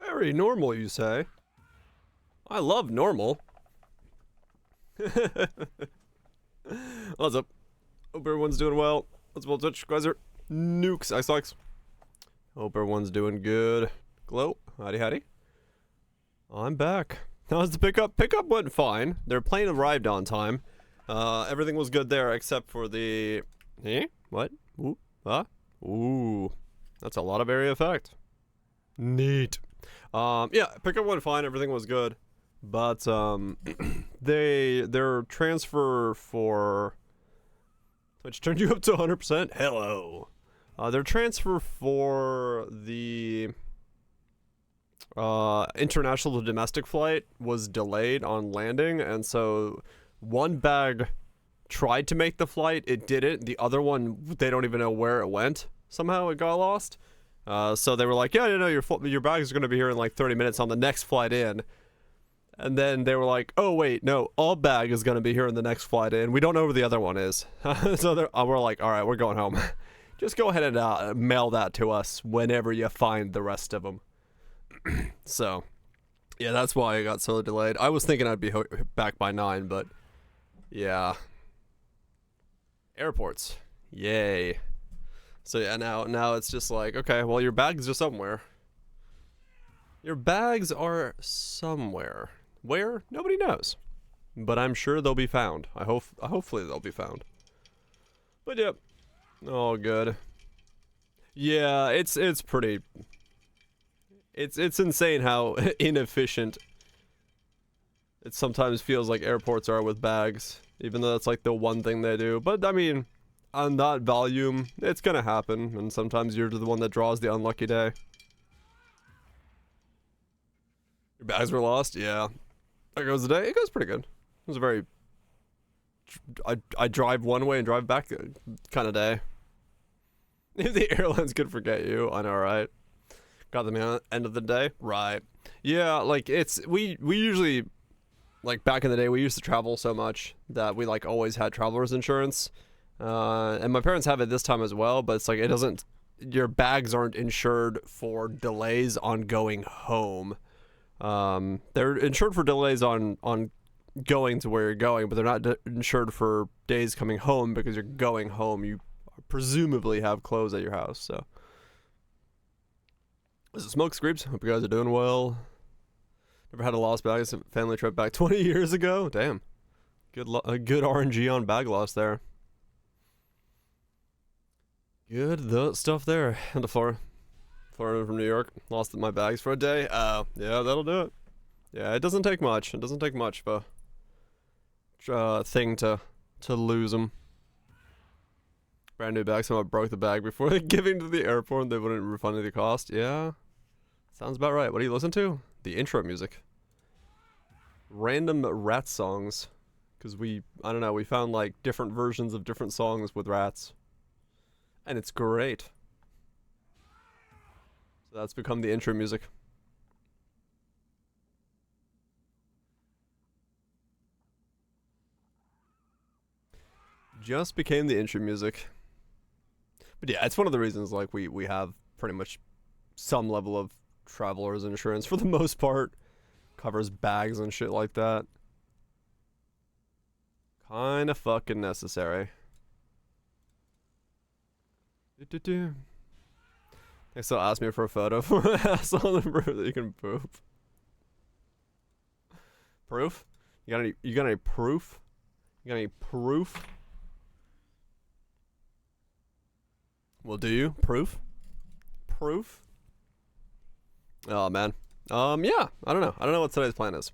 Very normal, you say? I love normal. What's up? Hope everyone's doing well. What's up, Twitch? Guys are nukes. I sucks. Hope everyone's doing good. Glow. Howdy, howdy. I'm back. How's the pickup? Pickup went fine. Their plane arrived on time. Everything was good there except for the... Eh? What? Ooh. Huh? Ooh. That's a lot of area effect. Neat. Yeah, pickup went fine. Everything was good. But, their transfer for... Which turned you up to 100%? Hello. Their transfer for the... international to domestic flight was delayed on landing, and so one bag tried to make the flight, it didn't. The other one, they don't even know where it went. Somehow it got lost. So they were like, yeah, you know, your bags are going to be here in like 30 minutes on the next flight in. And then they were like, oh wait, no, all bag is going to be here in the next flight in. We don't know where the other one is. So we're like, all right, we're going home. Just go ahead and mail that to us whenever you find the rest of them. So, yeah, that's why it got so delayed. I was thinking I'd be back by 9, but yeah. Airports. Yay. So yeah, now it's just like, okay, well, your bags are somewhere. Your bags are somewhere. Where? Nobody knows. But I'm sure they'll be found. Hopefully they'll be found. But yep. All good. Yeah, it's pretty... It's insane how inefficient it sometimes feels like airports are with bags, even though that's like the one thing they do. But I mean, on that volume, it's gonna happen, and sometimes you're the one that draws the unlucky day. Your bags were lost? Yeah. How goes the day? It goes pretty good. It was a very... I drive one way and drive back kind of day. If the airlines could forget you, I know, right? Got them at the end of the day? Right. Yeah, like, we usually, like, back in the day, we used to travel so much that we, like, always had traveler's insurance. And my parents have it this time as well, but it's like, it doesn't... Your bags aren't insured for delays on going home. They're insured for delays on going to where you're going, but they're not insured for days coming home because you're going home. You presumably have clothes at your house, so... This is Smoke Screeps. Hope you guys are doing well. Never had a lost bag. It's a family trip back 20 years ago. Damn. Good RNG on bag loss there. Good stuff there. And the Florida from New York. Lost my bags for a day. Yeah, that'll do it. Yeah, it doesn't take much. It doesn't take much of a thing to lose them. Brand new bag. Someone broke the bag before giving to the airport and they wouldn't refund me the cost. Yeah. Sounds about right. What do you listen to? The intro music. Random rat songs. Because I don't know, we found like different versions of different songs with rats. And it's great. So that's become the intro music. Just became the intro music. But yeah, it's one of the reasons like we have pretty much some level of traveler's insurance for the most part. Covers bags and shit like that. Kinda fucking necessary. They still ask me for a photo for an asshole and proof that you can poop. Proof? You got any proof? You got any proof? Well, do you? Proof? Proof? Oh, man. Yeah. I don't know. I don't know what today's plan is.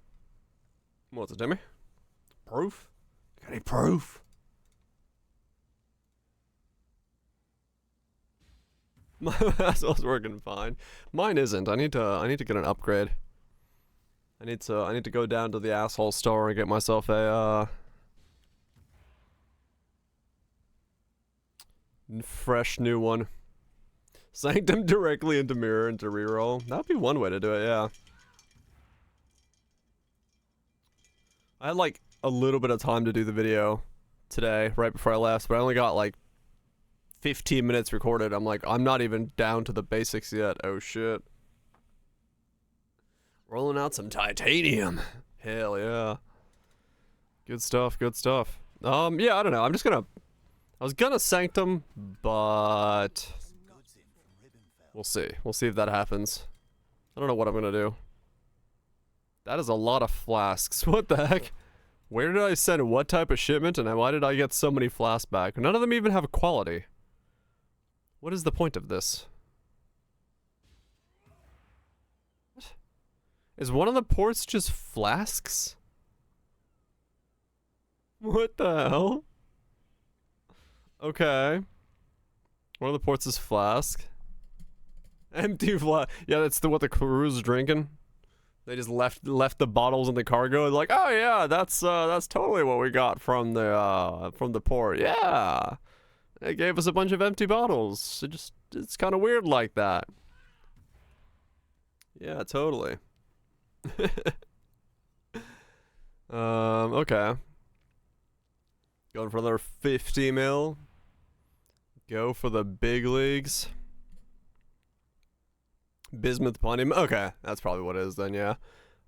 What's it, Jimmy? Proof? Got any proof? My asshole's working fine. Mine isn't. I need to get an upgrade. I need to go down to the asshole store and get myself a fresh new one. Sanctum directly into mirror into reroll. That'd be one way to do it, yeah. I had like a little bit of time to do the video today, right before I left, but I only got like 15 minutes recorded. I'm like, I'm not even down to the basics yet. Oh shit. Rolling out some titanium. Hell yeah. Good stuff, good stuff. Yeah, I don't know. I was gonna Sanctum, but we'll see. We'll see if that happens. I don't know what I'm gonna do. That is a lot of flasks. What the heck? Where did I send what type of shipment, and why did I get so many flasks back? None of them even have a quality. What is the point of this? What? Is one of the ports just flasks? What the hell? Okay. One of the ports is flask. Empty flask. Yeah, that's what the crew's drinking. They just left the bottles in the cargo. Like, oh yeah, that's totally what we got from the port. Yeah, they gave us a bunch of empty bottles. It's kind of weird like that. Yeah, totally. Okay. Going for another 50 mil. Go for the big leagues. Bismuth Pontium. Okay, that's probably what it is then, yeah.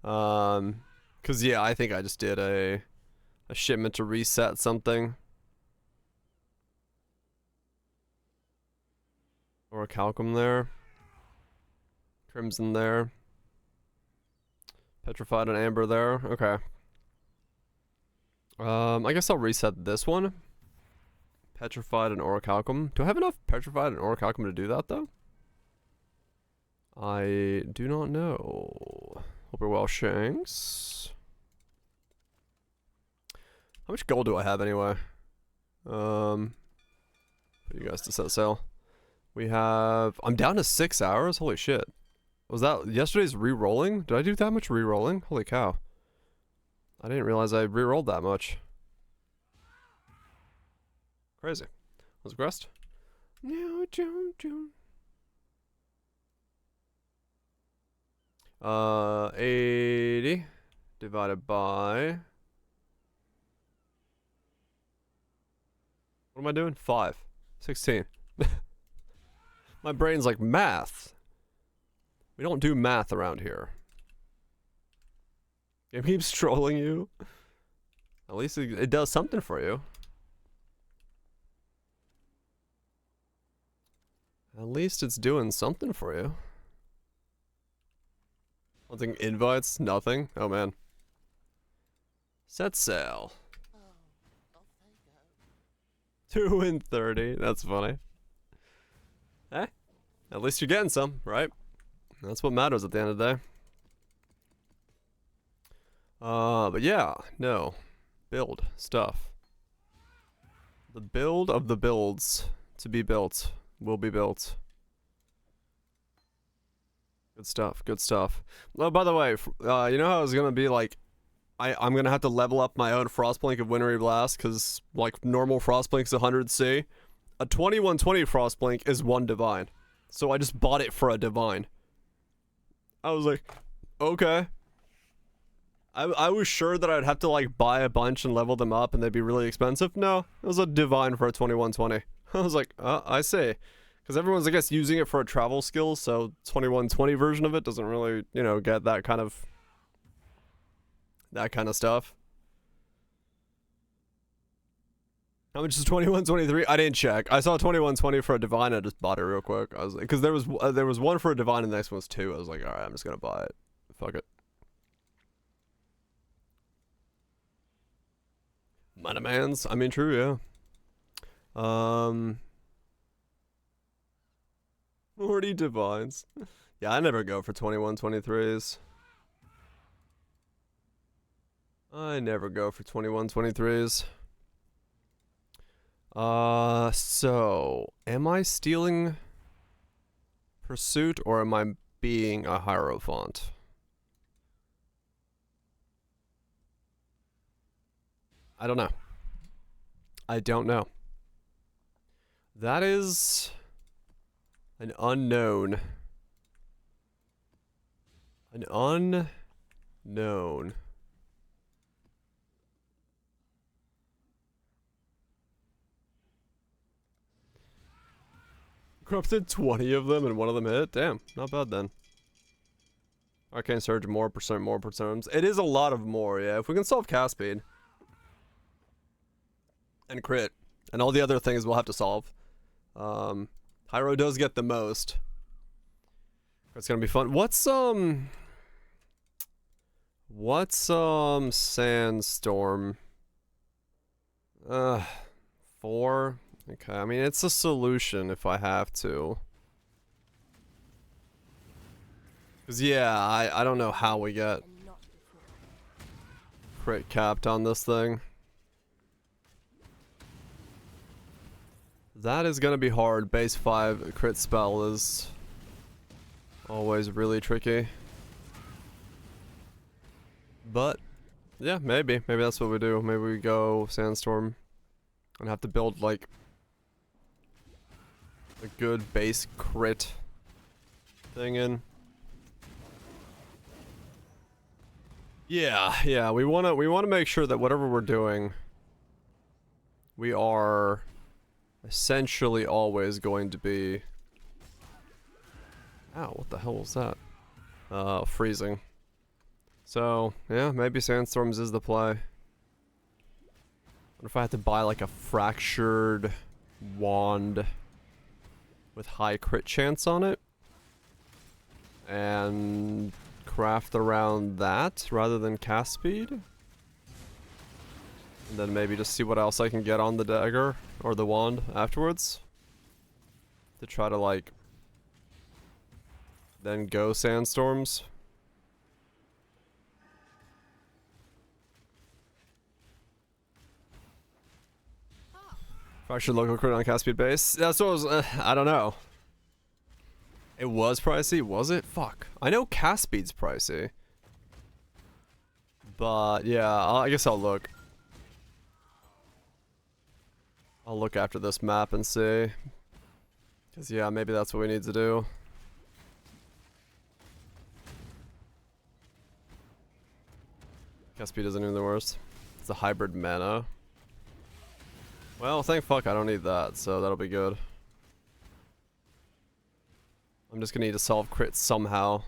Cause yeah, I think I just did a shipment to reset something. Or a Calcum there. Crimson there. Petrified and Amber there. Okay. I guess I'll reset this one. Petrified and Orichalcum. Do I have enough Petrified and Orichalcum to do that though? I do not know. Hope you're well, Shanks. How much gold do I have anyway? For you guys to set sail. We have... I'm down to 6 hours? Holy shit. Was that yesterday's re-rolling? Did I do that much re-rolling? Holy cow. I didn't realize I re-rolled that much. Crazy. Was it Grest? No, Joan. 80 divided by... What am I doing? 5. 16. My brain's like, math. We don't do math around here. It keeps trolling you. At least it does something for you. At least it's doing something for you. Nothing invites, nothing. Oh man. Set sail. 2 and 30. That's funny. Eh? At least you're getting some, right? That's what matters at the end of the day. But yeah, no. Build stuff. The build of the builds to be built will be built. Good stuff, good stuff. Oh, by the way, you know how I was gonna be like, I'm gonna have to level up my own Frostblink of Wintry Blast, because like normal Frostblink's 100C. A 2120 Frostblink is 1 divine. So I just bought it for a divine. I was like, okay. I was sure that I'd have to like buy a bunch and level them up and they'd be really expensive. No, it was a divine for a 2120. I was like, I see. Because everyone's, I guess, using it for a travel skill, so 2120 version of it doesn't really, you know, get that kind of stuff. How much is 2123? I didn't check. I saw 2120 for a divine. I just bought it real quick. I was like, because there was one for a divine and the next one was 2. I was like, all right, I'm just gonna buy it. Fuck it. Mana mans. I mean, true, yeah. 40 divines. Yeah, I never go for 2123s. I never go for 2123s. So, am I stealing Pursuit or am I being a Hierophant? I don't know. I don't know. That is an unknown. An unknown. Corrupted 20 of them and one of them hit? Damn, not bad then. Arcane Surge, more Totems. It is a lot of more, yeah. If we can solve cast speed. And crit. And all the other things we'll have to solve. Pyro does get the most. It's gonna be fun. What's Sandstorm? 4? Okay, I mean, it's a solution if I have to. Cause yeah, I don't know how we get crit capped on this thing. That is gonna be hard. Base 5 crit spell is always really tricky. But yeah, maybe that's what we do. Maybe we go Sandstorm and have to build like a good base crit thing in. Yeah, we wanna make sure that whatever we're doing, we are essentially always going to be. Ow, what the hell was that? Freezing. So, yeah, maybe Sandstorms is the play. What if I had to buy like a fractured wand with high crit chance on it? And craft around that rather than cast speed? And then maybe just see what else I can get on the dagger or the wand afterwards? To try to like then go Sandstorms. Fractured local crit on cast speed base. That's what was. I don't know. It was pricey, was it? Fuck. I know cast speed's pricey. But yeah, I guess I'll look. I'll look after this map and see. Cause yeah, maybe that's what we need to do. Cast speed isn't even the worst. It's a hybrid mana. Well, thank fuck I don't need that, so that'll be good. I'm just gonna need to solve crits somehow.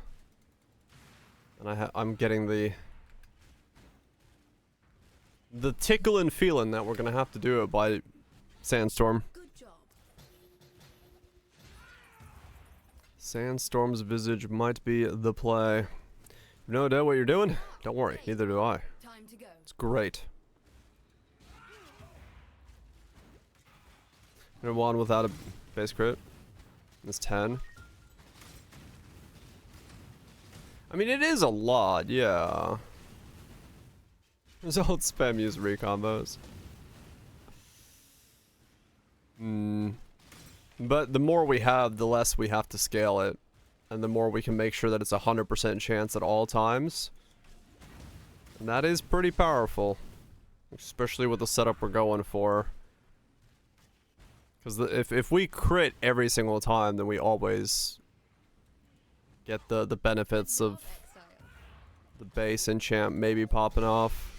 And I'm getting the tickle and feeling that we're gonna have to do it by Sandstorm. Good job. Sandstorm's Visage might be the play. You no idea what you're doing? Don't worry, neither do I. Time to go. It's great. And one without a base crit. It's 10. I mean, it is a lot, yeah. Result spam use recombos. But the more we have, the less we have to scale it. And the more we can make sure that it's 100% chance at all times. And that is pretty powerful. Especially with the setup we're going for. Because if we crit every single time, then we always get the benefits of the base enchant maybe popping off.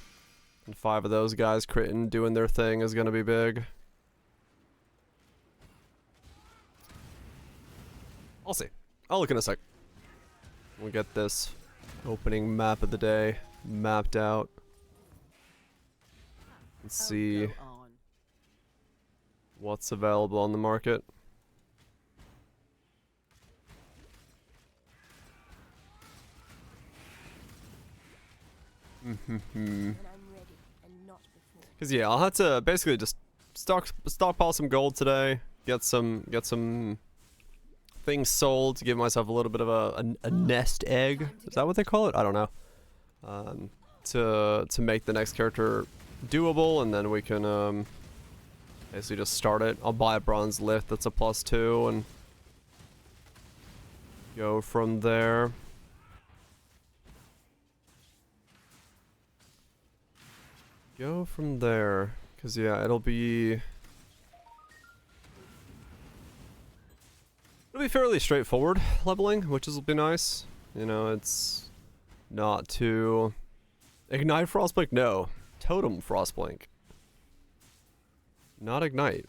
And 5 of those guys critting, doing their thing is going to be big. I'll see. I'll look in a sec. We'll get this opening map of the day mapped out. Let's see what's available on the market. Cause yeah, I'll have to basically just stockpile some gold today, get some things sold to give myself a little bit of a nest egg. Is that what they call it? I don't know. To make the next character doable, and then we can basically just start it. I'll buy a bronze lift that's a +2 and go from there. Go from there, cause yeah, it'll be fairly straightforward leveling, which will be nice. You know, it's not too ignite frostblink. No, totem frostblink. Not ignite.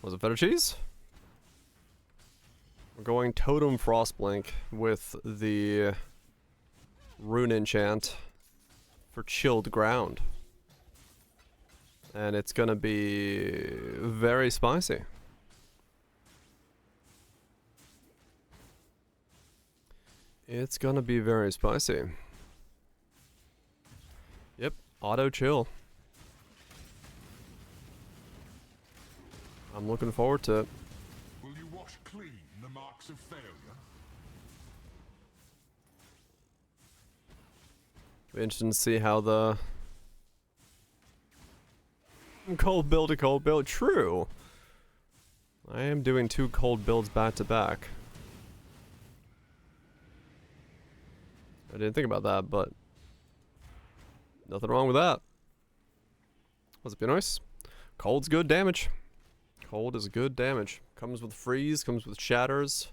Was it feta cheese? We're going Totem Frostblink with the Rune Enchant for Chilled Ground. And it's gonna be very spicy. It's gonna be very spicy. Yep, auto chill. I'm looking forward to it. Will you wash clean the marks of failure? Be interesting to see how the cold build to cold build. True. I am doing 2 cold builds back to back. I didn't think about that, but nothing wrong with that. Was it be nice? Cold's good damage. Cold is good damage. Comes with freeze, comes with shatters.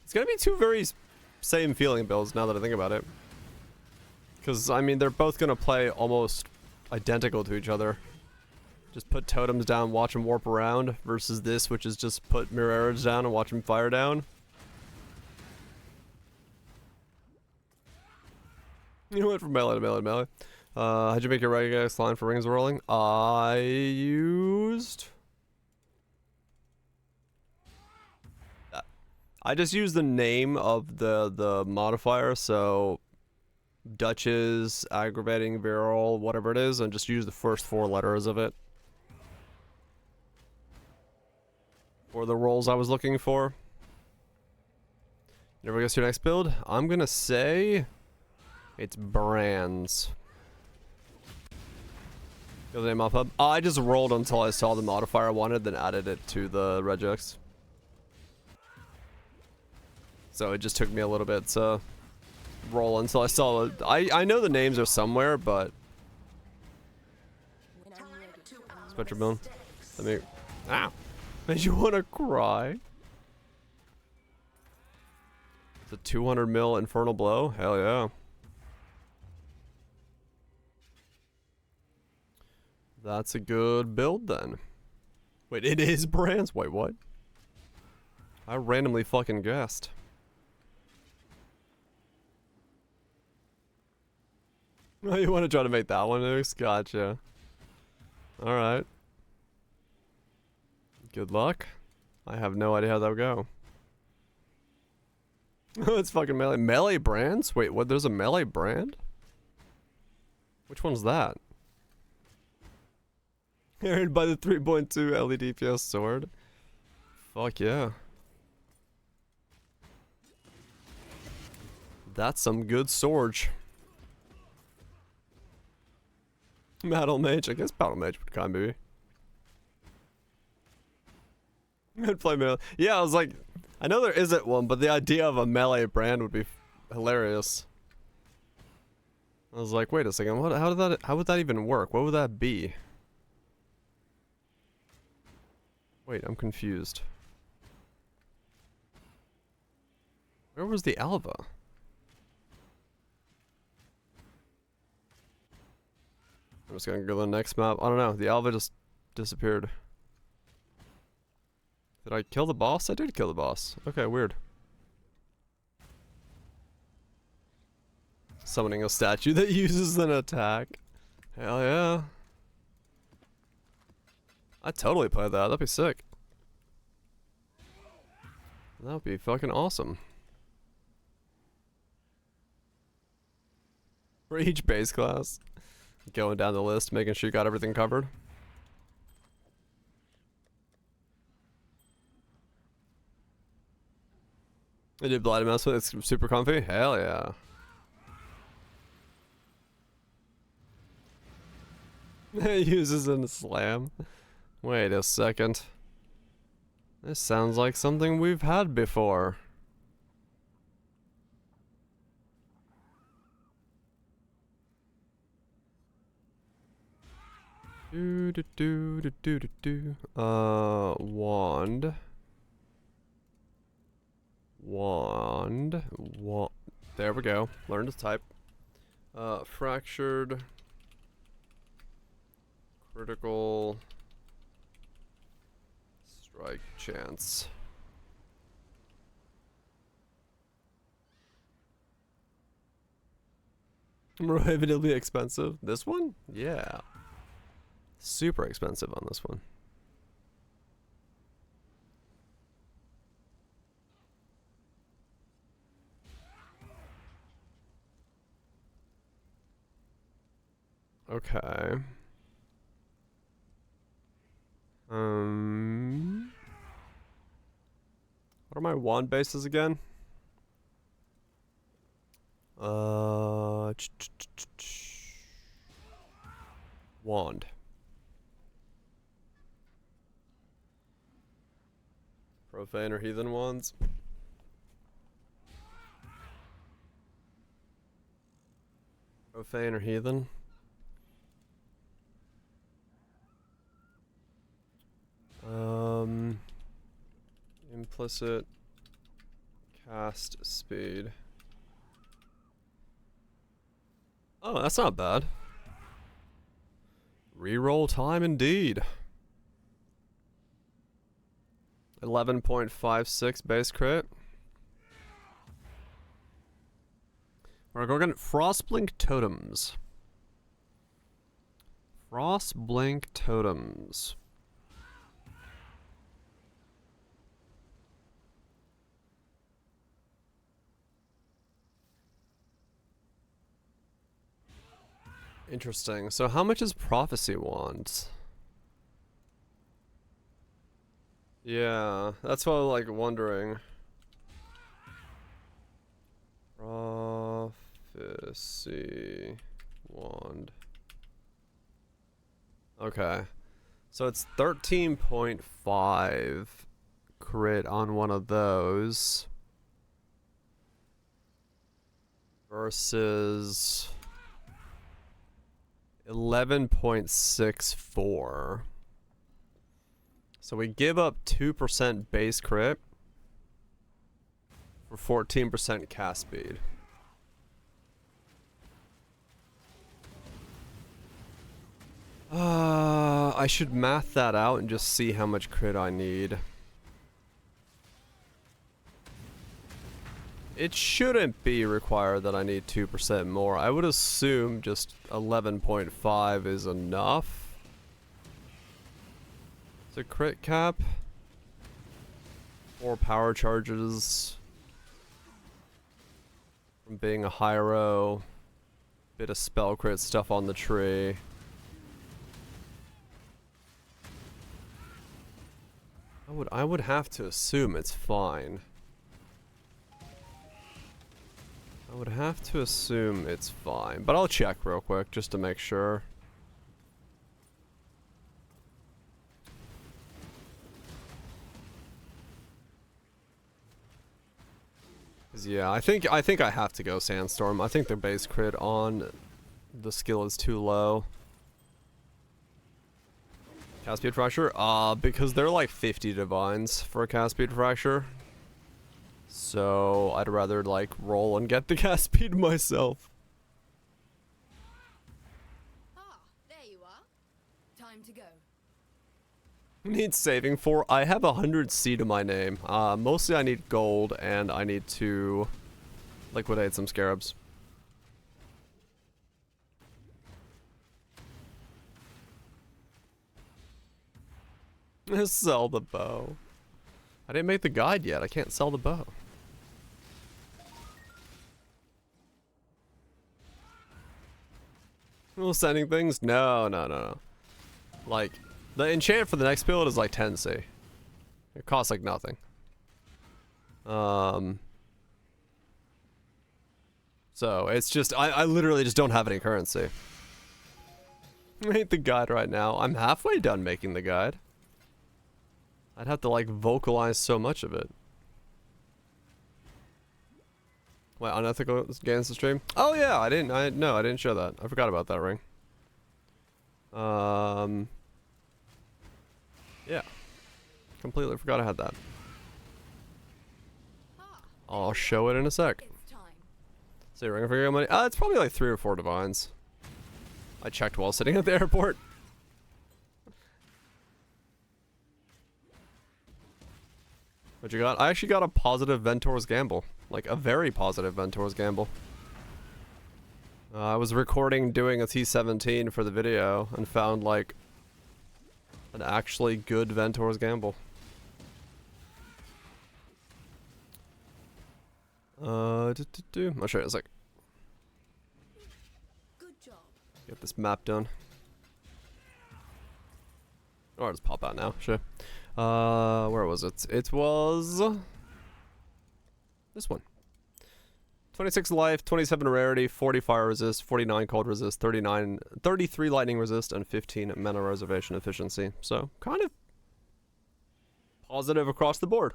It's gonna be 2 very same feeling builds now that I think about it. Because, I mean, they're both gonna play almost identical to each other. Just put totems down, watch them warp around, versus this, which is just put mirror arrows down and watch them fire down. You went from melee to melee to melee. How'd you make your Regex line for Rings of Rolling? I used... I just used the name of the modifier, so... Duchess, Aggravating, Viral, whatever it is, and just use the first 4 letters of it. For the rolls I was looking for. Never guess your next build? I'm gonna say... It's Brands. Go the name off hub. I just rolled until I saw the modifier I wanted, then added it to the regex. So it just took me a little bit to roll until I saw it. I know the names are somewhere, but Spectrum Bone. Let me. Ow! Made you wanna cry? It's a 200 mil Infernal Blow? Hell yeah. That's a good build then. Wait, it is Brands? Wait, what? I randomly fucking guessed. Oh, you want to try to make that one, Nukes? Gotcha. Alright. Good luck. I have no idea how that would go. Oh, it's fucking melee. Melee Brands? Wait, what? There's a melee brand? Which one's that? Carried by the 3.2 LED PS sword. Fuck yeah. That's some good sword. Battle Mage. I guess Battle Mage would kind of be. I'd play melee. Yeah, I was like, I know there isn't one, but the idea of a melee brand would be hilarious. I was like, wait a second, what? How would that even work? What would that be? Wait, I'm confused. Where was the Alva? I'm just gonna go to the next map. I don't know. The Alva just disappeared. Did I kill the boss? I did kill the boss. Okay, weird. Summoning a statue that uses an attack. Hell yeah. I'd totally play that. That'd be sick. That would be fucking awesome. For each base class. Going down the list, making sure you got everything covered. I did Blighted Mouse with it. It's super comfy. Hell yeah. It uses in a slam. Wait a second. This sounds like something we've had before. Wand. There we go. Learn to type. Fractured. Critical. Strike chance. Prohibitively expensive. This one? Yeah. Super expensive on this one. Okay. What are my wand bases again? Wand. Profane or heathen wands. Profane or heathen. Implicit cast speed. Oh, that's not bad. Reroll time indeed. 11.56 base crit. We're going Frostblink Totems. Frostblink Totems. Interesting. So how much is Prophecy Wands? Yeah, that's what I'm like wondering. Prophecy Wand. Okay. So it's 13.5 crit on one of those. Versus 11.64. So we give up 2% base crit for 14% cast speed. I should math that out and just see how much crit I need. It shouldn't be required that I need 2% more. I would assume just 11.5 is enough. It's a crit cap. 4 power charges. From being a Hyro. Bit of spell crit stuff on the tree. I would have to assume it's fine. I would have to assume it's fine, but I'll check real quick just to make sure. Yeah, I think I have to go Sandstorm. I think the base crit on the skill is too low. Cast speed fracture? Because they're like 50 divines for a cast speed fracture. So I'd rather like roll and get the cast speed myself. Ah, there you are. Time to go. Need saving for? I have 100C to my name. Mostly I need gold and I need to liquidate some scarabs. Sell the bow. I didn't make the guide yet. I can't sell the bow. Well, sending things? No. Like, the enchant for the next build is like 10C. It costs like nothing. So, it's just, I literally just don't have any currency. I hate the guide right now. I'm halfway done making the guide. I'd have to like vocalize so much of it. Wait, unethical gains the stream? Oh yeah, I didn't show that. I forgot about that ring. Yeah. Completely forgot I had that. I'll show it in a sec. So ring for your money? It's probably like 3 or 4 divines. I checked while sitting at the airport. What you got? I actually got a positive Ventor's Gamble. Like, a very positive Ventor's Gamble. I was recording doing a T17 for the video and found, like, an actually good Ventor's Gamble. I'll show you in a sec. Good job. Get this map done. Or I'll just pop out now, sure. Where was it? It was this one. 26 life, 27 rarity, 40 fire resist, 49 cold resist, 33 lightning resist, and 15 mana reservation efficiency. So, kind of positive across the board.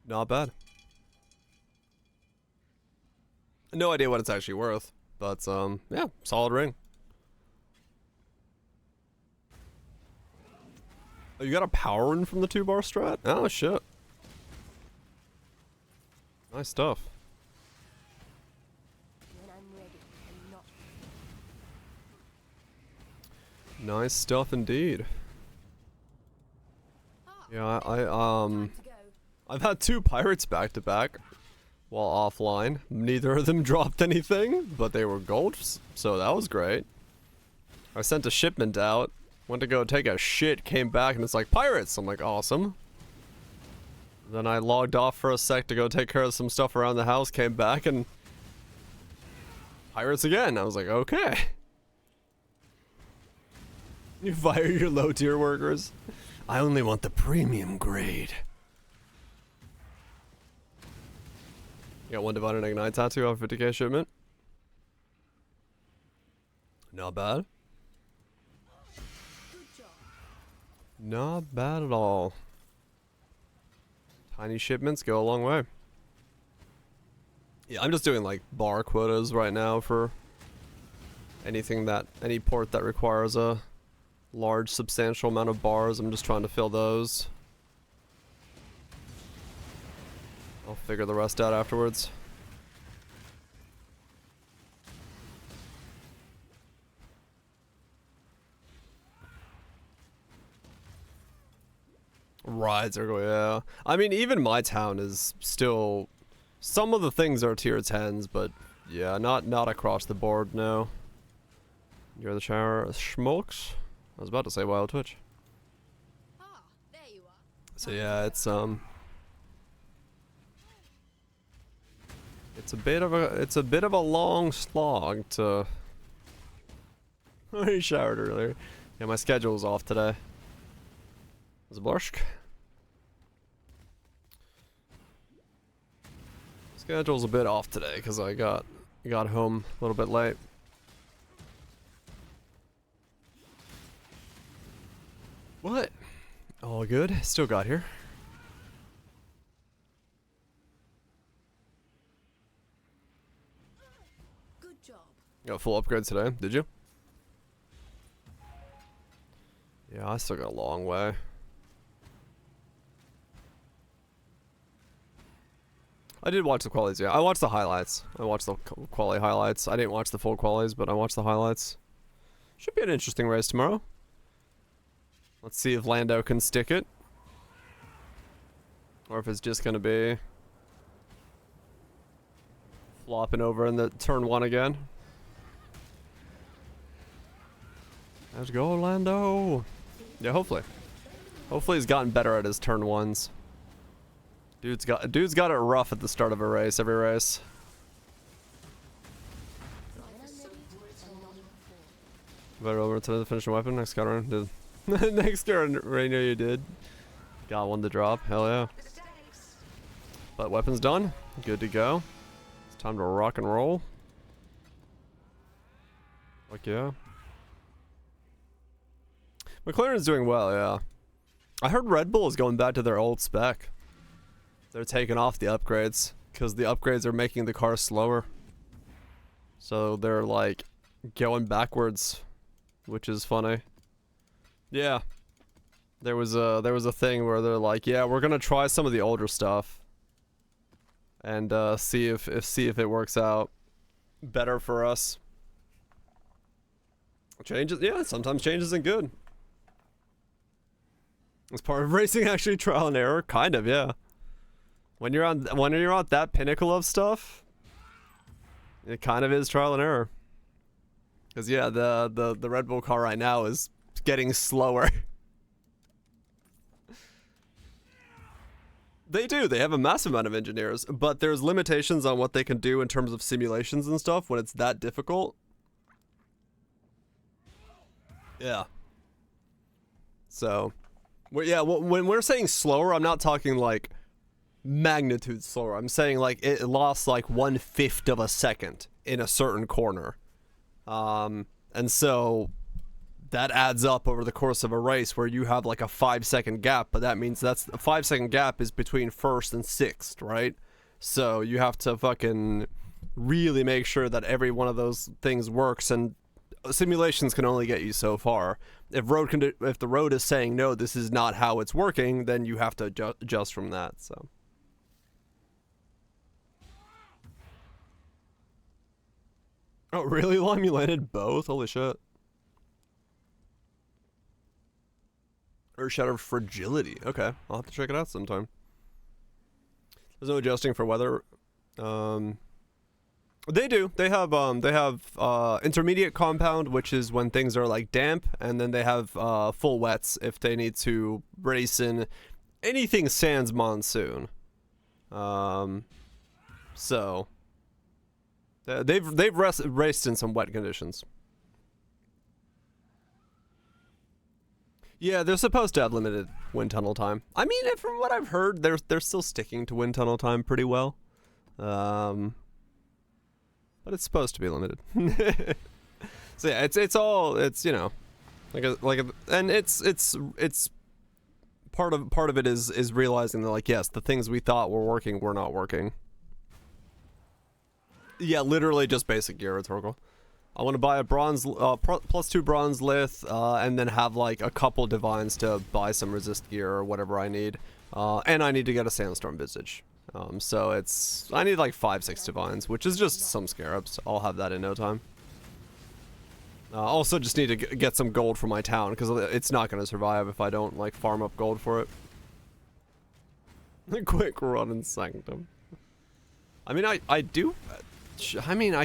Not bad. No idea what it's actually worth, but yeah, solid ring. Oh, you got a power rune from the 2-bar strat? Oh shit. Nice stuff. When I'm ready, I'm not. Nice stuff indeed. Yeah, Time to go. I've had 2 pirates back to back while offline. Neither of them dropped anything, but they were golds, so that was great. I sent a shipment out, went to go take a shit, came back, and it's like, pirates! I'm like, awesome. Then I logged off for a sec to go take care of some stuff around the house, came back, and pirates again. I was like, okay. You fire your low tier workers? I only want the premium grade. Got 1 Divine and Ignite tattoo off 50k shipment. Not bad. Good job. Not bad at all. Tiny shipments go a long way. Yeah, I'm just doing like bar quotas right now for anything that, any port that requires a large substantial amount of bars. I'm just trying to fill those. I'll figure the rest out afterwards. Rides are going, yeah. I mean, even my town is still, some of the things are tier 10s, but yeah, not across the board, no. You're the shower schmokes? I was about to say Wild Twitch. Ah, there you are. So yeah, it's a bit of a long slog to. I showered earlier. Yeah, my schedule was off today. Was it Borsk? Schedule's a bit off today because I got home a little bit late. What? All good. Still got here. Good job. Got full upgrade today, did you? Yeah, I still got a long way. I did watch the qualities, yeah. I watched the highlights. I watched the quality highlights. I didn't watch the full qualities, but I watched the highlights. Should be an interesting race tomorrow. Let's see if Lando can stick it. Or if it's just gonna be flopping over in the turn 1 again. Let's go, Lando. Yeah, hopefully. Hopefully he's gotten better at his turn 1s. Dude's got it rough at the start of a race, every race. Better over to the finishing weapon. Next counter did. Next counter, Rainier, you did. Got one to drop. Hell yeah. But weapon's done. Good to go. It's time to rock and roll. Fuck yeah. McLaren's doing well, yeah. I heard Red Bull is going back to their old spec. They're taking off the upgrades because the upgrades are making the car slower. So they're like going backwards, which is funny. Yeah. There was a thing where they're like, yeah, we're gonna try some of the older stuff and see if it works out better for us. Changes, yeah, sometimes change isn't good. It's part of racing, actually, trial and error, kind of, yeah. When you're on that pinnacle of stuff, it kind of is trial and error. Cause yeah, the Red Bull car right now is getting slower. They do. They have a massive amount of engineers, but there's limitations on what they can do in terms of simulations and stuff when it's that difficult. Yeah. So, yeah, when we're saying slower, I'm not talking like magnitude slower. I'm saying like it lost like 1/5 of a second in a certain corner. And so that adds up over the course of a race where you have like a 5-second gap, but that means that's a 5-second gap is between first and sixth, right? So you have to fucking really make sure that every one of those things works, and simulations can only get you so far. If the road is saying no, this is not how it's working, then you have to adjust from that. So. Oh, really, Lime? You landed both? Holy shit. Or Shadow Fragility. Okay, I'll have to check it out sometime. There's no adjusting for weather. They do. They have intermediate compound, which is when things are like damp, and then they have full wets if they need to race in anything sans monsoon. So they've raced in some wet conditions. Yeah, they're supposed to have limited wind tunnel time. I mean, from what I've heard, they're still sticking to wind tunnel time pretty well. But it's supposed to be limited. So yeah, it's you know, and it's part of it is realizing that, like, yes, the things we thought were working were not working. Yeah, literally just basic gear, rhetorical. I want to buy a bronze, +2 bronze lith, and then have like a couple divines to buy some resist gear or whatever I need. And I need to get a sandstorm visage. So I need like 5-6 divines, which is just some scarabs. I'll have that in no time. Also just need to get some gold for my town, because it's not going to survive if I don't like farm up gold for it. A quick run in Sanctum. I mean, I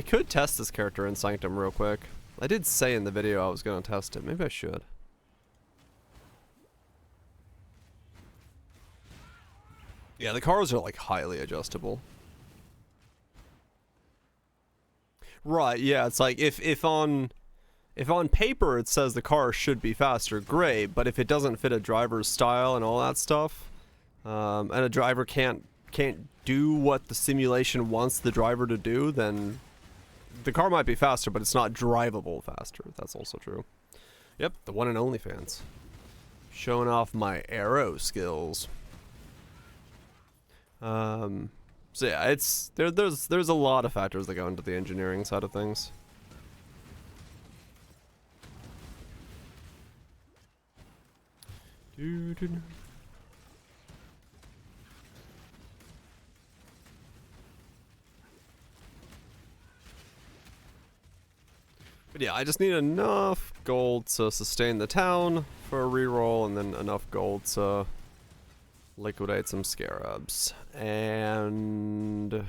could test this character in Sanctum real quick. I did say in the video I was going to test it. Maybe I should. Yeah, the cars are like highly adjustable. Right, yeah, it's like if on paper it says the car should be faster, great, but if it doesn't fit a driver's style and all that stuff, and a driver can't do what the simulation wants the driver to do, then the car might be faster, but it's not drivable faster. That's also true. Yep, the one and only fans. Showing off my aero skills. So yeah, it's there's a lot of factors that go into the engineering side of things. But yeah, I just need enough gold to sustain the town for a reroll, and then enough gold to liquidate some scarabs. And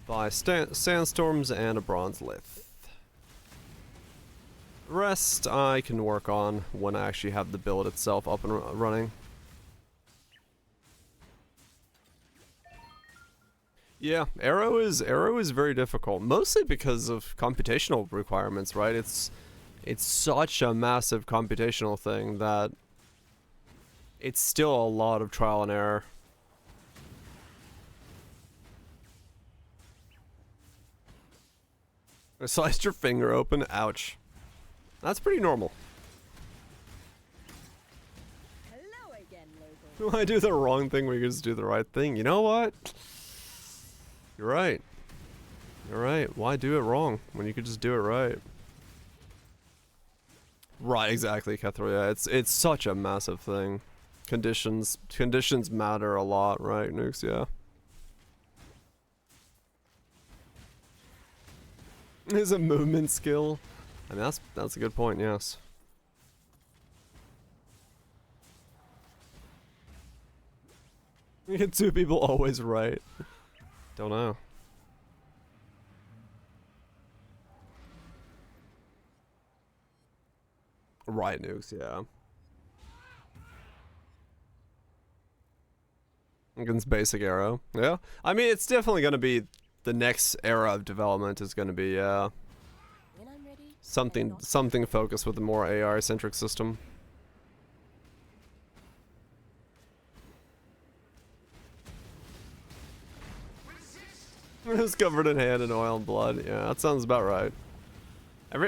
buy sandstorms and a bronze lith. The rest I can work on when I actually have the build itself up and running. Yeah, arrow is very difficult, mostly because of computational requirements, right? It's such a massive computational thing that it's still a lot of trial and error. I sliced your finger open, ouch. That's pretty normal. Hello again, local. Do I do the wrong thing when you just do the right thing? You know what? You're right. You're right. Why do it wrong when you could just do it right? Right, exactly, Kethra. Yeah, it's such a massive thing. Conditions matter a lot, right, Nukes? Yeah. Is a movement skill. I mean, that's a good point, yes. You get two people always right. Don't know. Right nukes, yeah. Against basic arrow. Yeah. I mean, it's definitely gonna be the next era of development is gonna be When I'm ready, something focused with a more AI centric system. It was covered in hand and oil and blood. Yeah, that sounds about right.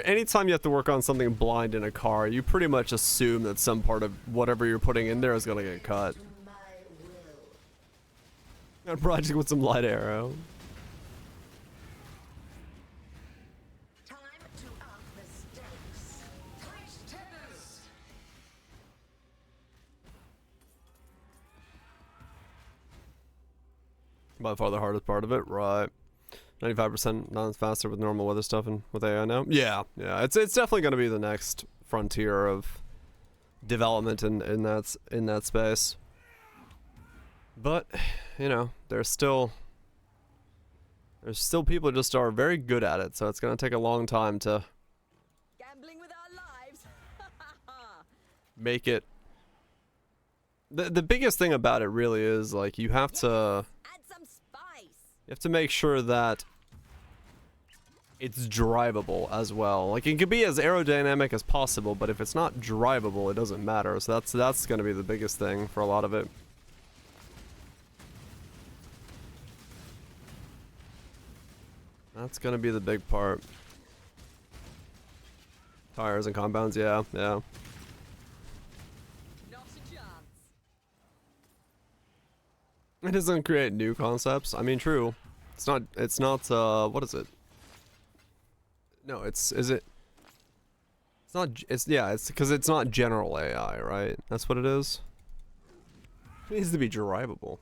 Anytime you have to work on something blind in a car, you pretty much assume that some part of whatever you're putting in there is gonna get cut. A project with some light arrow. time to up the stakes. Tennis! By far the hardest part of it, right? 95% not as faster with normal weather stuff and with AI now. Yeah, it's definitely gonna be the next frontier of development in that space. But you know, there's still people who just are very good at it, so it's gonna take a long time to Gambling with our lives. make it. The biggest thing about it really is like you have to Add some spice. make sure that it's drivable as well. Like it could be as aerodynamic as possible, but if it's not drivable, it doesn't matter. So that's gonna be the biggest thing for a lot of it. That's gonna be the big part. Tires and compounds, yeah. Not a chance. It doesn't create new concepts. I mean, true. It's not, what is it? No, it's not, it's because it's not general AI, right? That's what it is. It needs to be drivable.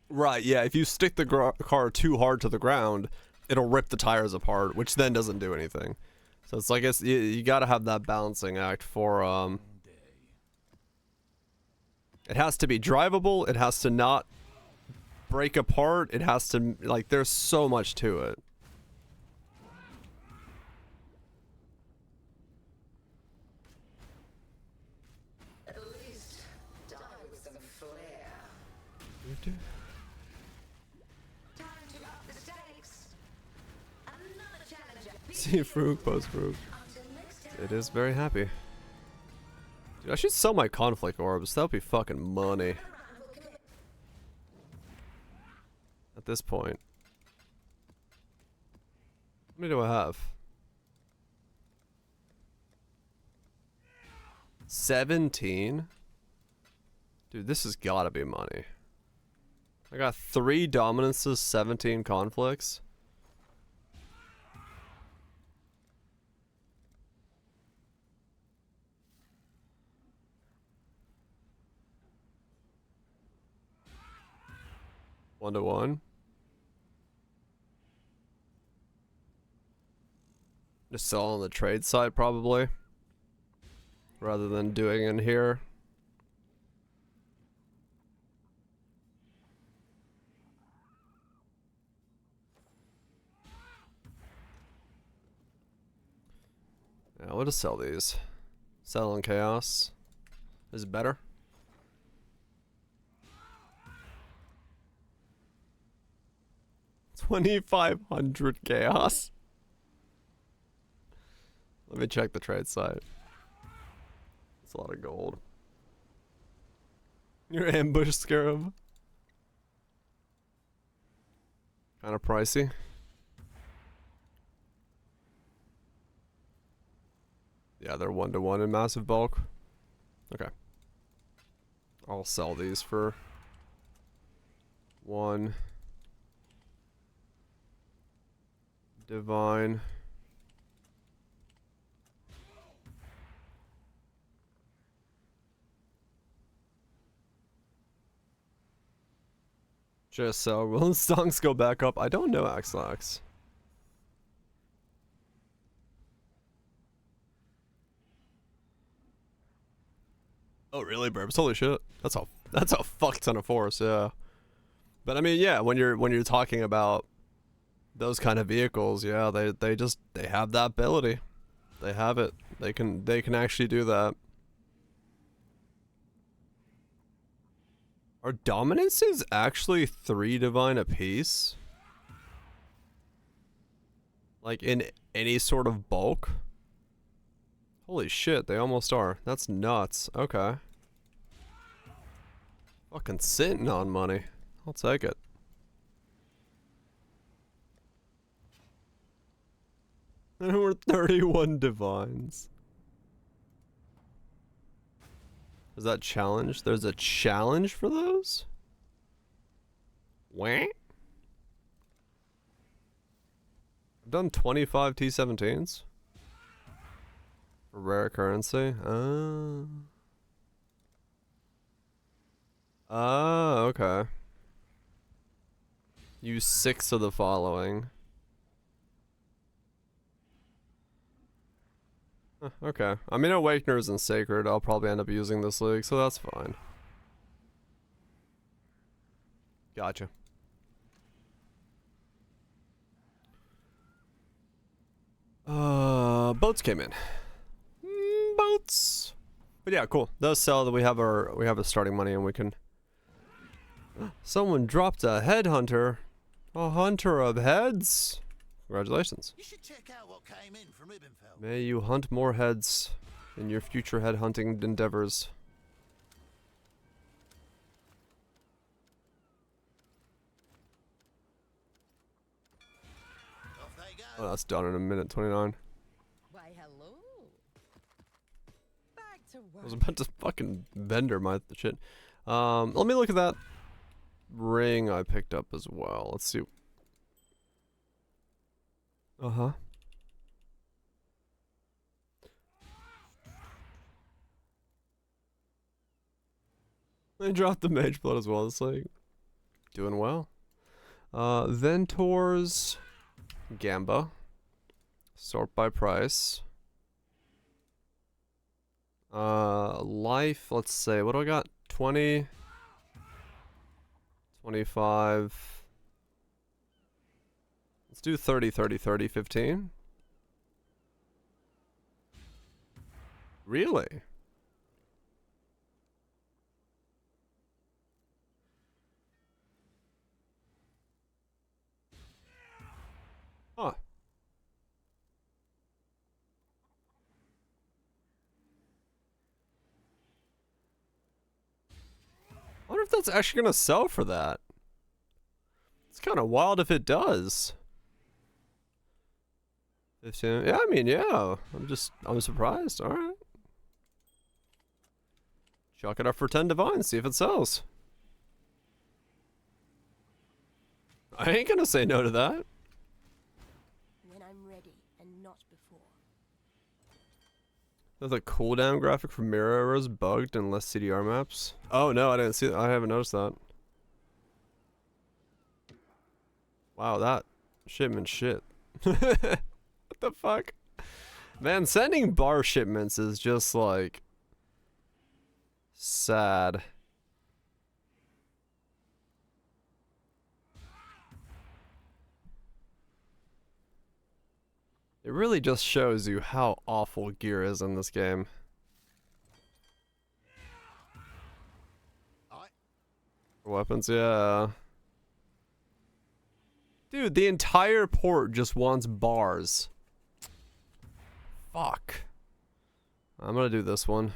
Right, yeah, if you stick the car too hard to the ground, it'll rip the tires apart, which then doesn't do anything. So it's like, you gotta have that balancing act for, it has to be drivable, it has to not break apart, it has to, like, there's so much to it. At least die with some flair. Time to up the stakes. Another challenger. See Frug, post Frug. Until next time. It is very happy. Dude, I should sell my conflict orbs. That would be fucking money. At this point. How many do I have? 17? Dude, this has gotta be money. I got 3 dominances, 17 conflicts. One to one. Just sell on the trade side probably. Rather than doing in here. Yeah, we'll just sell these. Sell on chaos. Is it better? $2,500 chaos. Let me check the trade site. It's a lot of gold. Your ambush scarab. Kind of pricey. Yeah, they're 1-to-1 in massive bulk. Okay. I'll sell these for 1. Divine. Just so will the songs go back up? I don't know, Axlax. Oh really, Burbs? Holy shit. That's a fuck ton of force, yeah. But I mean, yeah, when you're talking about those kind of vehicles, yeah, they have that ability. They have it. They can actually do that. Are dominances actually 3 divine apiece? Like in any sort of bulk? Holy shit, they almost are. That's nuts. Okay. Fucking sitting on money. I'll take it. There were 31 divines. Is that challenge? There's a challenge for those? Wah? I've done 25 T17s. For rare currency? Oh, okay. Use 6 of the following. Okay. I mean, Awakeners and Sacred, I'll probably end up using this league, so that's fine. Gotcha. Boats came in. Boats. But yeah, cool. Those sell that we have a starting money and we can. Someone dropped a headhunter. A hunter of heads. Congratulations. You should check out what came in from Ibbenfeld. May you hunt more heads in your future head hunting endeavors. Off they go. Oh, that's done in a minute 29. Why, hello. Back to I was work. about to fucking bender my shit. Let me look at that ring I picked up as well. Let's see. Uh-huh. They dropped the mage blood as well. It's like doing well. Ventor's Gamba. Sort by price. Life, let's say, what do I got? 20, 25. Let's do 30, 30, 30, 15. Really? Huh. I wonder if that's actually gonna sell for that. It's kind of wild if it does. 15. Yeah, I mean, yeah. I'm surprised. All right. Chalk it up for 10 divines. See if it sells. I ain't gonna say no to that. When I'm ready and not before. The cooldown graphic for mirror arrows bugged in less CDR maps. Oh no, I didn't see that. I haven't noticed that. Wow, that shipment shit. What the fuck? Man, sending bar shipments is just like sad. It really just shows you how awful gear is in this game. Weapons, yeah. Dude, the entire port just wants bars. Fuck. I'm gonna do this one.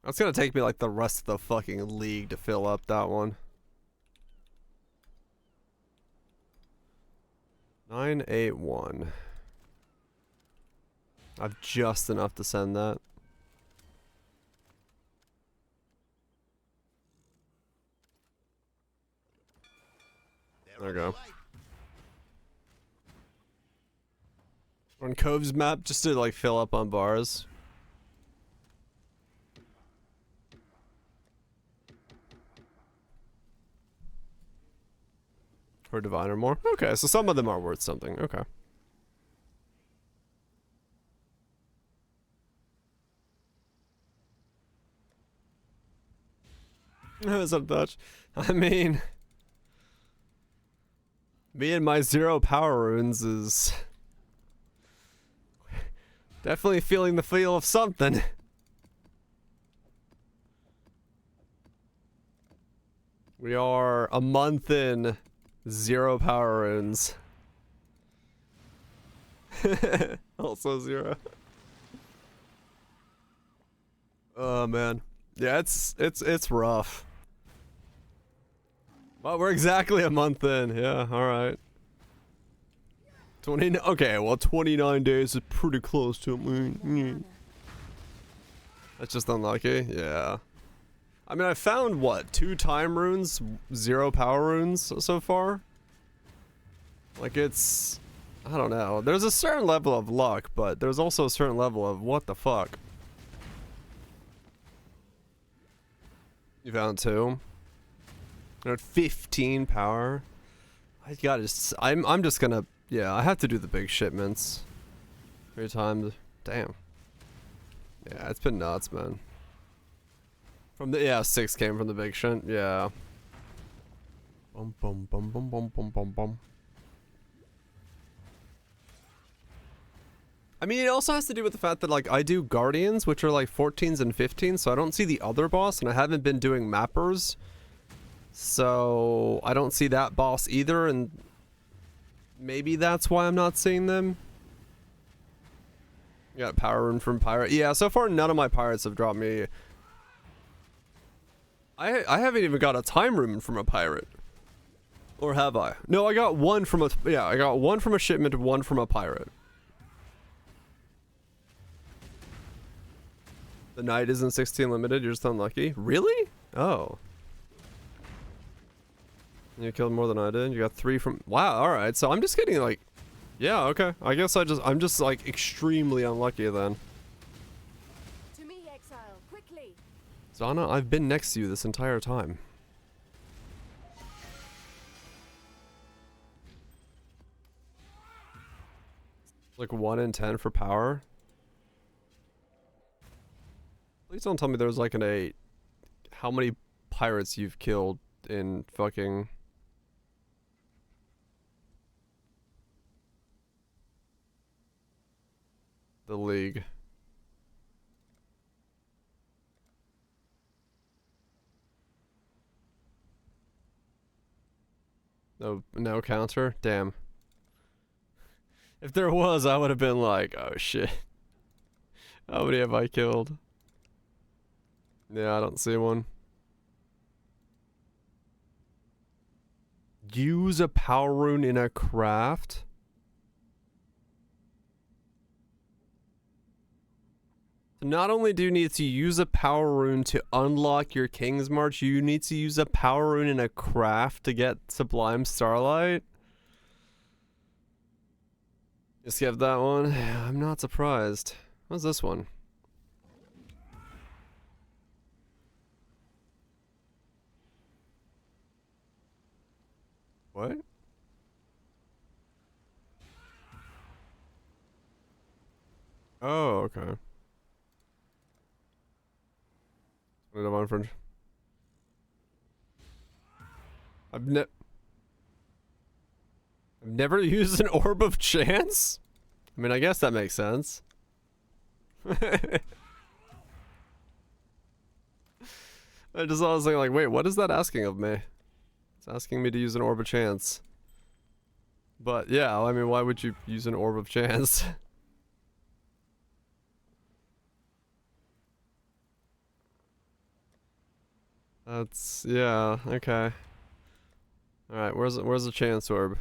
That's gonna take me like the rest of the fucking league to fill up that one. 981. I've just enough to send that. There we go. On Cove's map just to like fill up on bars. For divine or more. Okay, so some of them are worth something. Okay. Some touch. I mean, me and my 0 power runes is definitely feeling the feel of something. We are a month in, 0 power runes. Also 0. Oh man, yeah, it's rough. Well, we're exactly a month in. Yeah, all right. 20. Okay, well, 29 days is pretty close to it. That's just unlucky. Yeah. I mean, I found what, 2 time runes, 0 power runes so far. Like it's, I don't know. There's a certain level of luck, but there's also a certain level of what the fuck. You found 2. You're at 15 power. I gotta just, I'm just gonna, yeah, I have to do the big shipments. 3 times. Damn. Yeah, it's been nuts, man. From the, yeah, 6 came from the big ship. Yeah. Bum bum bum bum bum bum bum bum. I mean, it also has to do with the fact that, like, I do Guardians, which are like 14s and 15s, so I don't see the other boss, and I haven't been doing Mappers. So, I don't see that boss either, and maybe that's why I'm not seeing them. You got power rune from pirate. Yeah, so far none of my pirates have dropped me. I haven't even got a time rune from a pirate. Or have I? No, I got one from a, yeah, I got one from a shipment, one from a pirate. The knight isn't 16 limited, you're just unlucky? Really? Oh. You killed more than I did. You got 3 from, wow, alright. So I'm just getting like, yeah, okay. I guess I'm just like extremely unlucky then. To me, exile, quickly. Zana, I've been next to you this entire time. Like 1 in 10 for power. Please don't tell me there's like an 8. How many pirates you've killed in fucking... the league. No, no counter? Damn. If there was, I would have been like, oh shit. How many have I killed? Yeah, I don't see one. Use a power rune in a craft? Not only do you need to use a power rune to unlock your King's March, you need to use a power rune in a craft to get Sublime Starlight. You skip that one? I'm not surprised. What's this one? What? Oh, okay. I've never used an Orb of Chance? I mean, I guess that makes sense. I was thinking like, wait, what is that asking of me? It's asking me to use an Orb of Chance. But yeah, I mean, why would you use an Orb of Chance? That's, yeah, okay. Alright, where's the Chance Orb?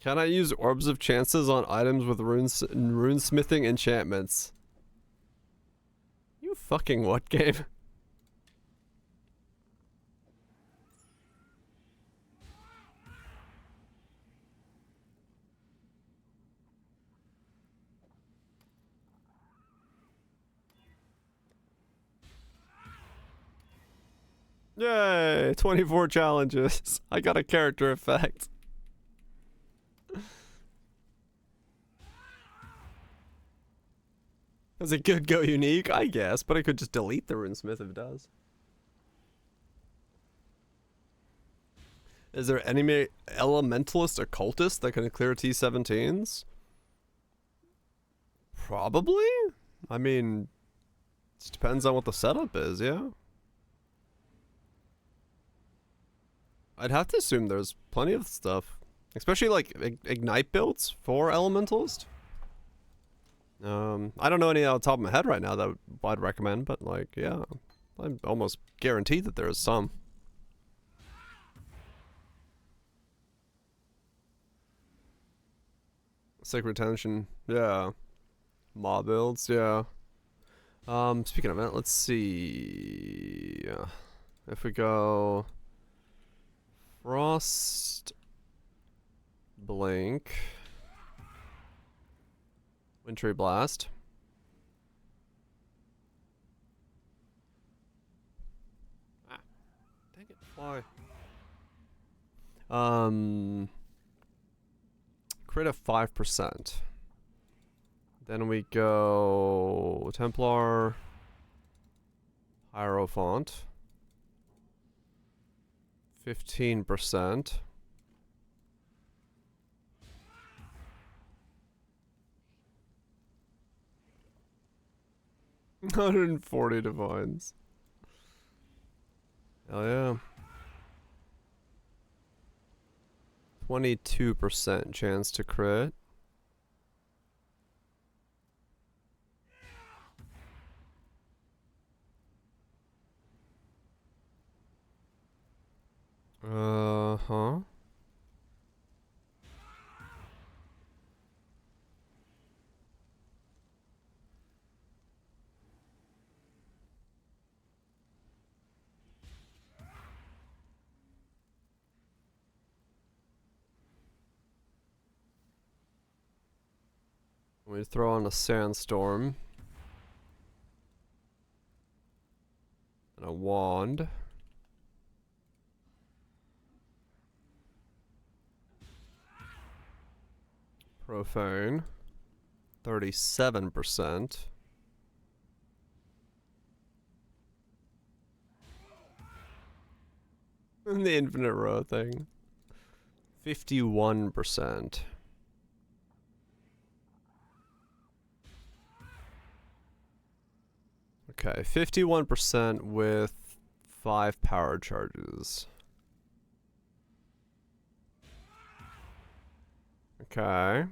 Can I use Orbs of Chances on items with runesmithing enchantments? You fucking what game? Yay! 24 challenges. I got a character effect. Does it could go unique? I guess, but I could just delete the runesmith if it does. Is there any elementalist occultist that can clear T17s? Probably. I mean, it depends on what the setup is, yeah. I'd have to assume there's plenty of stuff, especially like ignite builds for elementalist. I don't know any off the top of my head right now that I'd recommend, but like, yeah, I'm almost guaranteed that there is some. Sacred Tension, yeah. Mob builds, yeah. Speaking of that, let's see. If we go Frost Blink, Wintry Blast. Ah, dang it, fly. Crit of 5%. Then we go Templar, Hierophant, 15%. $140 divines. Hell yeah. 22% chance to crit. Huh. We throw on a sandstorm. And a wand. Profane. 37%. And the infinite row thing. 51%. Okay, 51% with 5 power charges. Okay.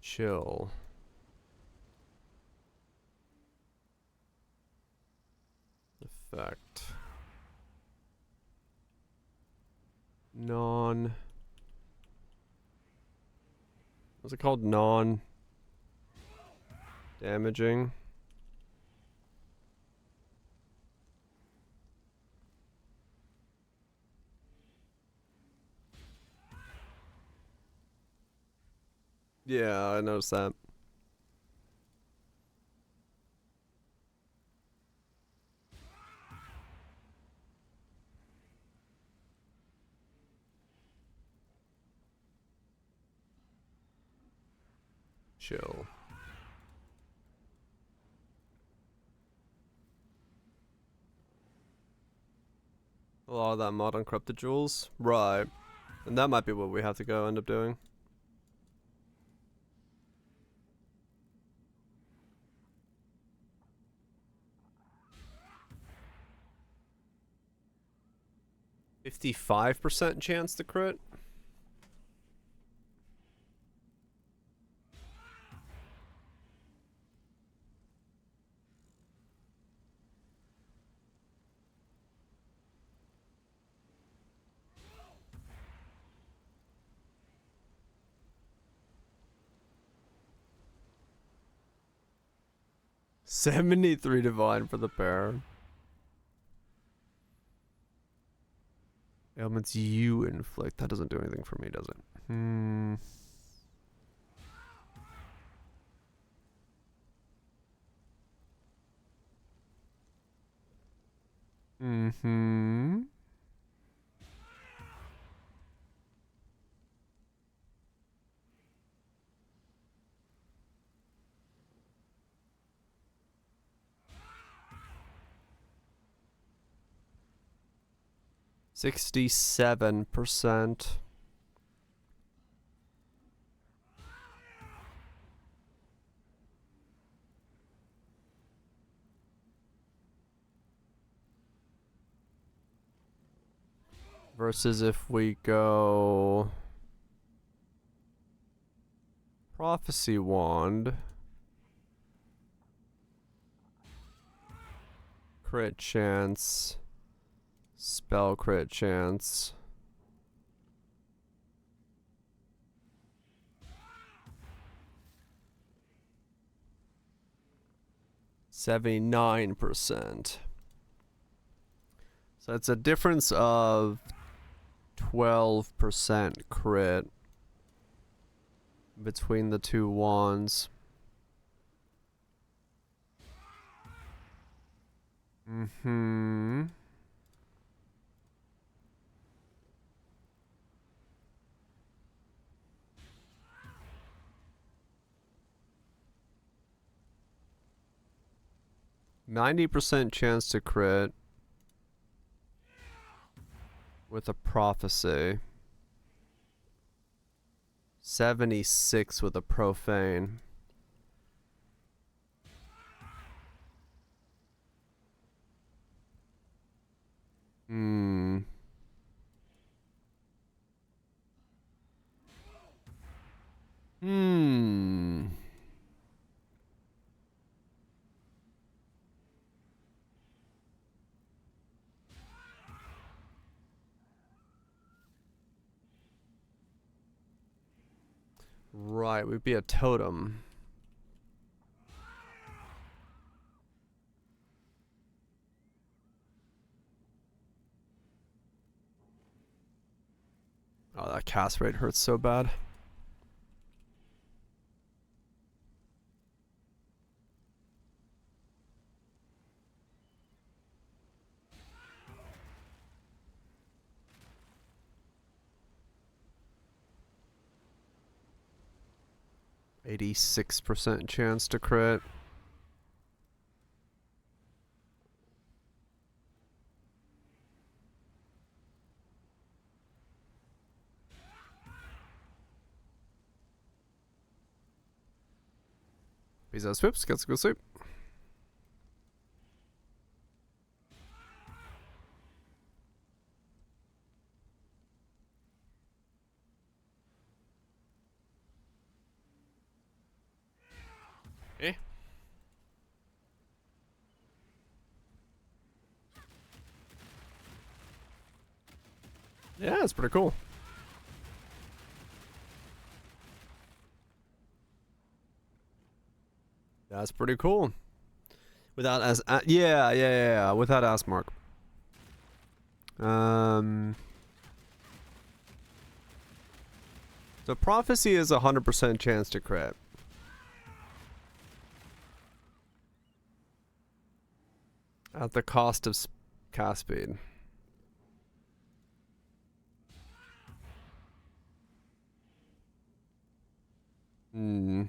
Chill. Effect. Non. What's it called? Non damaging. Yeah, I noticed that. Chill. A lot of that mod on corrupted jewels. Right. And that might be what we have to go end up doing. $55% chance to crit. $73 divine for the pair. Ailments you inflict. That doesn't do anything for me, does it? 67%. Versus if we go Prophecy Wand, crit chance, spell crit chance. 79%. So it's a difference of 12% crit between the two wands. Mm-hmm. %90 chance to crit with a prophecy. 76 with a profane. Hmm. Hmm. Right, we'd be a totem. Oh, that cast rate hurts so bad. %86 chance to crit. Peace out, Swoops. Gets to go sleep. Eh? Yeah, it's pretty cool. That's pretty cool. Without as yeah, without ass mark. So prophecy is 100% chance to crit. At the cost of cast speed. Hmm.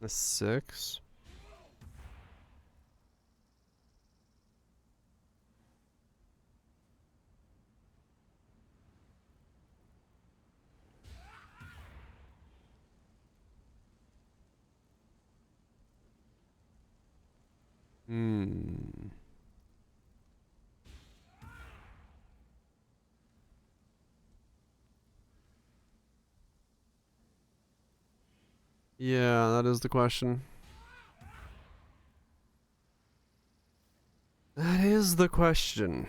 A 6. Hmm. Yeah, that is the question. That is the question.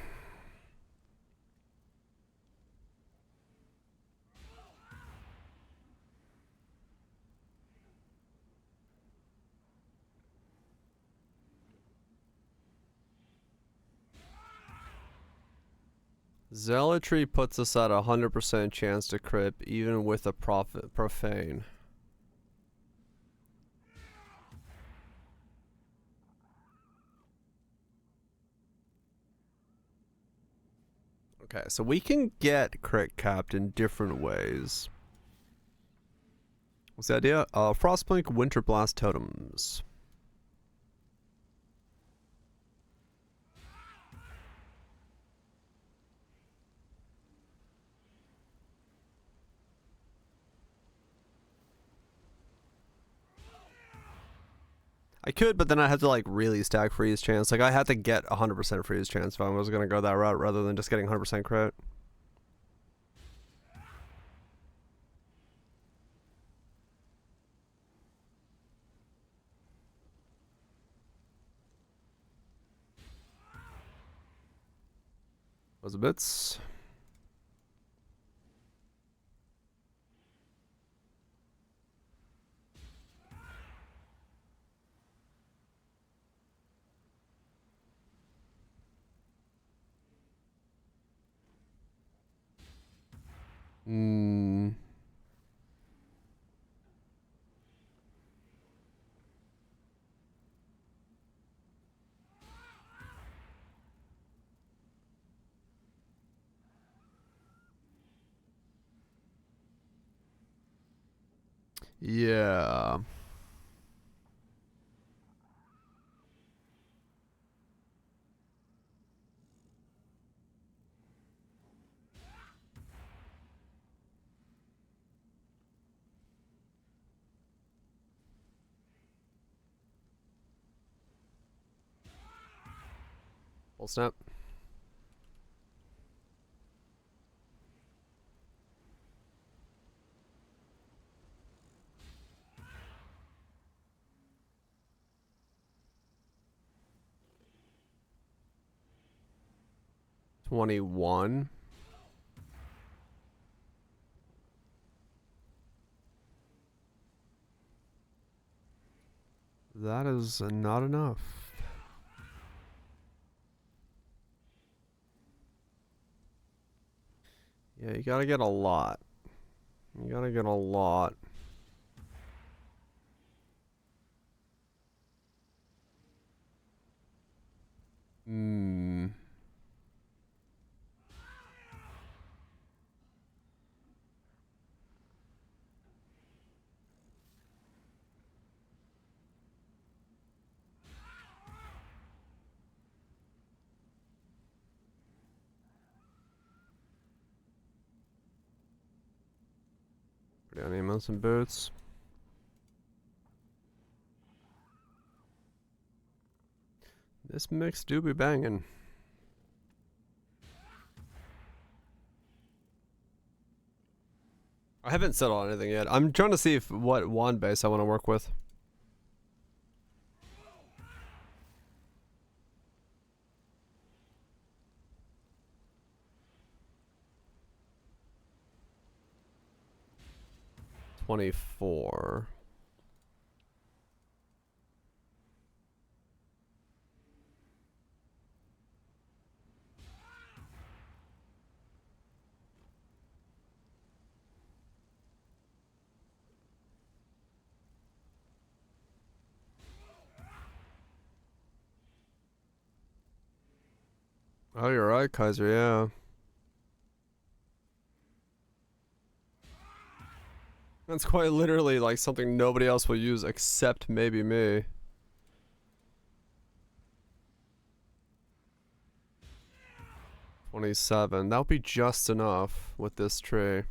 Zealotry puts us at 100% chance to crit even with a profane. Okay, so we can get crit capped in different ways. What's the idea? Frostblink, Winter Blast, Totems. I could, but then I have to like really stack freeze chance. Like I had to get 100% freeze chance if I was gonna go that route rather than just getting 100% crit. Was a bits. Hmm. Yeah. Full snap. $21. That is not enough. Yeah, you gotta get a lot. You gotta get a lot. Hmm. Pretty on emos and boots. This mix do be banging. I haven't settled on anything yet. I'm trying to see if what wand base I want to work with. $24. Oh, you're right, Kaiser, yeah. That's quite literally like something nobody else will use except maybe me. 27. That would be just enough with this tree.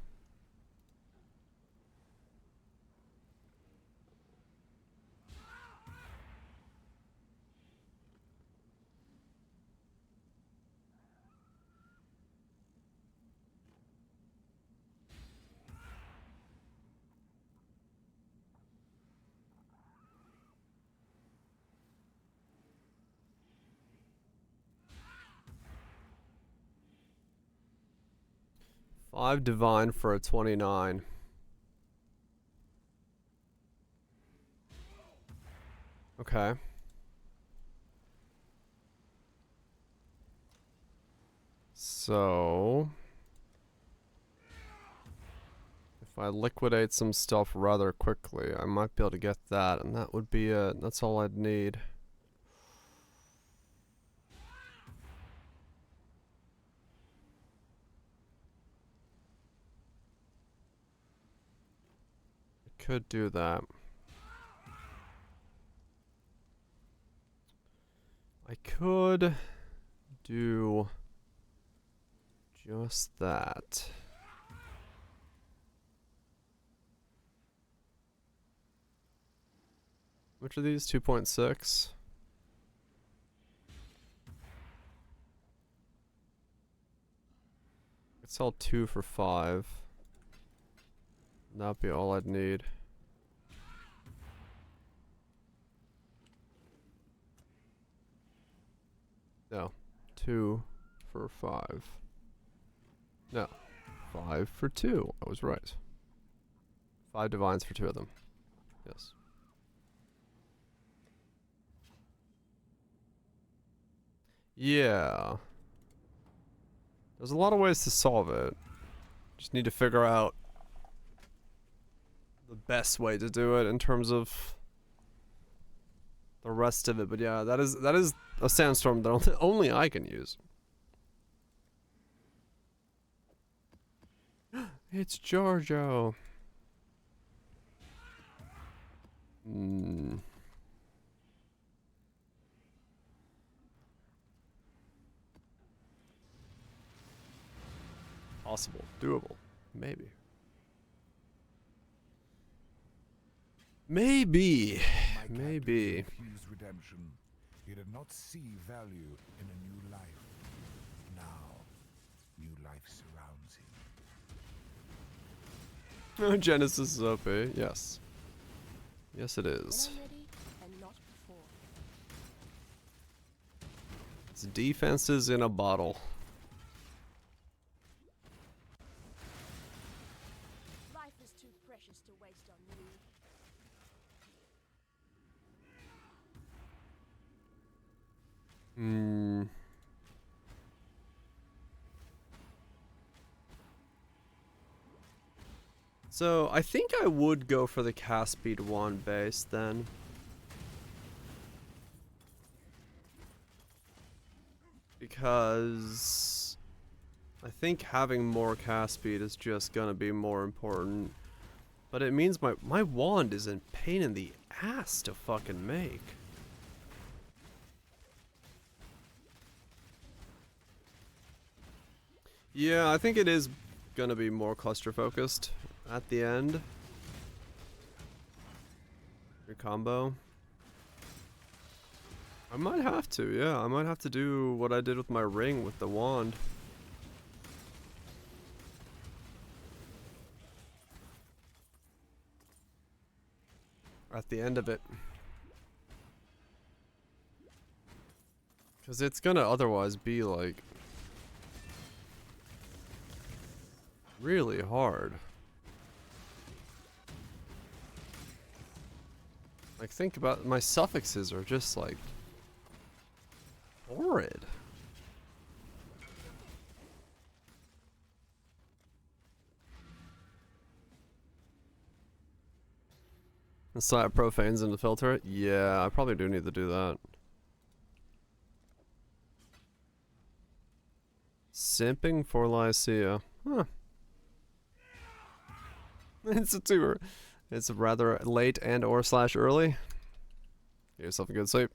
Five divine for a 29. Okay. So if I liquidate some stuff rather quickly, I might be able to get that, and that would be it. That's all I'd need. could do that. I could do just that. Which are these? 2.6? I'd sell 2 for 5. That'd be all I'd need. No. 2 for 5. No. 5 for 2. I was right. 5 divines for 2 of them. Yes. Yeah. There's a lot of ways to solve it. Just need to figure out the best way to do it in terms of the rest of it. But yeah, that is a sandstorm that only I can use. It's Giorgio. Possible. Doable. Maybe. Maybe. Maybe. Refused redemption. He did not see value in a new life. Now, new life surrounds him. Oh, Genesis is OP. Yes. Yes, it When is. I'm ready and not before. It's defenses in a bottle. Life is too precious to waste on you. So, I think I would go for the cast speed 1 base then. Because I think having more cast speed is just gonna be more important. But it means my wand is a pain in the ass to fucking make. Yeah, I think it is gonna be more cluster focused at the end. Your combo. I might have to, yeah. I might have to do what I did with my ring with the wand. At the end of it. Because it's gonna otherwise be like really hard. Like, think about my suffixes are just like horrid. Slap profanes into filter it? Yeah, I probably do need to do that. Simping for Lycia. Huh. It's rather late and or / early. Get yourself a good sleep.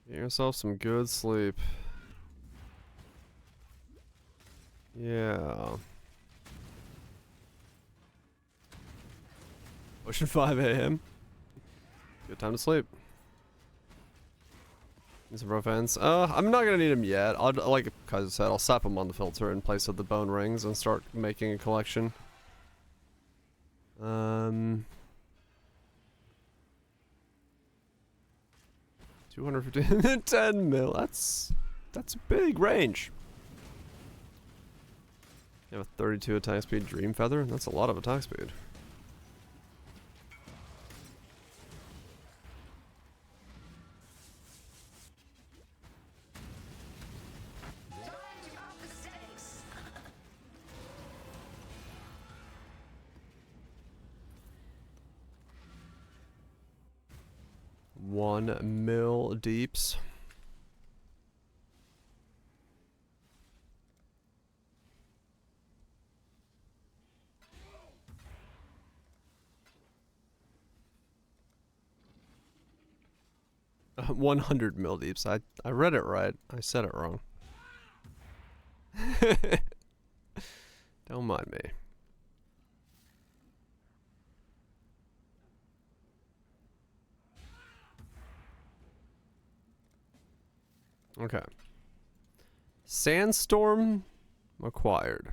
Get yourself some good sleep. Yeah. Pushing 5 a.m. Good time to sleep. Need some profanes. I'm not gonna need them yet. I'll, like Kaiser said, I'll slap them on the filter in place of the bone rings and start making a collection. 250 10 mil. That's a big range. You have a 32 attack speed Dream Feather? That's a lot of attack speed. $1 mil deeps. 100 mil deeps. I read it right. I said it wrong. Don't mind me. Okay. Sandstorm acquired.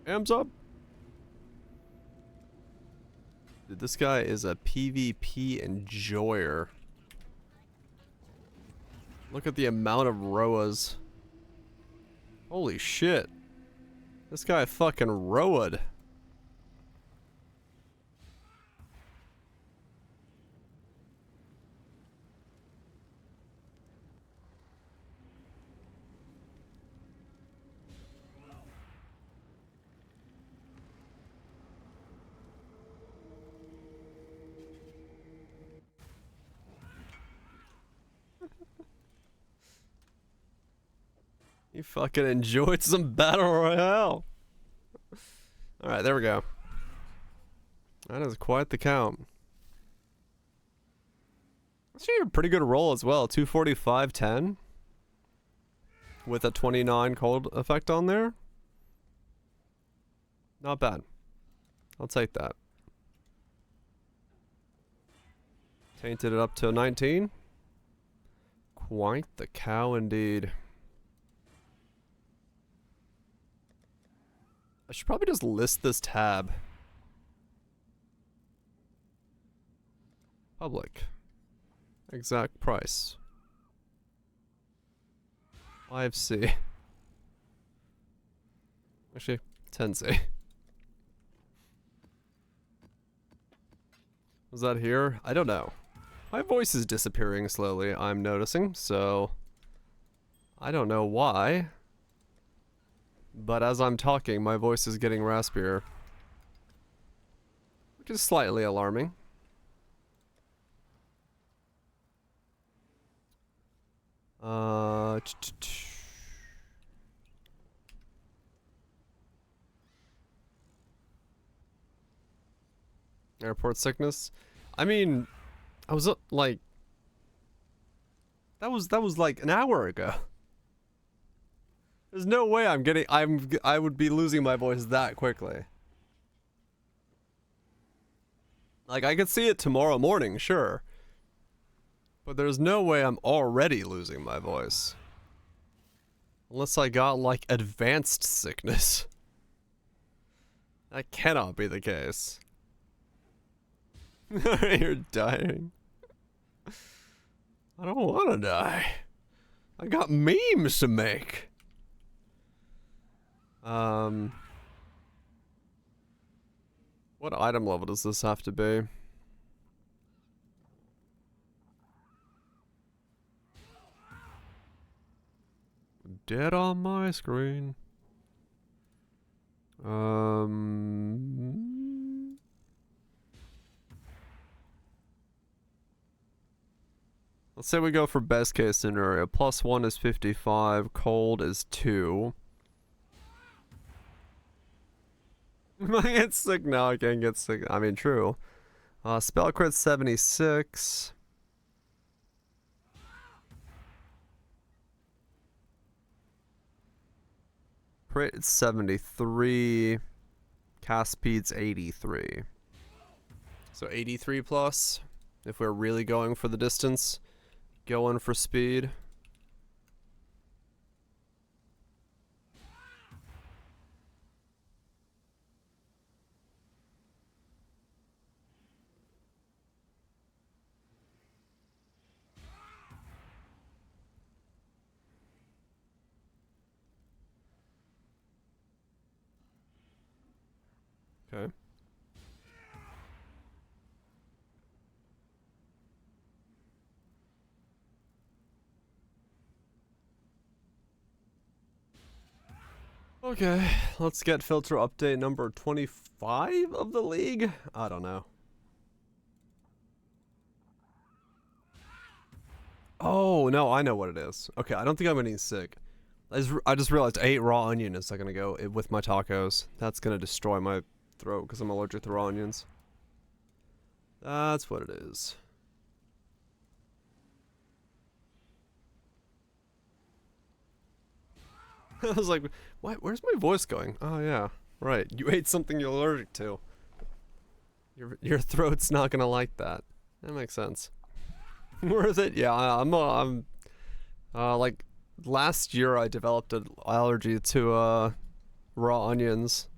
Hams up. Dude, this guy is a PvP enjoyer. Look at the amount of Roas. Holy shit. This guy fucking Roa'd. He fucking enjoyed some battle royale. Alright, there we go. That is quite the count. Actually a pretty good roll as well. 245.10. With a 29 cold effect on there. Not bad. I'll take that. Tainted it up to 19. Quite the cow indeed. I should probably just list this tab. Public. Exact price. 5C. Actually, 10C. Was that here? I don't know. My voice is disappearing slowly, I'm noticing, so I don't know why. But as I'm talking, my voice is getting raspier. Which is slightly alarming. Airport sickness. I mean, I was like, that was like an hour ago. There's no way I would be losing my voice that quickly. Like, I could see it tomorrow morning, sure. But there's no way I'm already losing my voice. Unless I got, like, advanced sickness. That cannot be the case. You're dying. I don't want to die. I got memes to make. What item level does this have to be? Dead on my screen. Let's say we go for best case scenario. +1 is 55, cold is 2. I get sick now, I can't get sick. I mean, true. Spell crit 76. Crit 73. Cast speed's 83. So 83 plus. If we're really going for the distance. Going for speed. Okay. Okay, let's get filter update number 25 of the league? I don't know. Oh, no, I know what it is. Okay, I don't think I'm getting sick. I just realized I ate raw onion a second ago with my tacos. That's gonna destroy my throat because I'm allergic to raw onions. That's what it is. I was like, what? Where's my voice going? Oh yeah, right. You ate something you're allergic to. Your throat's not gonna like that. That makes sense. Where is it? Yeah, I'm like last year I developed an allergy to raw onions,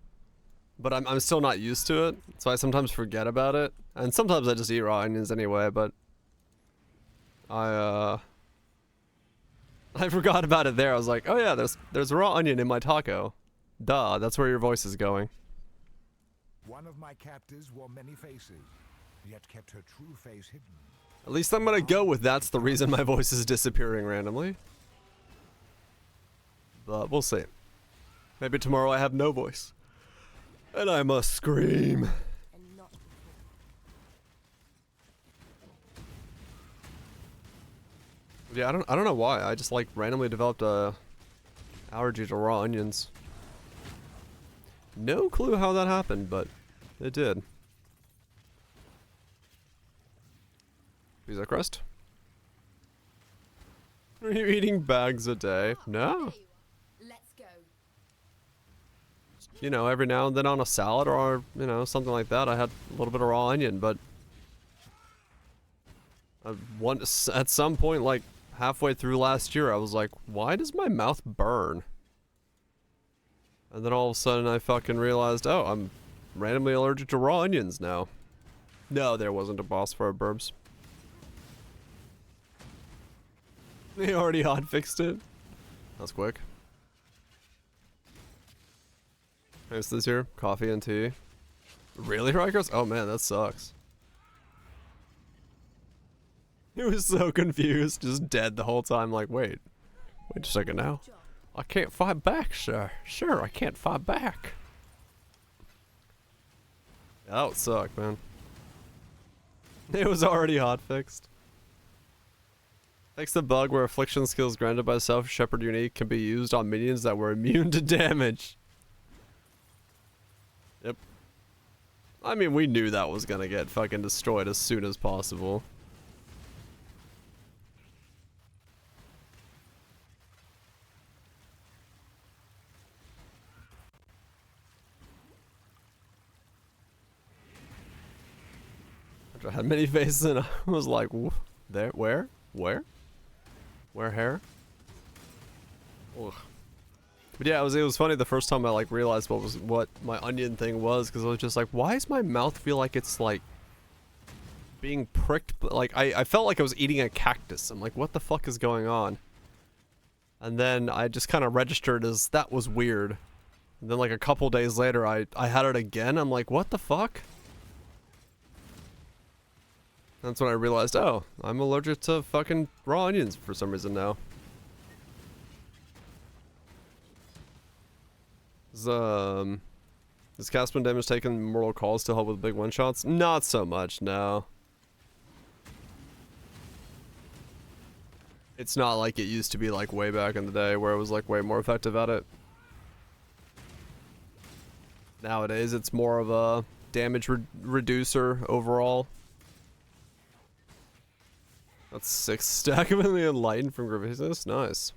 but I'm still not used to it, so I sometimes forget about it, and sometimes I just eat raw onions anyway. But I I forgot about it there. I was like, oh yeah, there's raw onion in my taco. Duh, that's where your voice is going. One of my captives wore many faces, yet kept her true face hidden. At least I'm gonna go with that's the reason my voice is disappearing randomly. But we'll see. Maybe tomorrow I have no voice. And I must scream. And not before. Yeah, I don't know why. I just like randomly developed a allergy to raw onions. No clue how that happened, but it did. Pizza crust? Are you eating bags a day? Ah, No. there you are. Let's go. You know, every now and then on a salad or, you know, something like that, I had a little bit of raw onion, but at some point, like halfway through last year, I was like, why does my mouth burn? And then all of a sudden I fucking realized, oh, I'm randomly allergic to raw onions now. No, there wasn't a boss for burbs. They already hotfixed it. That's quick. What's this here? Coffee and tea. Really, Rikers? Oh man, that sucks. He was so confused, just dead the whole time, like, wait a second now. Job. I can't fight back, sir. Sure, I can't fight back. That would suck, man. It was already hotfixed. Fix the bug where affliction skills granted by Self Shepherd Unique can be used on minions that were immune to damage. Yep. I mean, we knew that was gonna get fucking destroyed as soon as possible. I had many faces and I was like, there, where? Where hair? Ugh. But yeah, it was funny the first time I like realized what my onion thing was, because I was just like, why does my mouth feel like it's like being pricked? Like I felt like I was eating a cactus. I'm like, what the fuck is going on? And then I just kind of registered as that was weird. And then like a couple days later, I had it again. I'm like, what the fuck? That's when I realized, oh, I'm allergic to fucking raw onions for some reason now. Is Caspian damage taken mortal calls to help with big one-shots? Not so much, no. It's not like it used to be like way back in the day where it was like way more effective at it. Nowadays, it's more of a damage reducer overall. That's 6 stack of the enlightened from Gravitas. Nice.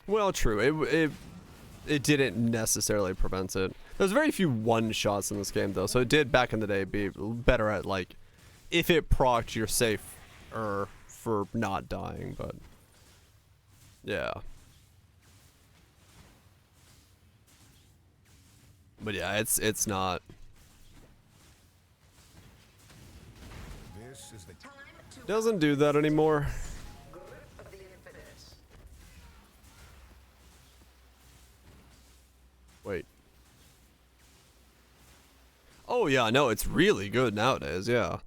Well, true. It didn't necessarily prevent it. There's very few one-shots in this game, though, so it did back in the day be better at, like, if it procced, you're safe for not dying, but yeah. But yeah, it's not. This is the Time to Doesn't do that anymore. grip of the infinite. Wait. Oh yeah, no, it's really good nowadays, yeah.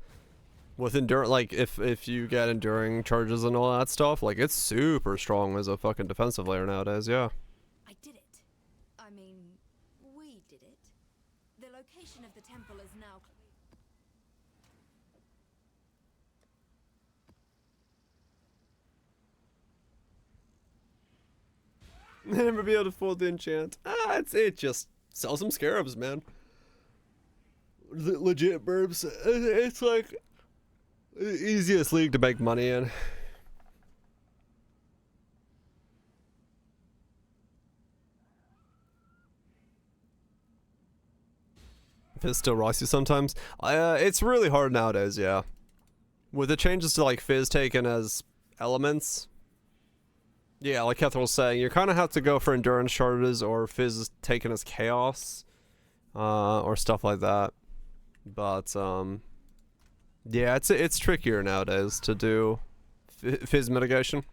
With like if you get enduring charges and all that stuff, like it's super strong as a fucking defensive layer nowadays, yeah. I did it. I mean, we did it. The location of the temple is now Never be able to afford the enchant. it just sell some scarabs, man. Legit burbs. It's like the easiest league to make money in. Fizz still rocks you sometimes. It's really hard nowadays, yeah. With the changes to like Fizz taken as elements. Yeah, like Kethra was saying, you kind of have to go for endurance charges or Fizz is taken as chaos. Or stuff like that. But, yeah, it's trickier nowadays to do Fizz mitigation.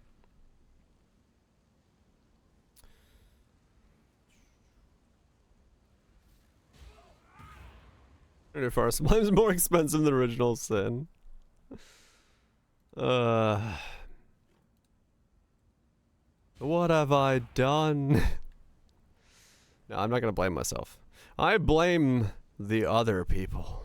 Fire Sublime's more expensive than Original Sin. What have I done? No, I'm not gonna blame myself. I blame the other people.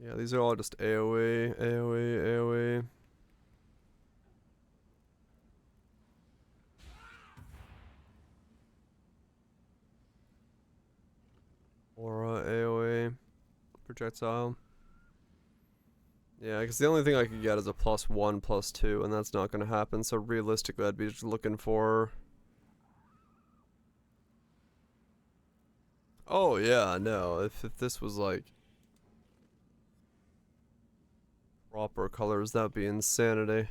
Yeah, these are all just AoE, AoE, AoE. Aura, AoE, projectile. Yeah, because the only thing I could get is a +1, +2, and that's not going to happen. So realistically, I'd be just looking for... Oh, yeah, no. If this was, like... proper colors, that would be insanity.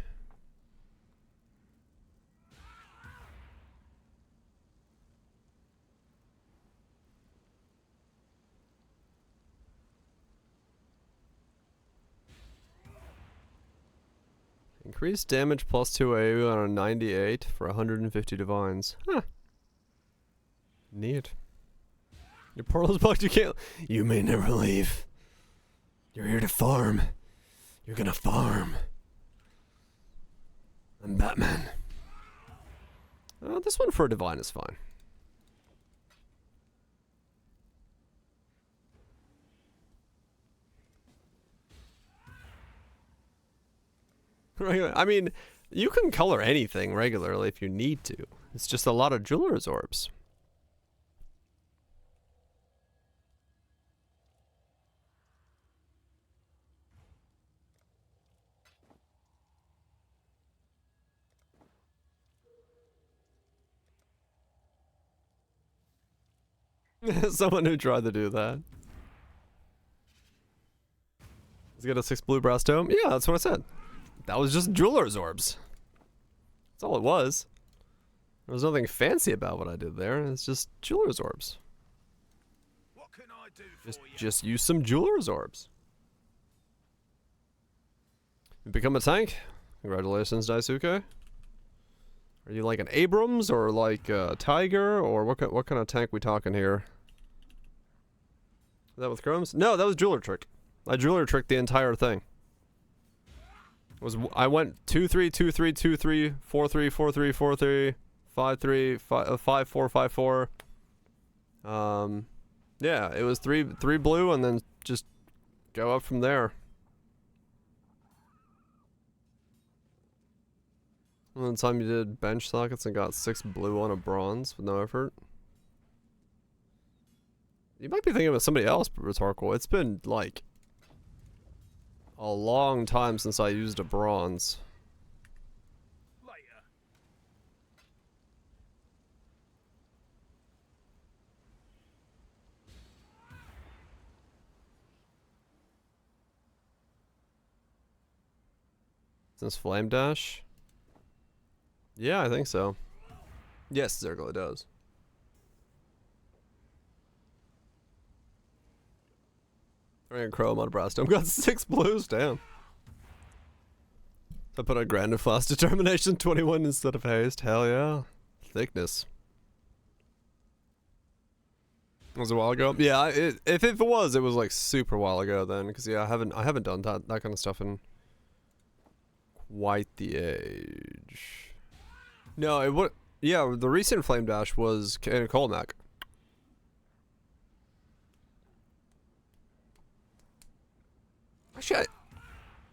Increased damage +2 AoE on a 98 for 150 divines. Huh. Neat. Your portal's blocked, you can't... You may never leave. You're here to farm. You're gonna farm. I'm Batman. This one for a divine is fine. I mean, you can color anything regularly if you need to. It's just a lot of jeweler's orbs. Someone who tried to do that. Let's get a 6 blue brass dome. Yeah, that's what I said. That was just jeweler's orbs. That's all it was. There was nothing fancy about what I did there. It's just jeweler's orbs. What can I do for you? Just use some jeweler's orbs. You become a tank. Congratulations, Daisuke. Are you like an Abrams or like a Tiger or what kind of tank we talking here? Is that with chromes? No, that was jeweler trick. I jeweler tricked the entire thing. I went 2-3, 2-3, 2-3, 4-3, 4-3, 4-3, 5-3, 5-4, 5-4. Yeah, it was three blue and then just go up from there. One time you did bench sockets and got 6 blue on a bronze with no effort. You might be thinking of somebody else, Rhetorical. It's been like a long time since I used a bronze. Later. Since Flame Dash? Yeah, I think so. Yes, Zergle, it does. Throwing a chrome on a brass dome. Got 6 blues, damn. I put on Grand and Fast Determination 21 instead of Haste. Hell yeah. Thickness. Was it a while ago? Yeah, if it was, it was like super while ago then, because yeah, I haven't done that kind of stuff in quite the age. No, it would. Yeah, the recent Flame Dash was in a Colmac. Actually,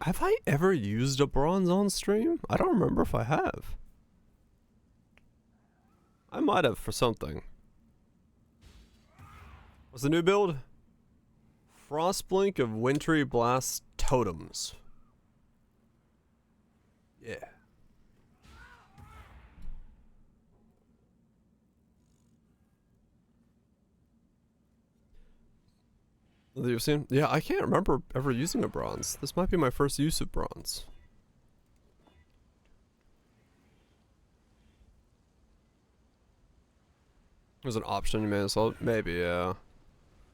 have I ever used a bronze on stream? I don't remember if I have. I might have for something. What's the new build? Frostblink of Wintry Blast Totems. Yeah. That you've seen? Yeah, I can't remember ever using a bronze. This might be my first use of bronze. There's an option you may assault. Maybe, yeah.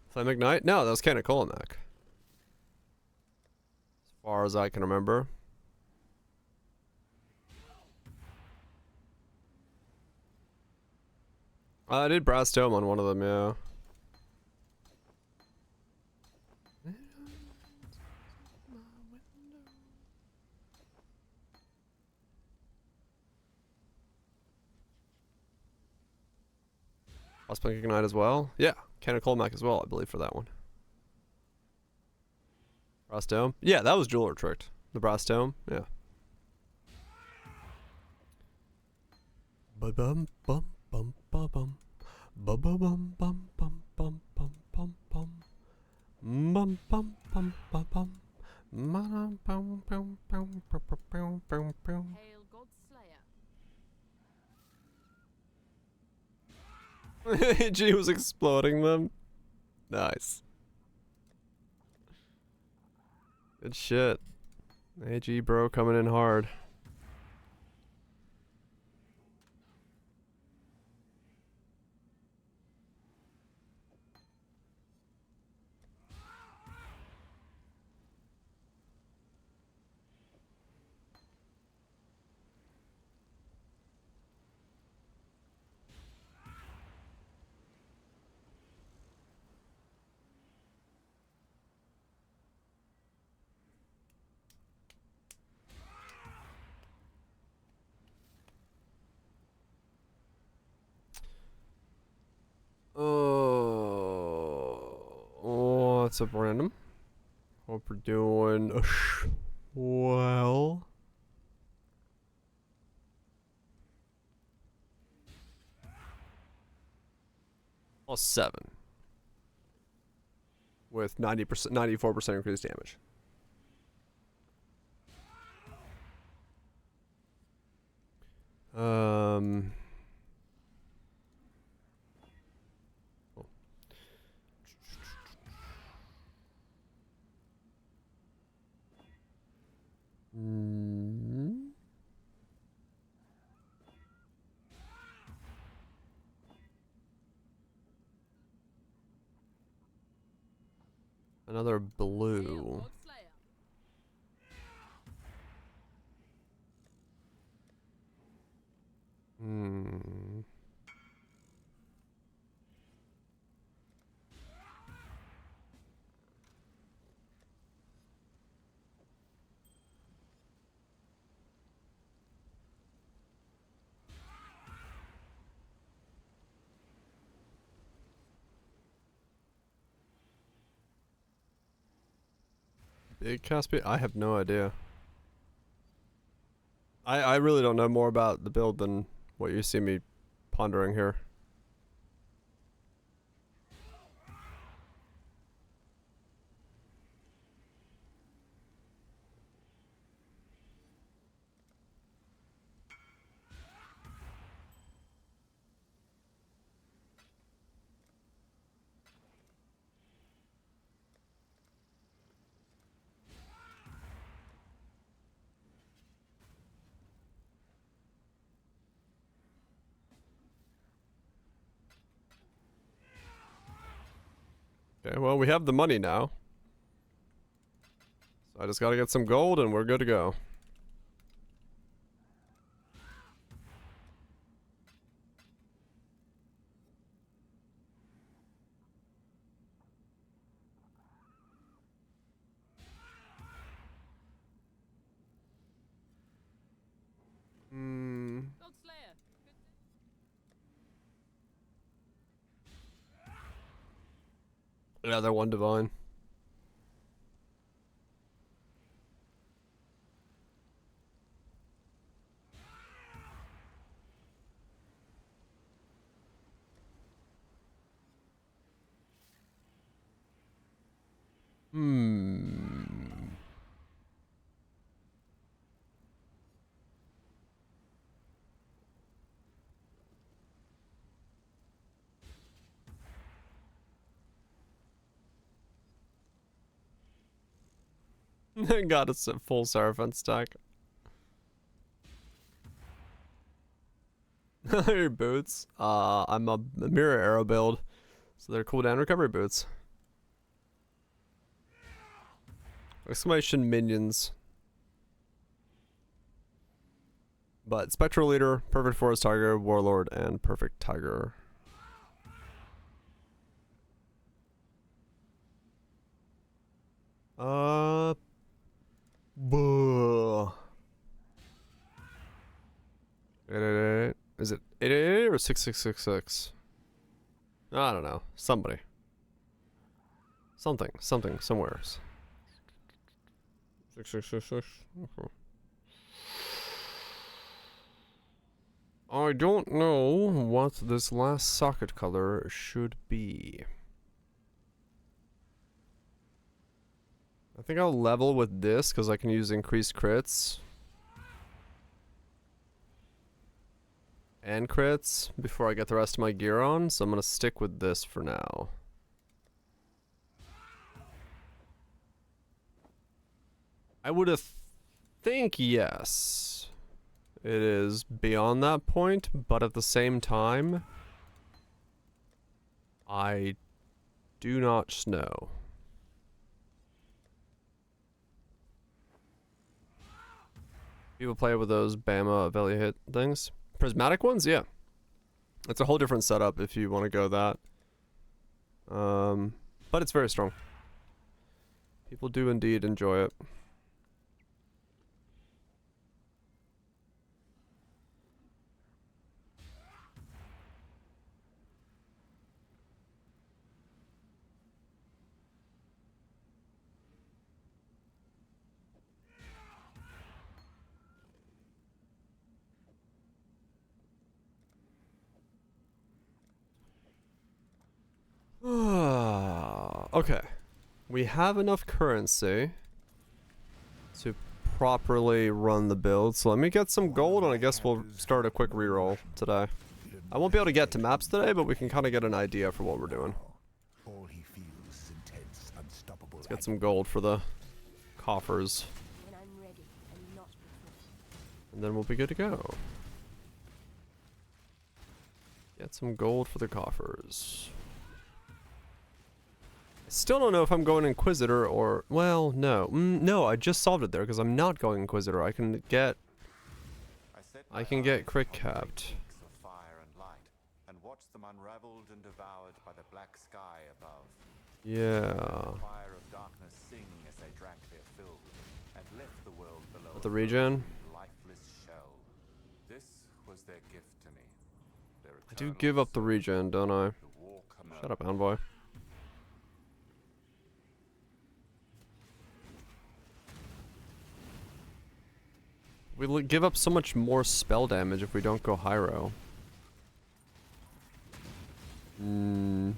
Flame Ignite? No, that was Cannon Colmac. As far as I can remember. I did Brass Dome on one of them, yeah. Frostblink Ignite as well? Yeah, Cannon Colmac as well, I believe, for that one. Brass Dome? Yeah, that was Jeweler Tricked. The Brass Dome? Yeah. Ba-bum bum bum ba bum. Ba-ba-bum bum bum bum bum bum bum. Bum bum bum bum bum. Bum bum bum bum bum bum bum. Hail God Slayer. AG was exploding them. Nice. Good shit. AG bro coming in hard. Oh, what's up, random? Hope we're doing well. Plus 7 with 90%, 94% increased damage. Oh. Mm. Another Hail blue. God Slayer. Hmm. Big cast speed? I have no idea. I really don't know more about the build than what you see me pondering here. Okay, well, we have the money now. So I just gotta get some gold and we're good to go. Yeah, they're one divine. Hmm. Got a full Seraphim stack. Your boots. I'm a mirror arrow build, so they're cooldown recovery boots. Exclamation minions. But Spectral Leader, Perfect Forest Tiger, Warlord, and Perfect Tiger. Buh. 888. Is it 888 or 6666? I don't know. Somebody. Something. Somewheres. 6666. Okay. I don't know what this last socket color should be. I think I'll level with this because I can use increased crits. And crits before I get the rest of my gear on, so I'm going to stick with this for now. I would have think yes. It is beyond that point, but at the same time, I do not know. People play with those Bama belly hit things. Prismatic ones, yeah. It's a whole different setup if you want to go that. But it's very strong. People do indeed enjoy it. Okay. We have enough currency to properly run the build, so let me get some gold and I guess we'll start a quick reroll today. I won't be able to get to maps today, but we can kind of get an idea for what we're doing. All he feels is intense, unstoppable. Let's get some gold for the coffers, When I'm ready and not before. and then we'll be good to go. Get some gold for the coffers. I still don't know if I'm going Inquisitor or... Well, no. No, I just solved it there because I'm not going Inquisitor. I can get crit capped. Of fire and light, and watch them unraveled and devoured by the black sky above. Yeah. The fire of darkness sing as they drank their fill, and left the world below. With the regen. Lifeless shell. This was their gift to me. Their I do give up the regen, don't I? to walk Shut up, Envoy. We give up so much more spell damage if we don't go Hyro. Hmm.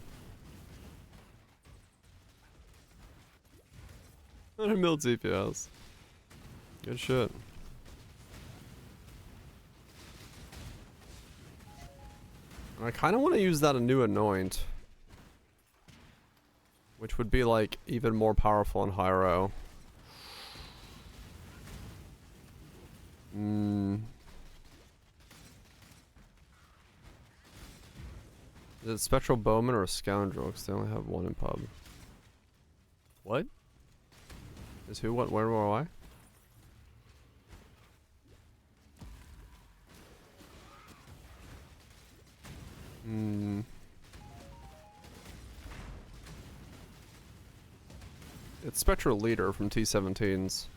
100 mil DPS. Good shit. And I kind of want to use that anew anoint, which would be like even more powerful in Hyro. Is it Spectral Bowman or a Scoundrel? Because they only have one in pub. What? Is who, what, where, why? It's Spectral Leader from T17s.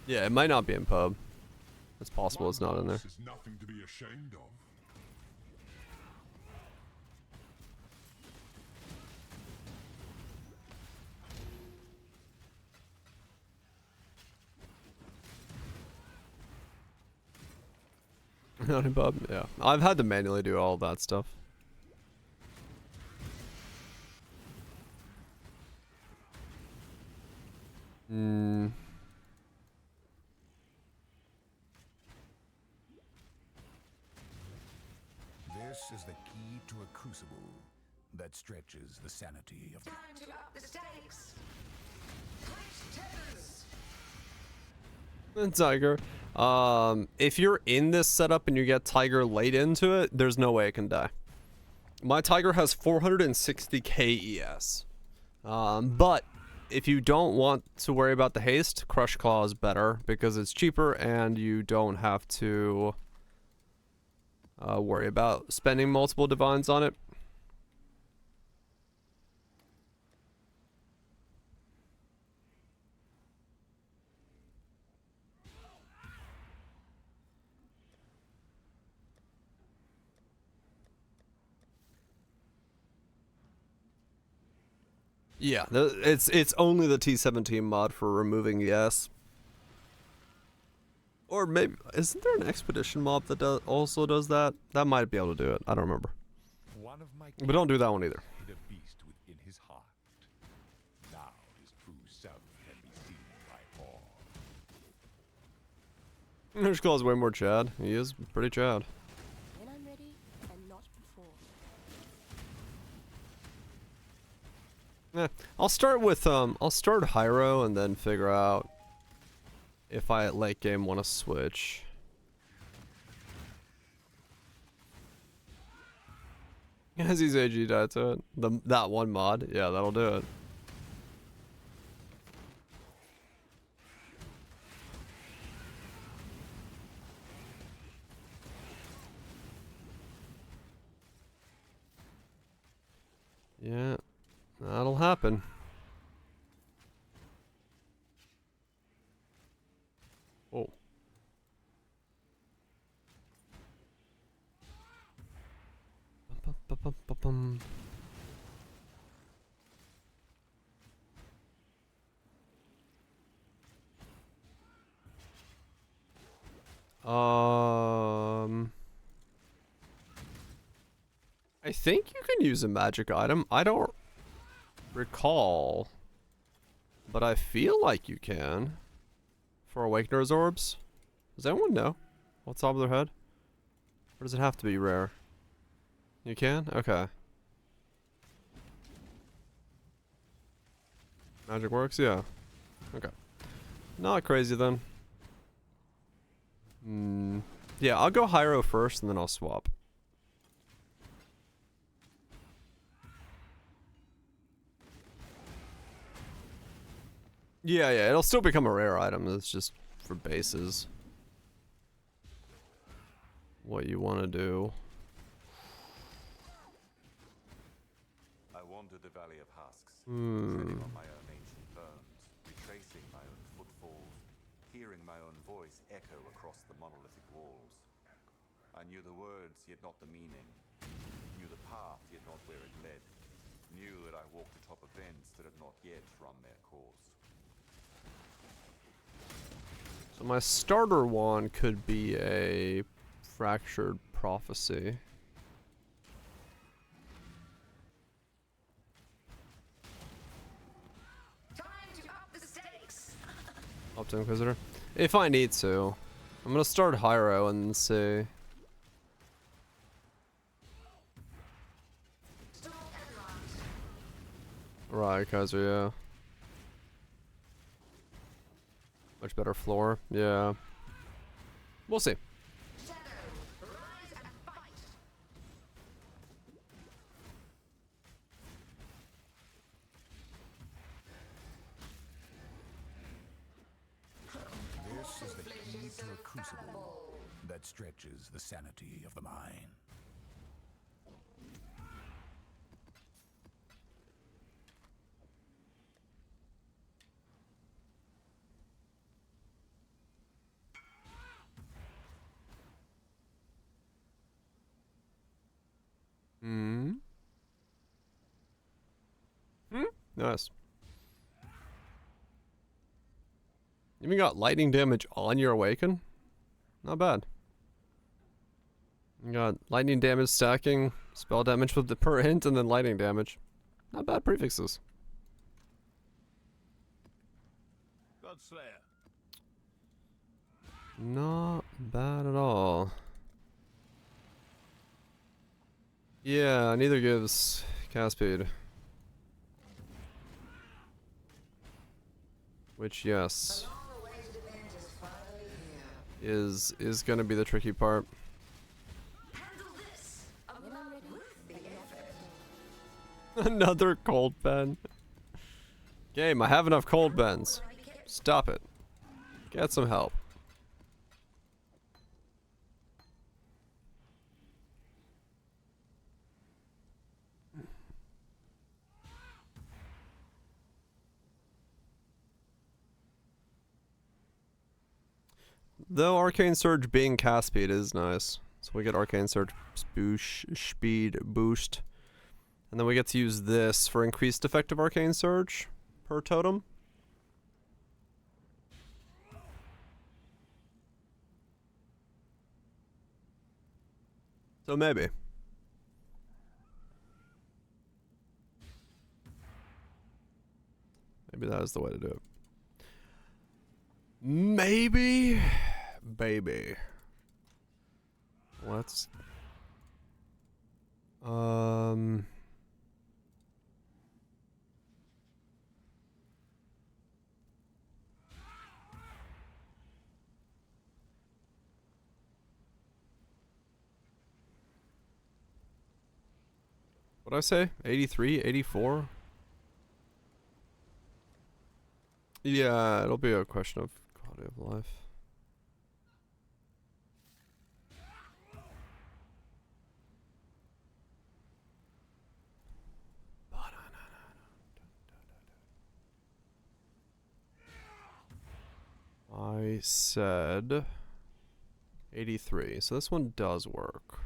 Yeah, it might not be in pub. It's possible it's not in there. Is nothing to be ashamed of. Honeypub, yeah. I've had to manually do all that stuff. Hmm. This is the key to a crucible that stretches the sanity of the... Time to up the stakes. Fight Totems. Tiger. If you're in this setup and you get Tiger late into it, there's no way it can die. My Tiger has 460k ES. But if you don't want to worry about the haste, Crush Claw is better because it's cheaper and you don't have to worry about spending multiple divines on it. Yeah, it's only the T17 mod for removing yes. Or maybe isn't there an expedition mob that also does that? That might be able to do it. I don't remember. One of my But don't do that one either. hid a beast within his heart. Now his true self can be seen by all. Crush Claw is way more Chad. He is pretty Chad. When I'm ready and not before. I'll start with I'll start Hyro and then figure out if I at late game want to switch. Has he's AG died to it? That one mod? Yeah, that'll do it. Yeah, that'll happen. Oh. Bum. I think you can use a magic item. I don't recall, but I feel like you can. For Awakener's Orbs? Does anyone know what's top of their head? Or does it have to be rare? You can? Okay. Magic works? Yeah. Okay. Not crazy then. Yeah, I'll go Hyro first and then I'll swap. Yeah, it'll still become a rare item. It's just for bases. What you want to do. I wandered the Valley of Husks, treading on my own ancient bones, retracing my own footfalls, hearing my own voice echo across the monolithic walls. I knew the words, yet not the meaning. Knew the path, yet not where it led. Knew that I walked atop events that had not yet run their course. So my starter one could be a Fractured Prophecy. Time to up the stakes. Up to Inquisitor. If I need to. I'm gonna start Hyro and see. Storm Emerald. Right, Kaiser, yeah. Much better floor, yeah. We'll see. Shadow, rise and fight. This is the key to a crucible that stretches the sanity of the mind. Nice. You even got lightning damage on your Awaken? Not bad. You got lightning damage stacking, spell damage with the per hint, and then lightning damage. Not bad prefixes. Godslayer. Not bad at all. Yeah, neither gives cast speed. Which, yes, And all the ways demand is finally here. is gonna be the tricky part. Handle this. A When I'm ready, with the effort. Another cold pen. Game, I have enough cold pens. Stop it. Get some help. Though Arcane Surge being cast speed is nice. So we get Arcane Surge speed boost. And then we get to use this for increased effective Arcane Surge per totem. So maybe. Maybe that is the way to do it. Maybe. Baby. Let's. What'd I say? 83, 84? Yeah, it'll be a question of quality of life. I said 83, so this one does work.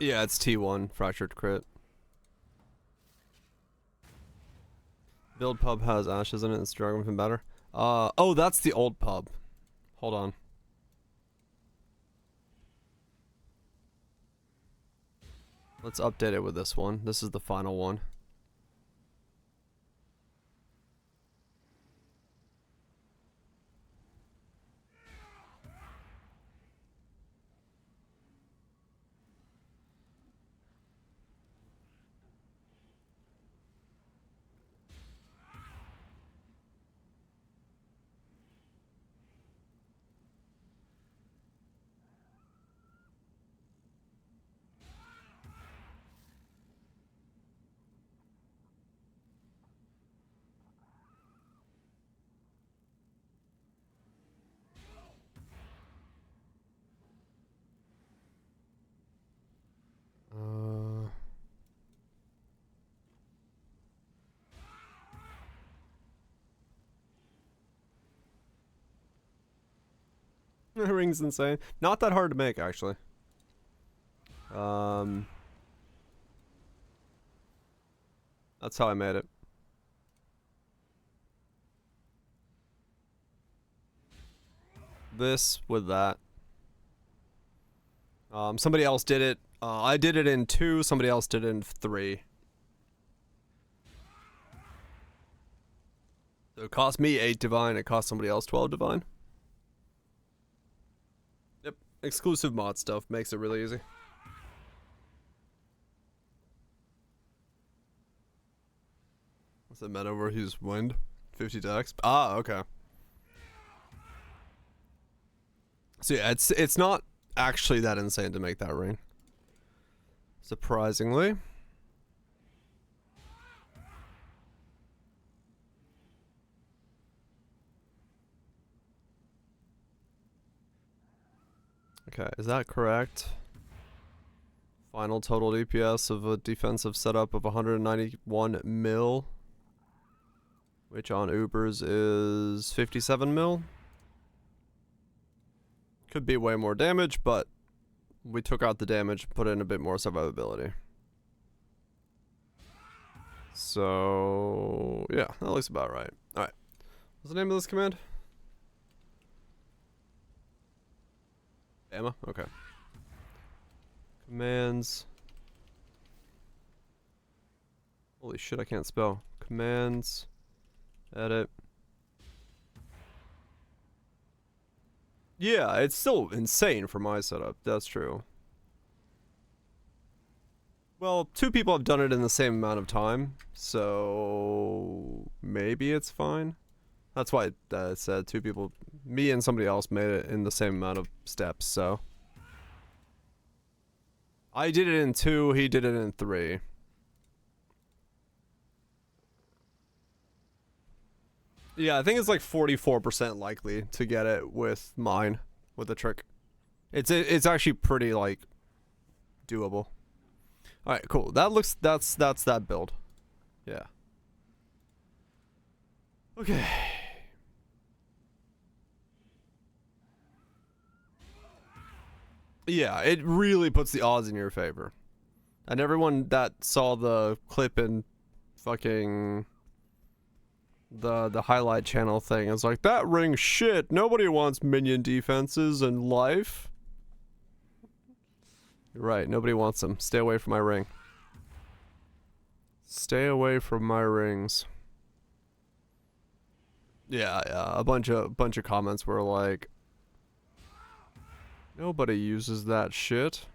Yeah, it's T1, Fractured Crit. Build pub has ashes in it, it's Dragon Fin better. Oh, that's the old pub. Hold on. Let's update it with this one. This is the final one. Ring's insane. Not that hard to make, actually. That's how I made it. This with that. Somebody else did it. I did it in 2. Somebody else did it in 3. So it cost me 8 divine. It cost somebody else 12 divine. Yep. Exclusive mod stuff makes it really easy. What's the meta where he's wind? 50 dex? Ah, okay. So yeah, it's not actually that insane to make that ring. Surprisingly. Okay, is that correct? Final total DPS of a defensive setup of 191 mil. Which on Ubers is 57 mil. Could be way more damage, but we took out the damage, put in a bit more survivability. So, yeah, that looks about right. Alright. What's the name of this command? Emma? Okay. Commands. Holy shit, I can't spell. Commands. Edit. Yeah, it's still insane for my setup. That's true. Well, 2 people have done it in the same amount of time, so maybe it's fine. That's why it said 2 people, me and somebody else made it in the same amount of steps, so. I did it in 2, he did it in 3. Yeah, I think it's like 44% likely to get it with mine, with the trick. It's actually pretty, like, doable. Alright, cool. That's that build. Yeah. Okay. Yeah, it really puts the odds in your favor. And everyone that saw the clip in fucking the highlight channel thing is like, that ring's shit. Nobody wants minion defenses in life. You're right, nobody wants them. Stay away from my ring. Stay away from my rings. Yeah, a bunch of comments were like, nobody uses that shit.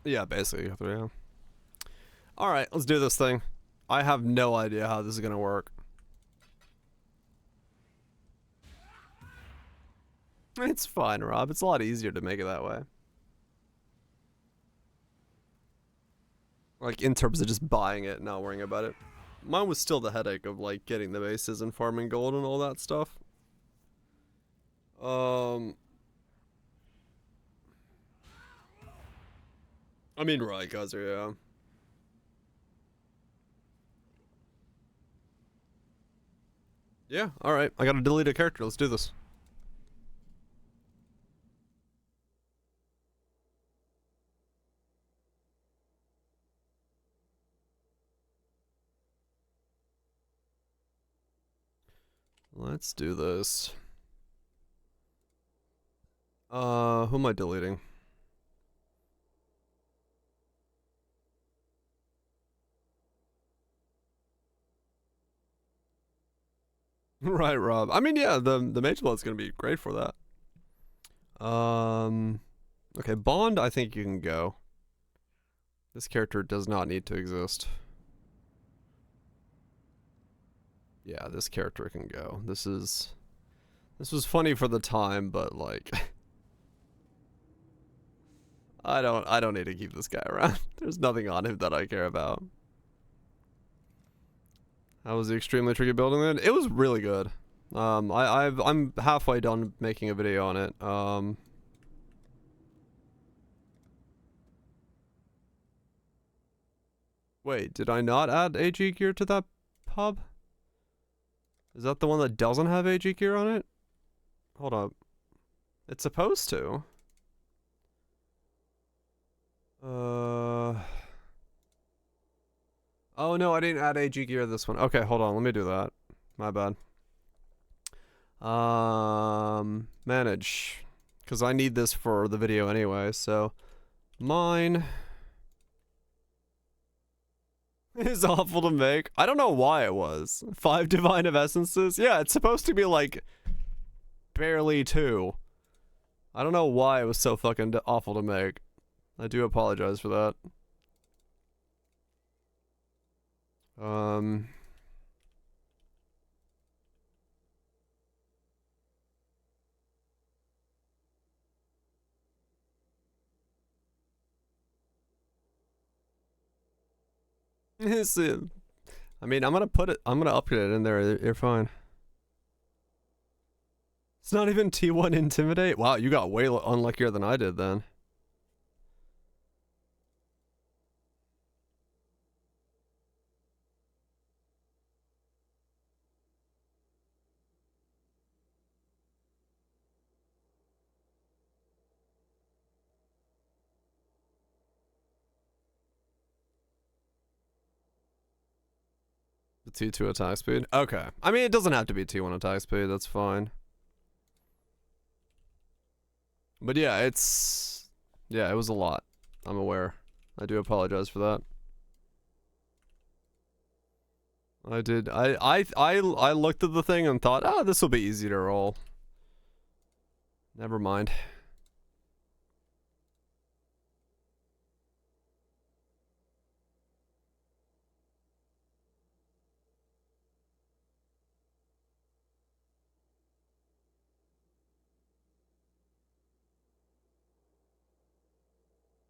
Yeah, basically. Yeah. Alright, let's do this thing. I have no idea how this is gonna work. It's fine, Rob. It's a lot easier to make it that way. Like, in terms of just buying it and not worrying about it. Mine was still the headache of, like, getting the bases and farming gold and all that stuff. I mean, right, guys, yeah. Yeah, alright. I gotta delete a character. Let's do this. Let's do this. Who am I deleting? Right, Rob. I mean, yeah, the mage blood's gonna be great for that. Okay, Bond, I think you can go. This character does not need to exist. Yeah, this character can go. This was funny for the time, but like I don't need to keep this guy around. There's nothing on him that I care about. How was the extremely tricky building it? It was really good. I'm halfway done making a video on it. Wait, did I not add AG gear to that pub? Is that the one that doesn't have AG gear on it? Hold up. It's supposed to. Oh no, I didn't add AG gear to this one. Okay, hold on, let me do that. My bad. Manage. Because I need this for the video anyway, so. Mine is awful to make. I don't know why it was. 5 Divine of Essences? Yeah, it's supposed to be like barely 2. I don't know why it was so fucking awful to make. I do apologize for that. I mean, I'm gonna upgrade it in there. You're fine. It's not even T1 Intimidate? Wow, you got way unluckier than I did then. The T2 attack speed? Okay. I mean, it doesn't have to be T1 attack speed. That's fine. But yeah, it's... Yeah, it was a lot. I'm aware. I do apologize for that. I did. I looked at the thing and thought, oh, this will be easy to roll. Never mind.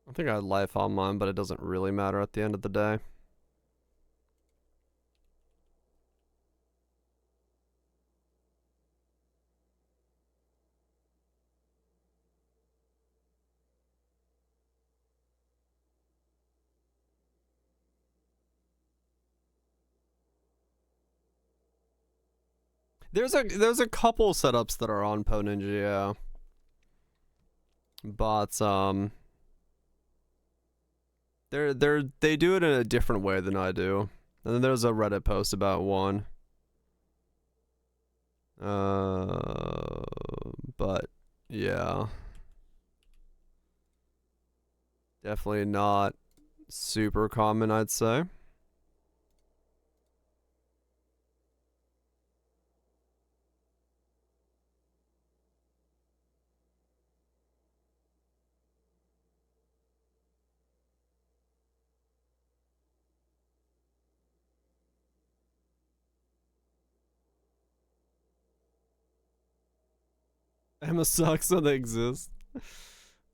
I think I had life on mine, but it doesn't really matter at the end of the day. There's a couple setups that are on Po Ninja, yeah. But they do it in a different way than I do. And then there's a Reddit post about one. But yeah. Definitely not super common, I'd say. Emma sucks that they exist.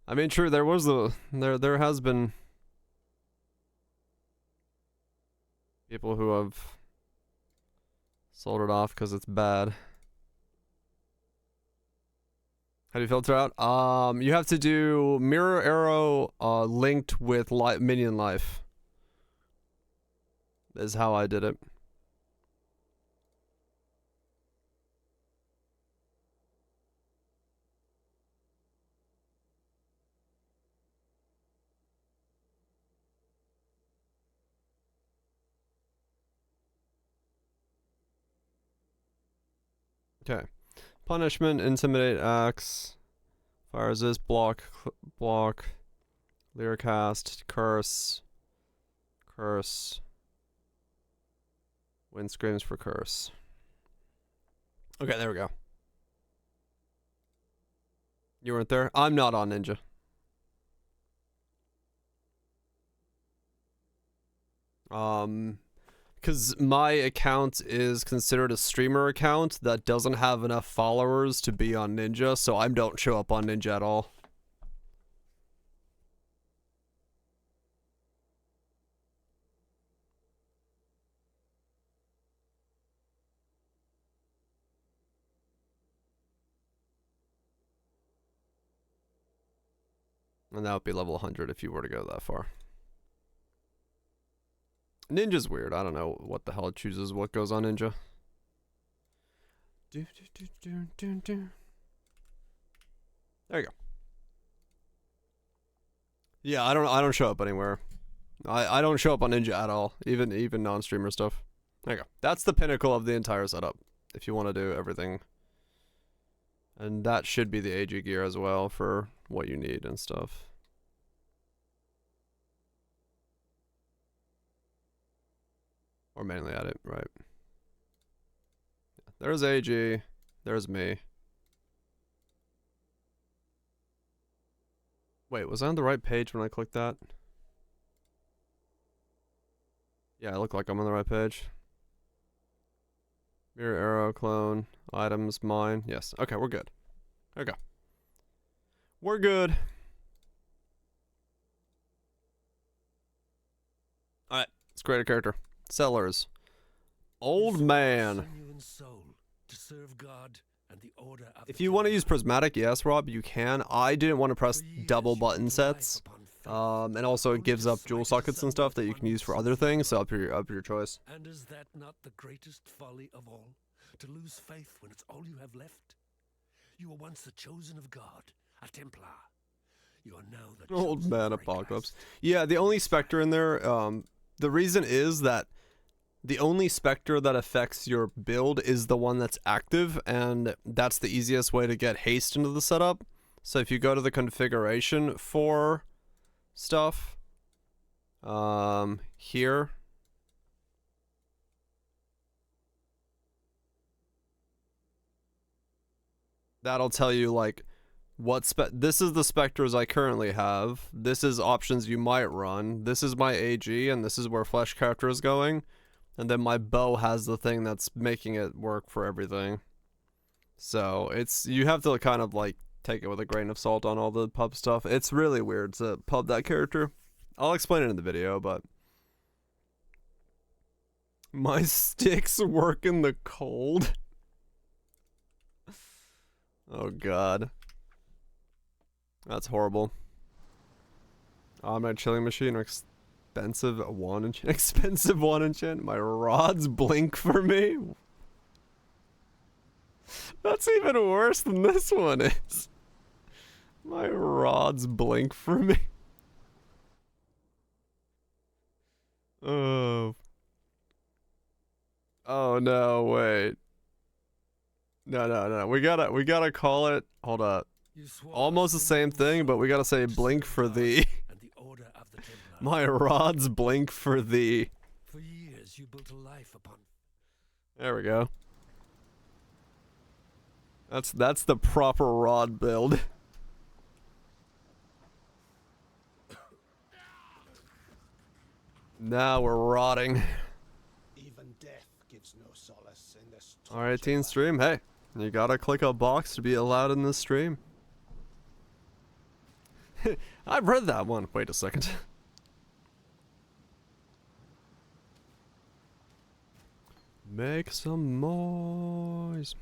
I mean, true, there has been people who have sold it off because it's bad. How do you filter out? You have to do mirror arrow linked with minion life. Is how I did it. Okay. Punishment, intimidate, axe, fire resist, block, lyric cast, curse, wind screams for curse. Okay, there we go. You weren't there? I'm not on Ninja. Because my account is considered a streamer account that doesn't have enough followers to be on Ninja, so I don't show up on Ninja at all. And that would be level 100 if you were to go that far. Ninja's weird. I don't know what the hell it chooses what goes on Ninja. There you go. Yeah, I don't show up anywhere. I don't show up on Ninja at all, even non-streamer stuff. There you go. That's the pinnacle of the entire setup. If you want to do everything. And that should be the AG gear as well for what you need and stuff. Or mainly at it, right. There's AG. There's me. Wait, was I on the right page when I clicked that? Yeah, I look like I'm on the right page. Mirror arrow, clone, items, mine. Yes. Okay, we're good. Okay. We're good. Alright, let's create a character. Sellers. Old man. If you want to use prismatic, yes, Rob, you can. I didn't want to press double button sets. And also it gives up jewel sockets and stuff that you can use for other things, so up your choice. And is that not the greatest folly of all? To lose faith when it's all you have left? You were once the chosen of God, a Templar. You are now the Old man very apocalypse. last. Yeah, the only specter in there, the reason is that the only specter that affects your build is the one that's active, and that's the easiest way to get haste into the setup. So if you go to the configuration for stuff, here, that'll tell you like what this is the specters I currently have. This is options you might run. This is my AG, and this is where flesh character is going. And then my bow has the thing that's making it work for everything. So it's, you have to kind of like take it with a grain of salt on all the pub stuff. It's really weird to pub that character. I'll explain it in the video, but my sticks work in the cold. Oh god. That's horrible. My chilling machine or expensive one enchant. My rods blink for me. That's even worse than this one is. My rods blink for me. Oh. Oh no, wait. No. We gotta call it. Hold up. Almost the same thing, but we gotta say blink for thee. My rods blink for thee. For years you built a life upon. There we go. That's the proper rod build. Now we're rotting. Even death gives no solace in this. Alright, teen stream. Hey, you gotta click a box to be allowed in this stream. I've read that one. Wait a second. Make some noise.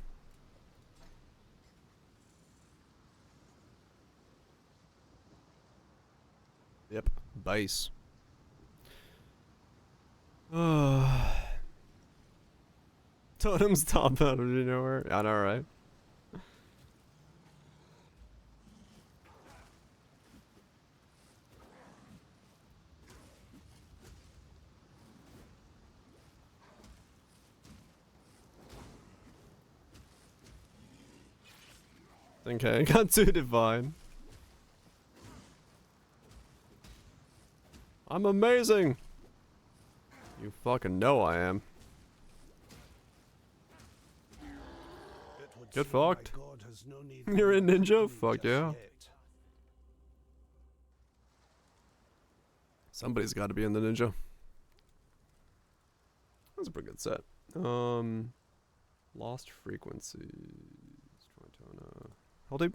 Yep, base. Totems top out of nowhere. I know, right? Okay, got too divine. I'm amazing. You fucking know I am. Get fucked. You're a ninja? Fuck yeah. Somebody's got to be in the ninja. That's a pretty good set. Lost frequencies. Hold it.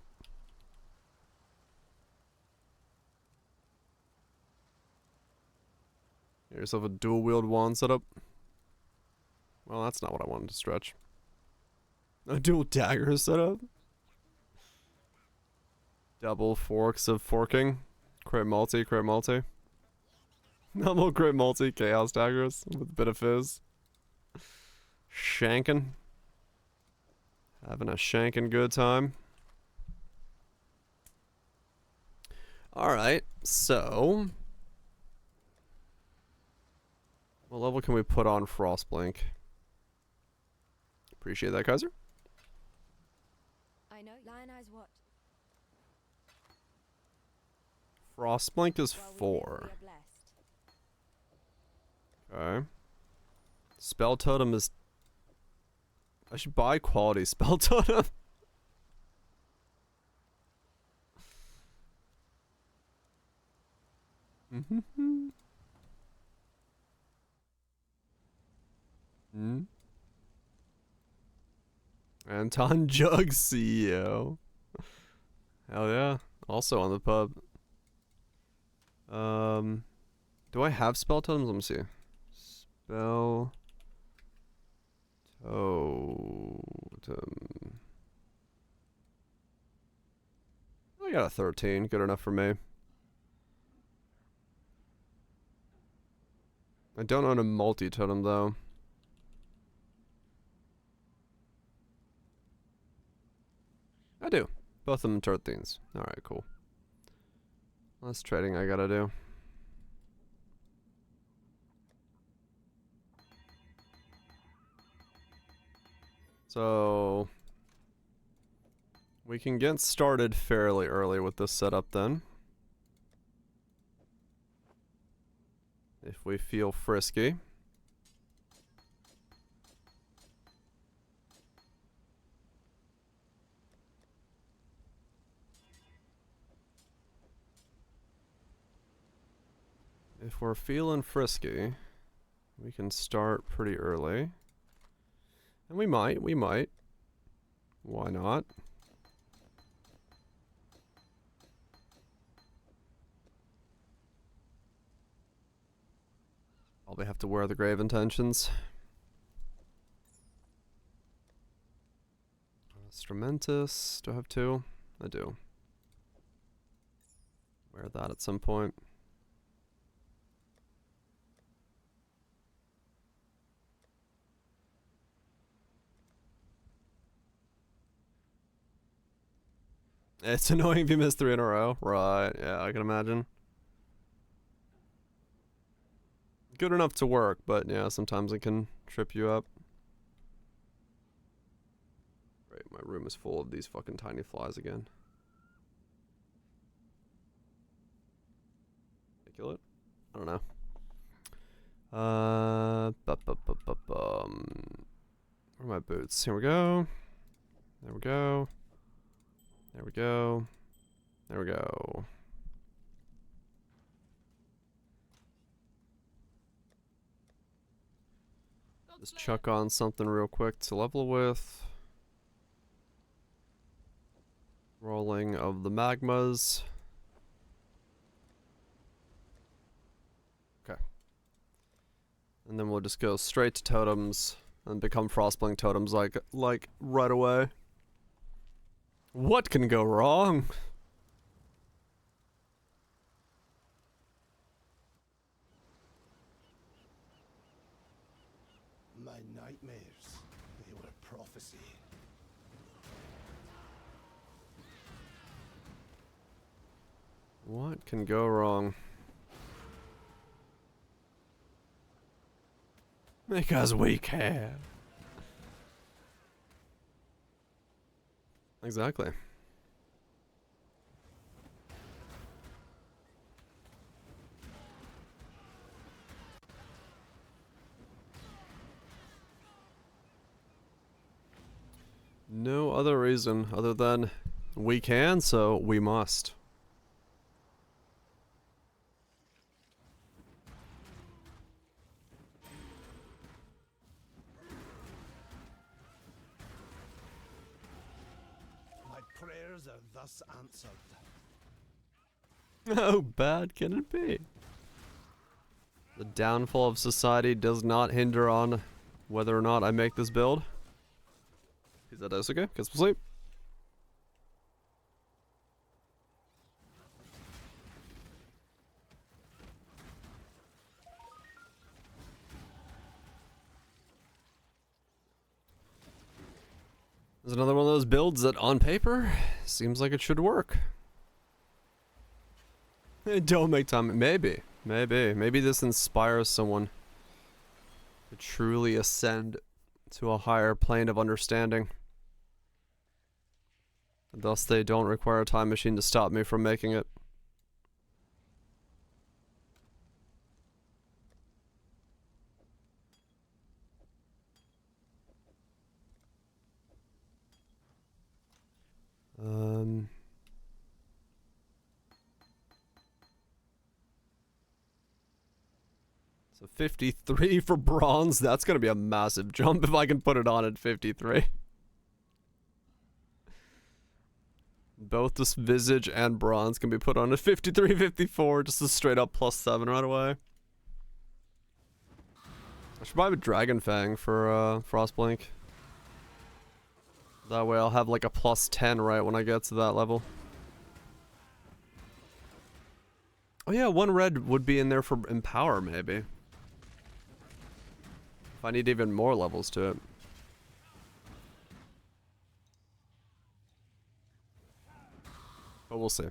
Get yourself a dual wield wand setup. Well, that's not what I wanted to stretch. A dual dagger setup. Double forks of forking. Crit multi. Double crit multi chaos daggers with a bit of fizz. Shanking. Having a shanking good time. Alright, so what level can we put on Frostblink? Appreciate that, Kaiser. I know. Lion Eyes what? Frostblink is Well, we live, 4. we are blessed. Okay. Spell totem is... I should buy quality spell totem. Mm-hmm. Hmm. Anton Jug CEO. Hell yeah. Also on the pub. Do I have spell totems? Let me see. Spell totem. I got a 13. Good enough for me. I don't own a multi-totem though. I do. Both of them 13s. Alright, cool. Less trading I gotta do. So we can get started fairly early with this setup then. If we feel frisky. If we're feeling frisky, we can start pretty early. And we might. Why not? Probably have to wear the grave intentions. Instrumentus. Do I have two? I do. Wear that at some point. It's annoying if you miss 3 in a row. Right, yeah, I can imagine. Good enough to work, but yeah, sometimes it can trip you up. Right, my room is full of these fucking tiny flies again. Did I kill it? I don't know. Where are my boots? Here we go. There we go. There we go. There we go. Just chuck on something real quick to level with. Rolling of the magmas. Okay. And then we'll just go straight to totems and become frostblink totems like right away. What can go wrong? My nightmares, they were prophecy. What can go wrong? Because we can. Exactly. No other reason other than we can, so we must. My prayers are thus answered. How bad can it be? The downfall of society does not hinder on whether or not I make this build. Is that okay? Get some sleep. There's another one of those builds that on paper seems like it should work. Don't make time. Maybe this inspires someone to truly ascend to a higher plane of understanding. Thus they don't require a time machine to stop me from making it. So 53 for bronze. That's going to be a massive jump if I can put it on at 53. Both this visage and bronze can be put on at 53, 54. Just a straight up +7 right away. I should buy a Dragon Fang for Frostblink. That way I'll have like a +10 right when I get to that level. Oh yeah, one red would be in there for Empower maybe. If I need even more levels to it. But we'll see.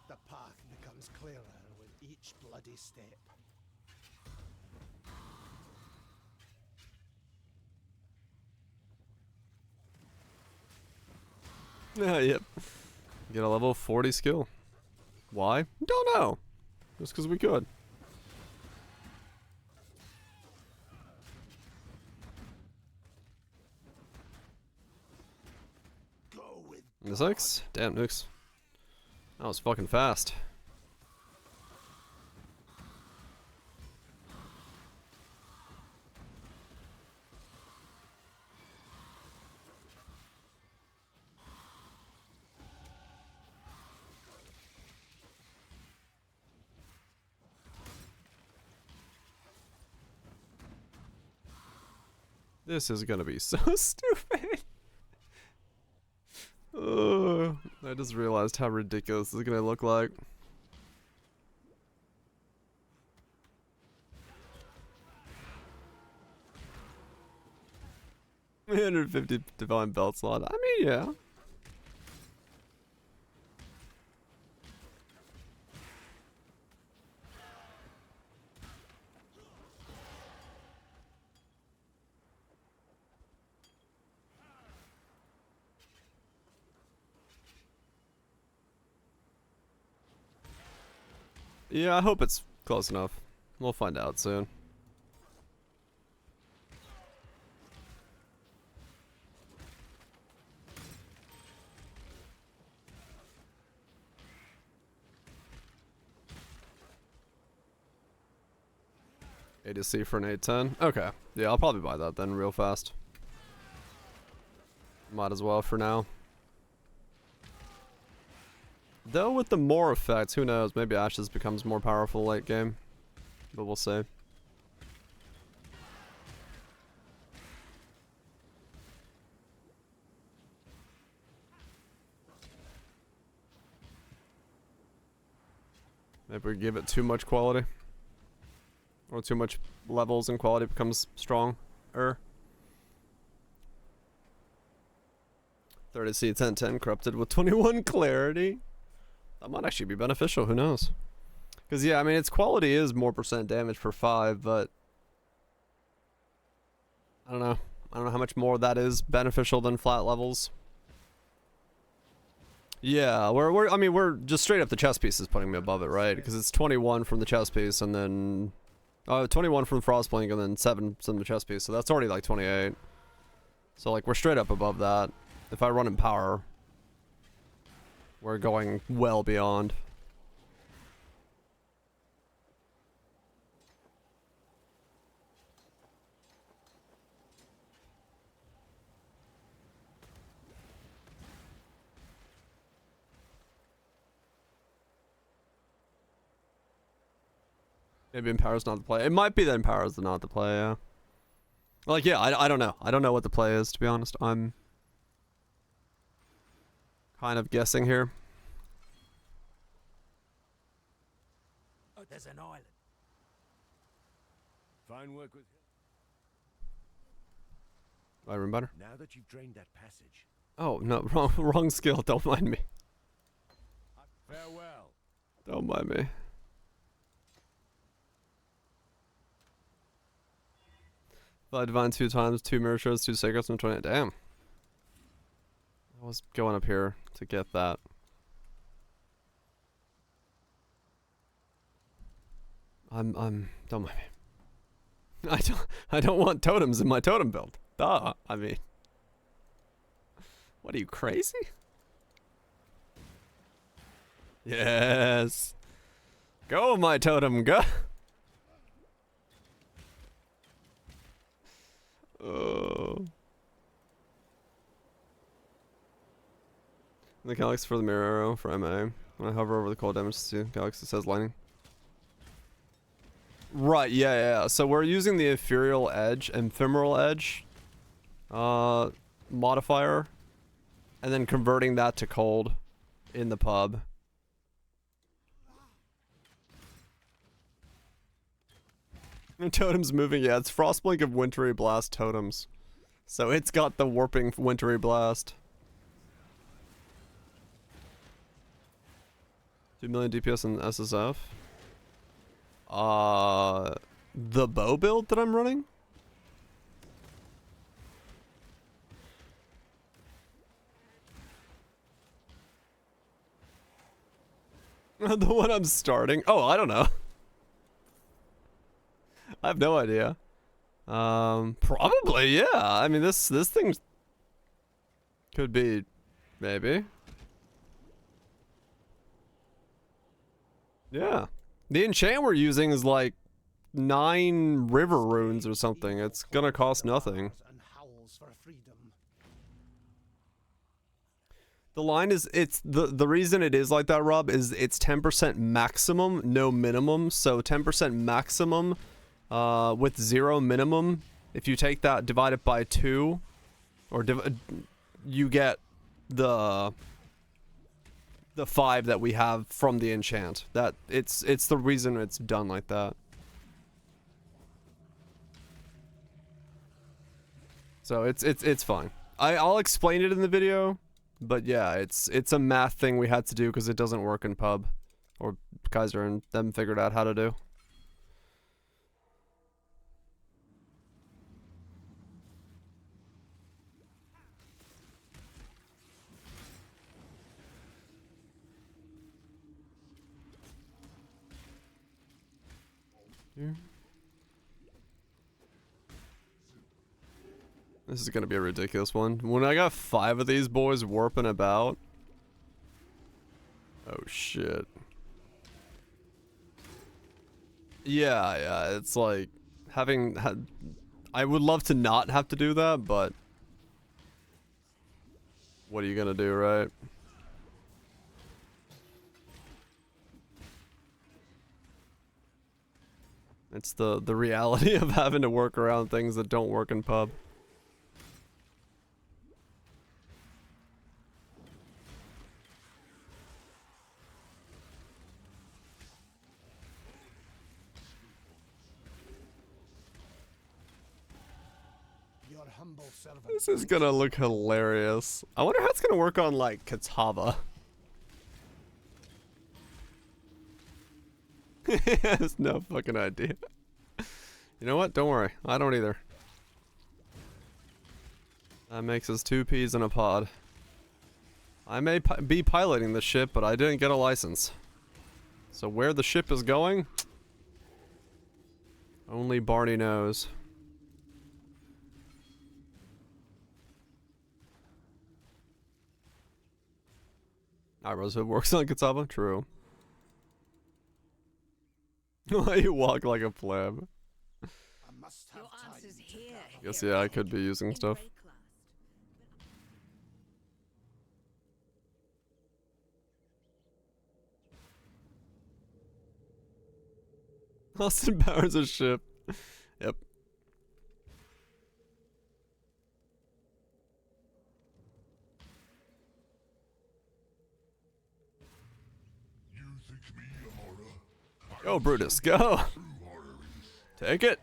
The path becomes clearer with each bloody step. Yeah, yep. Get a level 40 skill. Why? Don't know. Just because we could. Go with The 6? Damn, nukes. That was fucking fast. This is gonna be so stupid. Ugh, I just realized how ridiculous this is gonna look like. $150 divine belt slot. I mean, yeah. Yeah, I hope it's close enough. We'll find out soon. ADC for an 810. Okay. Yeah, I'll probably buy that then real fast. Might as well for now. Though with the more effects, who knows? Maybe Ashes becomes more powerful late game. But we'll see. Maybe we give it too much quality. Or too much levels and quality becomes stronger. 30C 1010 corrupted with 21 clarity. That might actually be beneficial, who knows? Because yeah, I mean its quality is more % damage per 5, but I don't know. I don't know how much more that is beneficial than flat levels. Yeah, we're just straight up the chess piece is putting me above it, right? Because it's 21 from the chess piece and then 21 from Frostblink and then 7 from the chess piece, so that's already like 28. So like we're straight up above that. If I run in power, we're going well beyond. Maybe Empower's not the play. It might be that Empower's not the play, yeah. Like, yeah, I don't know. I don't know what the play is, to be honest. I'm kind of guessing here. Oh, there's an island. Fine work with. Do I remember? Now that you've drained that passage. Oh, no, wrong skill. Don't mind me. Farewell. Don't mind me. I divine 2 times, 2 mirror shards, 2 sacrets, and 20. Damn. I was going up here to get that. Don't mind me. I don't want totems in my totem build. Duh. I mean, what are you, crazy? Yes. Go, my totem, go. Oh. The Galaxy for the mirror arrow for MA. When I hover over the cold damage to see Galaxy says lightning. Right, yeah. So we're using the ephemeral edge modifier, and then converting that to cold in the pub. Totems moving, yeah, it's Frostblink of Wintry Blast Totems. So it's got the warping Wintry Blast. 2 million DPS in SSF. The bow build that I'm running? The one I'm starting? Oh, I don't know. I have no idea. Probably, yeah. I mean, this thing could be, maybe. Yeah. The enchant we're using is like 9 river runes or something. It's gonna cost nothing. And howls for freedom. The line is, it's the reason it is like that, Rob, is it's 10% maximum, no minimum. So 10% maximum with 0 minimum. If you take that, divide it by 2, or you get the 5 that we have from the enchant. That it's the reason it's done like that. So it's fine. I'll explain it in the video, but yeah, it's a math thing we had to do because it doesn't work in pub, or Kaiser and them figured out how to do. This is gonna be a ridiculous one. When I got 5 of these boys warping about. Oh shit. Yeah, it's like I would love to not have to do that, but what are you gonna do, right? It's the reality of having to work around things that don't work in pub. Your humble servant. This is gonna look hilarious. I wonder how it's gonna work on, like, Katava. He has no fucking idea. You know what? Don't worry. I don't either. That makes us 2 peas in a pod. I may be piloting the ship, but I didn't get a license. So where the ship is going, only Barney knows. Rosewood works on Katava? True. Why you walk like a pleb? I must have time to gather I guess, yeah, I could be using stuff. Austin powers a ship. Yep. Go, Brutus, go! Take it!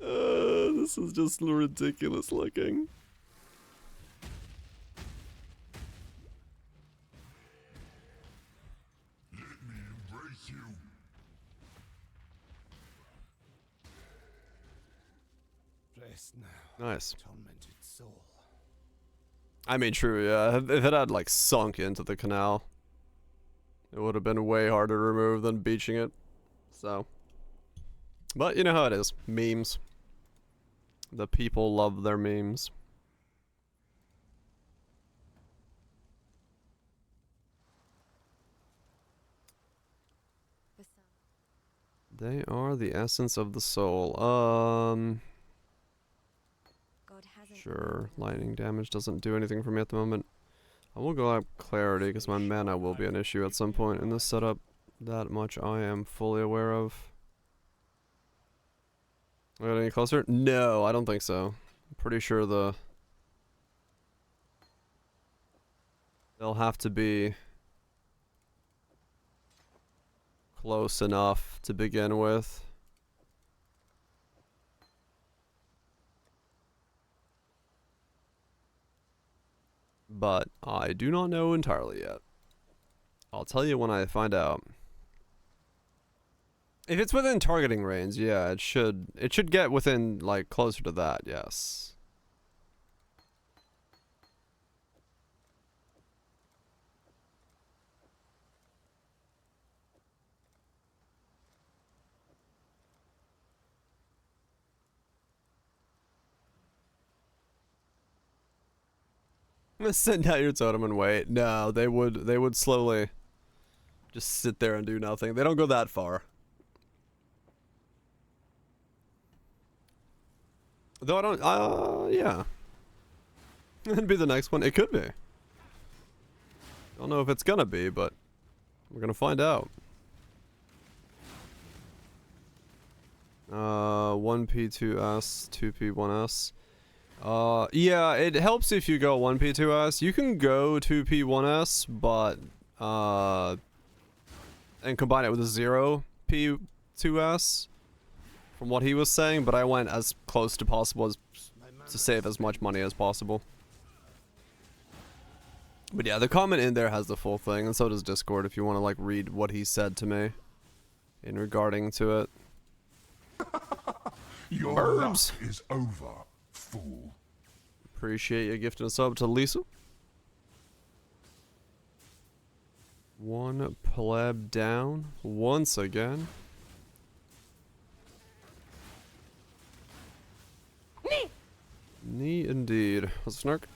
This is just ridiculous looking. Let me embrace you. Rest now. Nice. Tormented soul. I mean, true, yeah. If it had, like, sunk into the canal, it would have been way harder to remove than beaching it. So. But you know how it is. Memes. The people love their memes. They are the essence of the soul. God hasn't Sure. Lightning damage doesn't do anything for me at the moment. I will go up clarity because my mana will be an issue at some point in this setup. That much I am fully aware of. Are we any closer? No, I don't think so. I'm pretty sure they'll have to be close enough to begin with. But I do not know entirely yet. I'll tell you when I find out. If it's within targeting range, yeah, it should get within, like, closer to that, yes. Send out your totem and wait. No, they would slowly just sit there and do nothing. They don't go that far. Though I don't, yeah. It'd be the next one. It could be. Don't know if it's gonna be, but we're gonna find out. 1P2S, 2P1S. Yeah, it helps if you go 1P2S. You can go 2P1S, but, and combine it with a 0P2S, from what he was saying, but I went as close to possible as to save as much money as possible. But yeah, the comment in there has the full thing, and so does Discord if you want to, like, read what he said to me in regarding to it. Your luck is over, fool. Appreciate you gifting a sub to Lisa. One pleb down once again. Knee indeed. What's a snark?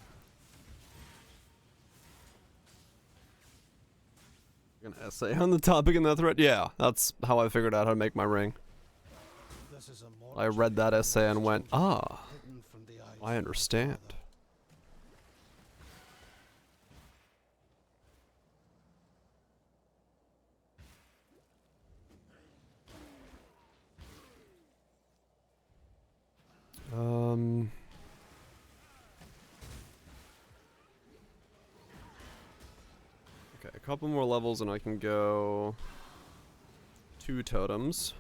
An essay on the topic in that thread? Yeah, that's how I figured out how to make my ring. This is a I read that essay and went, ah, hidden from the eyes I of my understand. Okay, a couple more levels and I can go 2 totems.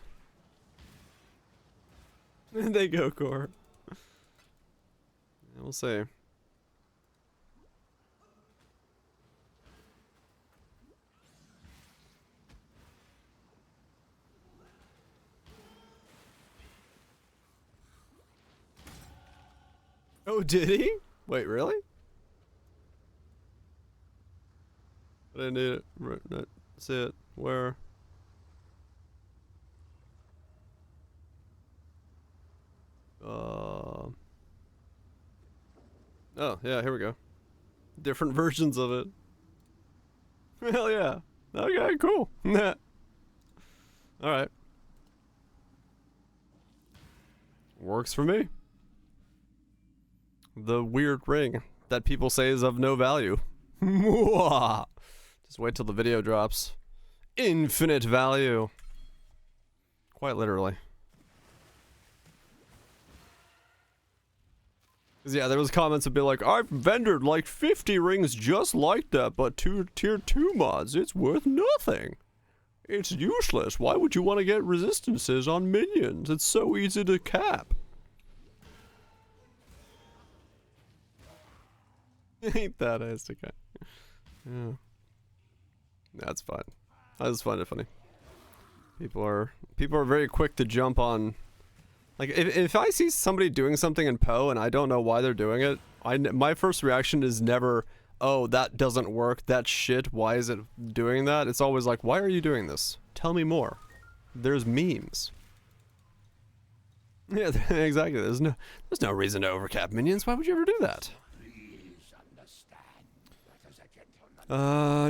And they go core. Yeah, we'll see. Oh, did he? Wait, really? I didn't need it. Right, that's it. Where? Oh, yeah, here we go. Different versions of it. Hell yeah. Okay, cool. Alright. Works for me. The weird ring that people say is of no value. Just wait till the video drops. Infinite value. Quite literally. Cause yeah, there was comments that be like, I've vendored like 50 rings just like that, but tier 2 mods, it's worth nothing. It's useless. Why would you want to get resistances on minions? It's so easy to cap. Ain't that nice, okay. Yeah. That's fine. I just find it funny. People are very quick to jump on. Like, if I see somebody doing something in Poe and I don't know why they're doing it, my first reaction is never, oh, that doesn't work, that's shit, why is it doing that? It's always like, why are you doing this? Tell me more. There's memes. Yeah, exactly. There's no reason to overcap minions. Why would you ever do that?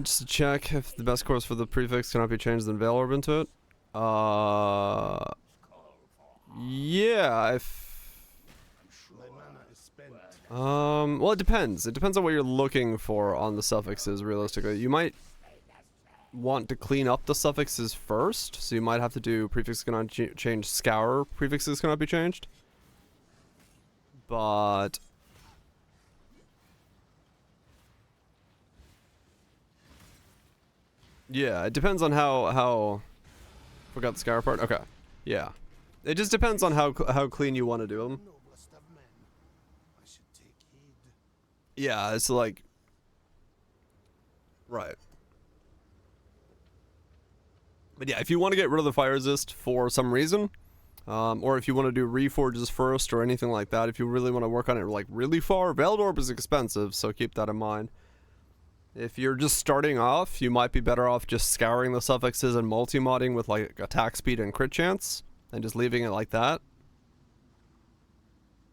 Just to check if the best course for the prefix cannot be changed, then Veil Orb into it. Yeah, My mana is spent. well, it depends. It depends on what you're looking for on the suffixes, realistically. You might want to clean up the suffixes first, so you might have to do prefix cannot change scour, prefixes cannot be changed. But yeah, it depends on how forgot the scour part. Okay. Yeah. It just depends on how clean you want to do them. Noblest of men. I should take heed. Yeah, it's like right. But yeah, if you want to get rid of the fire resist for some reason, or if you want to do reforges first or anything like that, if you really want to work on it like really far, Veiled Orb is expensive, so keep that in mind. If you're just starting off, you might be better off just scouring the suffixes and multi-modding with like attack speed and crit chance, and just leaving it like that.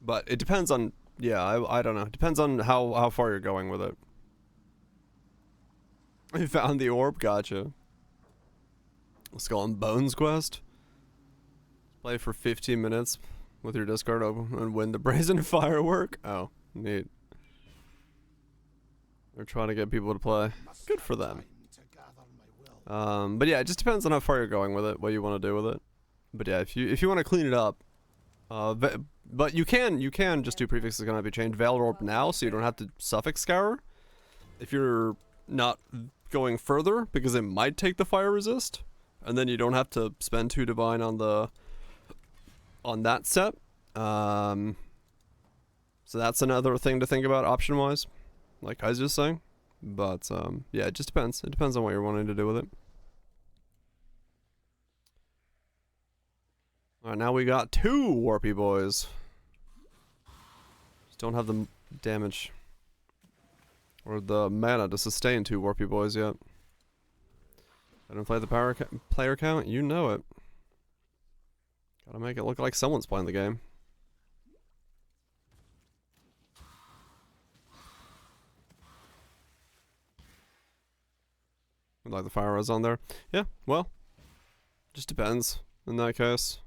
But it depends on, yeah, I don't know. It depends on how far you're going with it. I found the orb, gotcha. Skull and Bones quest. Play for 15 minutes with your discard open and win the brazen firework. Oh, neat. They're trying to get people to play. Good for them. To gather my will. But yeah, it just depends on how far you're going with it, what you want to do with it. But yeah, if you want to clean it up, but you can just do prefixes gonna be changed. Veiled Orb now, so you don't have to suffix scour. If you're not going further, because it might take the fire resist, and then you don't have to spend 2 divine on that set. So that's another thing to think about option wise, like I was just saying. But yeah, it just depends. It depends on what you're wanting to do with it. Alright, now we got 2 Warpy Boys. Just don't have the damage or the mana to sustain 2 Warpy Boys yet. I don't play the player count, you know it. Gotta make it look like someone's playing the game. Like the fire res on there. Yeah, well, just depends in that case.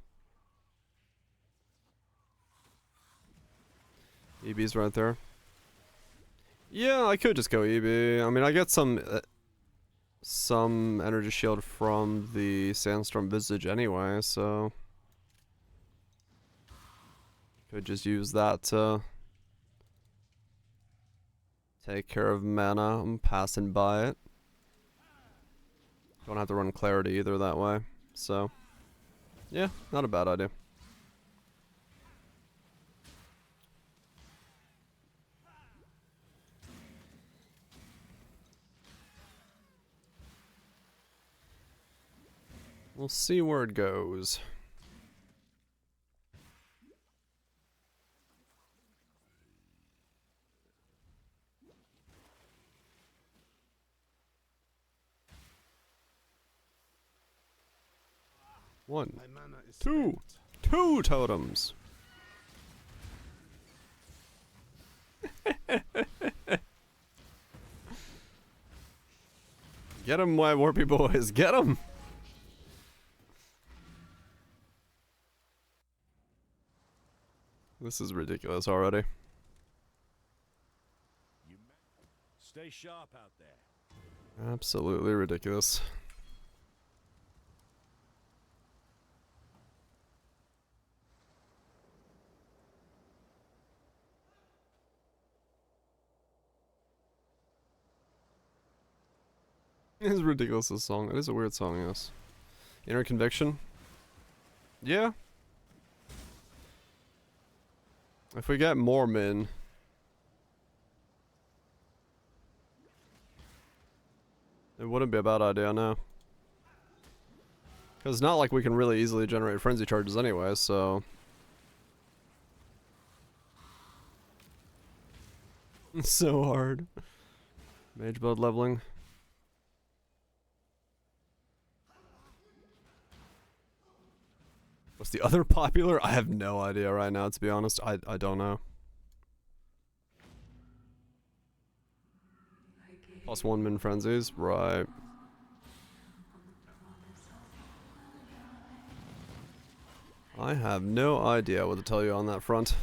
EB's right there. Yeah, I could just go EB. I mean, I get some energy shield from the Sandstorm Visage anyway, so could just use that to take care of mana. I'm passing by it. Don't have to run Clarity either that way, so yeah, not a bad idea. We'll see where it goes. One, My mana is two, spent. 2 totems. Get him, my Warpy Boys, get him! This is ridiculous already. Stay sharp out there. Absolutely ridiculous. It is ridiculous, this song. It is a weird song, yes. Inner Conviction? Yeah. If we get more min, it wouldn't be a bad idea now. Because it's not like we can really easily generate frenzy charges anyway, so. It's so hard. Mage build leveling. What's the other popular? I have no idea right now, to be honest. I don't know. +1 min frenzies, right. I have no idea what to tell you on that front.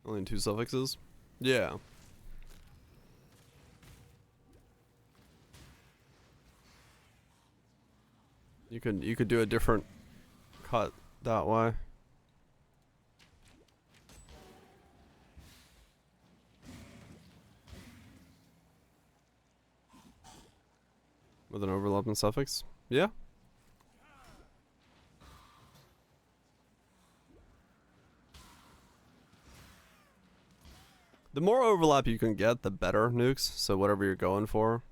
Only 2 suffixes? Yeah. You could do a different cut that way. With an overlapping suffix? Yeah. The more overlap you can get, the better, nukes. So whatever you're going for.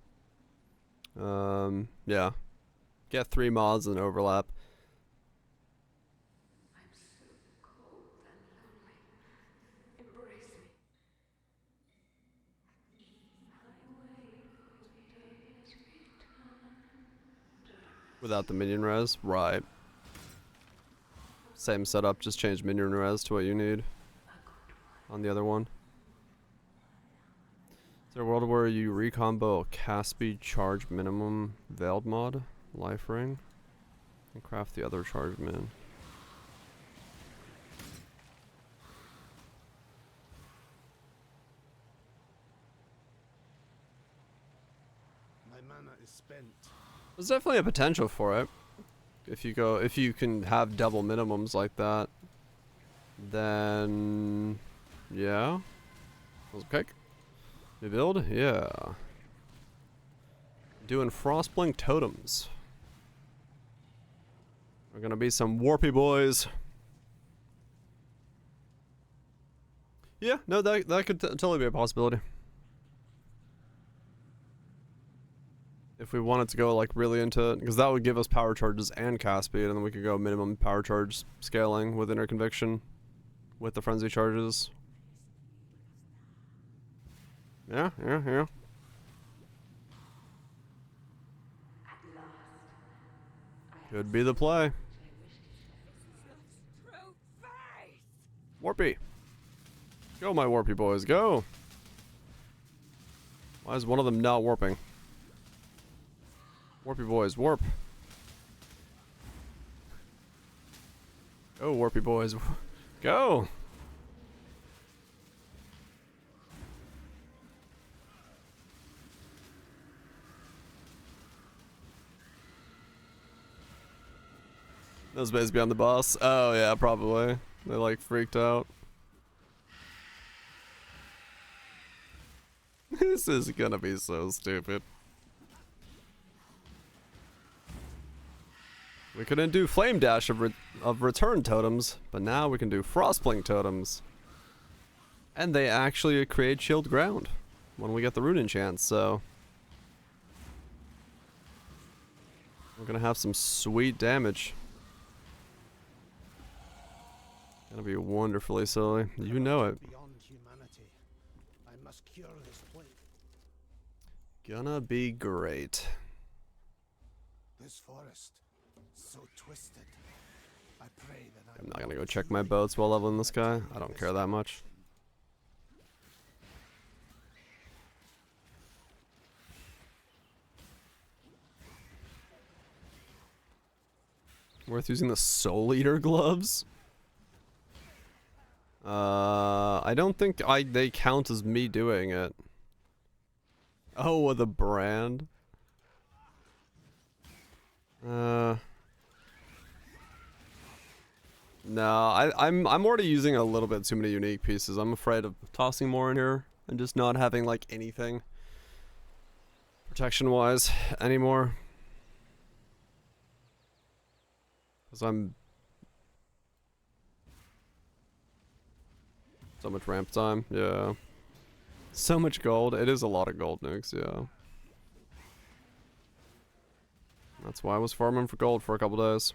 Yeah. Get 3 mods and overlap. I'm so cold and lonely. Embrace me. Without the minion res? Right. Same setup, just change minion res to what you need on the other one. Is there a world where you recombo a cast speed charge minimum veiled mod, life ring, and craft the other charge min? My mana is spent. There's definitely a potential for it. If you can have double minimums like that, then yeah. Okay. New build? Yeah. Doing Frostblink Totems. We're gonna be some warpy boys. Yeah, no, that could totally be a possibility. If we wanted to go like really into it, because that would give us power charges and cast speed, and then we could go minimum power charge scaling with inner conviction with the frenzy charges. Yeah. Could be the play. Warpy. Go, my warpy boys, go. Why is one of them not warping? Warpy boys, warp. Go, warpy boys. Go. Those bays beyond the boss. Oh yeah, probably. They like freaked out. This is gonna be so stupid. We couldn't do Flame Dash of return totems, but now we can do Frostblink totems. And they actually create shield ground when we get the rune enchant, so we're gonna have some sweet damage. Gonna be wonderfully silly. You know it. Beyond humanity. I must cure this plague. Gonna be great. This forest, so twisted. I pray that I'm not gonna go check my boats while leveling this guy. I don't care that much. Worth using the Soul Eater gloves? I don't think they count as me doing it. Oh, the brand. No, I'm already using a little bit too many unique pieces. I'm afraid of tossing more in here and just not having like anything protection wise anymore. Cause I'm so much ramp time, yeah. So much gold. It is a lot of gold nukes, yeah. That's why I was farming for gold for a couple days.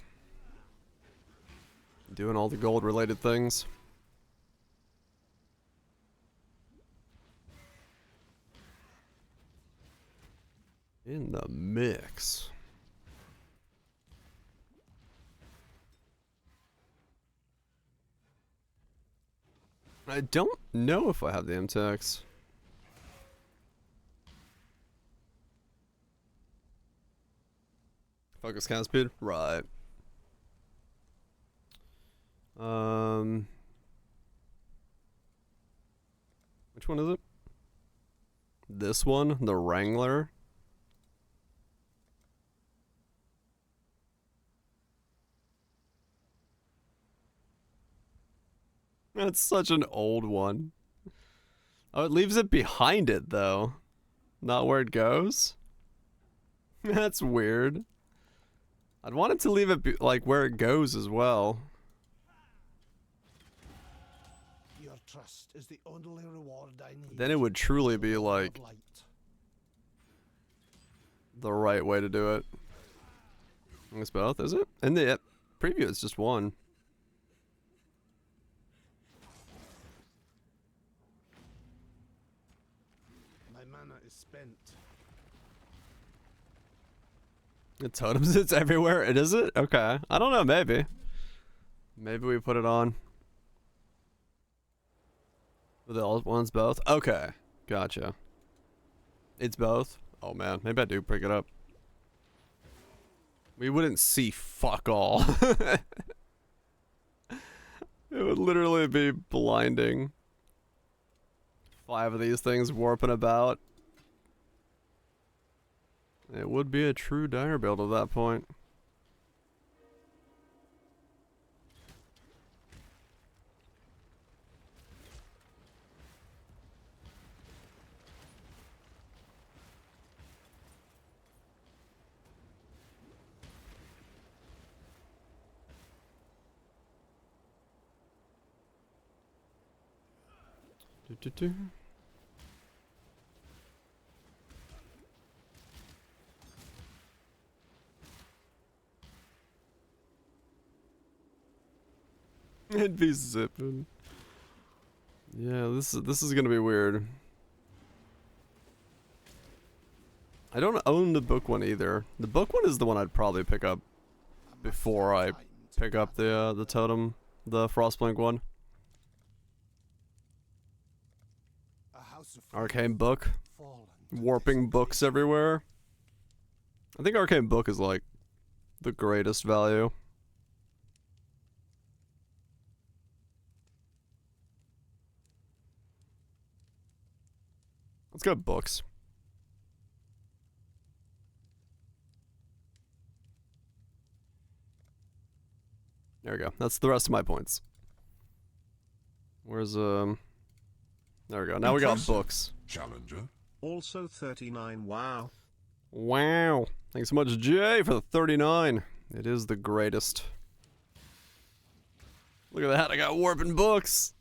Doing all the gold related things. In the mix. I don't know if I have the MTX. Focus count speed? Right. Which one is it? This one? The Wrangler? That's such an old one. Oh, it leaves it behind it, though. Not where it goes? That's weird. I'd want it to leave it, like, where it goes as well. Your trust is the only reward I need. Then it would truly be, like, Light. the right way to do it. I think it's both, is it? In the preview, it's just one. My mana is spent. It totems, it's everywhere. It is it? Okay. I don't know, maybe. Maybe we put it on. With the alt ones both? Okay. Gotcha. It's both? Oh man, maybe I do pick it up. We wouldn't see fuck all. It would literally be blinding. 5 of these things warping about. It would be a true dire build at that point. Do. It'd be zipping. Yeah, this is gonna be weird. I don't own the book one either. The book one is the one I'd probably pick up before I pick up the totem, the Frostblink one. A house of Arcane book, fallen to warping books everywhere. I think Arcane book is like the greatest value. Let's go books. There we go. That's the rest of my points. Where's there we go. Now we got books. Challenger. Also 39. Wow. Wow. Thanks so much, Jay, for the 39. It is the greatest. Look at that. I got warping books.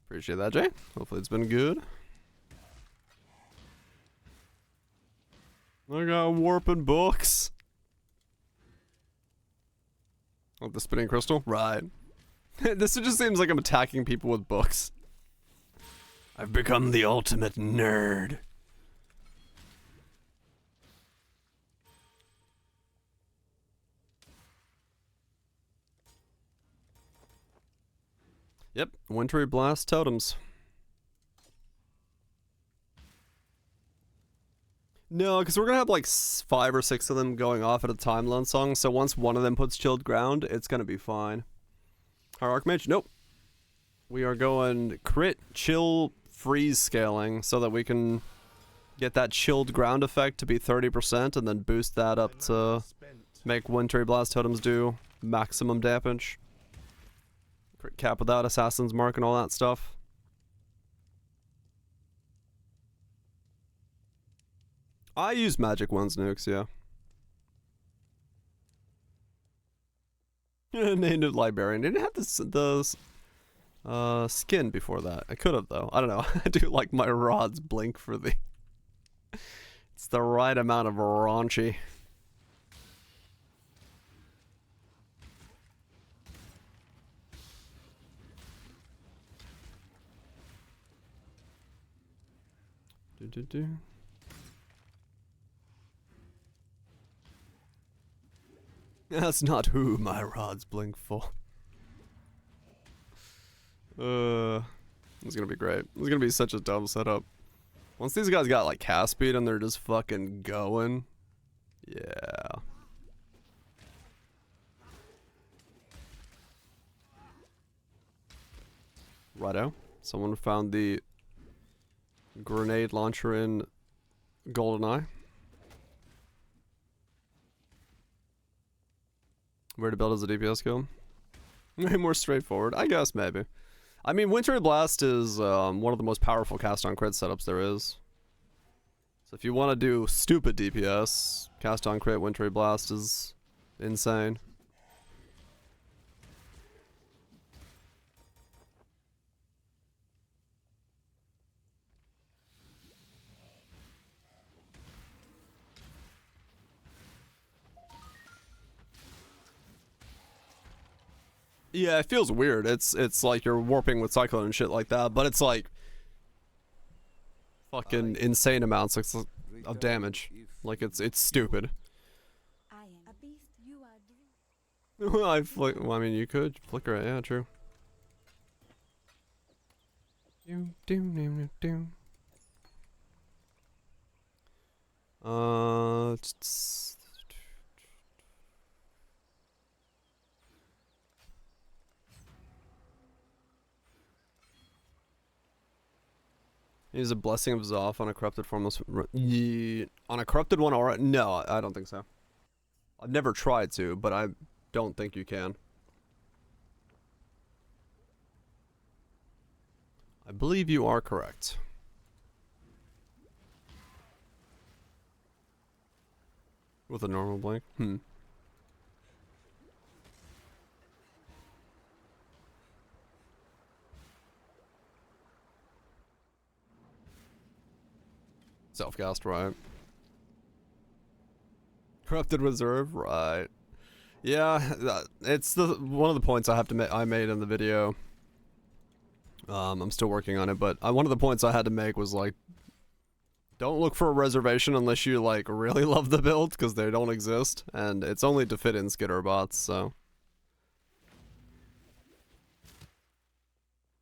Appreciate that, Jay. Hopefully it's been good. I got warping books. Oh, the spinning crystal? Right. This just seems like I'm attacking people with books. I've become the ultimate nerd. Yep, Wintry Blast Totems. No, because we're going to have like 5 or 6 of them going off at a time, Lone Song, so once one of them puts Chilled Ground, it's going to be fine. Our Archmage? Nope. We are going crit, chill, freeze scaling so that we can get that Chilled Ground effect to be 30% and then boost that up to make Wintry Blast Totems do maximum damage. Crit cap without Assassin's Mark and all that stuff. I use Magic One's nukes, yeah. Named it Librarian. Didn't have the skin before that. I could have, though. I don't know. I do like my rods blink for the... It's the right amount of raunchy. Do. That's not who my rods blink for. It's gonna be great. It's gonna be such a dumb setup. Once these guys got like cast speed and they're just fucking going. Yeah. Righto. Someone found the grenade launcher in GoldenEye. Where to build as a DPS skill? Way more straightforward, I guess, maybe. I mean, Wintry Blast is one of the most powerful cast on crit setups there is. So if you want to do stupid DPS, cast on crit Wintry Blast is insane. Yeah, it feels weird. It's like you're warping with Cyclone and shit like that, but it's like fucking insane amounts of damage. Like it's stupid. I am a beast. You are Well, I mean, you could flicker it. Yeah, true. Use a Blessing of Zoth on a corrupted formless. Yeah, on a corrupted one, alright? No, I don't think so. I've never tried to, but I don't think you can. I believe you are correct. With a normal blink? Self-cast, right. Corrupted Reserve, right. Yeah, it's one of the points I made in the video. I'm still working on it, but one of the points I had to make was like, don't look for a reservation unless you like really love the build, because they don't exist, and it's only to fit in skitter bots, so.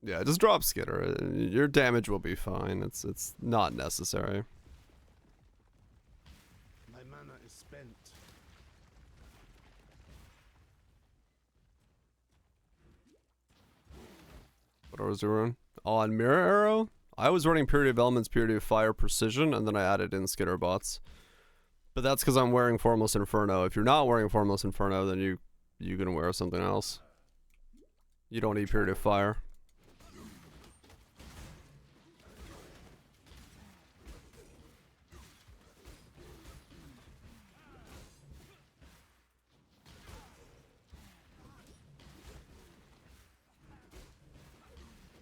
Yeah, just drop skitter. Your damage will be fine. It's not necessary. My mana is spent. What was I running? On Mirror Arrow? I was running Purity of Elements, Purity of Fire, Precision, and then I added in skitter bots. But that's because I'm wearing Formless Inferno. If you're not wearing Formless Inferno, then you can wear something else. You don't need Purity of Fire.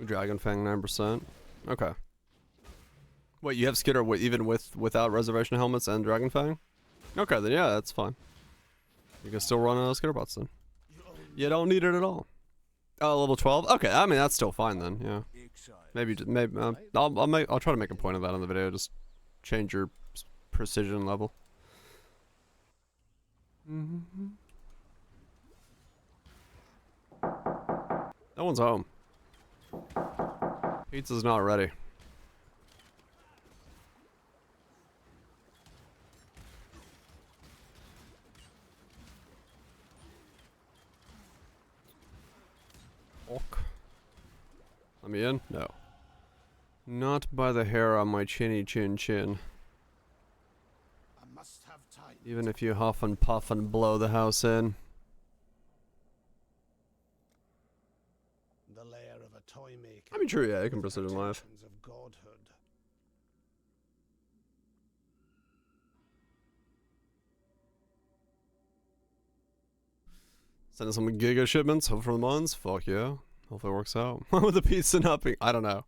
Dragon Fang 9%. Okay. Wait, you have skitter even without reservation helmets and Dragon Fang? Okay, then yeah, that's fine. You can still run skitter bots then. You don't need it at all. Oh, level 12. Okay, I mean that's still fine then. Yeah. Maybe I'll try to make a point of that in the video. Just change your precision level. That one's home. Pizza's not ready. Ok. Let me in? No. Not by the hair on my chinny chin chin. I must have time. Even if you huff and puff and blow the house in. The lair of a toy maker. I mean, true, yeah, you can precision live. Of godhood. Sending some Giga shipments, hope for the months. Fuck yeah. Hopefully it works out. With the pizza not being, I don't know.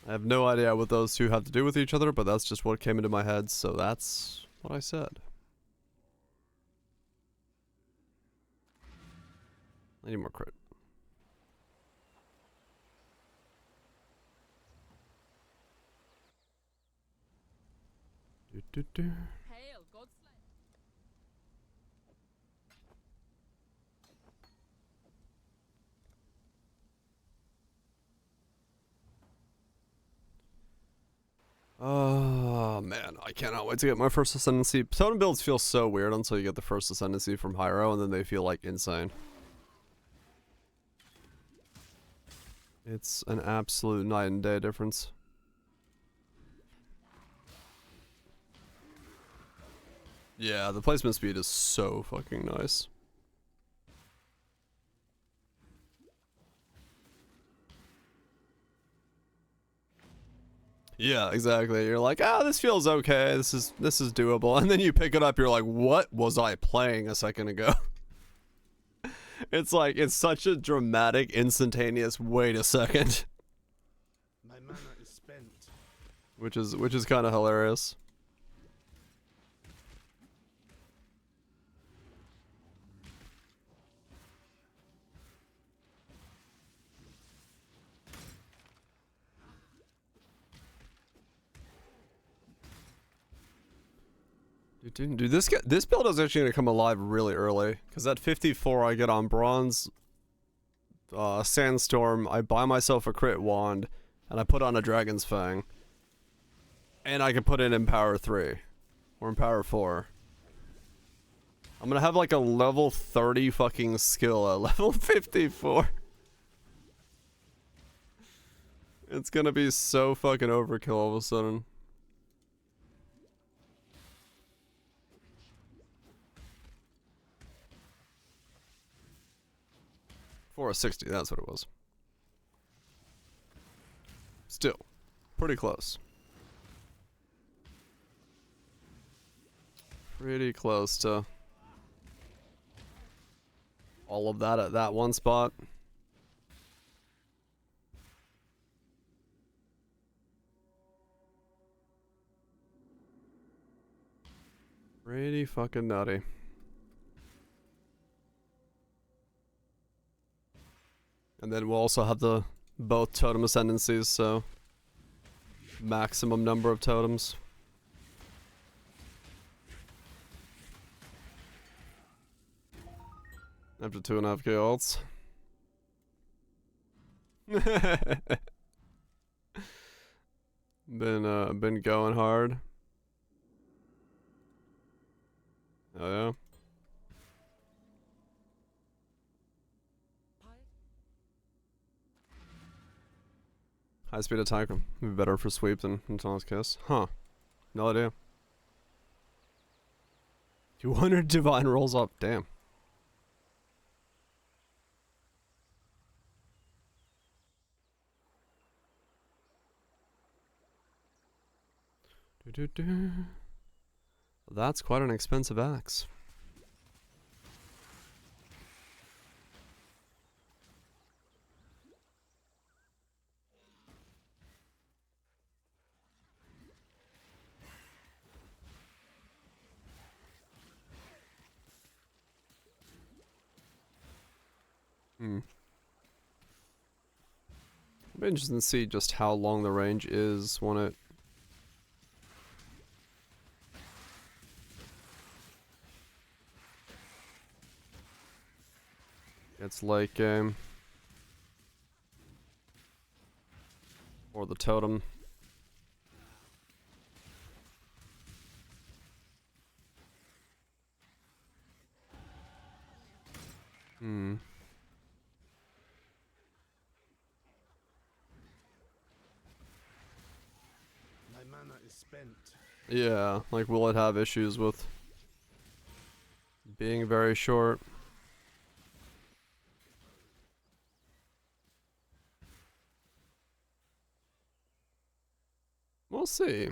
I have no idea what those two have to do with each other, but that's just what came into my head, so that's what I said. I need more crit. Hail, Godslayer. Oh man, I cannot wait to get my first ascendancy. Totem builds feel so weird until you get the first ascendancy from Hyro, and then they feel like insane. It's an absolute night and day difference. Yeah, the placement speed is so fucking nice. Yeah, exactly. You're like, ah, this feels okay. This is doable. And then you pick it up, you're like, what was I playing a second ago? It's like, it's such a dramatic, instantaneous wait a second. My mana is spent. Which is kind of hilarious. Dude, this build is actually gonna come alive really early, because at 54 I get on bronze, sandstorm. I buy myself a crit wand, and I put on a dragon's fang, and I can put it in power 3 or in power 4. I'm gonna have like a level 30 fucking skill at level 54. It's gonna be so fucking overkill all of a sudden. For a 60, that's what it was. Still, pretty close. Pretty close to all of that at that one spot. Pretty fucking nutty. And then we'll also have the both totem ascendancies, so maximum number of totems. After 2.5k ults. Been going hard. Oh yeah. High speed attack would be better for sweep than Thomas Kiss. Huh. No idea. 200 divine rolls up. Damn. That's quite an expensive axe. Hmm. It'll be interesting to see just how long the range is when it gets late game. Or the totem. Hmm. My mana is spent. Yeah, like will it have issues with being very short? We'll see.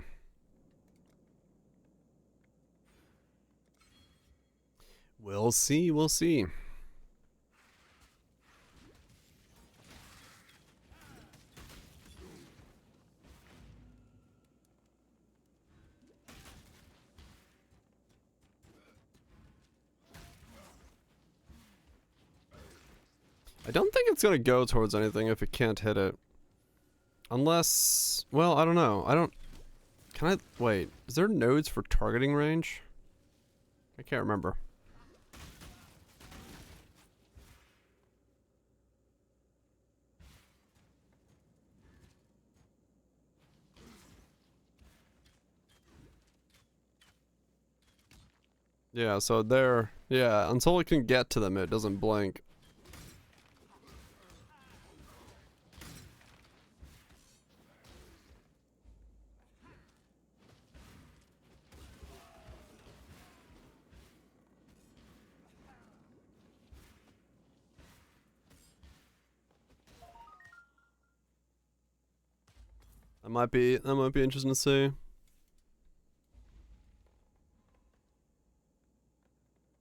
We'll see, we'll see. I don't think it's gonna go towards anything if it can't hit it. Unless, well, I don't know. Can I, wait, is there nodes for targeting range? I can't remember. Yeah, so there. Yeah, until it can get to them, it doesn't blink. That might be interesting to see.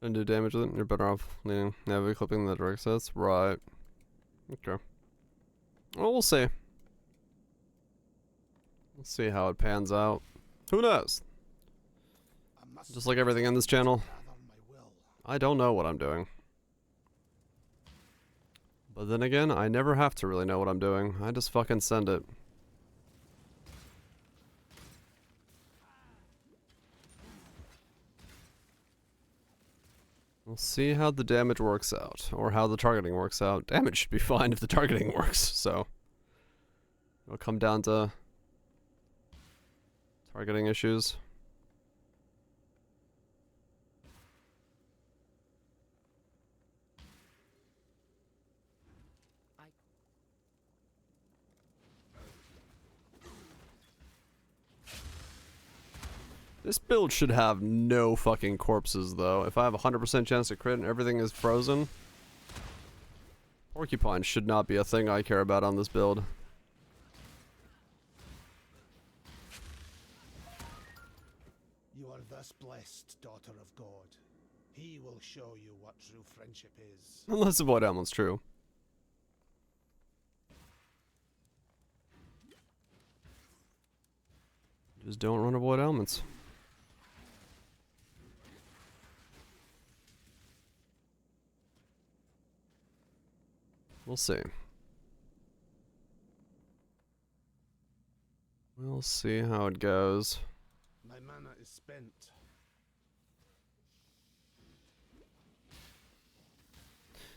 And do damage with it, you're better off leaning heavy clipping the direct sets. Right. Okay. Well, we'll see. We'll see how it pans out. Who knows? Just like everything in this channel, I don't know what I'm doing. But then again, I never have to really know what I'm doing. I just fucking send it. We'll see how the damage works out, or how the targeting works out. Damage should be fine if the targeting works, so it'll come down to targeting issues. This build should have no fucking corpses, though. If I have a 100% chance to crit and everything is frozen, porcupine should not be a thing I care about on this build. You are thus blessed, daughter of God. He will show you what true friendship is. Unless the Void Element's true. Just don't run Void Elements. We'll see. We'll see how it goes. My mana is spent.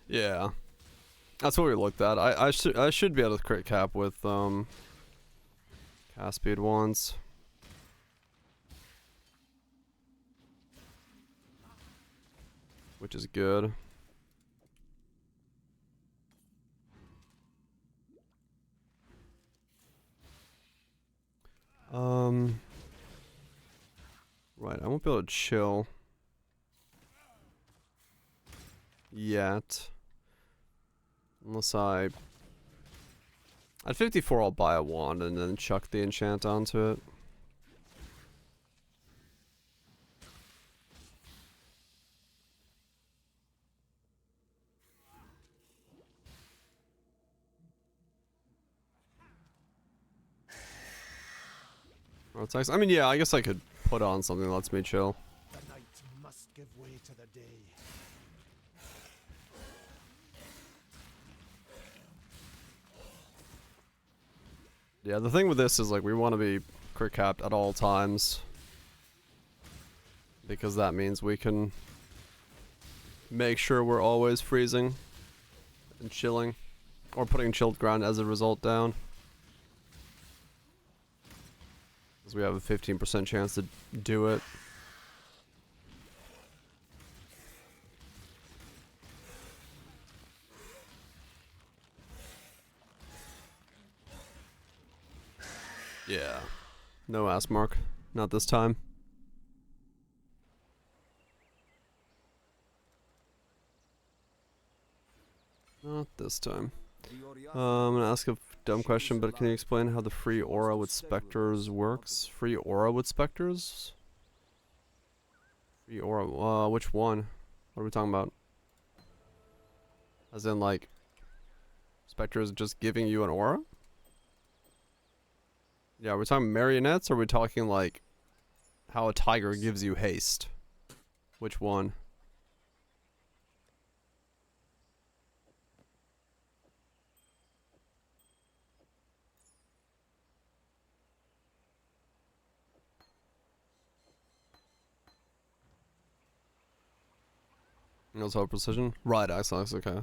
Yeah. That's what we looked at. I should be able to crit cap with cast speed once. Which is good. Right, I won't be able to chill yet. Unless at 54 I'll buy a wand and then chuck the enchant onto it. I mean, yeah, I guess I could put on something that lets me chill. The night must give way to the day. Yeah, the thing with this is, like, we want to be crit capped at all times. Because that means we can make sure we're always freezing and chilling. Or putting chilled ground as a result down. Because we have a 15% chance to do it. Yeah. No ass mark. Not this time. Not this time. I'm gonna ask a dumb question, but can you explain how the free aura with specters works? Free aura with specters? Free aura, which one? What are we talking about? As in, like, specters just giving you an aura? Yeah, are we talking marionettes, or are we talking, like, how a tiger gives you haste? Which one? Knows how precision? Right, Axox, okay.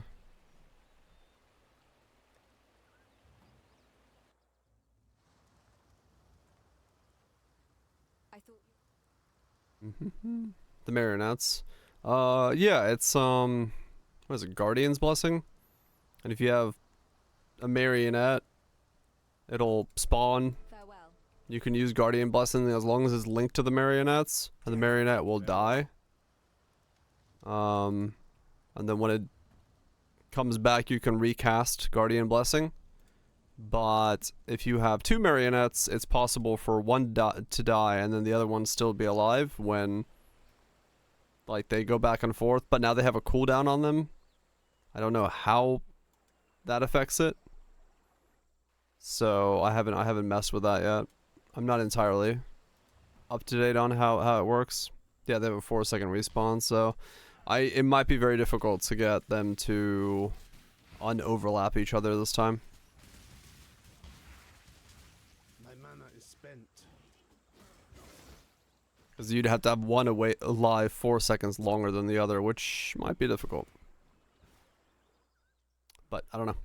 I thought The marionettes. Yeah, it's what is it? Guardian's Blessing. And if you have a marionette, it'll spawn. Farewell. You can use Guardian Blessing as long as it's linked to the marionettes, and the marionette will die. And then when it comes back, you can recast Guardian Blessing. But if you have two marionettes, it's possible for one to die and then the other one still be alive when, like, they go back and forth. But now they have a cooldown on them. I don't know how that affects it. So I haven't messed with that yet. I'm not entirely up to date on how it works. Yeah, they have a 4-second respawn, so it might be very difficult to get them to unoverlap each other this time. My mana is spent. Because you'd have to have one alive 4 seconds longer than the other, which might be difficult. But I don't know.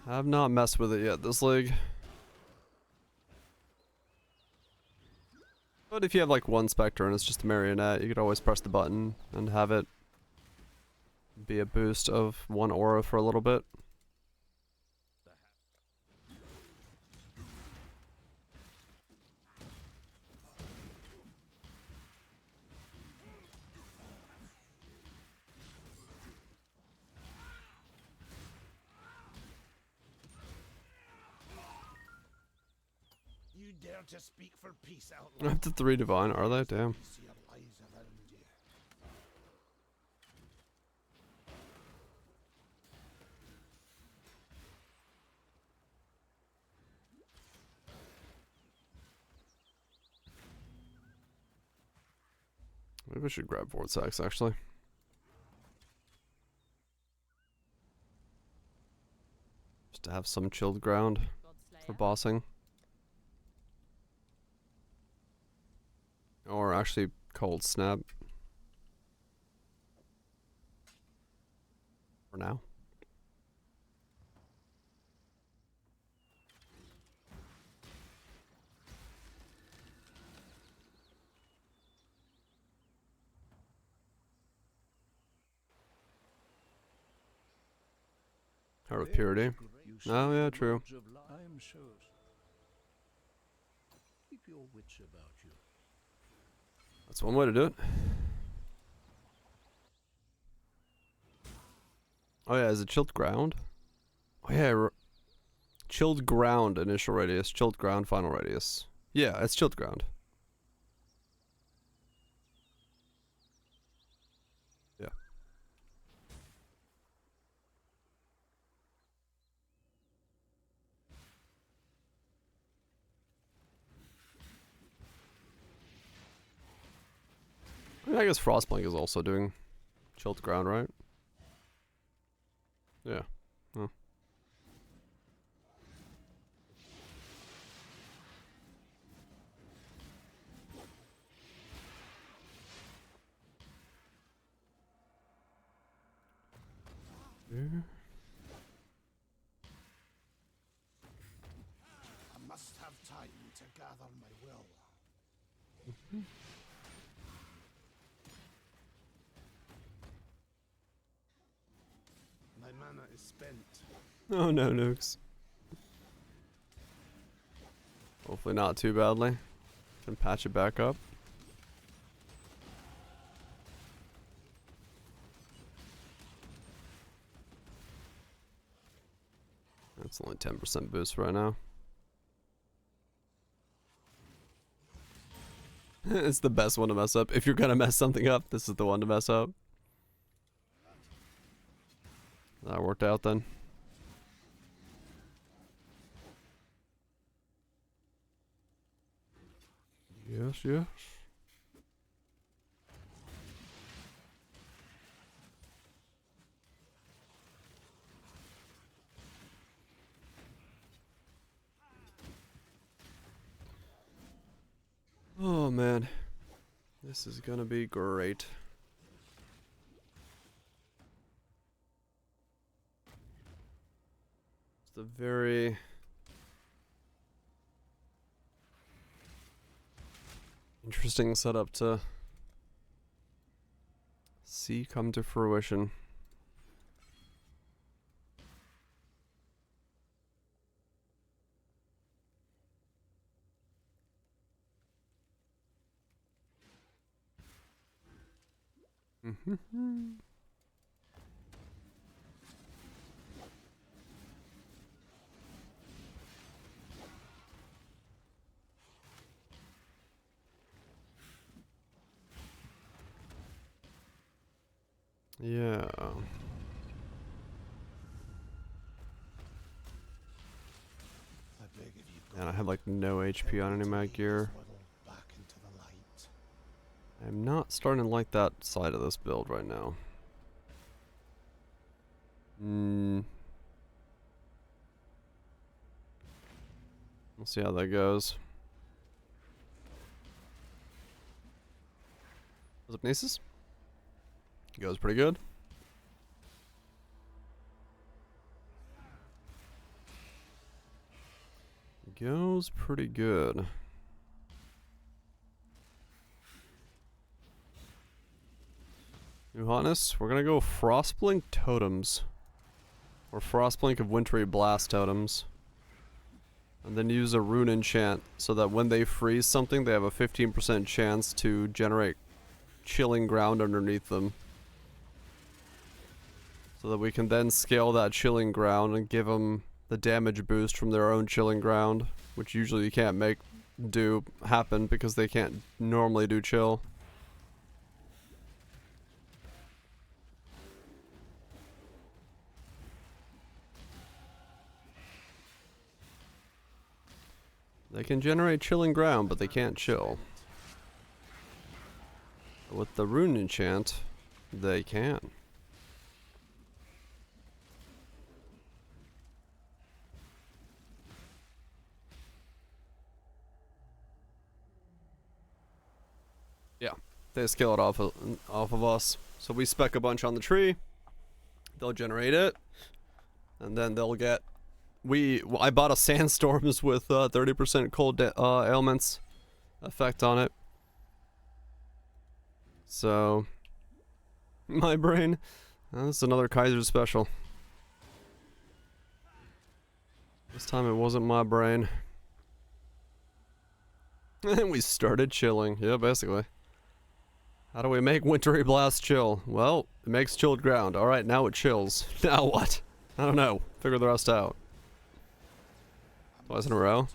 I have not messed with it yet this league. But if you have like one Spectre and it's just a marionette, you could always press the button and have it be a boost of one aura for a little bit. You dare to speak for peace out I have to 3 divine, are they? Damn. See your lives around you. Maybe I should grab Vortex actually. Just to have some chilled ground for bossing. Or actually Cold Snap. For now. Heart of Purity. Oh yeah, true. I am sure. Keep your wits about you. That's one way to do it. Oh yeah, is it chilled ground? Oh yeah, chilled ground initial radius, chilled ground final radius. Yeah, it's chilled ground. Yeah. I mean, I guess Frostblink is also doing chilled ground, right? Yeah. Oh. Yeah. I must have time to gather my will. My mana is spent. Oh no, nukes. Hopefully not too badly. Can patch it back up. That's only 10% boost right now. It's the best one to mess up. If you're gonna mess something up, this is the one to mess up. That worked out then. Yes, yes. Oh man, this is gonna be great. It's a very interesting setup to see come to fruition. Yeah. And I have like no HP on any of my gear. I'm not starting to like that side of this build right now. We'll see how that goes. What's up, Nasus? Goes pretty good. Goes pretty good. New hotness, we're gonna go Frostblink Totems. Or Frostblink of Wintry Blast Totems. And then use a rune enchant so that when they freeze something, they have a 15% chance to generate chilling ground underneath them. So that we can then scale that chilling ground and give them the damage boost from their own chilling ground, which usually you can't make happen because they can't normally do chill. They can generate chilling ground, but they can't chill. With the rune enchant, they can. Yeah, they scale it off of us. So we spec a bunch on the tree. They'll generate it, and then they'll get. I bought a sandstorms with 30% cold ailments effect on it. So my brain. This is another Kaiser special. This time it wasn't my brain. And we started chilling. Yeah, basically. How do we make Wintry Blast chill? Well, it makes chilled ground. Alright, now it chills. Now what? I don't know. Figure the rest out. Twice in a row?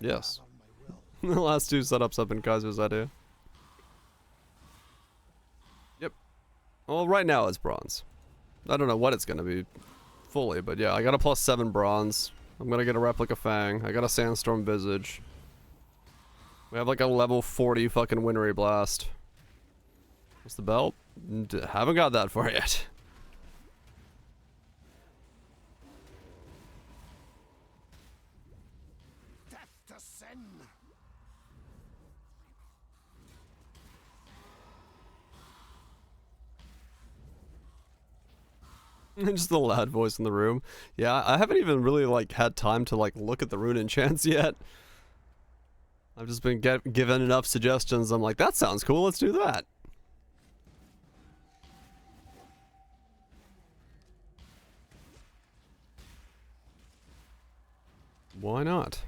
Yes. The last two setups have been Kaiser's idea. Yep. Well, right now it's bronze. I don't know what it's gonna be fully, but yeah, I got a +7 bronze. I'm gonna get a Replica Fang. I got a Sandstorm Visage. We have like a level 40 fucking Wintry Blast. What's the belt? Haven't got that far yet. Death to sin. Just the loud voice in the room. Yeah, I haven't even really like had time to like look at the rune enchants yet. I've just been given enough suggestions. I'm like, that sounds cool. Let's do that. Why not?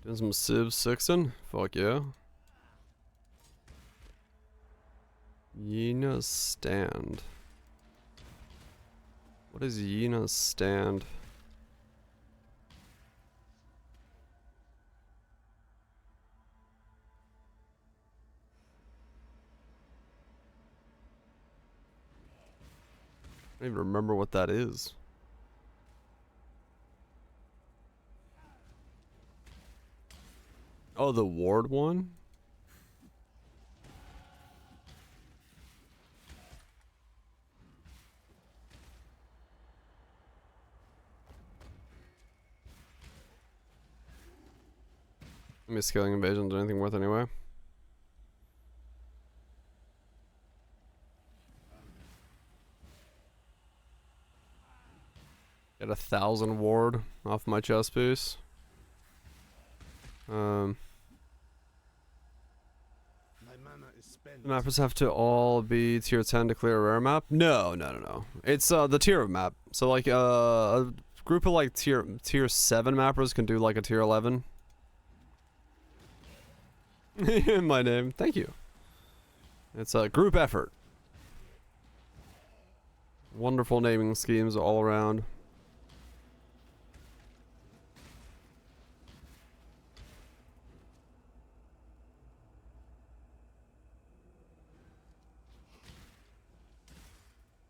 Doing some Civ 6ing? Fuck yeah. Yena's stand. What is Yena's stand? I don't even remember what that is. Oh, the ward one? I mean, scaling invasion do anything worth anyway. Get 1,000 ward off my chest piece. My mana is spent. The mappers have to all be tier 10 to clear a rare map? No. It's the tier of map. So like a group of like tier 7 mappers can do like a tier 11. My name. Thank you. It's a group effort. Wonderful naming schemes all around.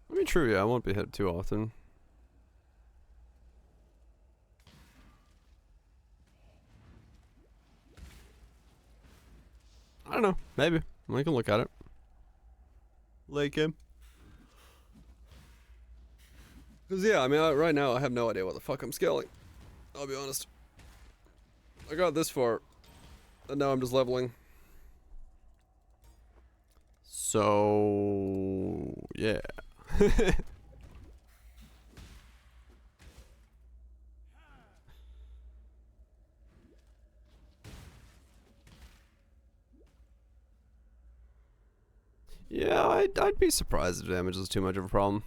I mean, true, yeah, I won't be hit too often. I don't know, maybe. We can look at it. Late game. Because, yeah, I mean, right now I have no idea what the fuck I'm scaling. I'll be honest. I got this far, and now I'm just leveling. So, yeah. Yeah, I'd be surprised if damage is too much of a problem.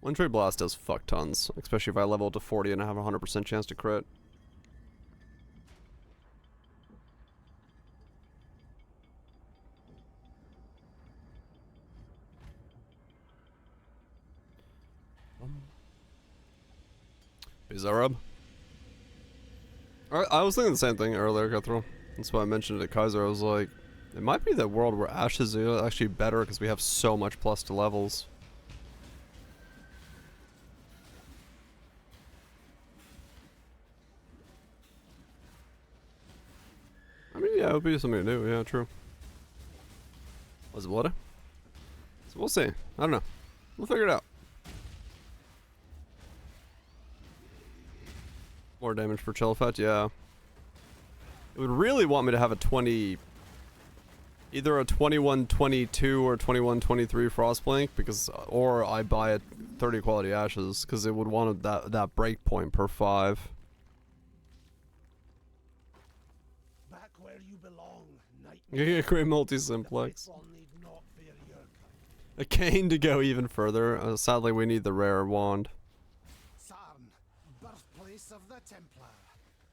One trade blast does fuck tons, especially if I level to 40 and I have a 100% chance to crit. Is that Rob? I was thinking the same thing earlier, Guthrie. That's why I mentioned it at Kaiser. I was like, it might be that world where Ashes is actually better because we have so much plus to levels. I mean, yeah, it would be something to do. Yeah, true. Was it bloody? So we'll see. I don't know. We'll figure it out. More damage per chill effect, yeah. It would really want me to have a 20... Either a 21-22 or 21-23 Frostblink, because... Or I buy a 30 quality Ashes, because it would want that break point per 5. Back where you belong, Yeah, great multi-simplex. A cane to go even further. Sadly, we need the rare wand. Sarn, birthplace of the Templar.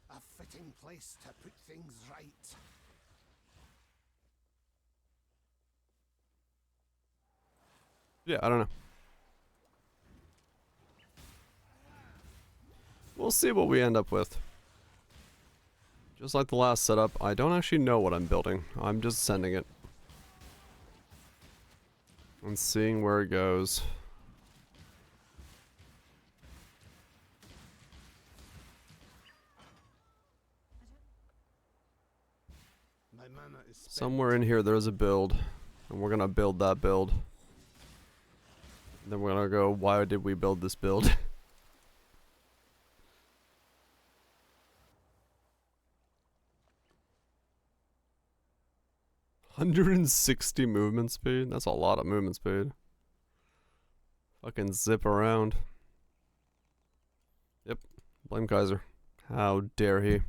A fitting place to put things right. Yeah, I don't know. We'll see what we end up with. Just like the last setup, I don't actually know what I'm building. I'm just sending it. And seeing where it goes. My mana is spent. Somewhere in here there's a build. And we're gonna build that build. And then we're gonna go, why did we build this build? 160 movement speed? That's a lot of movement speed. Fucking zip around. Yep. Blame Kaiser. How dare he?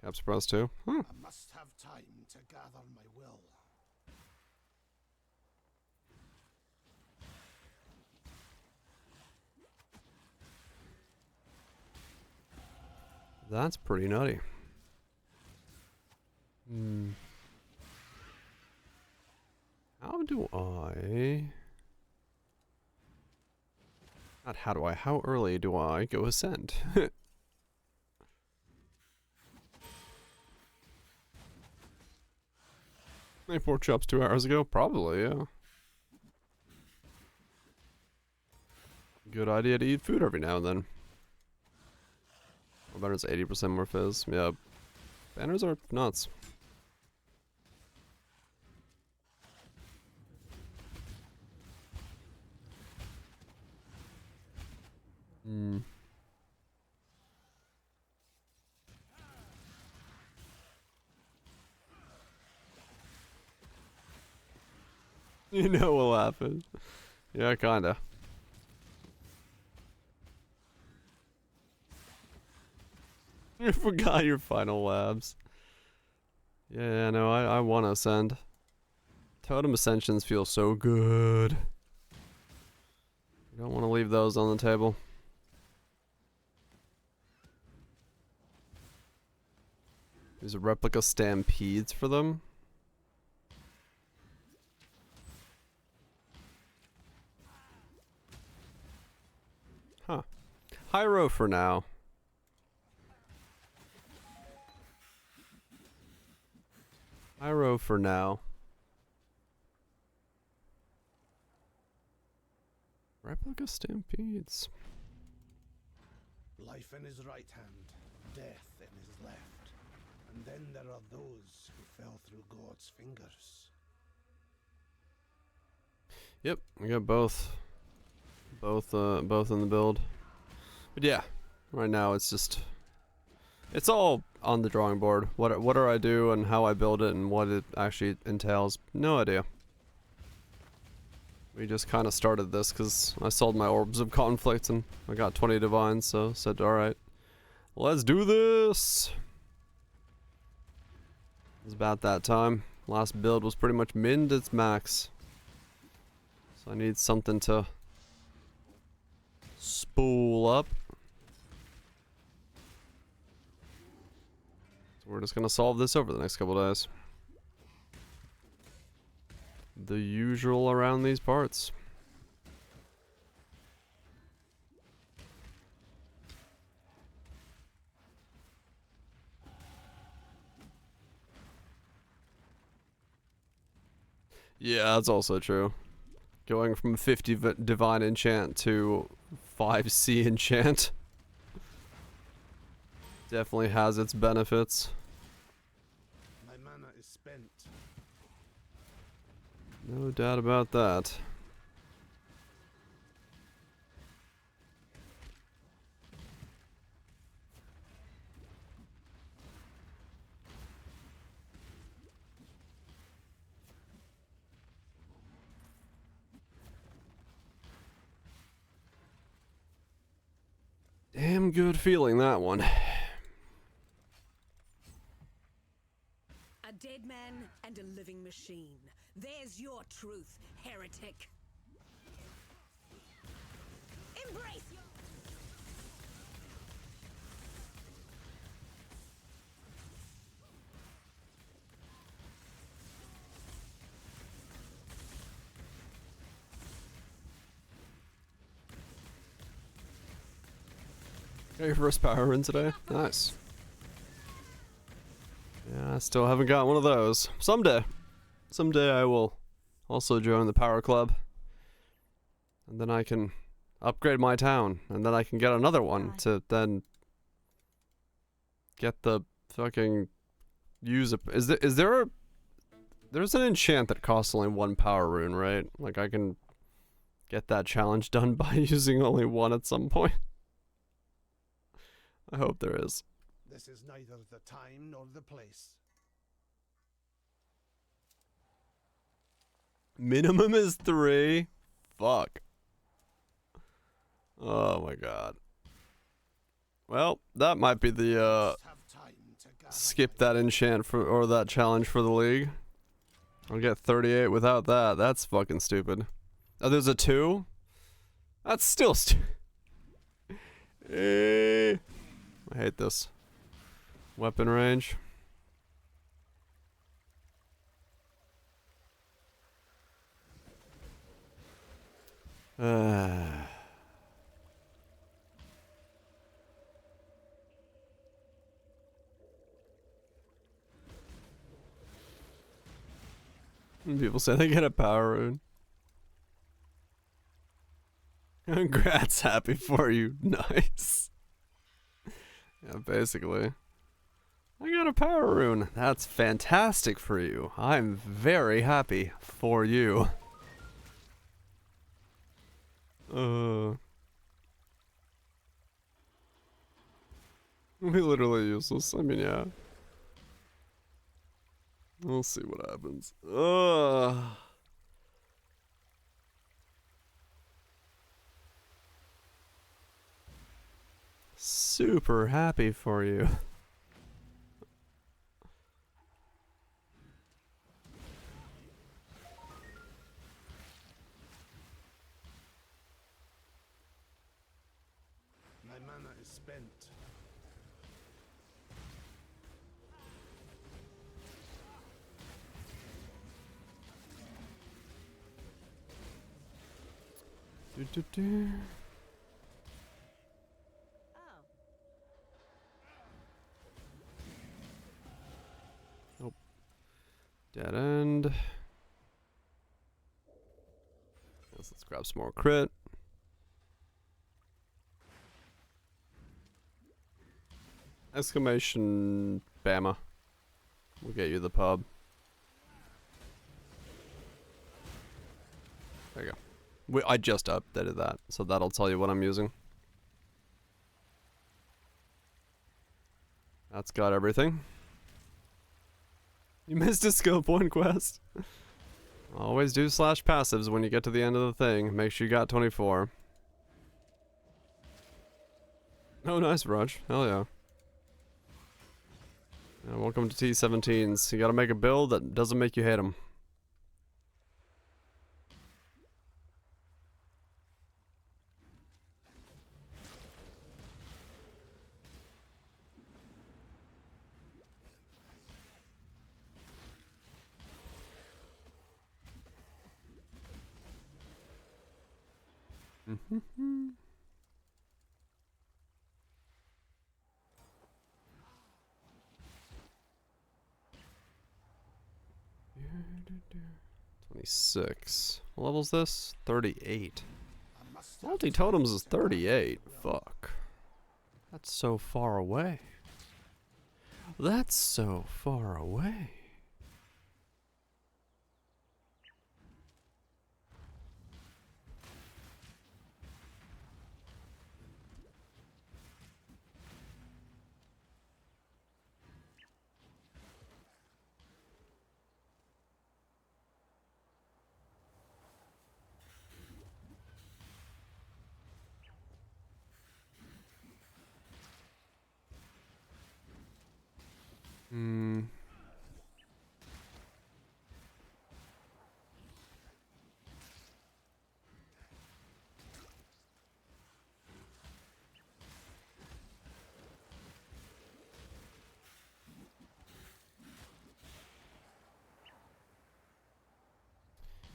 Cap surprise too? Huh. I must have time to gather my will. That's pretty nutty. How do I... Not how do I, how early do I go ascend? My pork chops 2 hours ago? Probably, yeah. Good idea to eat food every now and then. Oh, banner's 80% more fizz. Yeah. Banners are nuts. You know what'll happen. Yeah, kinda. You forgot your final labs. Yeah, no, I want to ascend. Totem ascensions feel so good. You don't want to leave those on the table. There's replica stampedes for them. Huh. Hyro for now. Hyro for now. Replica stampedes. Life in his right hand, death in his left. And then there are those who fell through God's fingers. Yep, we got both in the build. But yeah, right now it's all on the drawing board. What do I do and how I build it and what it actually entails? No idea. We just kind of started this because I sold my Orbs of Conflict and I got 20 Divines, so said, alright, let's do this! It's about that time. Last build was pretty much minned its max. So I need something to spool up. So we're just gonna solve this over the next couple days. The usual around these parts. Yeah, that's also true. Going from 50 Divine Enchant to 5 C Enchant definitely has its benefits. My mana is spent. No doubt about that. Damn good feeling, that one. A dead man and a living machine. There's your truth, heretic. Embrace your... Got your first power run today? Nice. Yeah, I still haven't got one of those. Someday. Someday I will also join the power club. And then I can upgrade my town. And then I can get another one to then get the fucking use a... Is there a... There's an enchant that costs only 1 power rune, right? Like I can get that challenge done by using only 1 at some point. I hope there is. This is neither the time nor the place. Minimum is 3? Fuck. Oh my god. Well, that might be the skip that enchant for or that challenge for the league. I'll get 38 without that. That's fucking stupid. Oh, there's a 2? That's still stupid. I hate this. Weapon range. People say they get a power rune. Congrats, happy for you. Nice. Yeah, basically. I got a power rune. That's fantastic for you. I'm very happy for you. We literally useless. I mean, yeah. We'll see what happens. Super happy for you. My mana is spent. Do, do, do. Nope. Dead end. Let's grab some more crit. Exclamation Bama. We'll get you the pub. There you go. I just updated that, so that'll tell you what I'm using. That's got everything. You missed a skill point quest. Always do slash passives when you get to the end of the thing. Make sure you got 24. Oh, nice, Raj. Hell yeah. Yeah, welcome to T17s. You gotta make a build that doesn't make you hate them. Mm-hmm. $26. What level's this? 38. Multi totems is 38. Fuck. That's so far away. That's so far away. Hmm.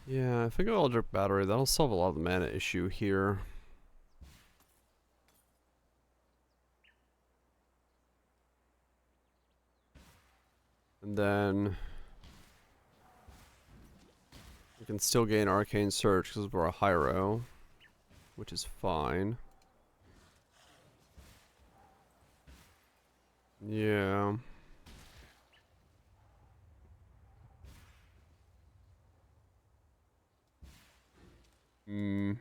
Yeah, I think electric battery, that'll solve a lot of the mana issue here. And then we can still gain Arcane Surge because we're a Hyro, which is fine. Yeah. Hmm.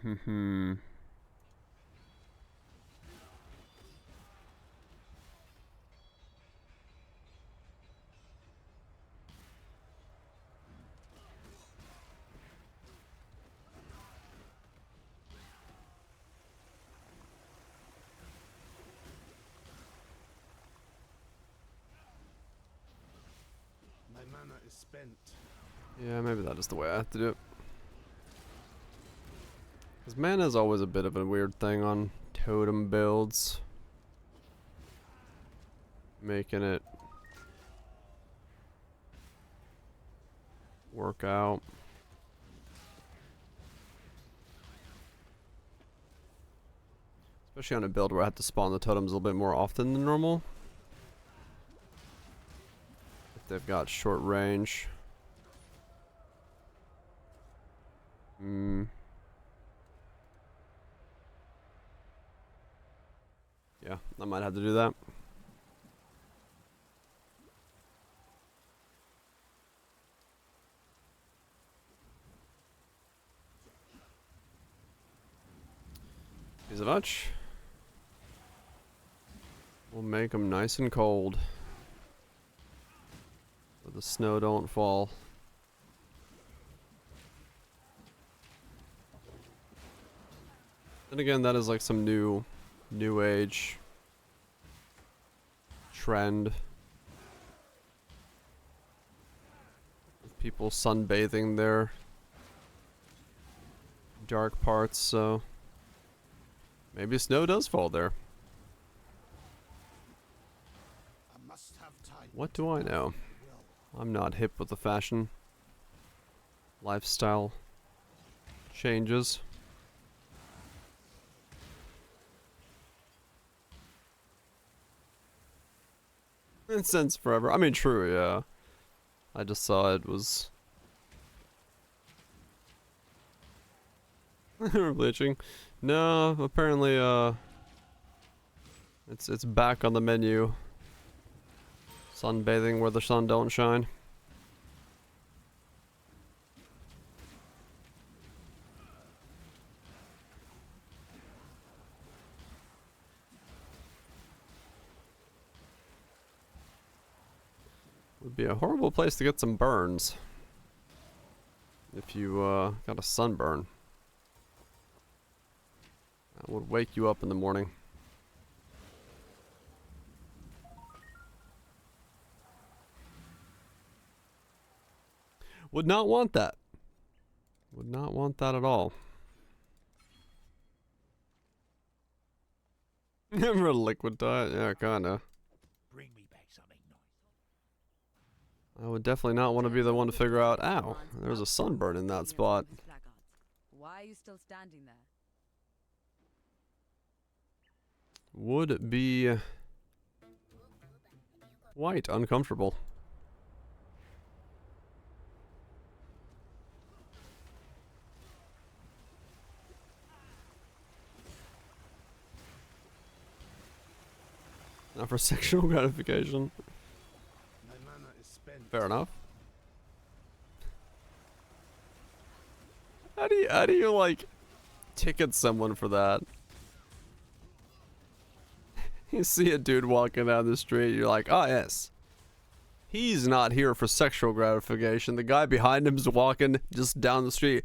Mm-hmm. My mana is spent. Yeah, maybe that is the way I have to do it. Because mana is always a bit of a weird thing on totem builds. Making it work out. Especially on a build where I have to spawn the totems a little bit more often than normal. If they've got short range. Hmm. Yeah, I might have to do that. Thank you so much. We'll make them nice and cold. The snow don't fall. And again, that is like some new age trend. People sunbathing their dark parts, so maybe snow does fall there. What do I know? I'm not hip with the fashion. Lifestyle changes. It's since forever. I mean, true, yeah. I just saw it was bleaching. No, apparently, it's back on the menu. Sunbathing where the sun don't shine. Would be a horrible place to get some burns. If you got a sunburn. That would wake you up in the morning. Would not want that. Would not want that at all. Remember a liquid diet? Yeah, kinda. Bring me back something nice. I would definitely not want to be the one to figure out, ow, there's a sunburn in that spot. Why are you still standing there? Would be quite uncomfortable. Not for sexual gratification. My mana is spent. Fair enough. How do you like ticket someone for that? You see a dude walking down the street, you're like, oh yes. He's not here for sexual gratification. The guy behind him's walking just down the street,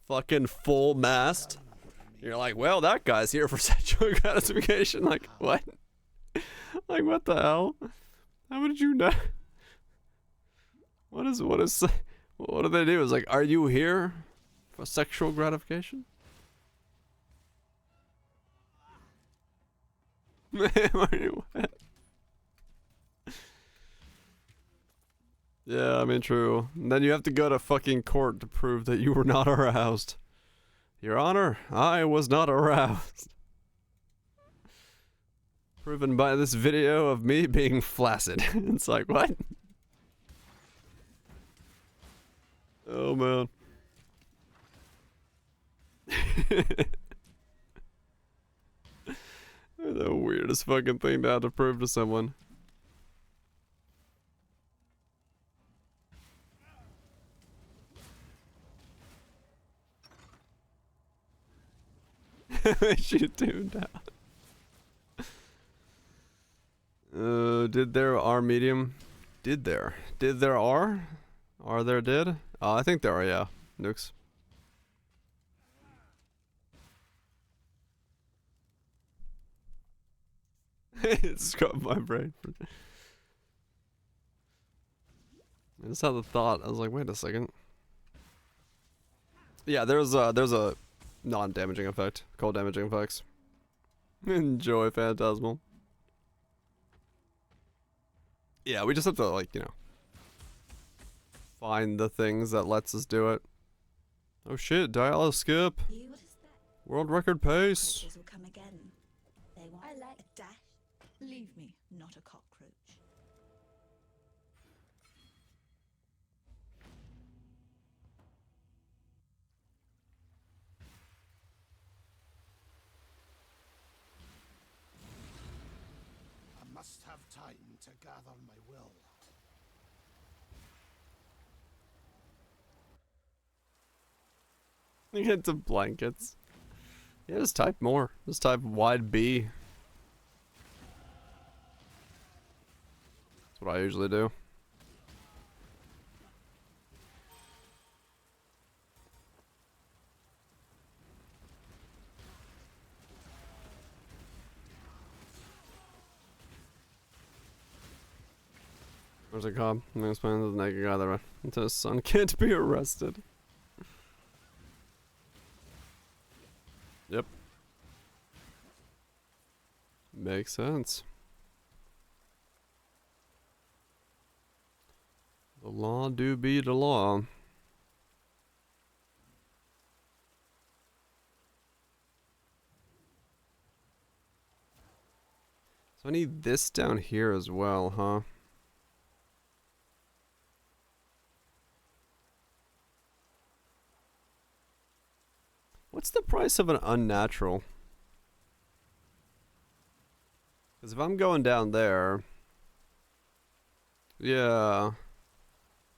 fucking full mast. You're like, well, that guy's here for sexual gratification. Like, what? Like, what the hell? How did you know? What do they do? It's like, are you here for sexual gratification? Yeah, I mean, true. And then you have to go to fucking court to prove that you were not aroused. Your Honor, I was not aroused. Proven by this video of me being flaccid. It's like, what? Oh, man. The weirdest fucking thing to have to prove to someone. Shoot him down. Did there are medium? Did there? Did there are? Are there did? I think there are, yeah. Nukes. It's got my brain. I just had the thought. I was like, wait a second. Yeah, there's a non-damaging effect. Cold damaging effects. Enjoy Phantasmal. Yeah, we just have to, like, you know, find the things that lets us do it. Oh shit, dial skip. World record pace. Will come again. They want I like a dash. Leave me, not a cockroach. I must have time to gather my will. You get to blankets. Yeah, just type more. Just type wide B. That's what I usually do. Where's a cop? I'm gonna explain to the naked guy that until his son can't be arrested. Yep. Makes sense. The law do be the law. So I need this down here as well, huh? What's the price of an unnatural? Because if I'm going down there... Yeah...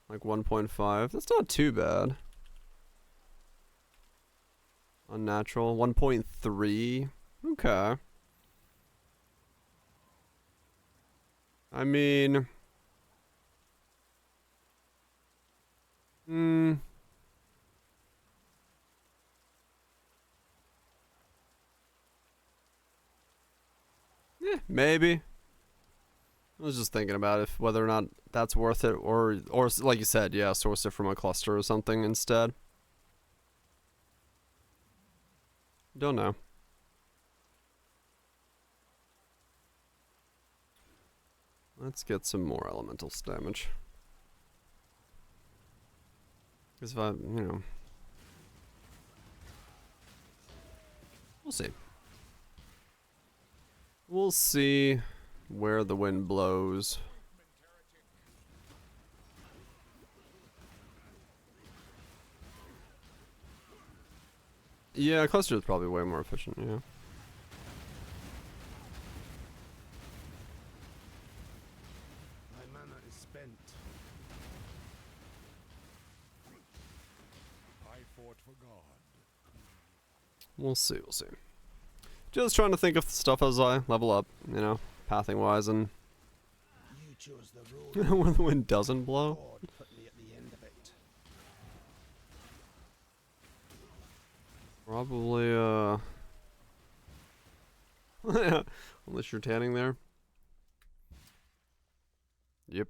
Like 1.5. That's not too bad. Unnatural. 1.3. Okay. I mean... maybe. I was just thinking about if whether or not that's worth it, or like you said, yeah, source it from a cluster or something instead. Don't know. Let's get some more elementals damage. Because if I, you know, we'll see. We'll see where the wind blows. Yeah, cluster is probably way more efficient, yeah. My mana is spent. I fought for God. We'll see, we'll see. Just trying to think of stuff as I level up, you know, pathing wise, and You chose the road. when the wind doesn't blow. God put me at the end of it. Probably, unless you're tanning there. Yep.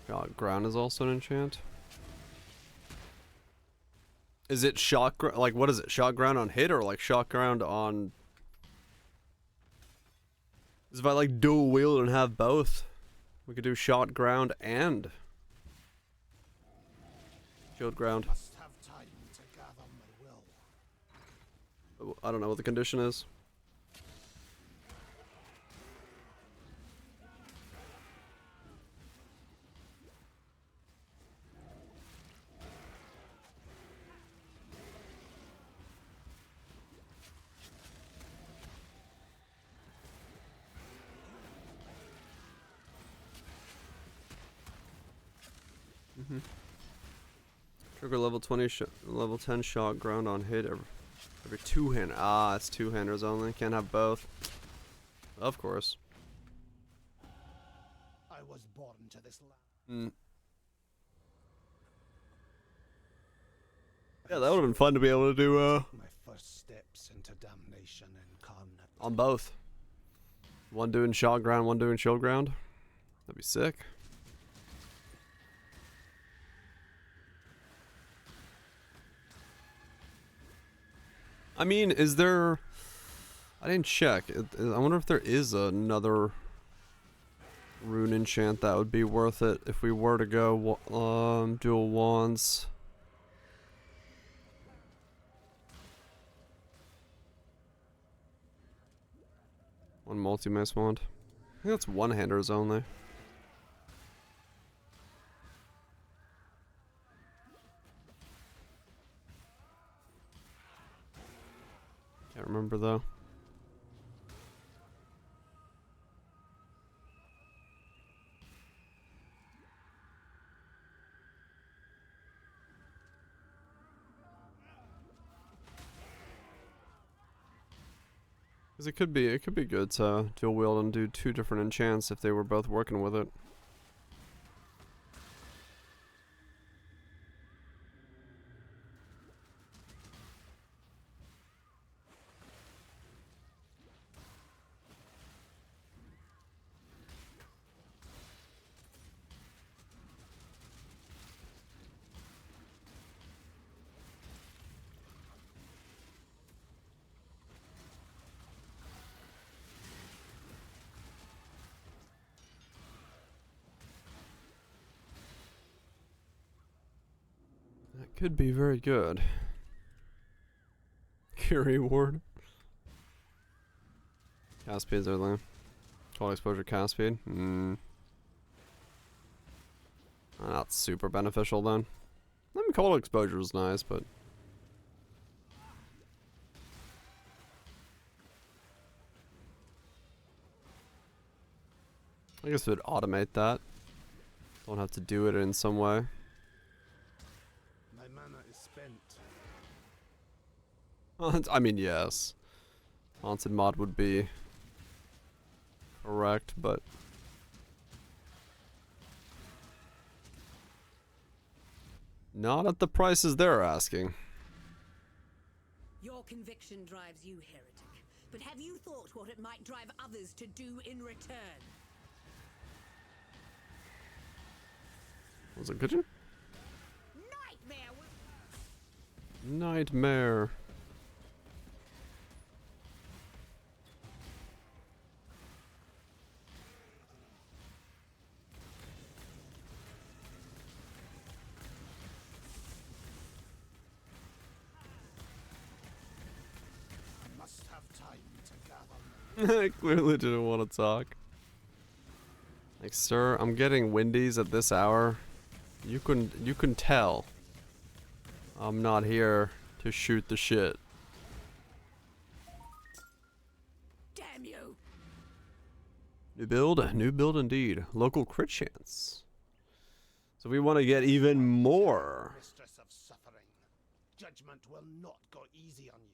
God, ground is also an enchant. Is it shock ground? Like, what is it? Shock ground on hit or like shock ground on? Because if I like dual wield and have both, we could do shot ground and shield ground. Must have time to gather my will. I don't know what the condition is. Trigger level 20, level 10 shot ground on hit every two-hand. Ah, it's two-handers only. Can't have both. Of course. I was born to this land. Yeah, that would have been fun to be able to do My first steps into damnation incarnate. on both. One doing shot ground, one doing shield ground. That'd be sick. I mean, is there... I didn't check. I wonder if there is another rune enchant that would be worth it if we were to go dual wands. One multi-mace wand. I think that's one-handers only. Can't remember though. Because it could be good to dual wield and do 2 different enchants if they were both working with it. That could be very good. Curie Ward. Cast speeds are low. Total exposure cast speed. Not super beneficial then. I mean, cold exposure is nice, but I guess it would automate that. Don't have to do it in some way. My mana is spent. I mean, yes. Haunted mod would be correct, but not at the prices they're asking. Your conviction drives you, heretic. But have you thought what it might drive others to do in return? Was it Gudgeon? Nightmare! Nightmare. Must have time to gather. I clearly didn't want to talk. Like, sir, I'm getting windies at this hour. You can tell. I'm not here to shoot the shit. Damn you! New build indeed. Local crit chance. So we want to get even more. Mistress of suffering. Judgment will not go easy on you.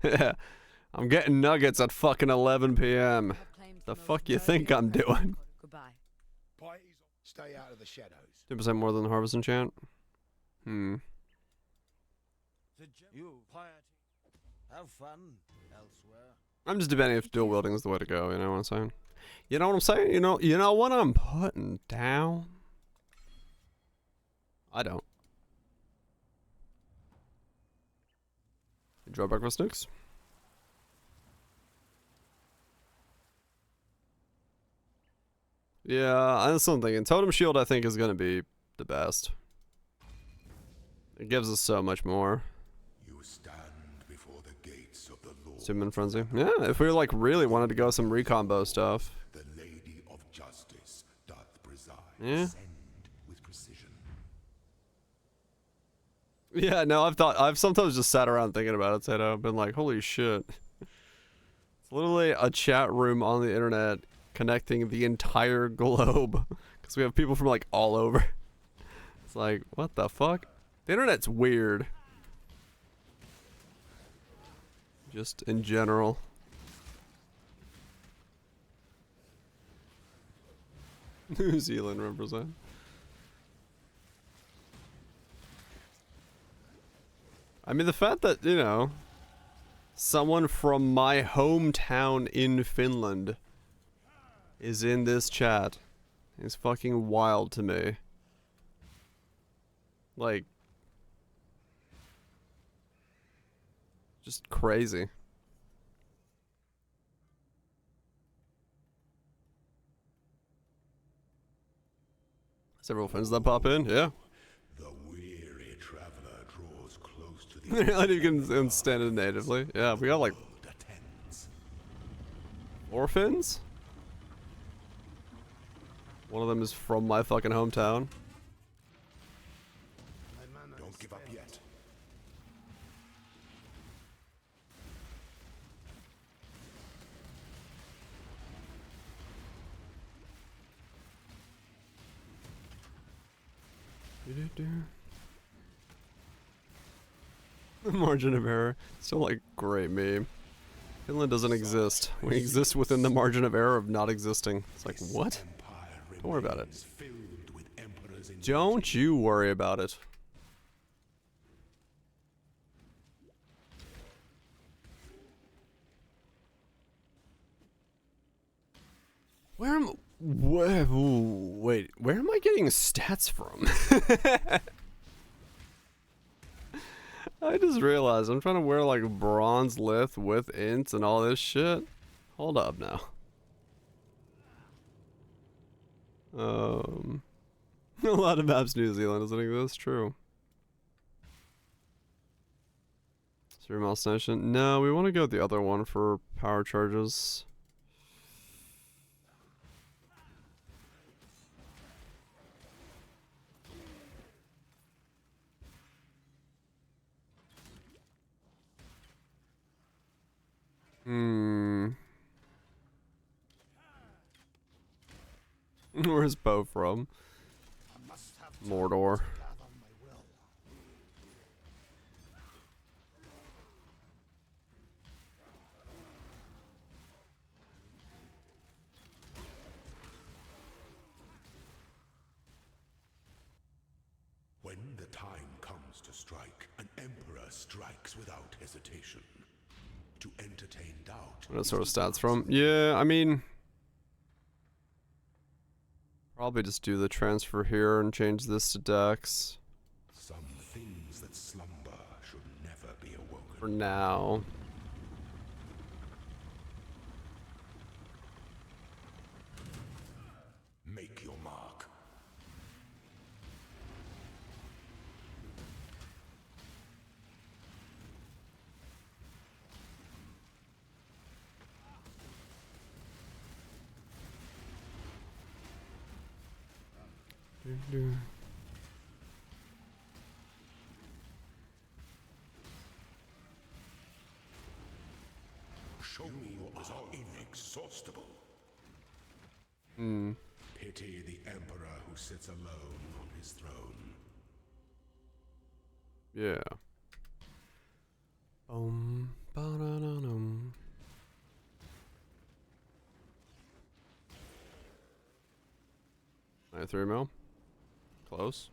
Yeah. I'm getting nuggets at fucking 11 p.m. The fuck you think I'm doing? Goodbye. Stay out of the shadows. 2% more than the harvest enchant. You have fun elsewhere. I'm just debating if dual wielding is the way to go, you know what I'm saying? You know what I'm saying? You know what I'm putting down? I don't. Draw breakfast nukes? Yeah, I'm still thinking. Totem Shield, I think, is going to be the best. It gives us so much more. You stand before the gates of the Lord. Summon Frenzy. Yeah, if we like really wanted to go some recombo stuff. The Lady of Justice doth preside. Yeah. Send with precision. Yeah, no, I've sometimes just sat around thinking about it, Tato. I've been like, holy shit. It's literally a chat room on the internet connecting the entire globe. Because we have people from like all over. It's like, what the fuck? The internet's weird. Just in general. New Zealand represent. I mean, the fact that, you know, someone from my hometown in Finland is in this chat is fucking wild to me. Like, just crazy. Several friends that pop in, yeah. The weary traveler draws close to the And you can stand it natively. Yeah, we got like orphans. One of them is from my fucking hometown. Don't give up yet. The margin of error. Still like great meme. Finland doesn't exist. We exist within the margin of error of not existing. It's like, what? Don't worry about it. Don't you worry about it. Where am... wait, where am I getting stats from? I just realized I'm trying to wear like bronze lith with ints and all this shit. Hold up now. A lot of maps New Zealand doesn't exist, true. Serial Mouse Nation. No, we want to go with the other one for power charges. Where's Bo from? Mordor. When the time comes to strike, an emperor strikes without hesitation. To entertain doubt. What sort of stats from? Yeah, I mean, probably just do the transfer here and change this to Dex. Some things that slumber should never be awoken. For now. Make your mark. Show me what was inexhaustible. Pity the emperor who sits alone on his throne. Yeah. Ba-da-da-dum. 93 mil. Close.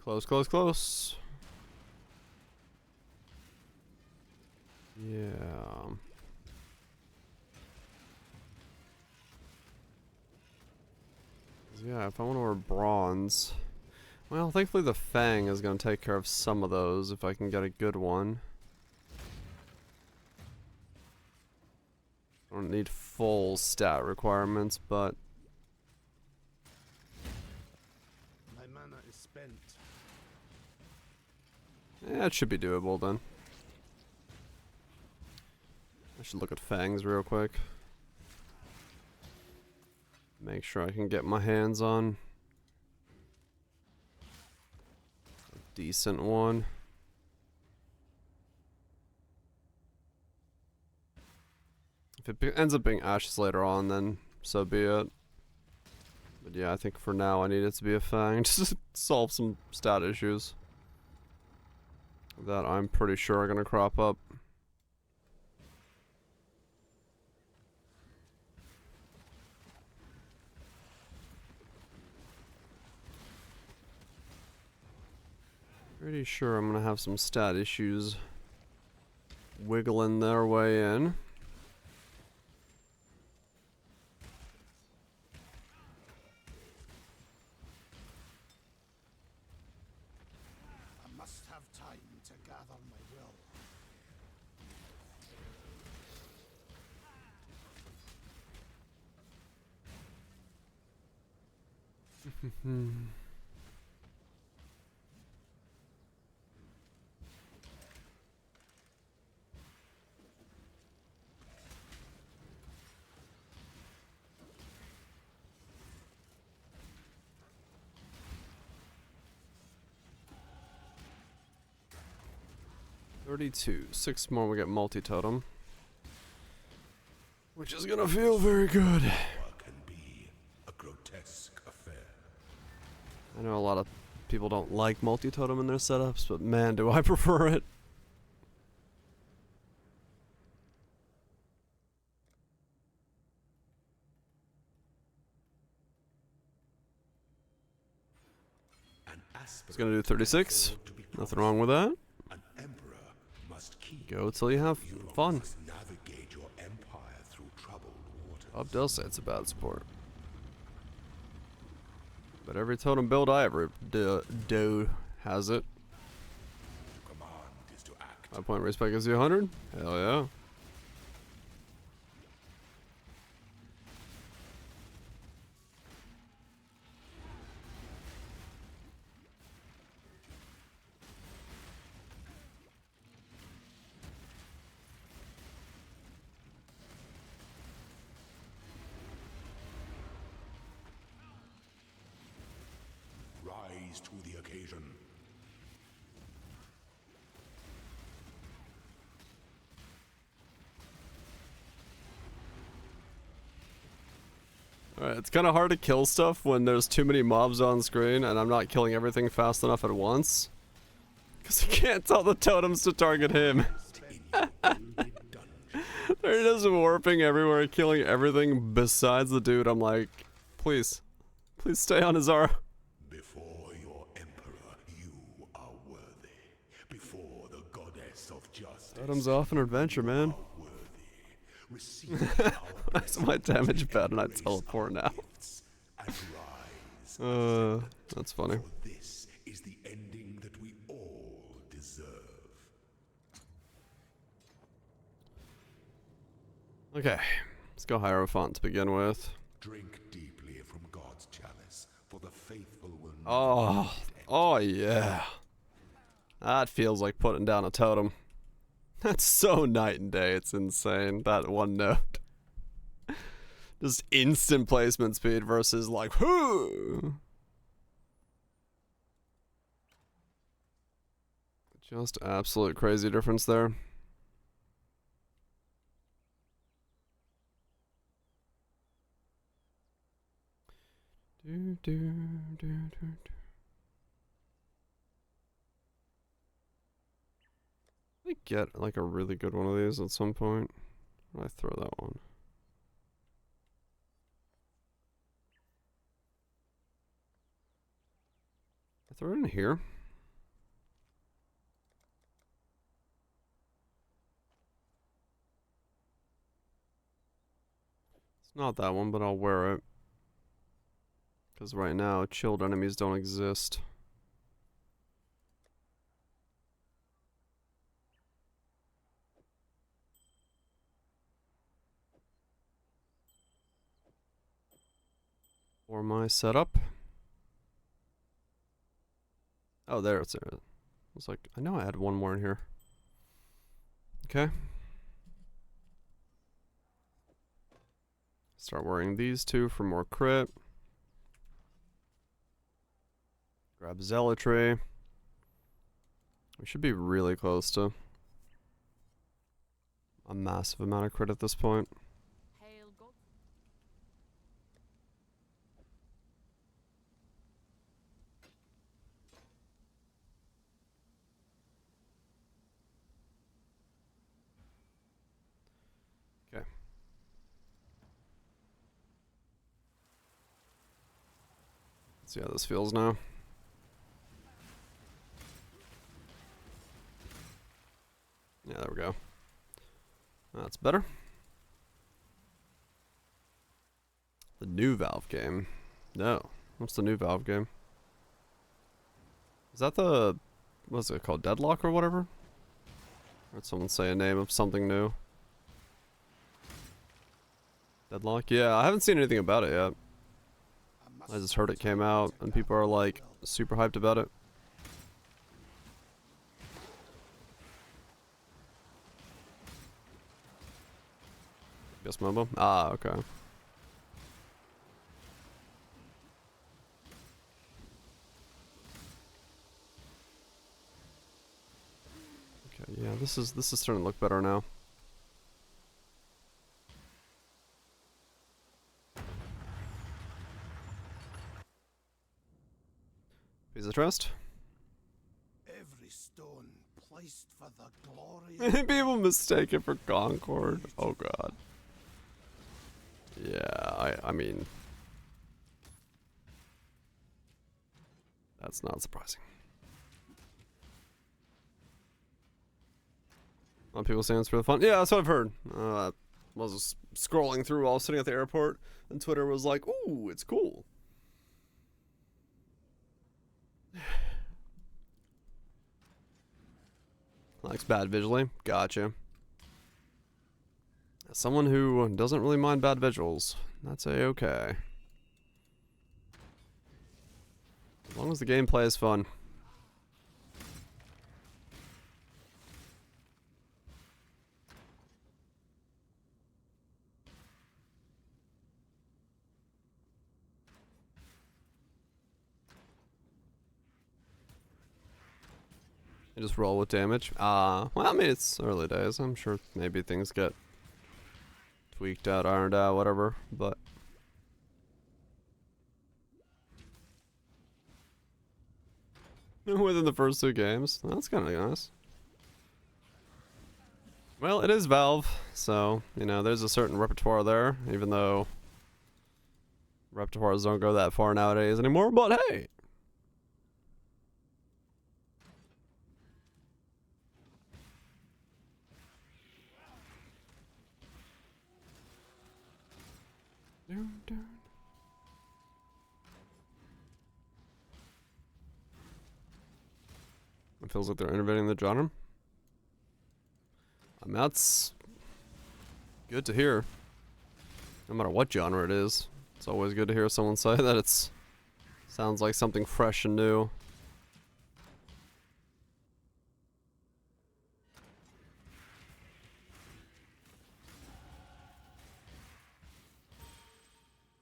Close, close, close. Yeah. Yeah, if I want to wear bronze. Well, thankfully the Fang is going to take care of some of those if I can get a good one. I don't need full stat requirements, but... My mana is spent. Yeah, it should be doable then. I should look at Fangs real quick. Make sure I can get my hands on a decent one. If it ends up being Ashes later on, then so be it. But yeah, I think for now I need it to be a Fang just to solve some stat issues that I'm pretty sure are gonna crop up. Pretty sure I'm gonna have some stat issues wiggling their way in. I must have time to gather my will. 32. 6 more, we get multi-totem. Which is gonna feel very good. Can be a grotesque affair. I know a lot of people don't like multi-totem in their setups, but man, do I prefer it. It's gonna do 36. Nothing wrong with that. An emperor must keep. Go till you have fun. Must navigate your empire through troubled waters. Bob does say it's a bad sport. But every totem build I ever do has it. Command is to act. 5 point respec gives you 100? Hell yeah. Rise to the occasion. Alright, it's kind of hard to kill stuff when there's too many mobs on screen and I'm not killing everything fast enough at once. Because I can't tell the totems to target him. They're just warping everywhere, killing everything besides the dude. I'm like, please. Please stay on his aura. Before your emperor, you are worthy. Before the goddess of justice. Totems off an adventure, man. Why is my damage bad and I teleport now? That's funny. This is the ending that we all deserve. Okay, let's go Hierophant to begin with. Drink deeply from God's chalice, for the faithful will Oh yeah. That feels like putting down a totem. That's so night and day, it's insane, that one note. Just instant placement speed versus like, whoo! Just absolute crazy difference there. I get like a really good one of these at some point. I throw that one. I throw it in here. It's not that one, but I'll wear it. Because right now, chilled enemies don't exist. For my setup. Oh, there it's there. It's like, I know I had one more in here. Okay. Start wearing these two for more crit. Grab Zealotry. We should be really close to a massive amount of crit at this point. Okay. Let's see how this feels now. Yeah, there we go. That's better. The new Valve game. No. What's the new Valve game? Is that the... what's it called? Deadlock or whatever? I heard someone say a name of something new. Deadlock? Yeah, I haven't seen anything about it yet. I just heard it came out and people are like super hyped about it. Guess MOBA? Ah, okay. Okay, yeah, this is starting to look better now. Piece of trust. Every stone placed for the glory of People mistake it for Concord. Oh god. Yeah, I mean, that's not surprising. A lot of people saying it's for the fun. Yeah, that's what I've heard. I was scrolling through while sitting at the airport, and Twitter was like, "Ooh, it's cool." Likes bad visually. Gotcha. As someone who doesn't really mind bad visuals, that's a-okay. As long as the gameplay is fun. You just roll with damage. Well, I mean, it's early days. I'm sure maybe things get tweaked out, ironed out, whatever, but within the first 2 games, that's kind of nice. Well, it is Valve, so, you know, there's a certain repertoire there, even though repertoires don't go that far nowadays anymore, but hey! It feels like they're innovating the genre. I mean, that's good to hear. No matter what genre it is, it's always good to hear someone say that it's sounds like something fresh and new.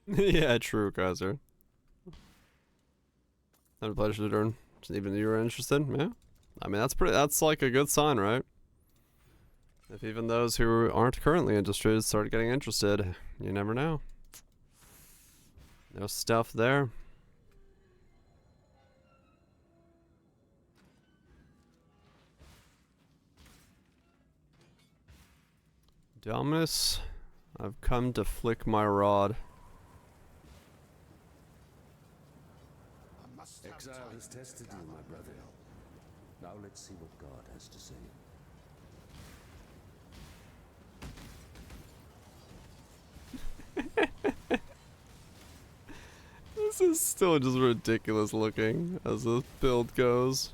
Yeah, true, Kaiser. Had a pleasure to learn. Even you were interested, yeah. I mean, that's like a good sign, right? If even those who aren't currently interested start getting interested, you never know. No stuff there. Dominus, I've come to flick my rod. Exile has tested you, my brother. Now let's see what God has to say. This is still just ridiculous looking as the build goes.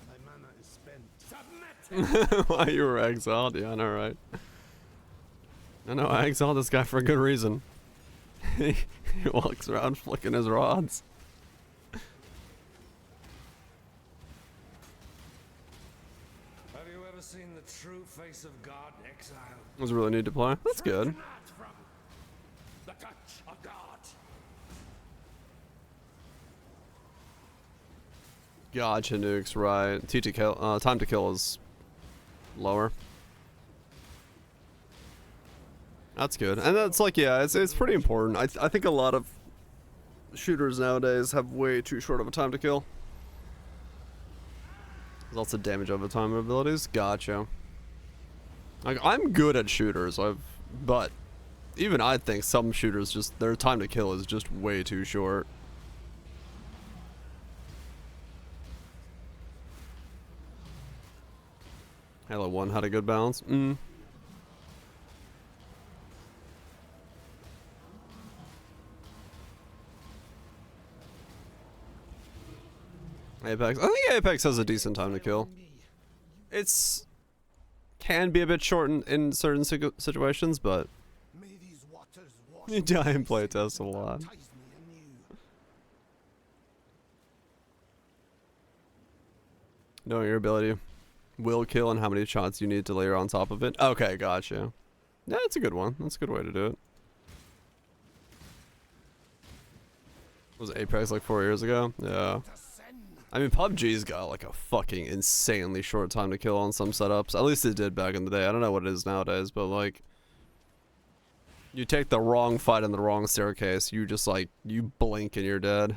my mana is spent. Submit! Why you were exiled? Yeah, I know, right? I know, I exiled this guy for a good reason. He walks around flicking his rods. Have you ever seen the true face of God in exile? Was really neat to play. That's good. From the touch of God. Gotcha, nukes, right. Time to kill is lower. That's good. And that's like, yeah, it's pretty important. I think a lot of shooters nowadays have way too short of a time to kill. There's also damage over time abilities. Gotcha. Like, I'm good at shooters, but even I think some shooters just, their time to kill is just way too short. Halo 1 had a good balance. Apex. I think Apex has a decent time to kill. It's can be a bit short in certain situations, but you die in playtest a lot. Knowing your ability will kill and how many shots you need to layer on top of it. Okay, gotcha. Yeah, that's a good one. That's a good way to do it. Was Apex like 4 years ago? Yeah. I mean, PUBG's got like a fucking insanely short time to kill on some setups. At least it did back in the day. I don't know what it is nowadays, but like, You take the wrong fight in the wrong staircase, you just like, you blink and you're dead.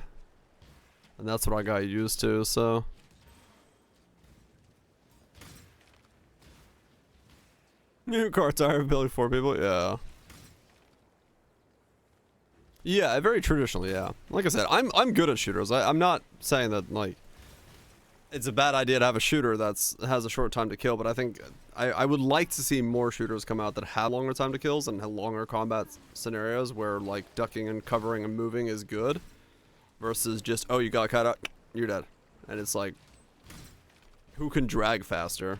And that's what I got used to, so. New car tire ability for people, yeah. Yeah, very traditional, yeah. Like I said, I'm good at shooters. I'm not saying that, like, it's a bad idea to have a shooter that's has a short time to kill, but I think I would like to see more shooters come out that have longer time to kills and have longer combat scenarios where, like, ducking and covering and moving is good versus just, oh, you got caught up, you're dead. And it's like, who can drag faster?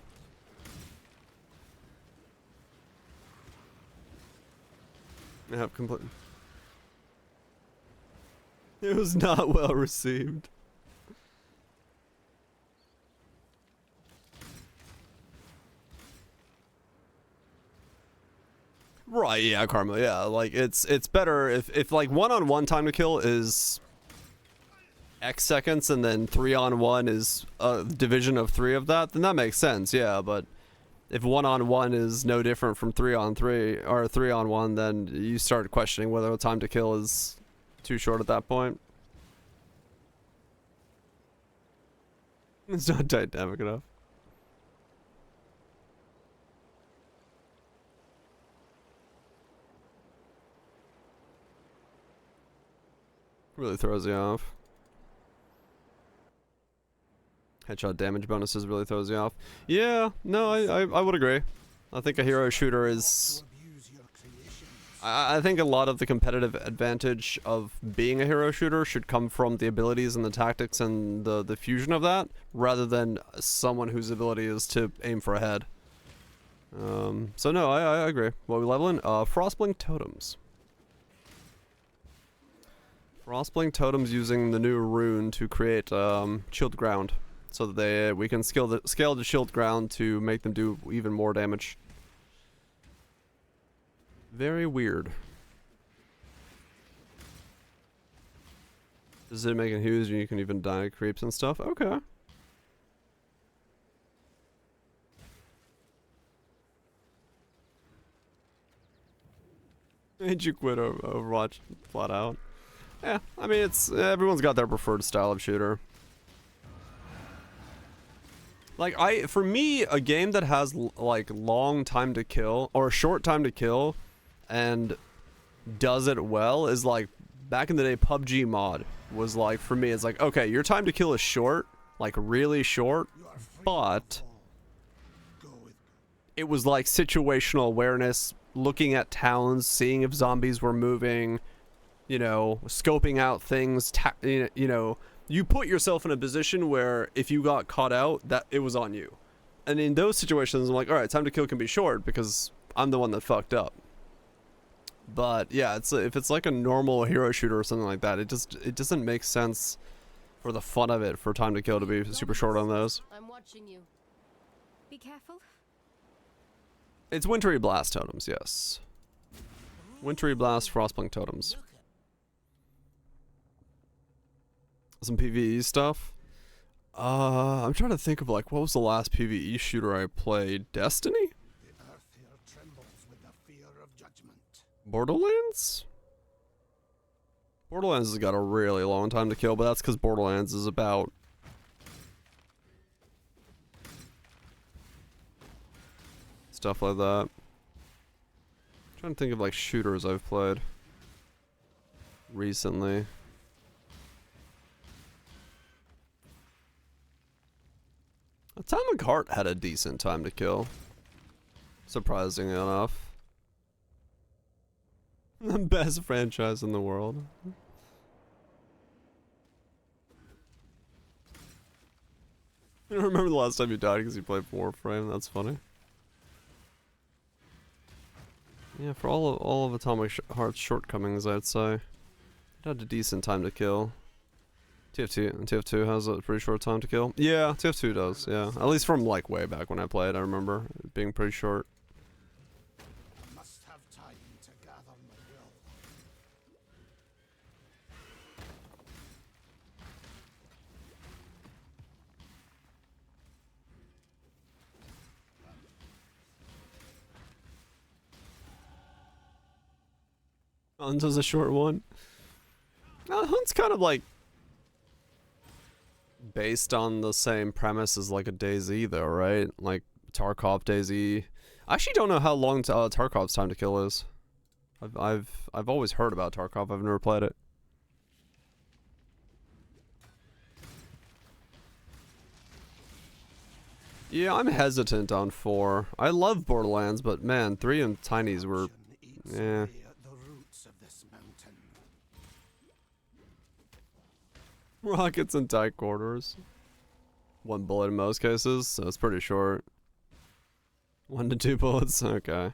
I have complete. It was not well received. Right, yeah, Karma, yeah. Like, it's better if like one-on-one time to kill is X seconds and then 3-on-1 is a division of 3 of that, then that makes sense, yeah, but if one-on-one is no different from 3-on-3 or 3-on-1, then you start questioning whether the time to kill is too short at that point. It's not dynamic enough. Really throws you off. Headshot damage bonuses really throws you off. Yeah, no, I would agree. I think a hero shooter is... I think a lot of the competitive advantage of being a hero shooter should come from the abilities and the tactics and the fusion of that, rather than someone whose ability is to aim for a head. So no, I agree. What are we leveling? Frostblink Totems. Frostblink Totems using the new rune to create chilled ground, so that we can scale the chilled ground to make them do even more damage. Very weird. Does it make it huge and you can even die creeps and stuff? Okay. Made you quit Overwatch flat out? Yeah, I mean, it's everyone's got their preferred style of shooter. Like, for me, a game that has like long time to kill or short time to kill and does it well is like back in the day PUBG mod was like, for me, it's like, okay, your time to kill is short, like really short, but it was like situational awareness, looking at towns, seeing if zombies were moving, you know, scoping out things, you know, you put yourself in a position where if you got caught out, that it was on you. And in those situations, I'm like, all right, time to kill can be short because I'm the one that fucked up. But yeah, if it's like a normal hero shooter or something like that, it doesn't make sense for the fun of it for time to kill to be super short on those. I'm watching you. Be careful. It's Wintry Blast Totems, yes. Wintry Blast Frostblink Totems. Some PvE stuff. I'm trying to think of like, what was the last PvE shooter I played? Destiny? The earth here trembles with the fear of judgment. Borderlands? Borderlands has got a really long time to kill, but that's because Borderlands is about stuff like that. I'm trying to think of like shooters I've played recently. Atomic Heart had a decent time to kill, surprisingly enough. The best franchise in the world. I don't remember the last time you died because you played Warframe. That's funny. Yeah, for all of Atomic Heart's shortcomings, I'd say it had a decent time to kill. TF2 has a pretty short time to kill. Yeah, TF2 does. Yeah, at least from like way back when I played, I remember it being pretty short. Must have time to gather my will. Hunt is a short one. Hunt's kind of like based on the same premise as like a DayZ though, right? Like Tarkov DayZ. I actually don't know how long Tarkov's time to kill is. I've always heard about Tarkov. I've never played it. Yeah, I'm hesitant on 4. I love Borderlands, but man, 3 and Tiny's were, yeah. Rockets in tight quarters. 1 bullet in most cases, so it's pretty short. 1 to 2 bullets, okay.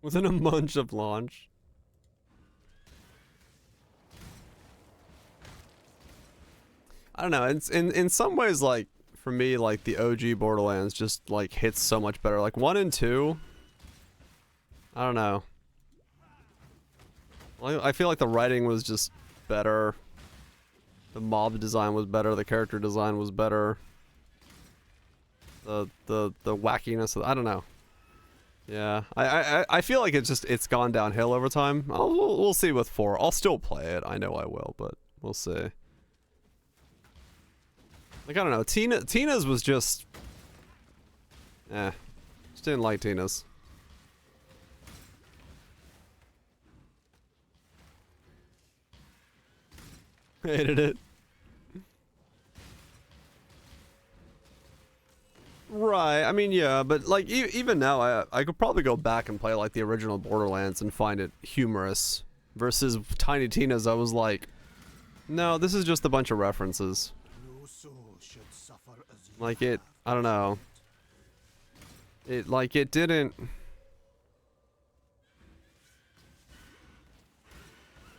Within a month of launch. I don't know, it's in some ways, like, for me, like, the OG Borderlands just, like, hits so much better. Like, 1 and 2, I don't know. I feel like the writing was just better. The mob design was better, the character design was better. The wackiness of, I don't know. Yeah, I feel like it's gone downhill over time. We'll see with 4. I'll still play it. I know I will, but we'll see. Like, I don't know. Tina's was just... Just didn't like Tina's. Hated it. Right, I mean, yeah, but like, even now, I could probably go back and play like the original Borderlands and find it humorous. Versus Tiny Tina's, I was like, no, this is just a bunch of references. Like I don't know. It didn't...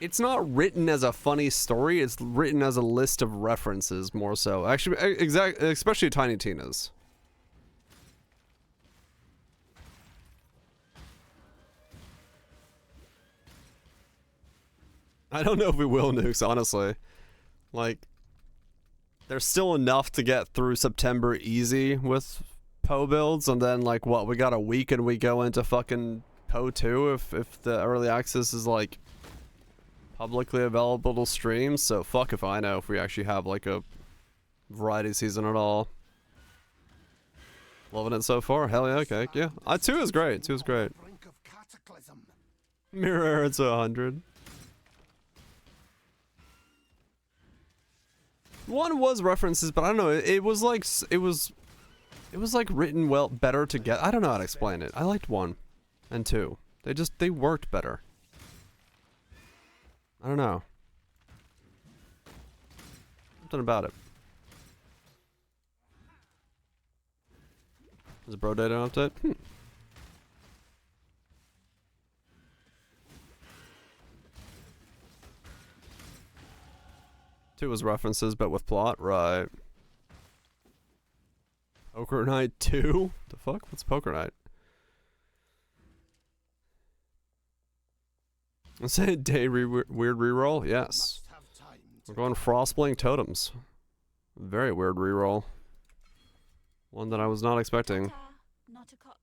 It's not written as a funny story, it's written as a list of references, more so. Actually, especially Tiny Tina's. I don't know if we will, Nukes, honestly. Like, there's still enough to get through September easy with Poe builds, and then, like, what, we got a week and we go into fucking Poe 2 if the early access is, like, publicly available to stream, so fuck if I know if we actually have, like, a variety season at all. Loving it so far? Hell yeah, okay, yeah. 2 is great, 2 is great. Mirror error to 100. 1 was references, but I don't know, it was like written well, better to get. I don't know how to explain it. I liked 1 and 2. They worked better. I don't know. Something about it. Is a bro data update? 2 was references, but with plot, right? Poker Night 2? The fuck? What's Poker Night? Is that a day weird reroll? Yes. We're going Frostblink Totems. Very weird reroll. One that I was not expecting.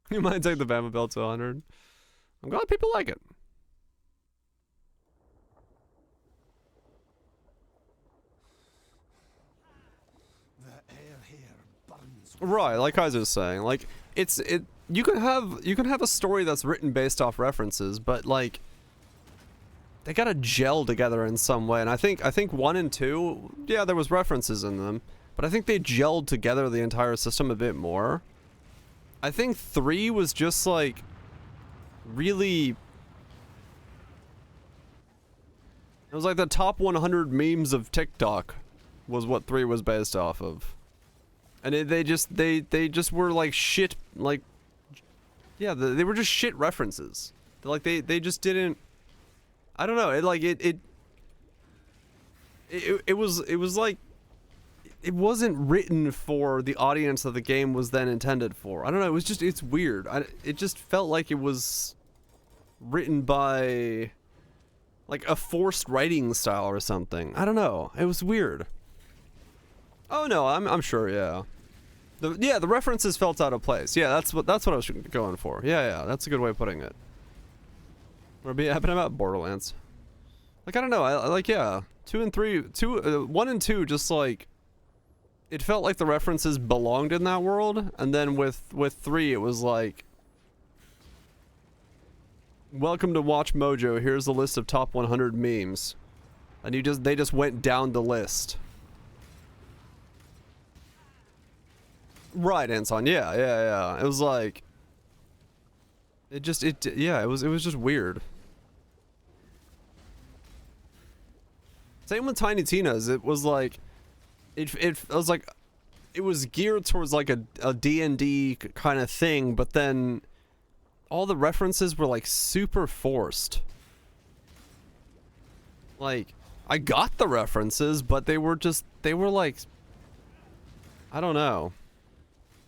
You might take the Bama Belt to 100. I'm glad people like it. Right, like I was just saying, like you can have a story that's written based off references, but like they gotta gel together in some way. And I think 1 and 2, yeah, there was references in them, but I think they gelled together the entire system a bit more. I think 3 was just like really, it was like the top 100 memes of TikTok was what 3 was based off of. And they just were like shit, like, yeah, they were just shit references. Like they just didn't, I don't know, it was like, it wasn't written for the audience that the game was then intended for. I don't know, it was just, it's weird. It just felt like it was written by like a forced writing style or something. I don't know, it was weird. Oh no, I'm sure, yeah. The references felt out of place. Yeah, that's what I was going for. Yeah, that's a good way of putting it. What happened about Borderlands? Like, I don't know, I like, yeah. 1 and 2 just like, it felt like the references belonged in that world, and then with 3 it was like, welcome to Watch Mojo, here's the list of top 100 memes. And they just went down the list. Right, Anton, yeah. It was like, it was just weird. Same with Tiny Tina's, it was like, it was like, it was geared towards like a D&D kind of thing, but then all the references were like super forced. Like, I got the references, but they were like, I don't know.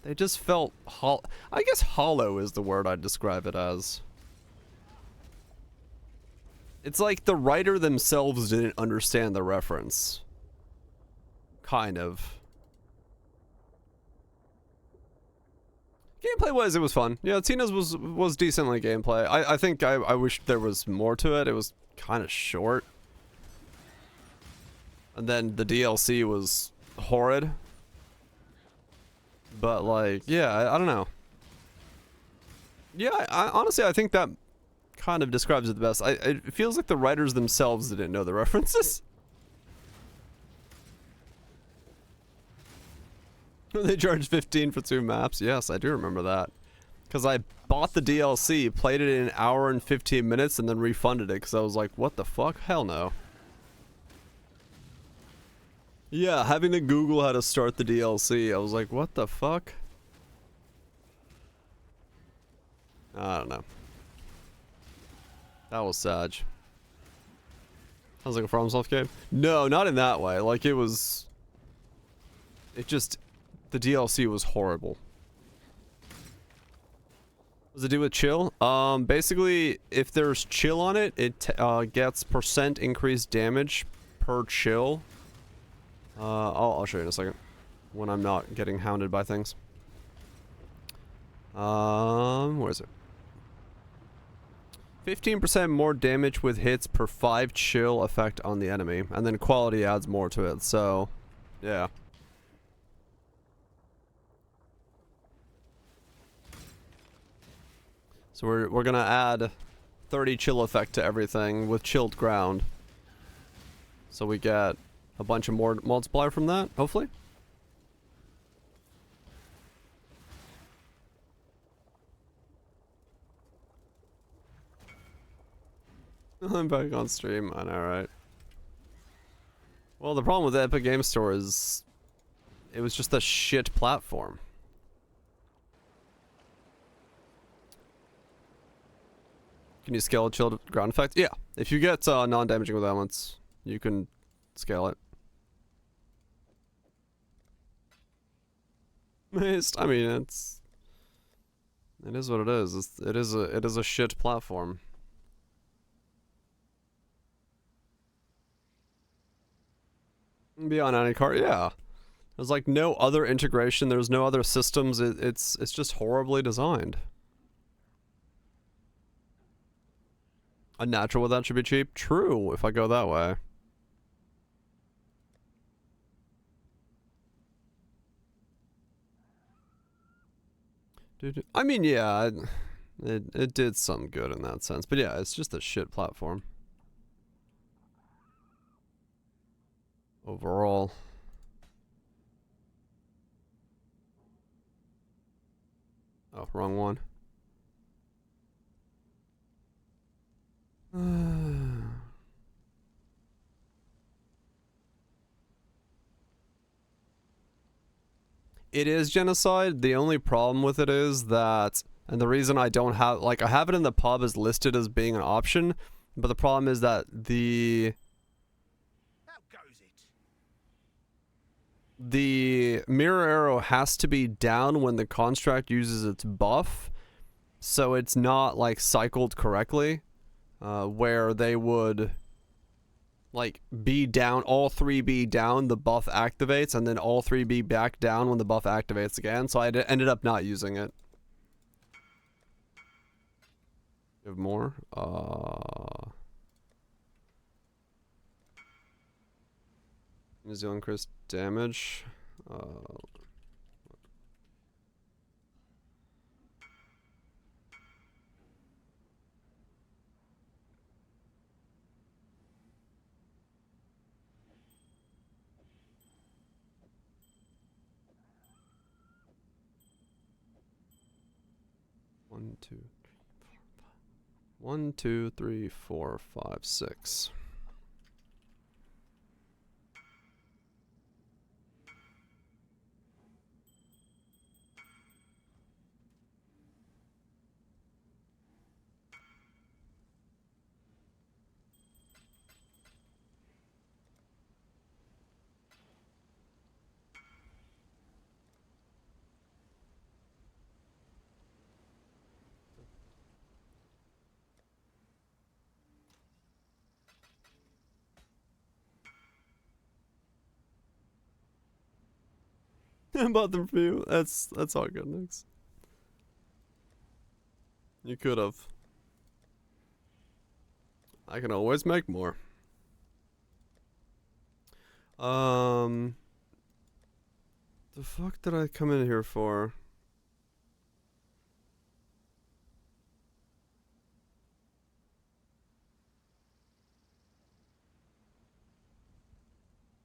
They just felt I guess hollow is the word I'd describe it as. It's like the writer themselves didn't understand the reference. Kind of. Gameplay-wise, it was fun. Yeah, Tina's was decently gameplay. I think I wish there was more to it. It was kind of short. And then the DLC was horrid. But like, yeah, I don't know. Yeah, I honestly, I think that kind of describes it the best. It feels like the writers themselves didn't know the references. They charged 15 for 2 maps. Yes, I do remember that. Because I bought the DLC, played it in an hour and 15 minutes, and then refunded it because I was like, what the fuck? Hell no. Yeah, having to Google how to start the DLC, I was like, what the fuck? I don't know. That was sad. Sounds like a FromSoft game. No, not in that way. Like, it was... It just... The DLC was horrible. What does it do with chill? Basically, if there's chill on it, it gets % increased damage per chill. I'll show you in a second. When I'm not getting hounded by things. Where is it? 15% more damage with hits per 5 chill effect on the enemy. And then quality adds more to it, so... Yeah. So we're gonna add 30 chill effect to everything with chilled ground. So we get a bunch of more multiplier from that, hopefully. I'm back on stream, I know, right? Well, the problem with the Epic Game Store is it was just a shit platform. Can you scale chilled ground effect? Yeah, if you get non-damaging with elements, you can scale it. I mean, it is what it is. It is a shit platform. Beyond any card, yeah. There's like no other integration. There's no other systems. It's just horribly designed. Unnatural with that should be cheap. True, if I go that way. I mean, yeah, it did some good in that sense, but yeah, it's just a shit platform. Overall. Oh, wrong one. It is genocide. The only problem with it is that, and the reason I don't have, like, I have it in the pub as listed as being an option, but the problem is that the mirror arrow has to be down when the construct uses its buff, so it's not like cycled correctly, where they would like B down, all 3 B down, the buff activates, and then all 3 B back down when the buff activates again. So I ended up not using it. You have more? New Zealand increased damage. 1, 2, 3, 4, 5. 1, 2, 3, 4, 5, 6. I bought them for you. That's all good, Nix. You could have. I can always make more. The fuck did I come in here for?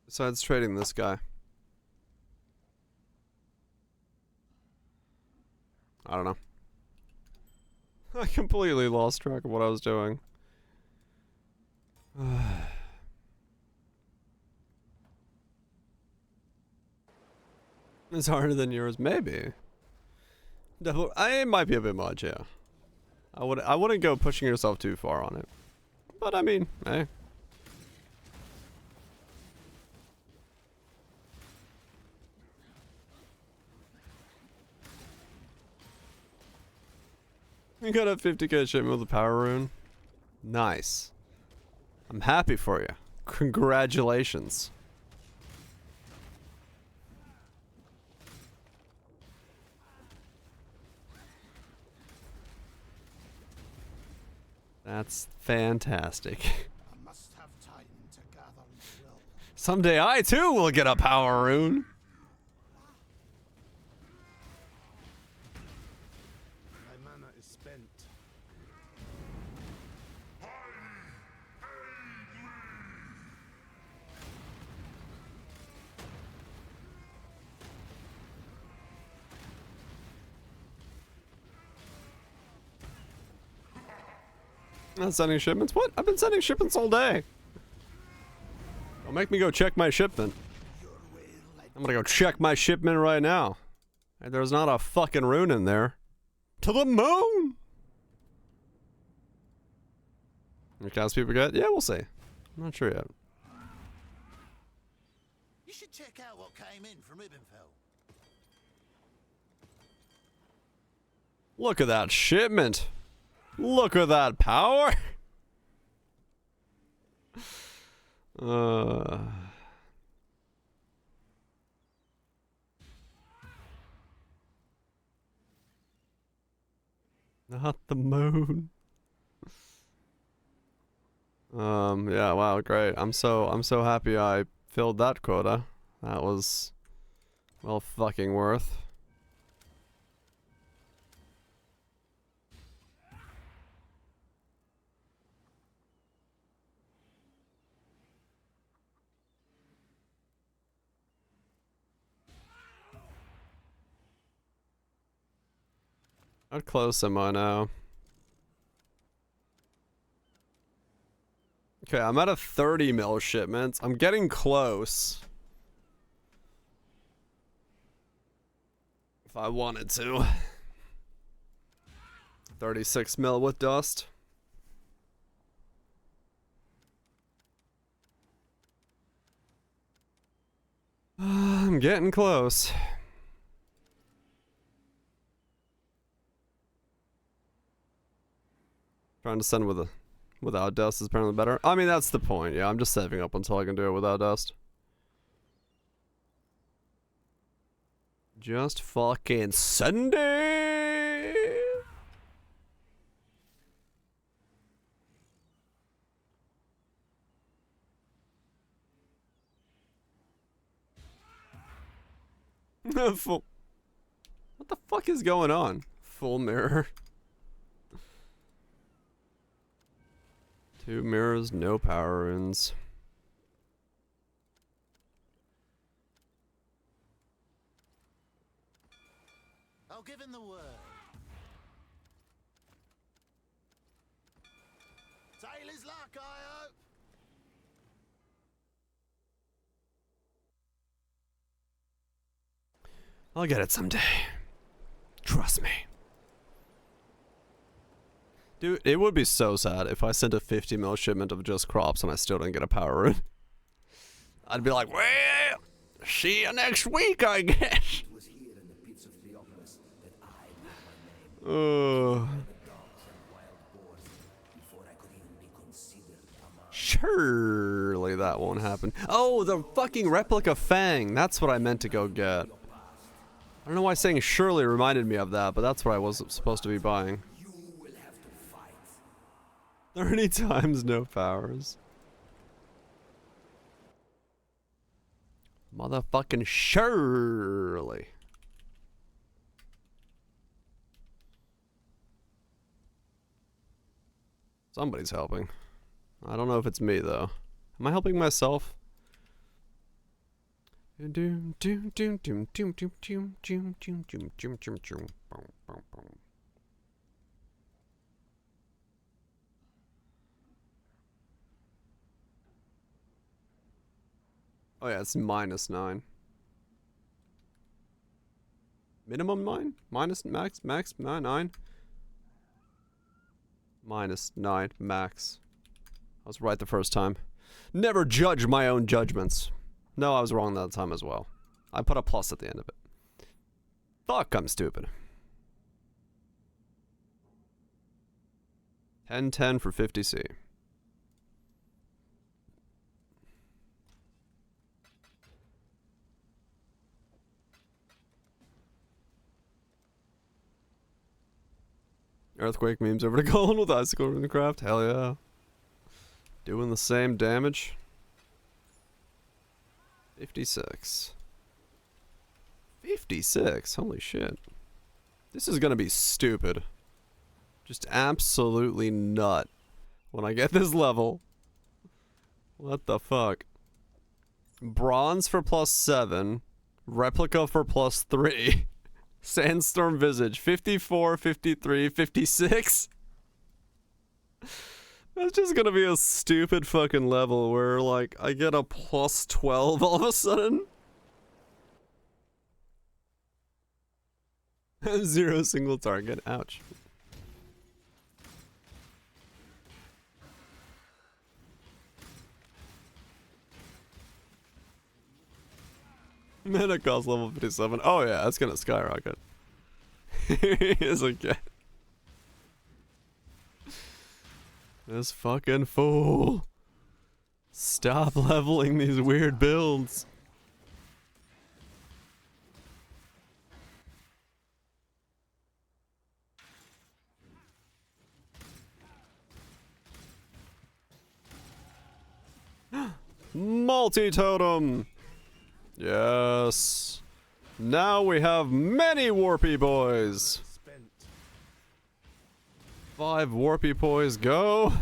Besides trading this guy. I don't know. I completely lost track of what I was doing. It's harder than yours, maybe. It might be a bit much, yeah. I wouldn't go pushing yourself too far on it. But I mean, hey. You got a 50k shipment with a power rune. Nice. I'm happy for you. Congratulations. That's fantastic. I must have time to gather my will. Someday I too will get a power rune. My mana is spent. Not sending shipments? What? I've been sending shipments all day. Don't make me go check my shipment. I'm gonna go check my shipment right now. And there's not a fucking rune in there. To the moon! Your cast people get? Yeah, we'll see. I'm not sure yet. You should check out what came in from Ibenfell. Look at that shipment. Look at that power. Not the moon. Yeah, wow, great. I'm so happy I filled that quota. That was well fucking worth. How close am I now? Okay, I'm at a 30 mil shipments. I'm getting close. If I wanted to. 36 mil with dust. I'm getting close. Trying to send with a Without dust is apparently better. I mean, that's the point. Yeah, I'm just saving up until I can do it without dust. Just fucking Sunday. Full. What the fuck is going on? Full mirror. 2 mirrors, no power runes. I'll give him the word. Sailor's luck, I hope. I'll get it someday. Trust me. Dude, it would be so sad if I sent a 50 mil shipment of just crops and I still didn't get a power rune. I'd be like, well, see you next week, I guess. Surely that won't happen. Oh, the fucking replica Fang. That's what I meant to go get. I don't know why saying surely reminded me of that, but that's what I was supposed to be buying. 30 times no powers. Motherfucking surely. Somebody's helping. I don't know if it's me though. Am I helping myself? Oh yeah, it's -9. Minimum 9? Minus max 9? -9 max. I was right the first time. Never judge my own judgments. No, I was wrong that time as well. I put a plus at the end of it. Fuck, I'm stupid. 10-10 for 50C. Earthquake memes over to Colin with Icicle Runecraft. Hell yeah. Doing the same damage. 56. 56? Holy shit. This is gonna be stupid. Just absolutely nut. When I get this level. What the fuck? Bronze for +7. Replica for +3. Sandstorm Visage, 54, 53, 56. That's just gonna be a stupid fucking level where, like, I get a +12 all of a sudden. 0 single target, ouch. Mana cost level 57. Oh yeah, that's gonna skyrocket. Here's a cat. This fucking fool. Stop leveling these weird builds. Multi-totem. Yes. Now we have many warpy boys. 5 warpy boys go.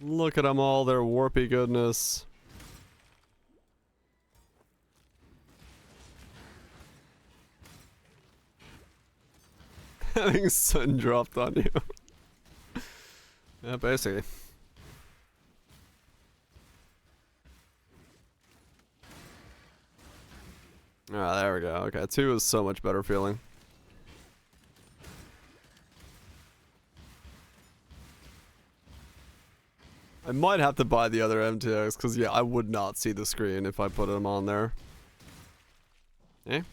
Look at them all, their warpy goodness. Having sun dropped on you. Yeah, basically. Ah, there we go. Okay, 2 is so much better feeling. I might have to buy the other MTX, because yeah, I would not see the screen if I put them on there. Eh?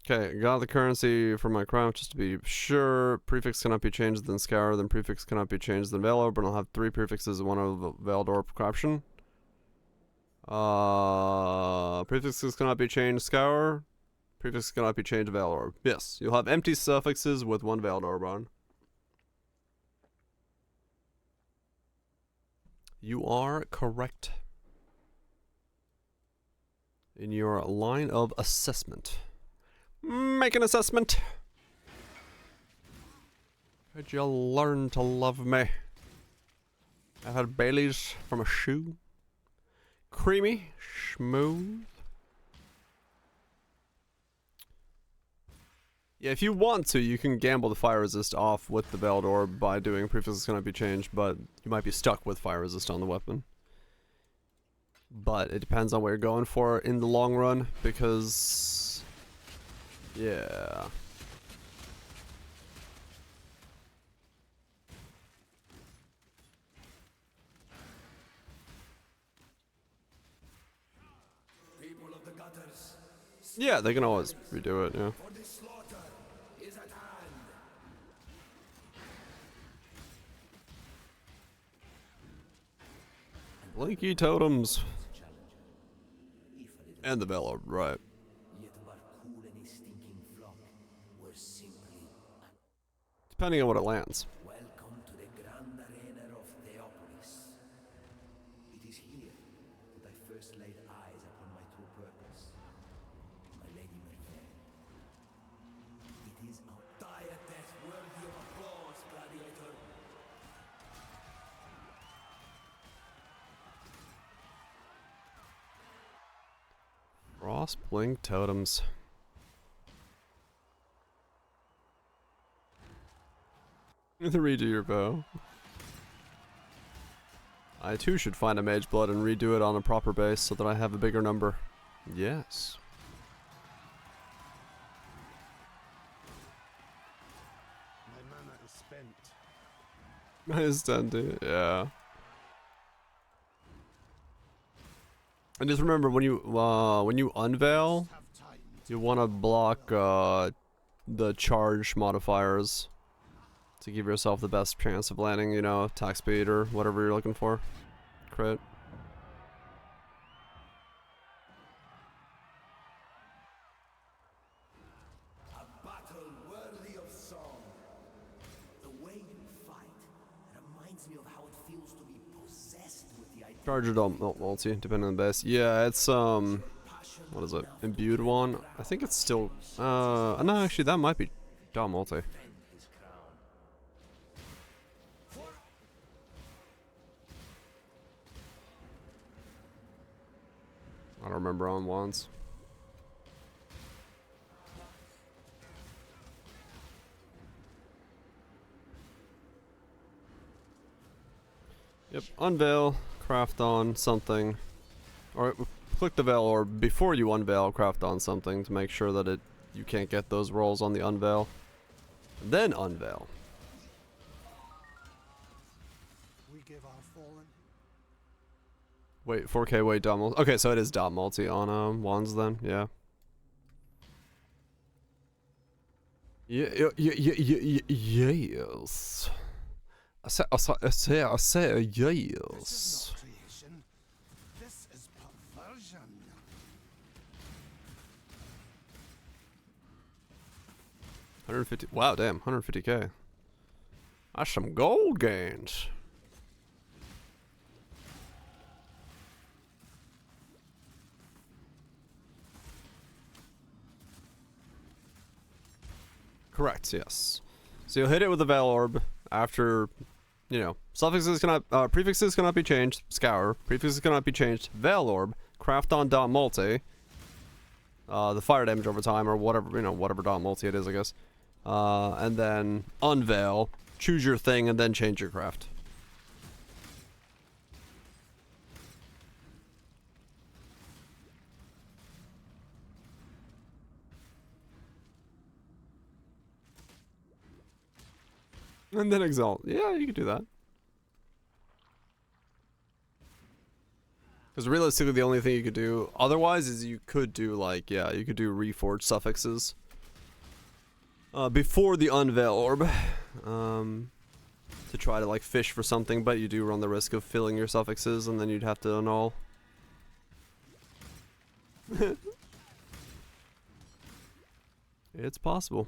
Okay, got the currency for my crown, just to be sure. Prefix cannot be changed, then Scour, then prefix cannot be changed, then Veil Orb, and I'll have 3 prefixes and 1 of the Veiled Orb corruption. Prefixes cannot be changed, Scour. Prefixes cannot be changed, Veil Orb. Yes, you'll have empty suffixes with 1 Veiled Orb on. You are correct in your line of assessment. Make an assessment. Could you learn to love me? I had Bailey's from a shoe. Creamy, smooth. Yeah, if you want to, you can gamble the fire resist off with the Veiled Orb by doing prefixes cannot be changed, but you might be stuck with fire resist on the weapon. But it depends on what you're going for in the long run, because yeah. People of the gutters, Yeah, they can always redo it, yeah. for this slaughter is at hand. Blinky totems. And the Veil Orb, right. Depending on what it lands. Welcome to the grand arena of Theopolis. It is here that I first laid eyes upon my true purpose, my Lady Merveille. It is our dire death worthy of applause, gladiator. Frost blink totems. Redo your bow. I too should find a Mage Blood and redo it on a proper base so that I have a bigger number. Yes. My mana is spent. Nice, Dandy. Yeah. And just remember, when you unveil, you want to block the charge modifiers to give yourself the best chance of landing, you know, attack speed or whatever you're looking for. Crit. A battle worthy of song. The way you fight reminds me of how it feels to be possessed with the idea. Charge or multi, depending on the base. Yeah, it's what is it? Imbued one. I think it's still no, actually that might be dot multi. I don't remember on wands. Yep, unveil, craft on something. Or click the veil, or before you unveil, craft on something to make sure that you can't get those rolls on the unveil. Then unveil. We give our fallen. Wait, 4K, wait, dot multi. Okay, so it is dot multi on wands then, yeah. Yes. I say yes. Creation. This is perversion. $150. Wow, damn, 150K. That's some gold gains. Correct, yes. So you'll hit it with the Veil Orb after, you know, suffixes cannot, prefixes cannot be changed, Scour, prefixes cannot be changed, Veil Orb, craft on dot multi, the fire damage over time, or whatever, you know, whatever dot multi it is, I guess. And then unveil, choose your thing, and then change your craft. And then exalt. Yeah, you could do that. Because realistically, the only thing you could do otherwise is you could do, like, yeah, you could do reforged suffixes. before the unveil orb, to try to like fish for something, but you do run the risk of filling your suffixes and then you'd have to annul. It's possible.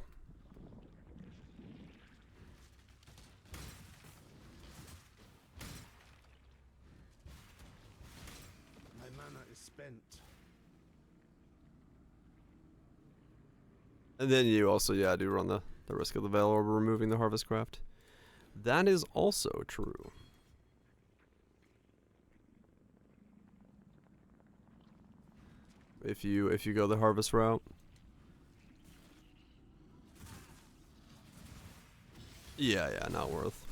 My mana is spent. And then you also, yeah, do run the risk of the Veil Orb removing the Harvest Craft. That is also true. If you go the Harvest route. Yeah, not worth.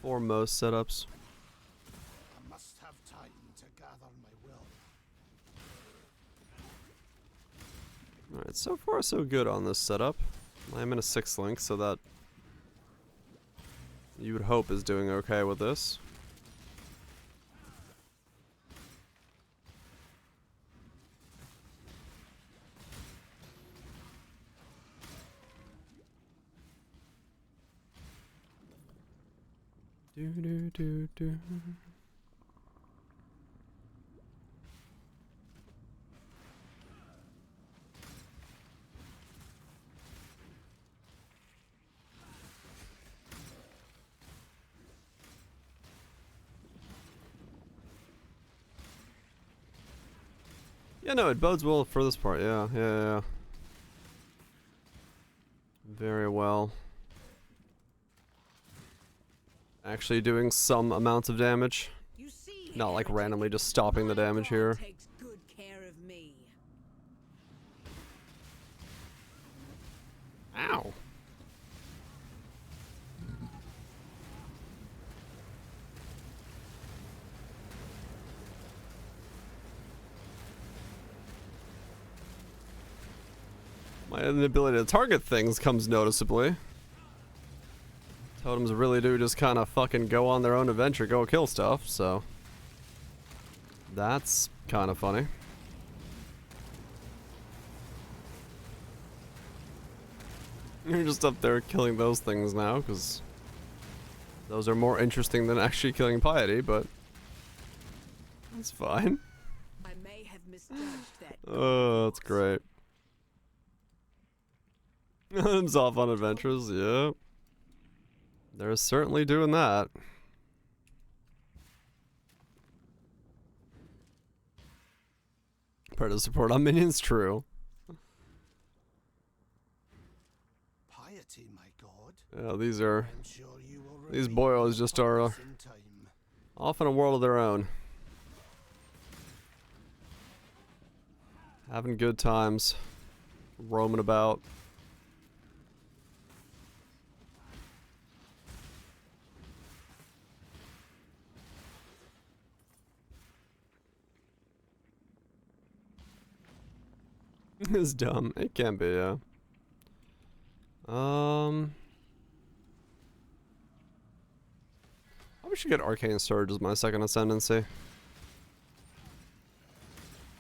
For most setups. I must have time to gather my will. Alright, so far so good on this setup. I'm in a 6 link, so that you would hope is doing okay with this. Do. Yeah, no, it bodes well for this part. Yeah. Very well. Actually doing some amounts of damage. Not like randomly just stopping the damage here. Takes good care of me. Ow. My inability to target things comes noticeably. Totems really do just kind of fucking go on their own adventure, go kill stuff, so that's kind of funny. You're just up there killing those things now, because those are more interesting than actually killing Piety, but that's fine. I may have misjudged that. Oh, that's great. Totems off on adventures, yeah. They're certainly doing that. Part of support on minions, true. Piety, my god. Yeah, these are... I'm sure you will These boyos just are in time. off in a world of their own. Having good times. Roaming about. It's dumb. It can be, yeah. I should get Arcane Surge as my second ascendancy.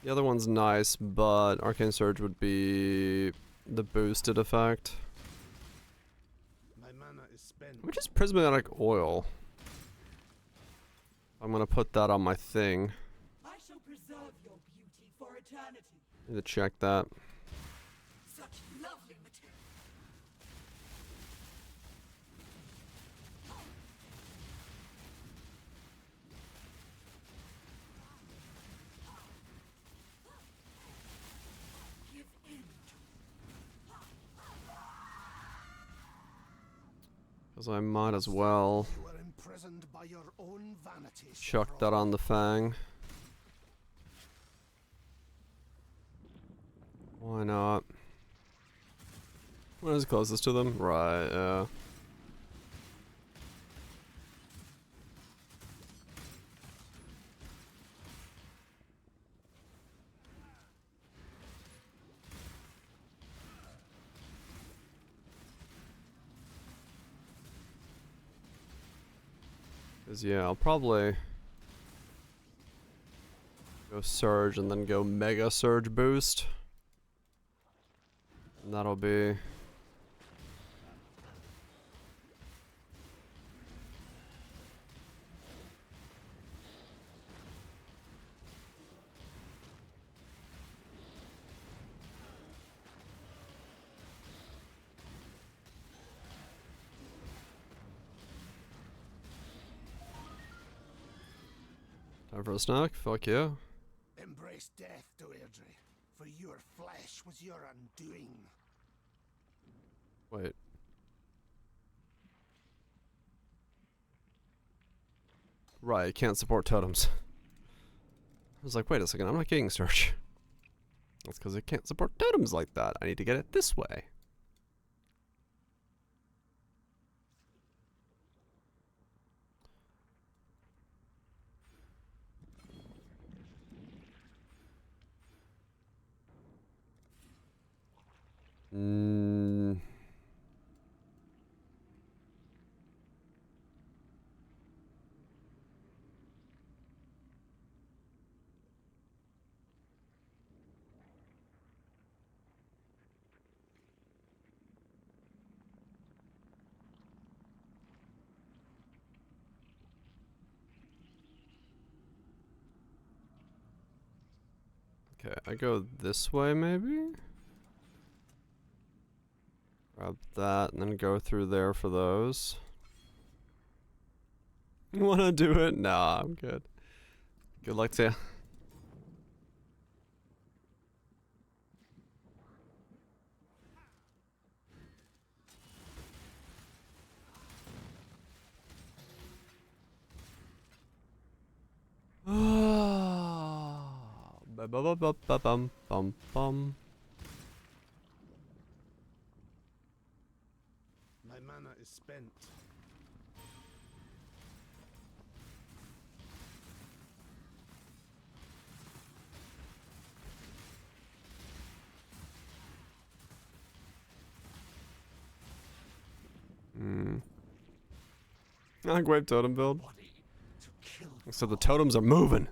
The other one's nice, but Arcane Surge would be the boosted effect. My mana is spent. Which is Prismatic Oil. I'm gonna put that on my thing. I shall preserve your beauty for eternity. Need to check that. Such lovely material. Give in to Because I might as well You are imprisoned by your own vanity. chuck that on the Fang. Why not? What is closest to them? Right, yeah. Cause yeah, I'll probably go Surge and then go Mega Surge Boost. And that'll be... Time for a snack? Fuck yeah. Embrace death, Deirdre, for your flesh was your undoing. Wait. Right, I can't support totems. I was like, wait a second, I'm not getting search. That's because I can't support totems like that. I need to get it this way. Okay, I go this way maybe? Grab that and then go through there for those. You wanna do it? Nah, I'm good. Good luck to you. Bum. My mana is spent. I grave totem build. So the totems are moving.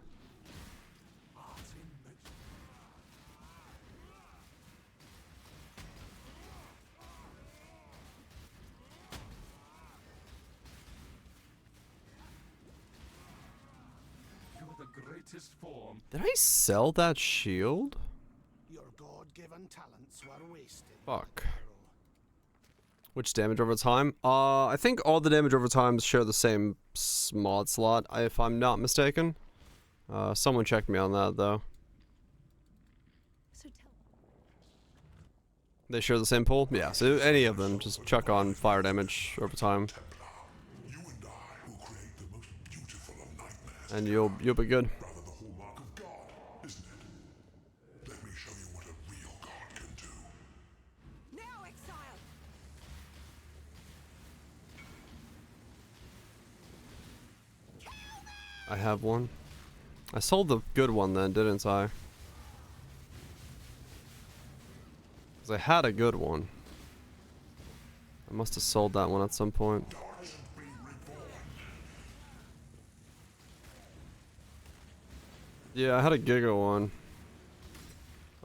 Did I sell that shield? Your God-given talents were wasted. Fuck. Which damage over time? I think all the damage over time share the same mod slot, if I'm not mistaken. Someone checked me on that though. They share the same pool? Yeah, so any of them, just chuck on fire damage over time. And you'll be good. I have one. I sold the good one then, didn't I? Because I had a good one. I must have sold that one at some point. Yeah, I had a Giga one.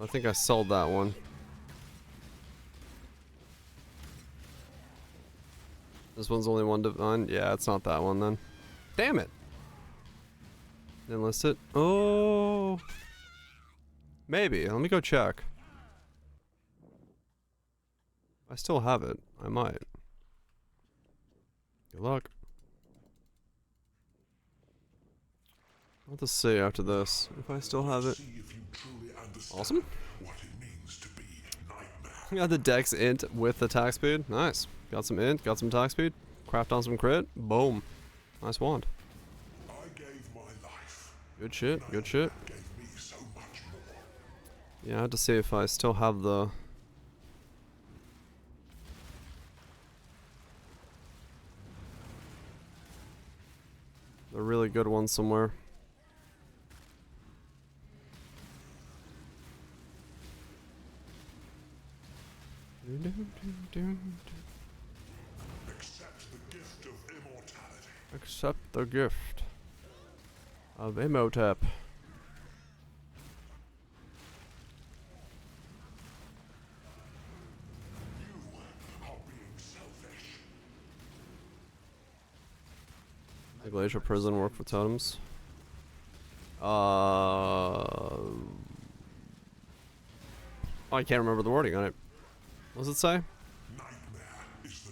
I think I sold that one. This one's only one divine? Yeah, it's not that one then. Damn it! Enlist it. Oh! Maybe. Let me go check. I still have it. I might. Good luck. I'll just see after this if I still have it. Awesome. Got the dex int with attack speed. Nice. Got some int, got some attack speed. Craft on some crit. Boom. Nice wand. Good shit, good shit. Yeah, I had to see if I still have the... really good one somewhere. Accept the gift of immortality. Accept the gift of Imhotep. The glacial prison work for totems. I can't remember the wording on it. What does it say?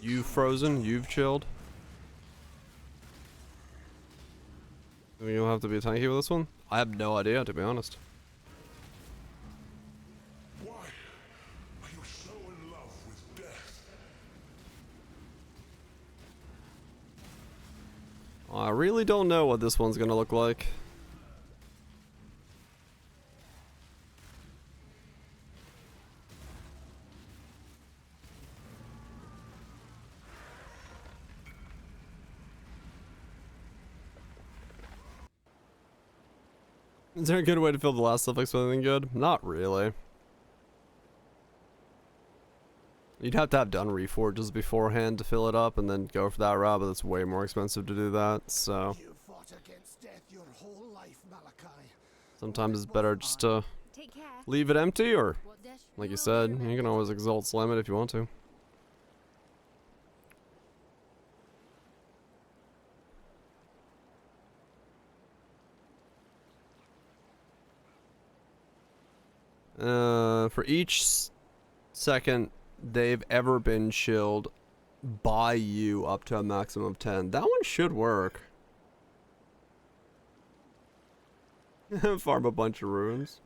You've frozen, you've chilled. I mean, you'll have to be tanky with this one? I have no idea, to be honest. Why are you so in love with death? I really don't know what this one's gonna look like. Is there a good way to fill the last suffix with anything good? Not really. You'd have to have done reforges beforehand to fill it up and then go for that route, but it's way more expensive to do that, so. You fought against death your whole life, Malachi. Sometimes it's better just to leave it empty, or, like you said, you can always exalt slam it if you want to. For each second they've ever been chilled by you up to a maximum of 10. That one should work. Farm a bunch of ruins.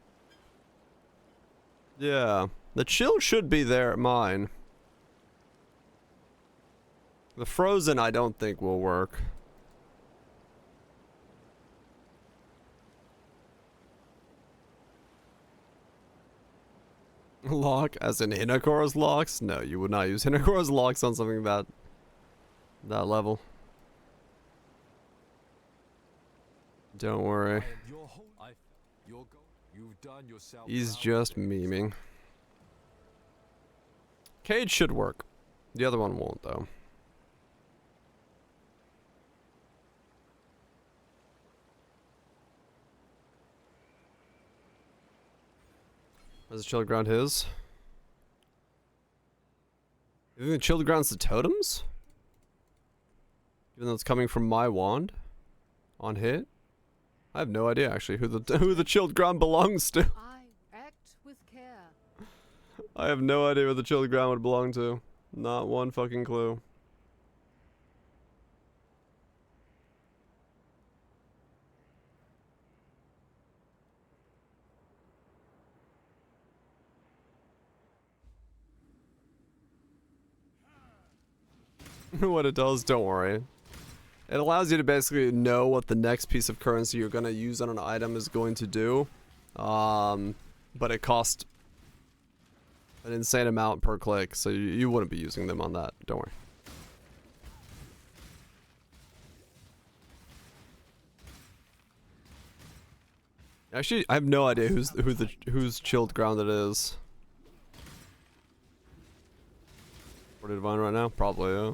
Yeah, the chill should be there at mine. The frozen I don't think will work. Lock as in Hinakora's locks? No, you would not use Hinakora's locks on something that level. Don't worry. He's just memeing. Cage should work. The other one won't though. Is the chilled ground his? You think the chilled ground's the totems? Even though it's coming from my wand? On hit? I have no idea actually who the chilled ground belongs to. I act with care. I have no idea what the chilled ground would belong to. Not one fucking clue. What it does, don't worry. It allows you to basically know what the next piece of currency you're going to use on an item is going to do. But it costs an insane amount per click, so you wouldn't be using them on that. Don't worry. Actually, I have no idea whose chilled ground it is. Ported Divine right now? Probably, yeah.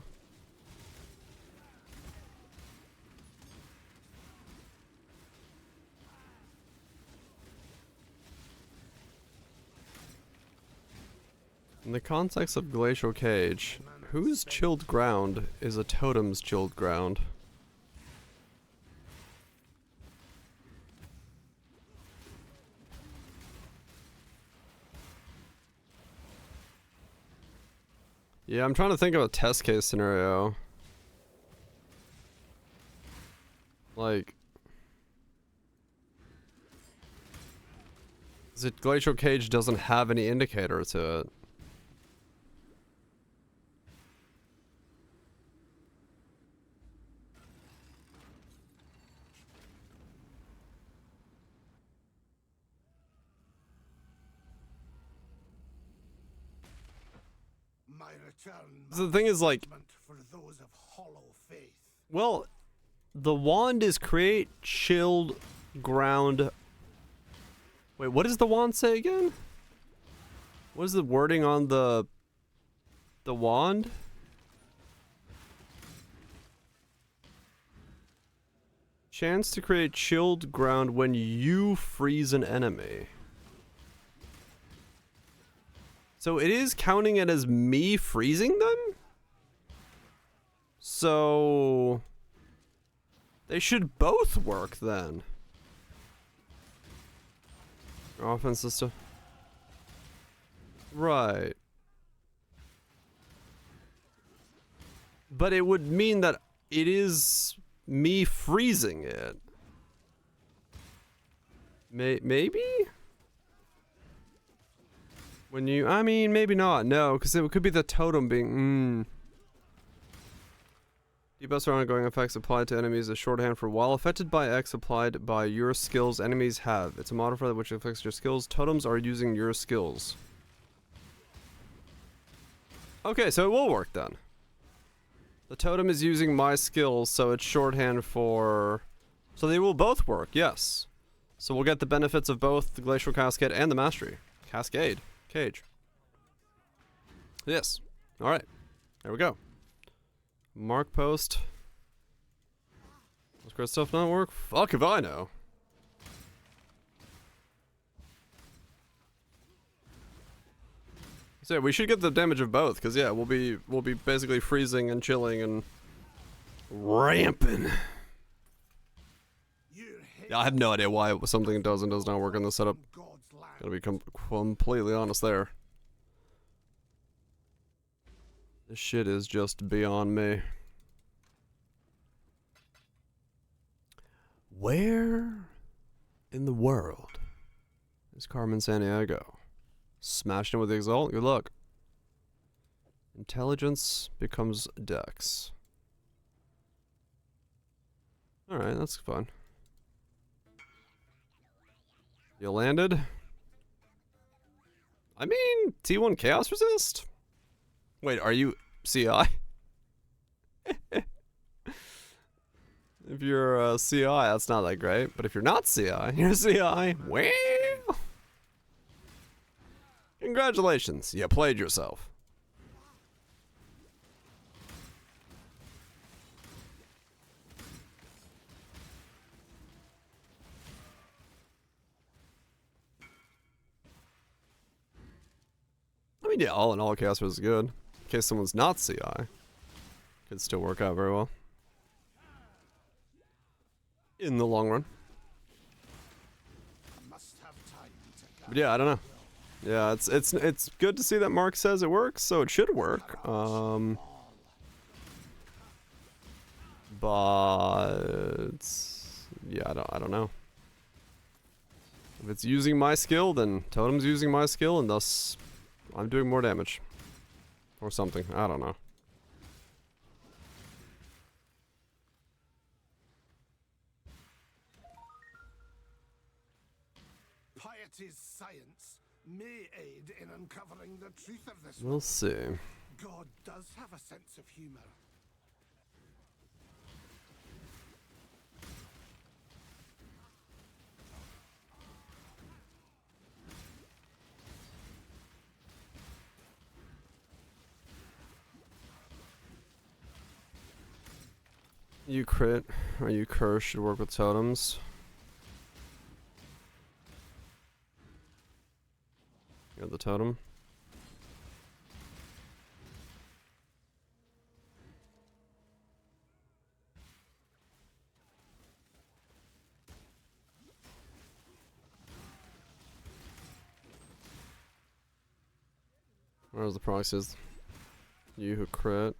In the context of Glacial Cage, whose chilled ground is a totem's chilled ground? Yeah, I'm trying to think of a test case scenario. Like, is it Glacial Cage doesn't have any indicator to it? The thing is, like, for those of hollow faith. Well, the wand is create chilled ground. Wait, what does the wand say again? What is the wording on the wand? Chance to create chilled ground when you freeze an enemy. So it is counting it as me freezing them? So They should both work then. Offense system. Right. But it would mean that it is me freezing it. Maybe? When you, I mean, maybe not. No, because it could be the totem being, Debuffs are ongoing effects applied to enemies as shorthand for while affected by X applied by your skills enemies have. It's a modifier which affects your skills. Totems are using your skills. Okay, so it will work then. The totem is using my skills, so it's shorthand for... So they will both work, yes. So we'll get the benefits of both the Glacial Cascade and the Mastery. Cascade. Cage. Yes. Alright. There we go. Mark post. Does great stuff not work? Fuck if I know. So yeah, we should get the damage of both, because yeah, we'll be basically freezing and chilling and ramping. Yeah, I have no idea why something does and does not work in the setup. Gotta be completely honest there. This shit is just beyond me. Where in the world is Carmen Sandiego? Smashed him with the Exalt? Good luck. Intelligence becomes Dex. Alright, that's fun. You landed? I mean, T1 Chaos Resist? Wait, are you CI? If you're CI, that's not that great. But if you're not CI, you're CI. Well, congratulations, you played yourself. I mean, yeah, all in all, Chaos was good. In case someone's not CI, could still work out very well. In the long run. But yeah, I don't know. Yeah, it's good to see that Mark says it works, so it should work. But yeah, I don't know. If it's using my skill, then Totem's using my skill, and thus I'm doing more damage. Or something. I don't know. Piety's science may aid in uncovering the truth of this. We'll see. God does have a sense of humor. You crit or you curse should work with totems. You got the totem. Where's the proxies? You who crit.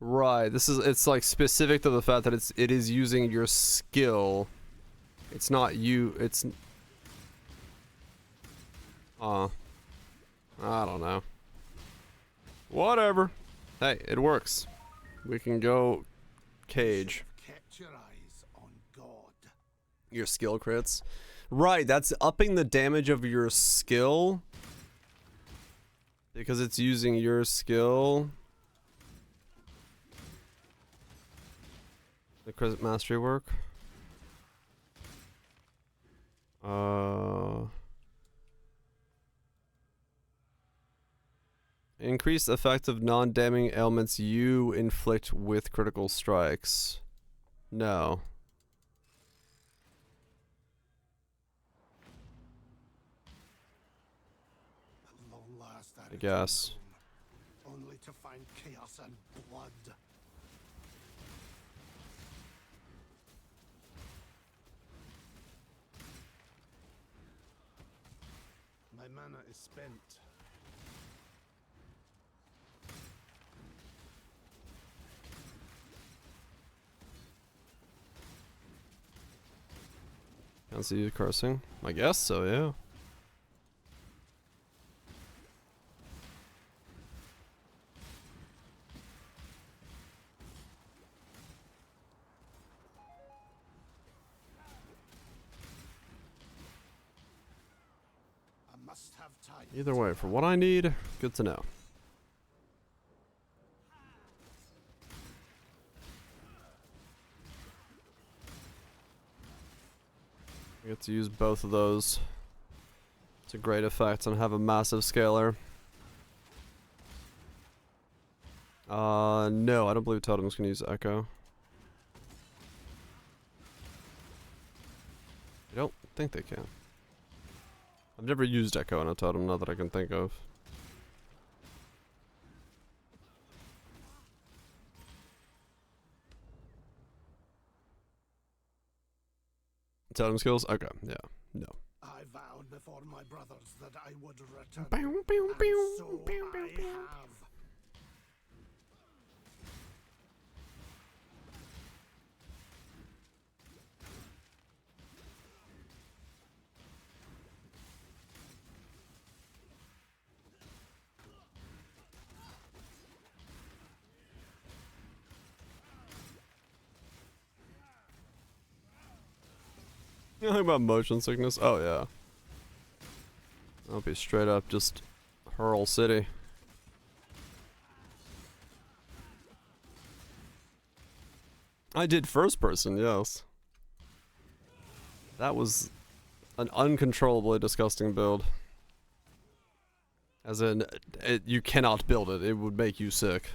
Right, it's like specific to the fact that it is using your skill. It's not you, it's I don't know. Whatever. Hey, it works. We can go cage. Kept your eyes on God. Your skill crits. Right, that's upping the damage of your skill. Because it's using your skill. The crit mastery work. Increased effect of non-damning ailments you inflict with critical strikes. No. At long last, I guess. Only to find chaos and blood. mana is spent. Can't see you cursing. I guess so, yeah. I must have time. Either way, for what I need, good to know. I get to use both of those to great effect and have a massive scaler. No, I don't believe Totems can use Echo. I don't think they can. I've never used Echo on a Totem, not that I can think of. Totem skills? Okay, yeah, no. I vowed before my brothers that I would return. Bow, bow, bow, And so bow, bow, I bow. have. You know about motion sickness? Oh yeah. I'll be straight up just hurl city. I did first person, yes. That was an uncontrollably disgusting build. As in, you cannot build it. It would make you sick.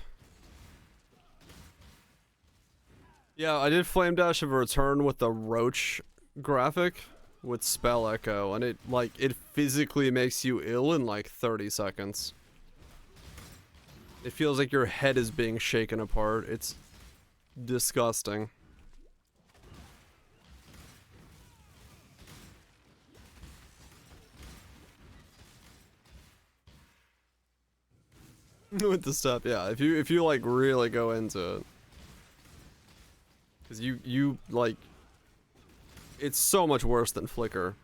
Yeah, I did Flame Dash of Return with the Roach graphic with Spell Echo, and it physically makes you ill in like 30 seconds. It feels like your head is being shaken apart. It's disgusting. With the stuff, yeah. If you like really go into it, because you like, it's so much worse than Flicker.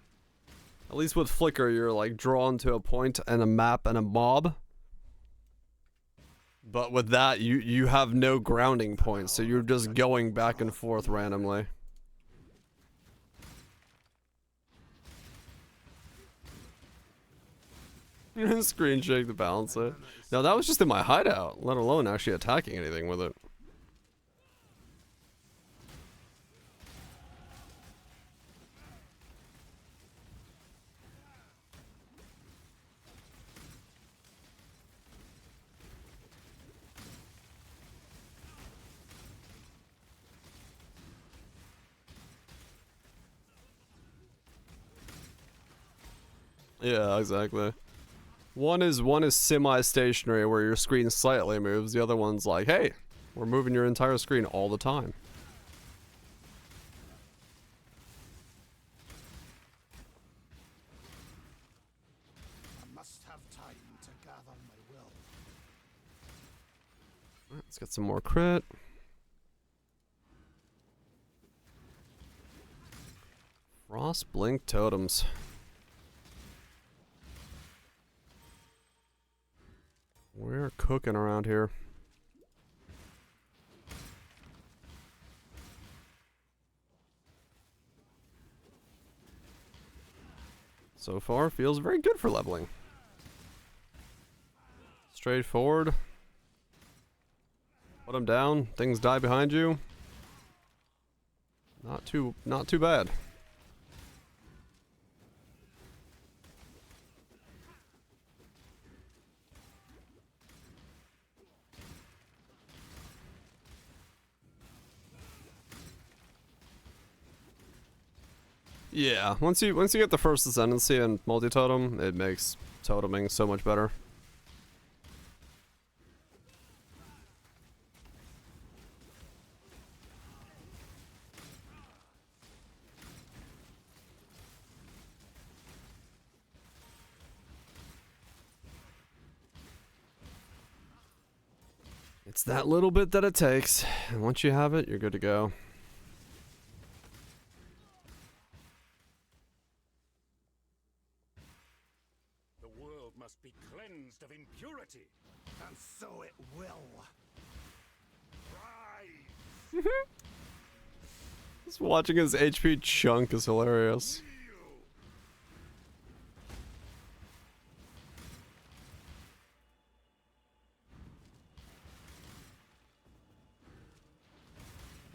At least with Flicker, you're like drawn to a point and a map and a mob. But with that, you have no grounding points, so you're just going back and forth randomly. Screen shake to balance it. Now that was just in my hideout, let alone actually attacking anything with it. Yeah, exactly. One is semi-stationary where your screen slightly moves. The other one's like, hey, we're moving your entire screen all the time. I must have time to gather my will. Let's get some more crit. Frost Blink Totems. We're cooking around here. So far, feels very good for leveling. Straightforward. Put them down. Things die behind you. Not too bad. Yeah, once you get the first ascendancy and multi-totem, it makes toteming so much better. It's that little bit that it takes, and once you have it, you're good to go. The world must be cleansed of impurity. And so it will. Rise! Just watching his HP chunk is hilarious.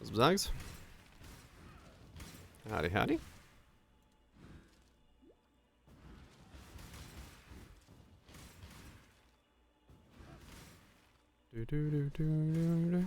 Some zags. Howdy, howdy. Do do do do do do.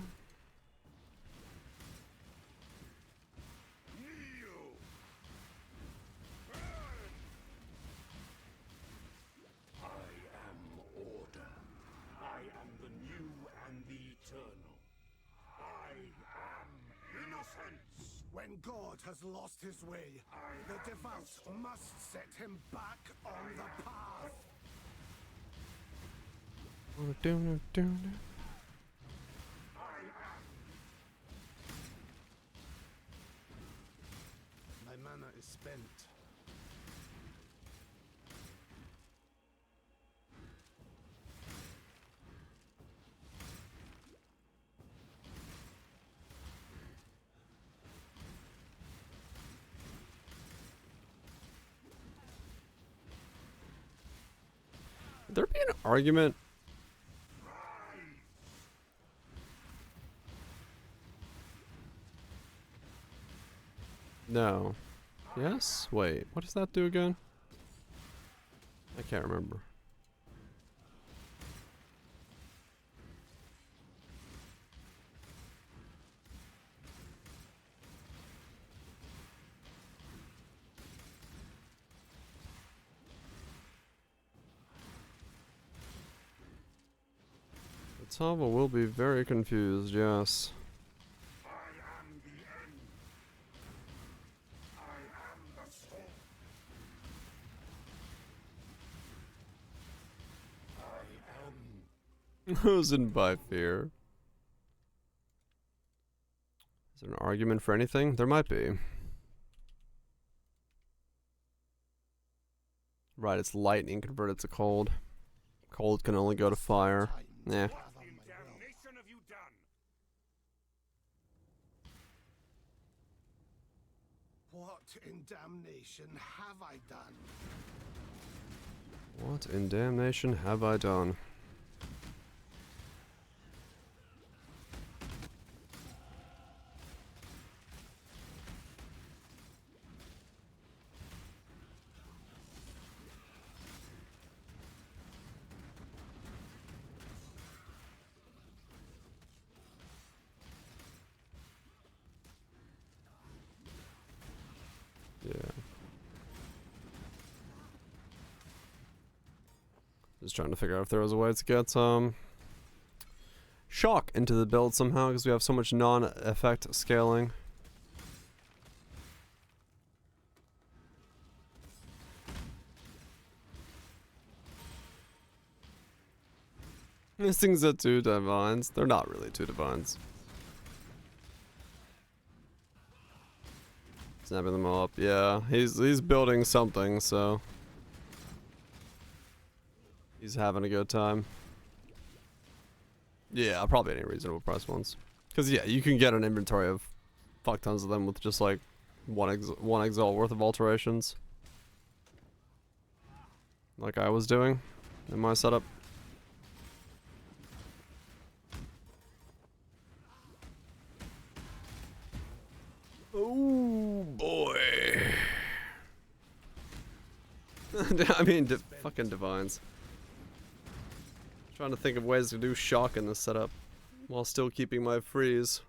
When God has lost his way, the devout must set him back on the path. My mana is spent. Would there be an argument? No. Yes? Wait, what does that do again? I can't remember. Tava will be very confused, yes. Chosen by fear. Is there an argument for anything? There might be. Right, it's lightning converted to cold. Cold can only go to fire. Yeah. What in damnation have I done? What in damnation have I done? Yeah. Just trying to figure out if there was a way to get shock into the build somehow, because we have so much non-effect scaling. These things are 2 divines. They're not really 2 divines. Snapping them all up. Yeah, he's building something, so he's having a good time. Yeah, probably any reasonable price ones. Because yeah, you can get an inventory of fuck tons of them with just like one exalt worth of alterations, like I was doing in my setup. Oh boy. I mean, fucking divines. Trying to think of ways to do shock in this setup while still keeping my freeze.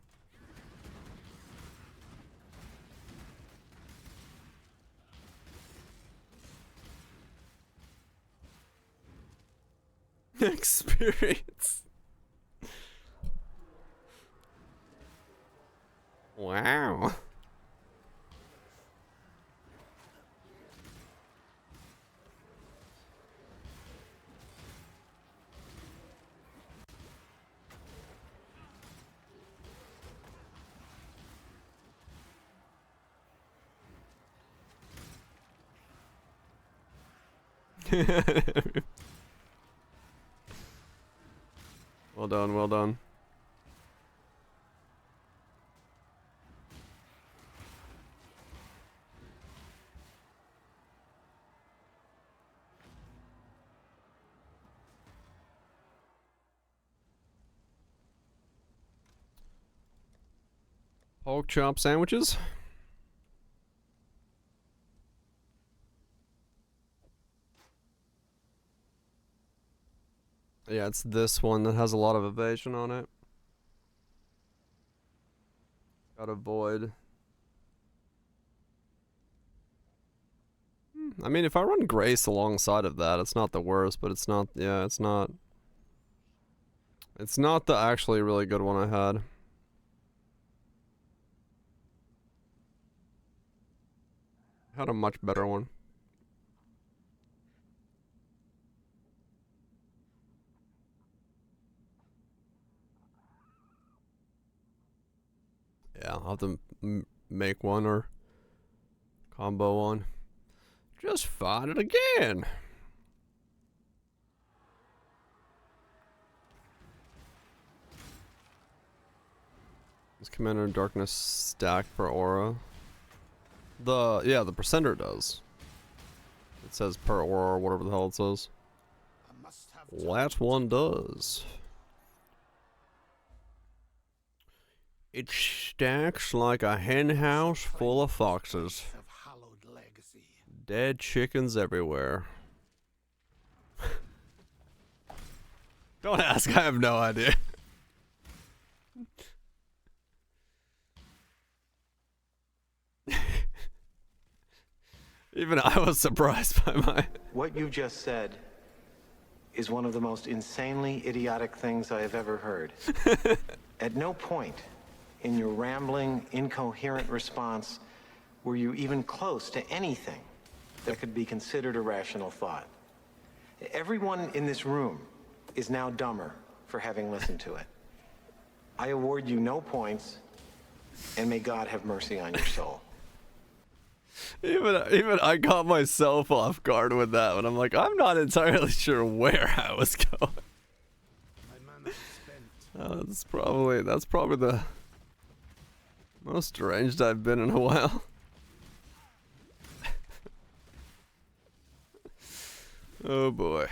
Experience. Wow. Well done, well done. Pork chop sandwiches. Yeah, it's this one that has a lot of evasion on it. Gotta avoid. I mean, if I run Grace alongside of that, it's not the worst, but it's not, yeah, it's not. It's not the actually really good one I had. I had a much better one. Yeah, I'll have to make one or combo one. Just find it again. Does Commander in Darkness stack per aura? Yeah, the Presenter does. It says per aura or whatever the hell it says. That one does. It stacks like a hen house full of foxes. Dead chickens everywhere. Don't ask, I have no idea. Even I was surprised by my... What you just said is one of the most insanely idiotic things I have ever heard. At no point in your rambling, incoherent response were you even close to anything that could be considered a rational thought. Everyone in this room is now dumber for having listened to it. I award you no points, and may God have mercy on your soul. Even I caught myself off guard with that one. I'm like, I'm not entirely sure where I was going. That's probably the most deranged I've been in a while. Oh boy.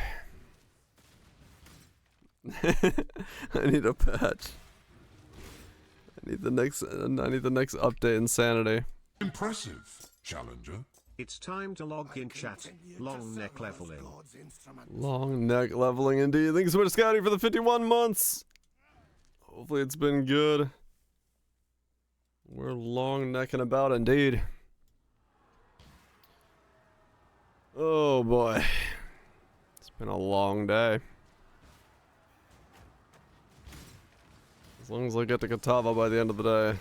I need a patch. I need the next update insanity. Impressive, Challenger. It's time to log in chat. Long neck leveling. Long neck leveling indeed. Thanks so much, Scouty, for the 51 months. Hopefully it's been good. We're long necking about indeed. Oh boy. It's been a long day. As long as I get to Katava by the end of the day,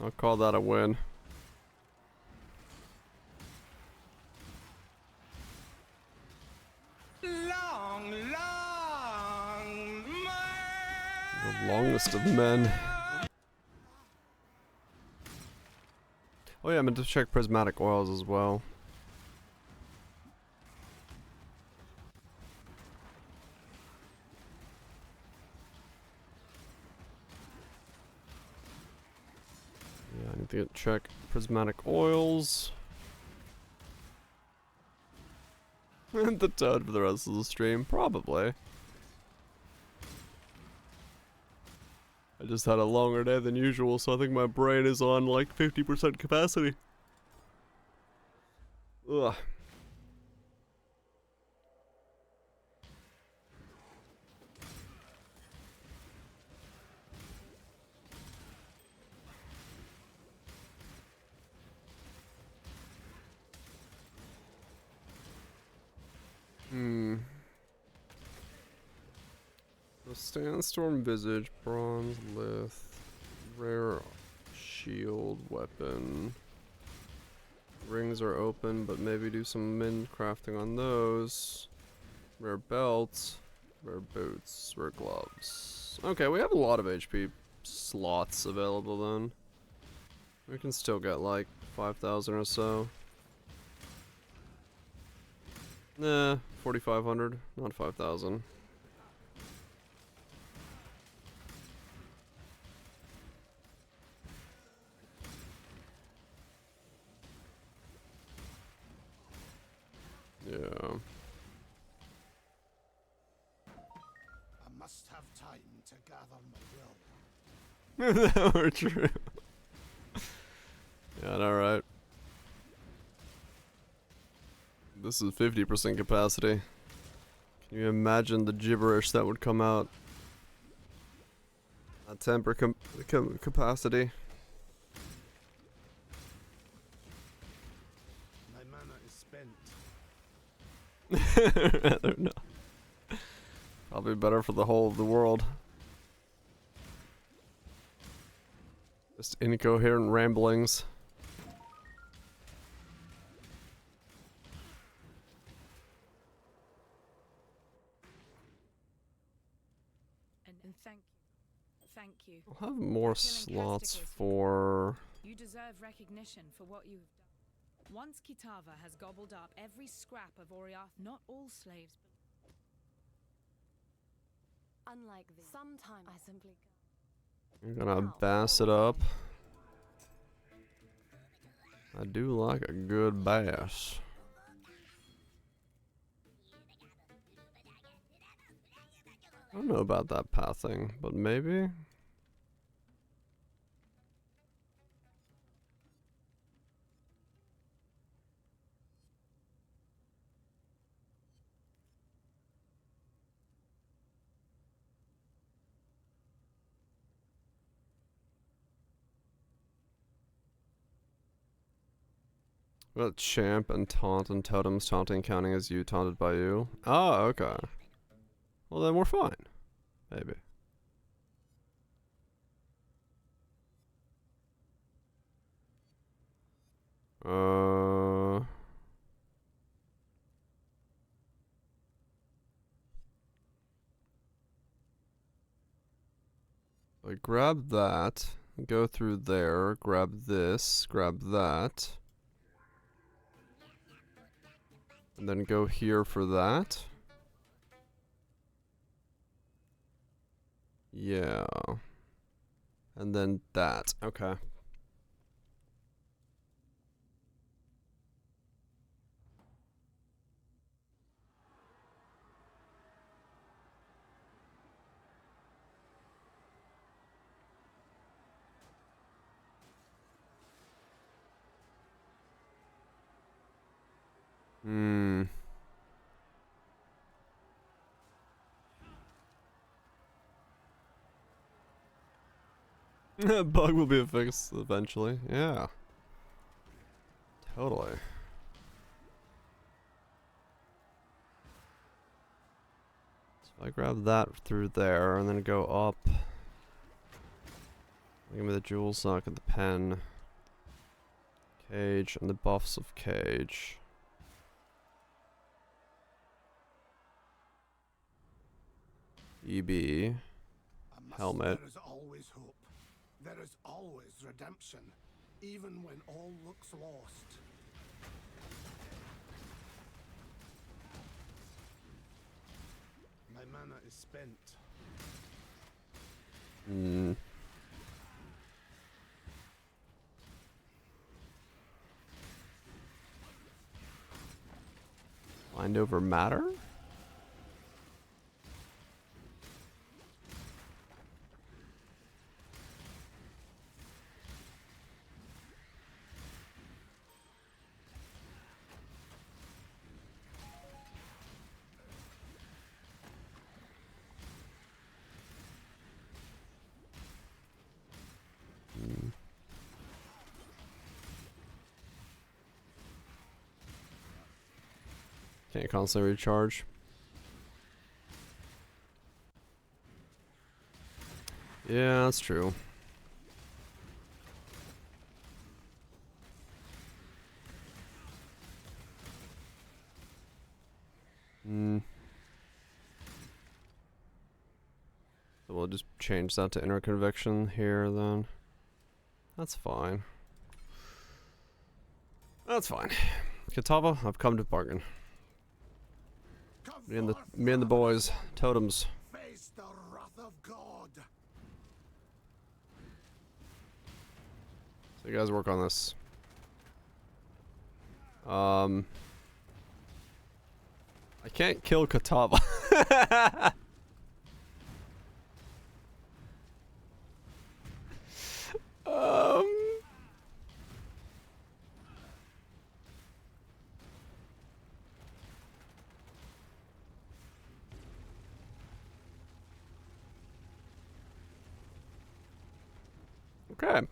I'll call that a win. The longest of men. Oh yeah, I meant to check prismatic oils as well. Yeah, I need to check prismatic oils. And the toad for the rest of the stream, probably. I just had a longer day than usual, so I think my brain is on like 50% capacity. Ugh. The Sandstorm Visage, Bronze Lith, Rare Shield Weapon. Rings are open, but maybe do some min crafting on those. Rare belts, rare boots, rare gloves. Okay, we have a lot of HP slots available then. We can still get like 5,000 or so. Nah, 4,500, not 5,000. Yeah. I must have time to gather my will. That were true. Yeah, alright. This is 50% capacity. Can you imagine the gibberish that would come out? At 10% capacity. My mana is spent. Rather not. Probably better for the whole of the world. Just incoherent ramblings. And thank you. I'll have more slots for... You deserve recognition for what you've done. Once Kitava has gobbled up every scrap of Oriath, not all slaves. Unlike thee, sometimes I simply I'm gonna bass it up. I do like a good bass. I don't know about that path thing, but maybe? Well, champ and taunt and totems, taunting counting as you, taunted by you. Oh, okay. Well then we're fine. Maybe. I grab that, go through there, grab this, grab that. And then go here for that. Yeah. And then that. Okay. Hmm. Bug will be fixed eventually. Yeah. Totally. So I grab that through there and then go up. Give me the jewel sock and the pen. Cage and the buffs of cage. EB. Helmet. There is always hope. There is always redemption, even when all looks lost. My mana is spent. Hmm. Mind over matter? Can't constantly recharge. Yeah, that's true. Hmm. So we'll just change that to inner conviction here then. That's fine. That's fine. Kitava, I've come to bargain. Me and the boys. Totems. Face the wrath of God. So you guys work on this. I can't kill Katava. Okay.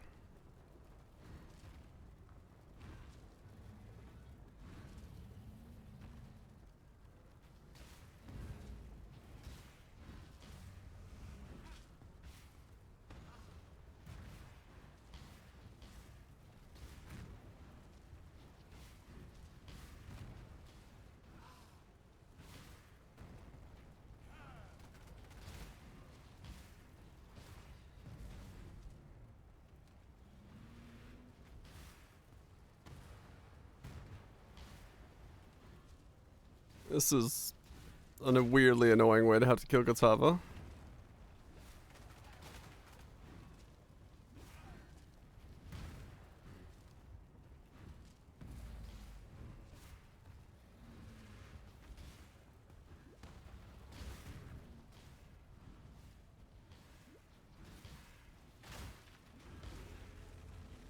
This is a weirdly annoying way to have to kill Katava.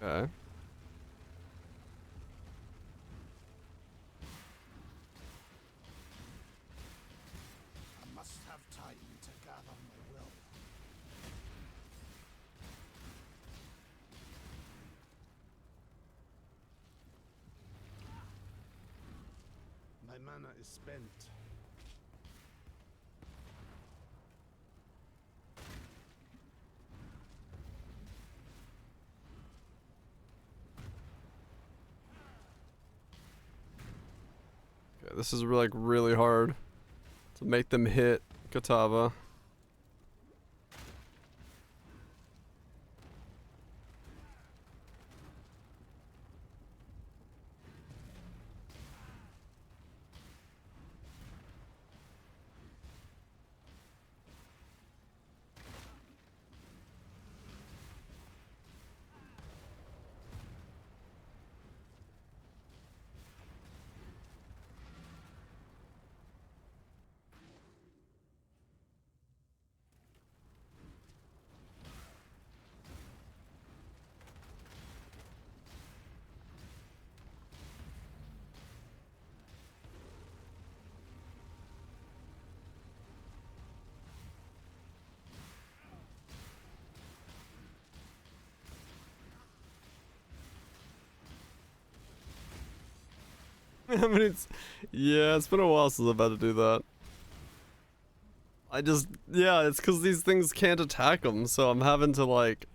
Okay. I must have time to gather my will. My mana is spent. Okay, this is like really hard to make them hit Katava. I mean, it's been a while since I've had to do that. Yeah, it's because these things can't attack them, so I'm having to, like,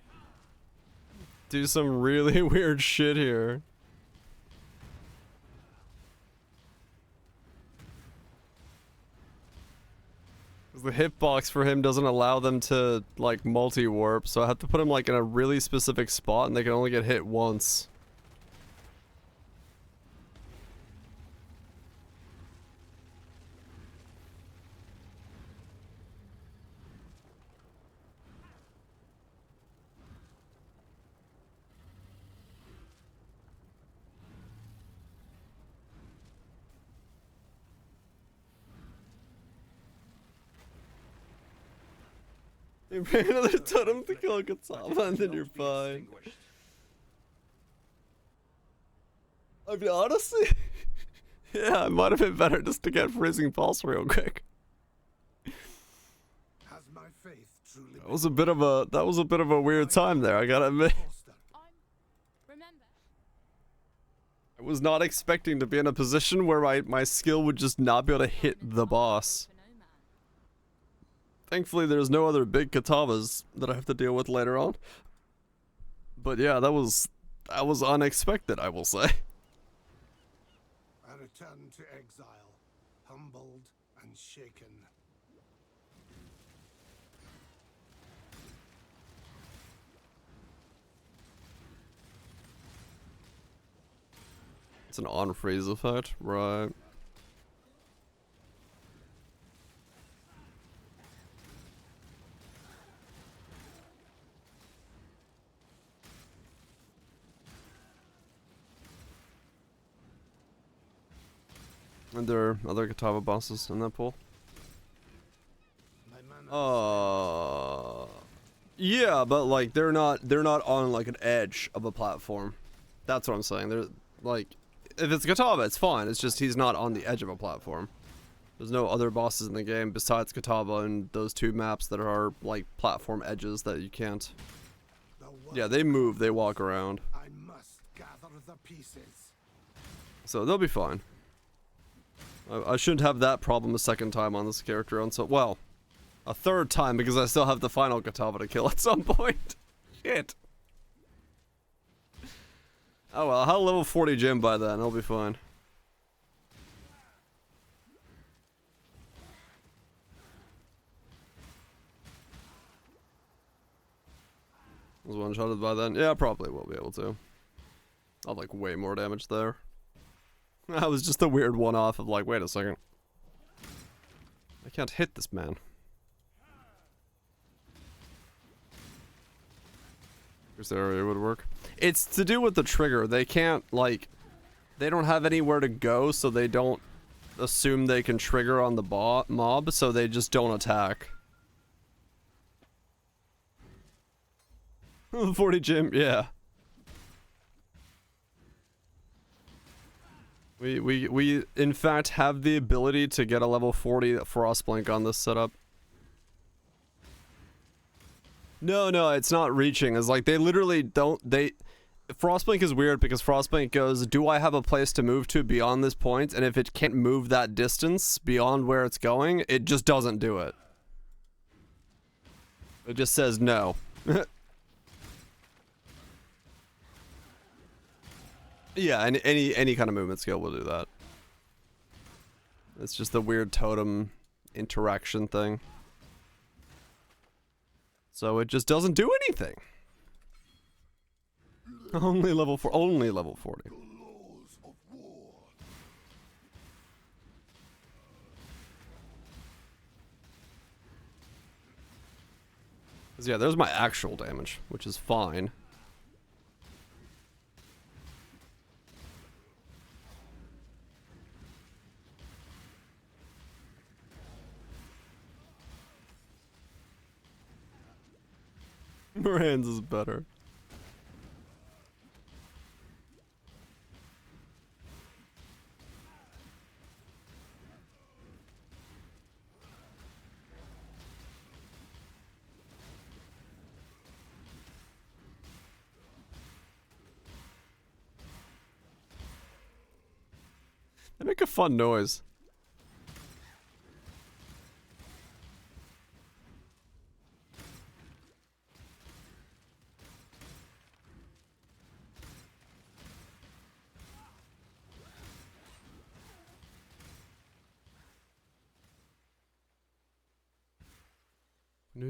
do some really weird shit here. Because the hitbox for him doesn't allow them to, like, multi-warp, so I have to put him, like, in a really specific spot, and they can only get hit once. You bring another totem to kill Katava and then you're fine. I mean, honestly, yeah, it might have been better just to get Freezing Pulse real quick. Has my faith truly That was a bit of a weird time there, I gotta admit. I was not expecting to be in a position where my skill would just not be able to hit the boss. Thankfully, there's no other big Katavas that I have to deal with later on. But yeah, that was unexpected, I will say. I return to exile, humbled and shaken. It's an on-freeze effect, right? And there are other Katava bosses in that pool. Yeah, but like they're not on like an edge of a platform. That's what I'm saying. They're like, if it's Katava, it's fine. It's just he's not on the edge of a platform. There's no other bosses in the game besides Katava and those two maps that are like platform edges that you can't. Yeah, they move, they walk around. I must gather the pieces. So they'll be fine. I shouldn't have that problem a second time on this character, well, a third time because I still have the final Katava to kill at some point. Shit. Oh well, I'll have a level 40 gym by then, I'll be fine. Was one-shotted by then? Yeah, probably will be able to. I'll have like way more damage there. That was just a weird one-off of like, wait a second. I can't hit this man. This area would work. It's to do with the trigger. They can't, like, they don't have anywhere to go, so they don't assume they can trigger on the mob, so they just don't attack. 40 gym, yeah. We in fact have the ability to get a level 40 Frostblink on this setup. No, it's not reaching. It's like they literally don't, Frostblink is weird because Frostblink goes, do I have a place to move to beyond this point? And if it can't move that distance beyond where it's going, it just doesn't do it. It just says no. Yeah, and any kind of movement skill will do that. It's just the weird totem interaction thing. So it just doesn't do anything. Only level 40. Yeah, there's my actual damage, which is fine. Moran's is better. They make a fun noise. I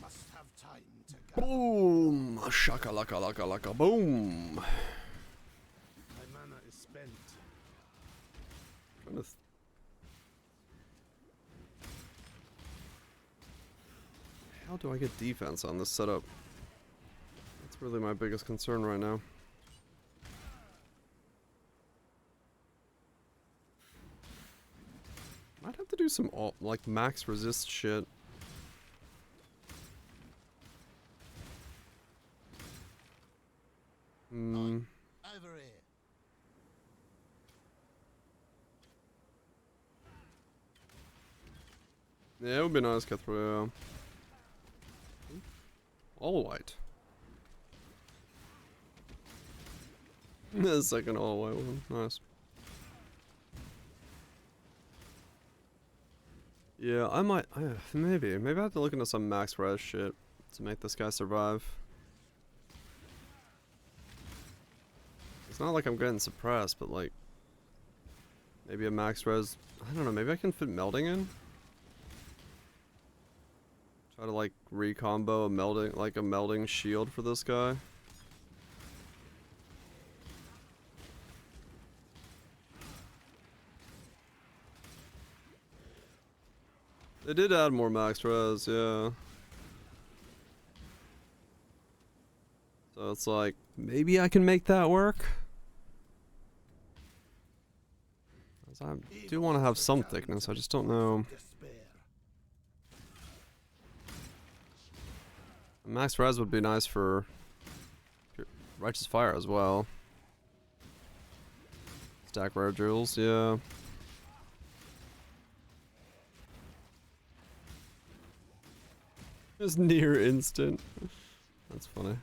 must have time to gather. Boom! Shaka laka laka laka boom! My mana is spent. How do I get defense on this setup? That's really my biggest concern right now. Might have to do some like max resist shit. Over here. Yeah, it would be nice to get through. All white. The second all white one. Nice. Yeah, I might. Maybe I have to look into some max res shit to make this guy survive. It's not like I'm getting suppressed, but like maybe a max res. I don't know. Maybe I can fit melding in. Try to like recombo a melding shield for this guy. They did add more max res, yeah. So it's like, maybe I can make that work. 'Cause I do want to have some thickness, I just don't know. Max res would be nice for Righteous Fire as well. Stack rare jewels, yeah. Just near instant. That's funny.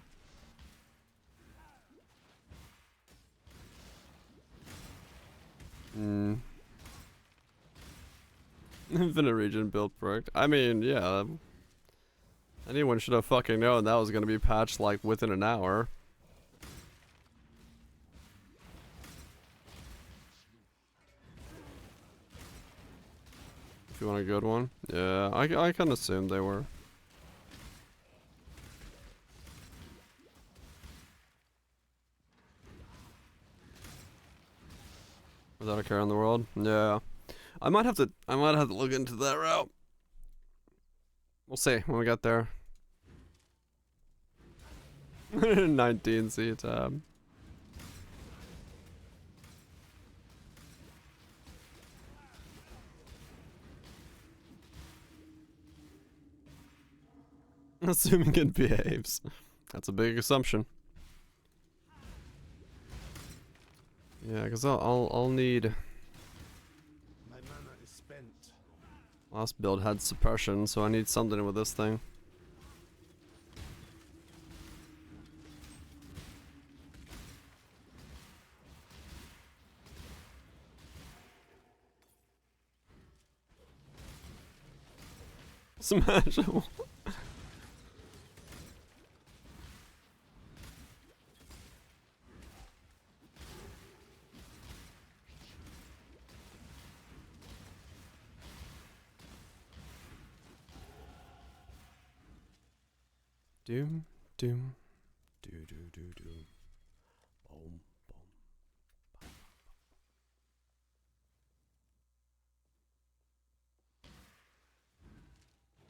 Infinite region build brick. I mean, yeah. Anyone should have fucking known that was gonna be patched like within an hour. If you want a good one. Yeah, I kinda assumed they were. Without a care in the world? Yeah. I might have to look into that route. We'll see when we get there. 19 C tab. Assuming it behaves. That's a big assumption. Yeah, because I'll need. My mana is spent. Last build had suppression, so I need something with this thing. Smashable. Doom, doom, do do do do. Boom,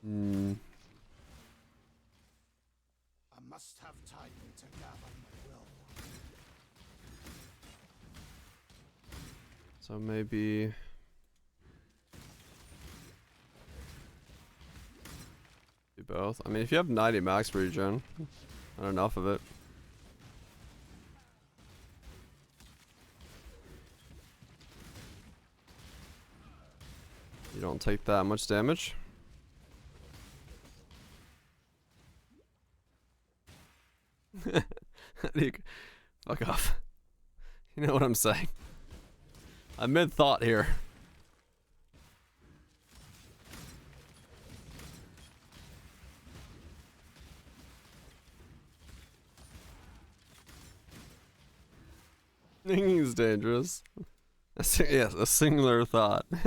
boom. I must have time to gather my will. So maybe. Do both. I mean, if you have 90 max regen, not enough of it. You don't take that much damage. Fuck off. You know what I'm saying. I'm mid-thought here. Thinking is dangerous. Yes, a singular thought. Not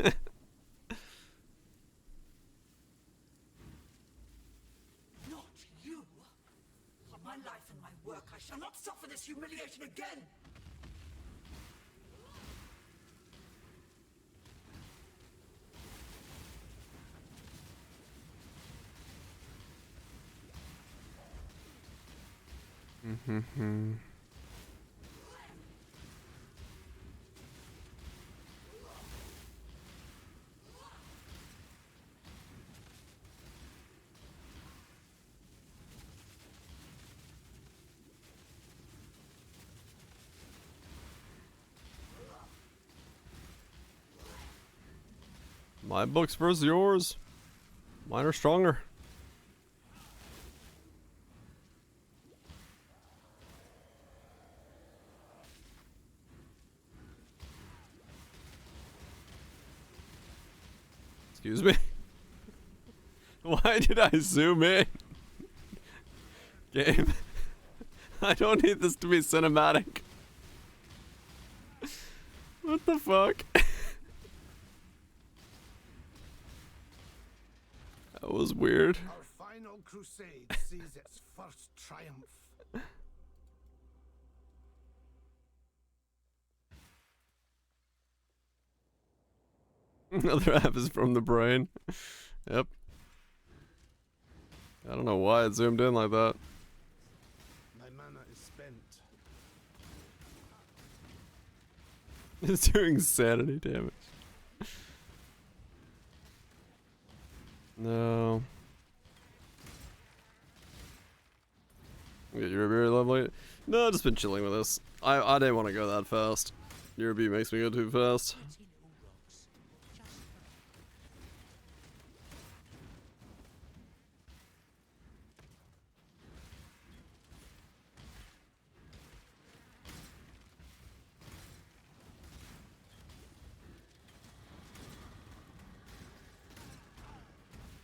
you! For my life and my work, I shall not suffer this humiliation again! My books versus yours. Mine are stronger. Excuse me? Why did I zoom in? Game. I don't need this to be cinematic. What the fuck? That was weird. Our final crusade sees its first triumph. Another app is from the brain. Yep. I don't know why it zoomed in like that. My mana is It's doing sanity damage. No. You're very lovely. No, I've just been chilling with this. I didn't want to go that fast. Your B makes me go too fast.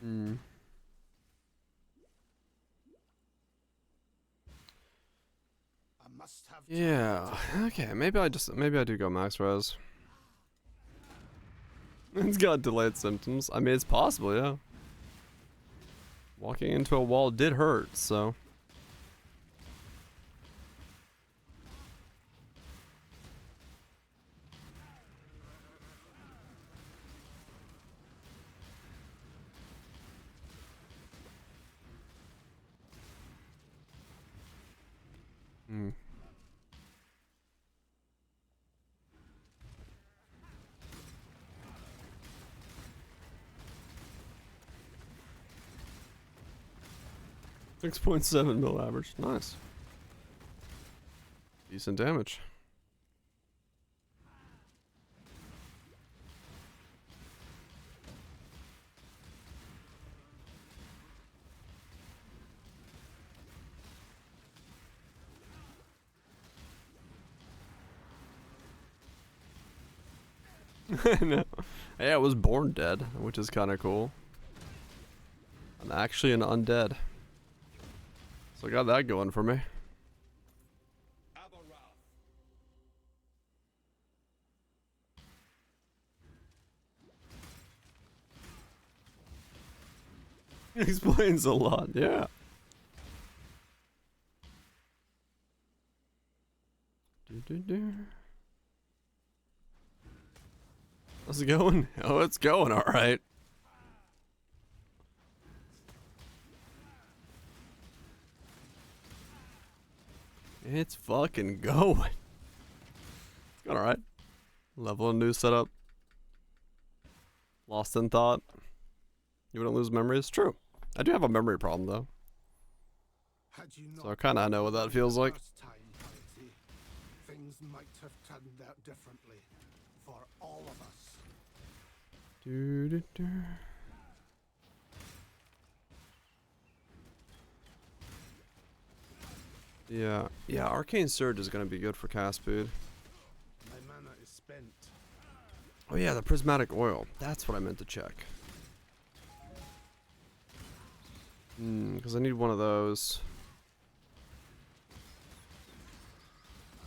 Hmm. Yeah. Okay. Maybe I do go max res. It's got delayed symptoms. I mean, it's possible, yeah. Walking into a wall did hurt, so. Hmm. 6.7 mil average. Nice. Decent damage. No. Yeah, I was born dead, which is kind of cool. I'm actually an undead. So I got that going for me. Explains a lot, yeah. How's it going? Oh, it's going alright. It's fucking going. It's going alright. Level a new setup. Lost in thought. You wouldn't lose memories? True. I do have a memory problem though. So I kinda know what that feels like. Things might have turned out differently for all of us. Yeah, Arcane Surge is gonna be good for cast speed. My mana is spent. Oh yeah, the prismatic oil. That's what I meant to check. Because I need one of those.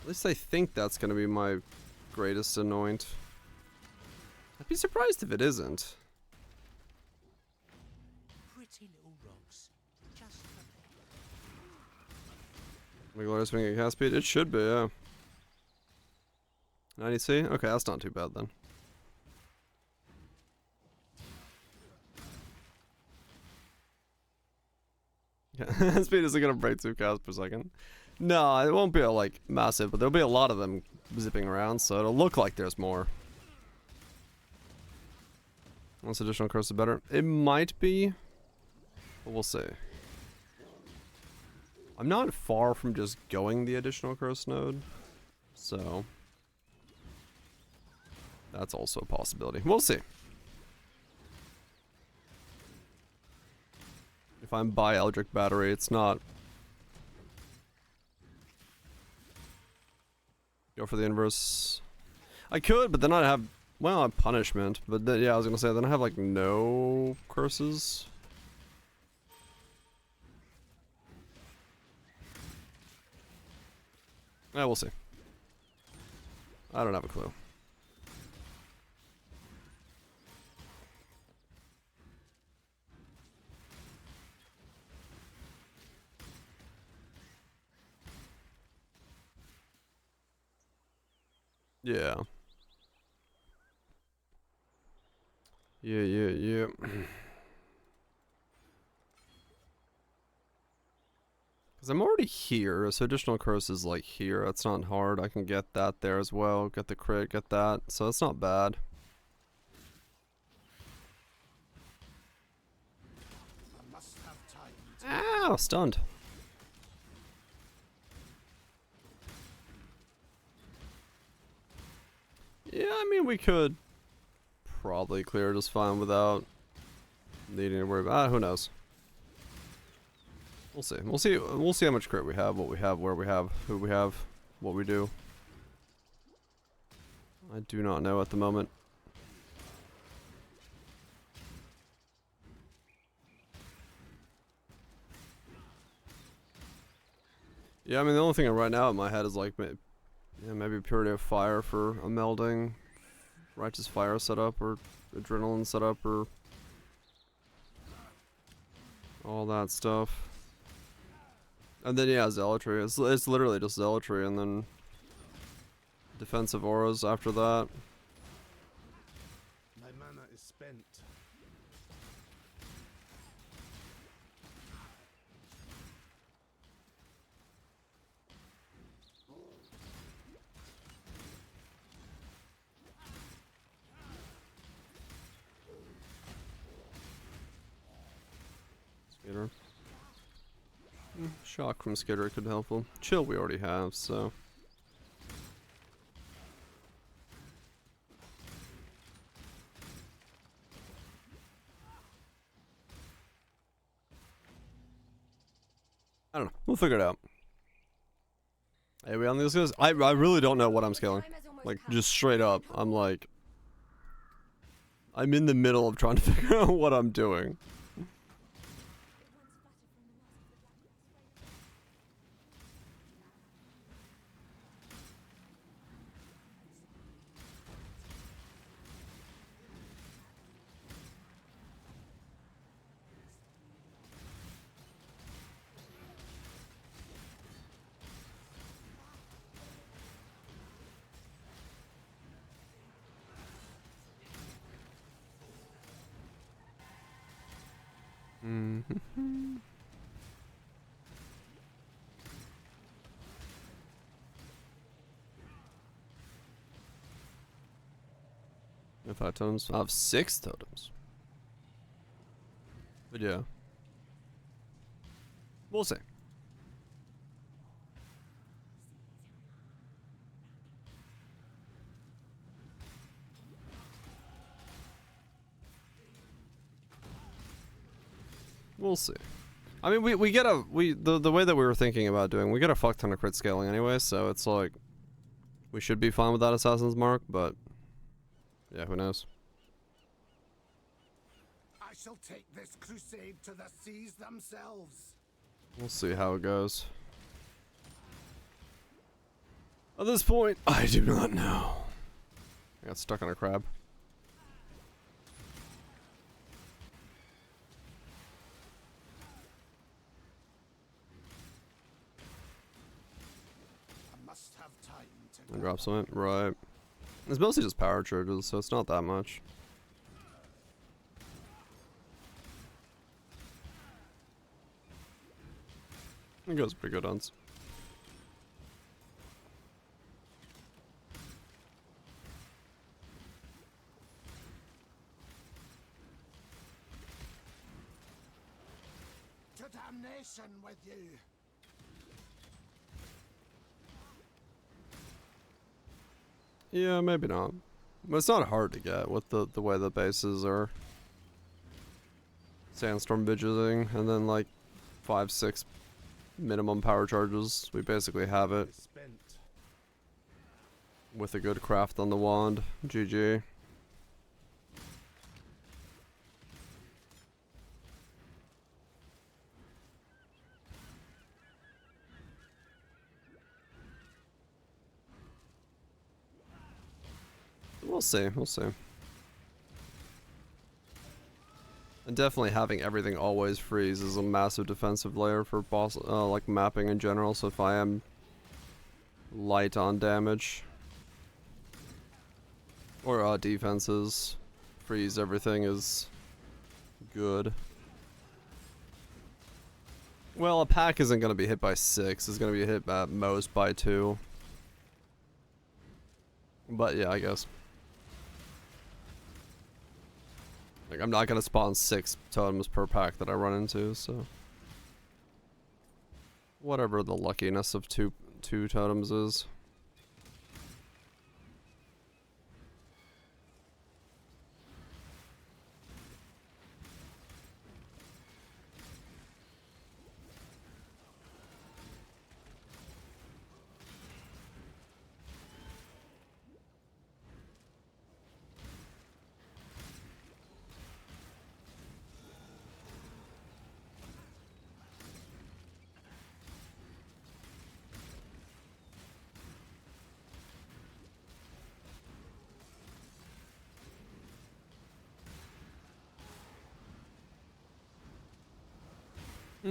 At least I think that's gonna be my greatest anoint. I'd be surprised if it isn't. Pretty little rocks. Just Glorious being at cast speed? It should be, yeah. 90C? Okay, that's not too bad then. Yeah, speed isn't gonna break 2 casts per second. No, it won't be like massive, but there'll be a lot of them zipping around, so it'll look like there's more. Once additional curse is better. It might be, but we'll see. I'm not far from just going the additional curse node, so that's also a possibility. We'll see. If I'm by Eldritch Battery, it's not. Go for the inverse. I could, but then I'd have, well, a punishment. But then, yeah, I was gonna say, then I have like no curses. Yeah, we'll see. I don't have a clue. Yeah. Yeah. Because Because I'm already here, so additional curse is like here. That's not hard. I can get that there as well. Get the crit, get that. So it's not bad. I must have time. Ow, stunned. Yeah, I mean, we could probably clear just fine without needing to worry about. Who knows? We'll see. We'll see. We'll see how much crit we have, what we have, where we have, who we have, what we do. I do not know at the moment. Yeah, I mean, the only thing right now in my head is like, maybe Purity of Fire for a melding, Righteous Fire setup, or Adrenaline setup, or all that stuff. And then yeah, Zealotry. It's literally just Zealotry, and then defensive auras after that. My mana is spent. Skitter. Shock from Skitter could help him. Chill we already have, so. I don't know. We'll figure it out. Hey, we on these guys? I really don't know what I'm scaling. Like, just straight up. I'm like... I'm in the middle of trying to figure out what I'm doing. If I have totems, I have 6 totems. But yeah, we'll see. We'll see. I mean, we get the way that we were thinking about doing, we get a fuck ton of crit scaling anyway, so it's like we should be fine with that Assassin's Mark, but yeah, who knows? I shall take this crusade to the seas themselves. We'll see how it goes. At this point, I do not know. I got stuck on a crab. I must have time to And drop something, right? It's mostly just power charges, so it's not that much. It goes pretty good on. To damnation with you. Yeah, maybe not. But it's not hard to get with the way the bases are sandstorm vigilling, and then like 5-6 minimum power charges. We basically have it with a good craft on the wand. GG. We'll see, we'll see. And definitely having everything always freeze is a massive defensive layer for boss, like mapping in general, so if I am light on damage, or defenses, freeze everything is good. Well, a pack isn't going to be hit by 6. It's going to be hit at most by 2. But yeah, I guess. Like, I'm not going to spawn 6 totems per pack that I run into, so. Whatever the luckiness of two totems is.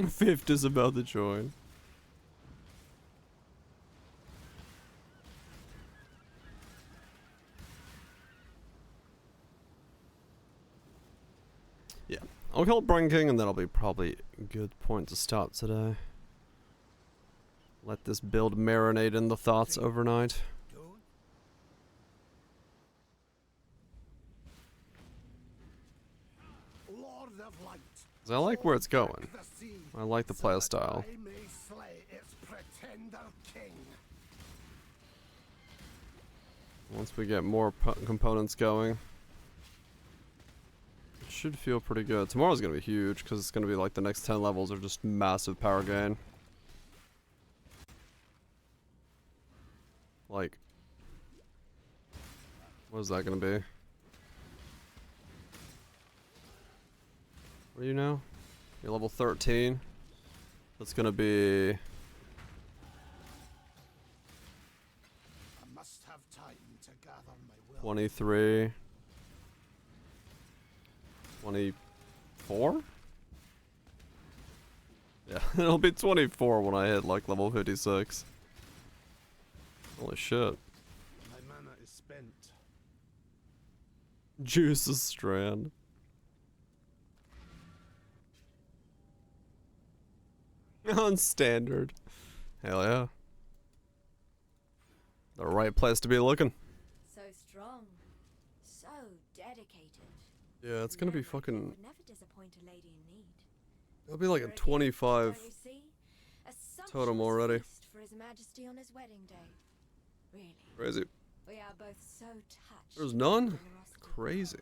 Fifth is about to join. Yeah, I'll kill Brain King and that'll be probably a good point to stop today. Let this build marinate in the thoughts overnight. Lord of Light. 'Cause I like where it's going. I like the play style. I may slay its pretender king. Once we get more components going, it should feel pretty good. Tomorrow's gonna be huge because it's gonna be like the next 10 levels are just massive power gain. Like, what is that gonna be? What are you now? You're level 13. That's gonna be. I must have time to gather my will. 23. 24? Yeah, it'll be 24 when I hit like level 56. Holy shit. My mana is spent. Juice's strand. On standard. Hell yeah. The right place to be looking. So strong. So dedicated. Yeah, it's gonna be fucking. Would never disappoint a lady in need. It'll be like a 25 totem already. For His Majesty on his wedding day. Really. Crazy. We are both so touched. There's none? Crazy.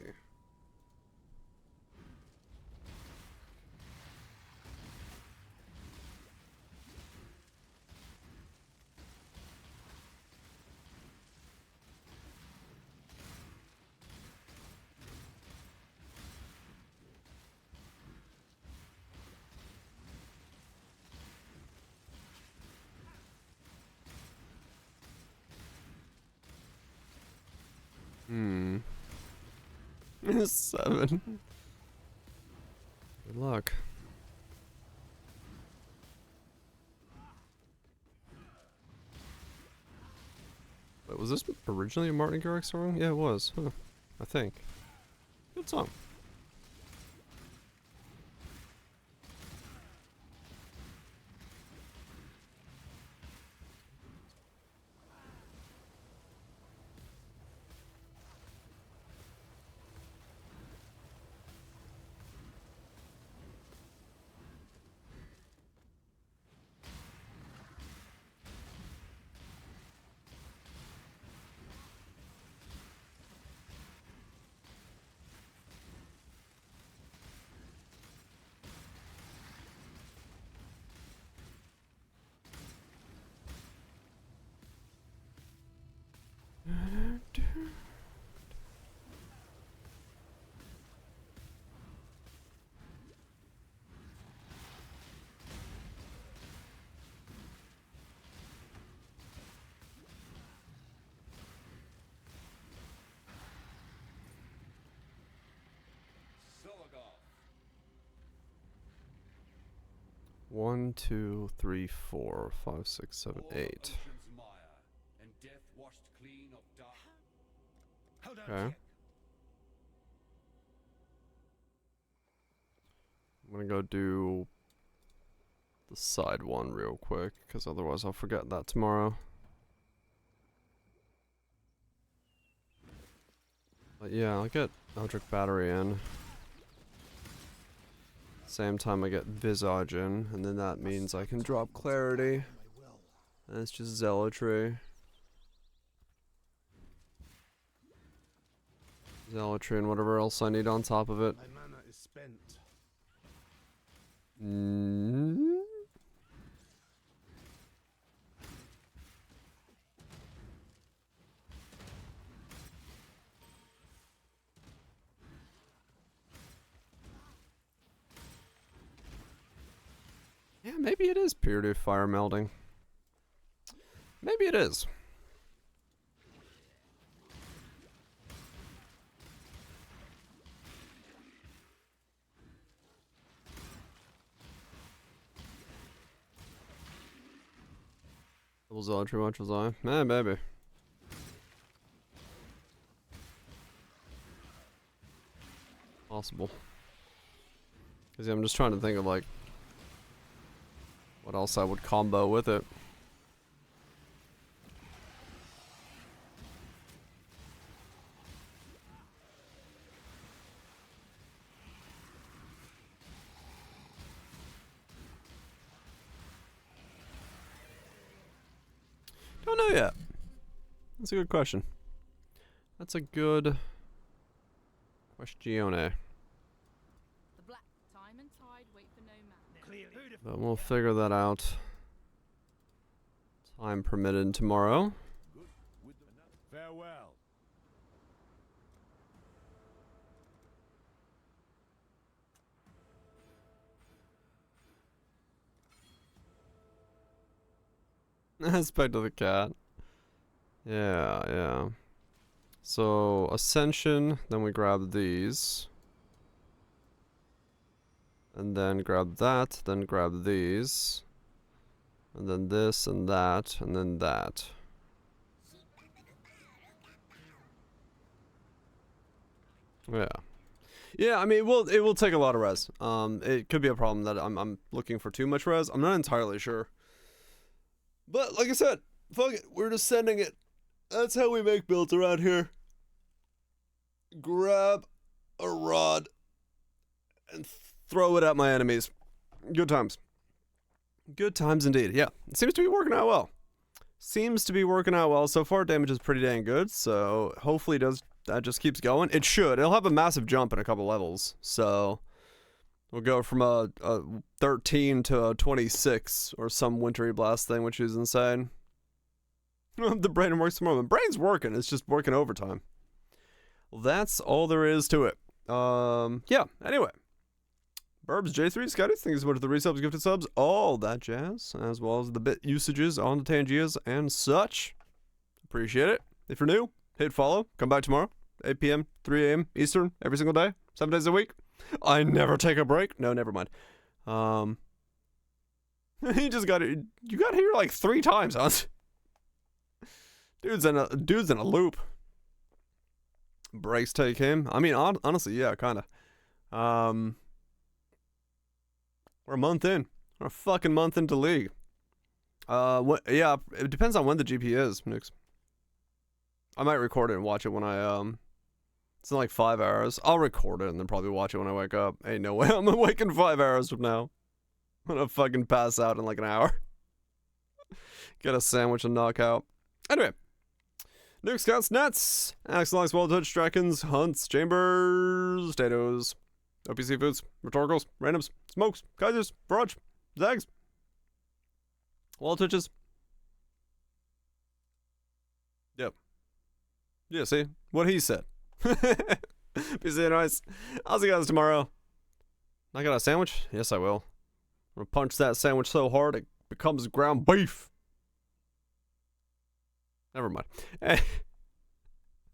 Hmm. 7. Good luck. Wait, was this originally a Martin Garrix song? Yeah, it was. Huh. I think. Good song. One, 2, 3, 4, 5, 6, 7, 8. Okay. I'm gonna go do the side one real quick, because otherwise I'll forget that tomorrow. But yeah, I'll get Eldritch Battery in. Same time I get Visage in, and then that means I can drop Clarity. And it's just Zealotry. Zealotry and whatever else I need on top of it. My mana is spent. Yeah, maybe it is pure fire melding. Maybe it is. Double Zealotry much was I? Man, maybe. Possible. Because yeah, I'm just trying to think of like what else I would combo with it. Don't know yet. That's a good question. That's a good question. The black time and tide wait for no man. But we'll figure that out. Time permitted tomorrow. Farewell. Aspect of the cat. Yeah, yeah. So, Ascension, then we grab these. And then grab that, then grab these. And then this and that, and then that. Yeah. Yeah, I mean, it will take a lot of res. It could be a problem that I'm looking for too much res. I'm not entirely sure. But like I said, fuck it, we're just sending it. That's how we make builds around here. Grab a rod and throw it at my enemies. Good times. Good times indeed. Yeah, it seems to be working out well. Seems to be working out well so far. Damage is pretty dang good, so hopefully that just keeps going. It should. It'll have a massive jump in a couple levels, so we'll go from a 13 to a 26 or some wintry blast thing, which is insane. The brain works tomorrow. The brain's working. It's just working overtime. Well, that's all there is to it. Yeah, anyway. Burbs, J3, Scotty, thank you so much for the resubs, gifted subs, all that jazz, as well as the bit usages on the Tangias and such. Appreciate it. If you're new, hit follow. Come back tomorrow, 8 p.m., 3 a.m. Eastern, every single day, 7 days a week. I never take a break. No, never mind. He just got it. You got here like 3 times, huh? Dude's in a loop. Breaks take him. I mean, honestly, yeah, kind of. We're a month in. We're a fucking month into League. Yeah, it depends on when the GP is, Nix. I might record it and watch it when it's in like 5 hours. I'll record it and then probably watch it when I wake up. Ain't no way I'm awake in 5 hours from now. I'm gonna fucking pass out in like an hour. Get a sandwich and knock out. Anyway. Nuke Scouts, Nets, Alex Likes, Well Touched, Dragons, Hunts, Chambers, Potatoes, OPC Foods, Rhetoricals, Randoms, Smokes, Kaisers, Barrage, Zags, Wall Touches. Yep. Yeah, see? What he said. Be seeing nice. I'll see you guys tomorrow. I got a sandwich? Yes, I will. I'm gonna punch that sandwich so hard it becomes ground beef. Never mind.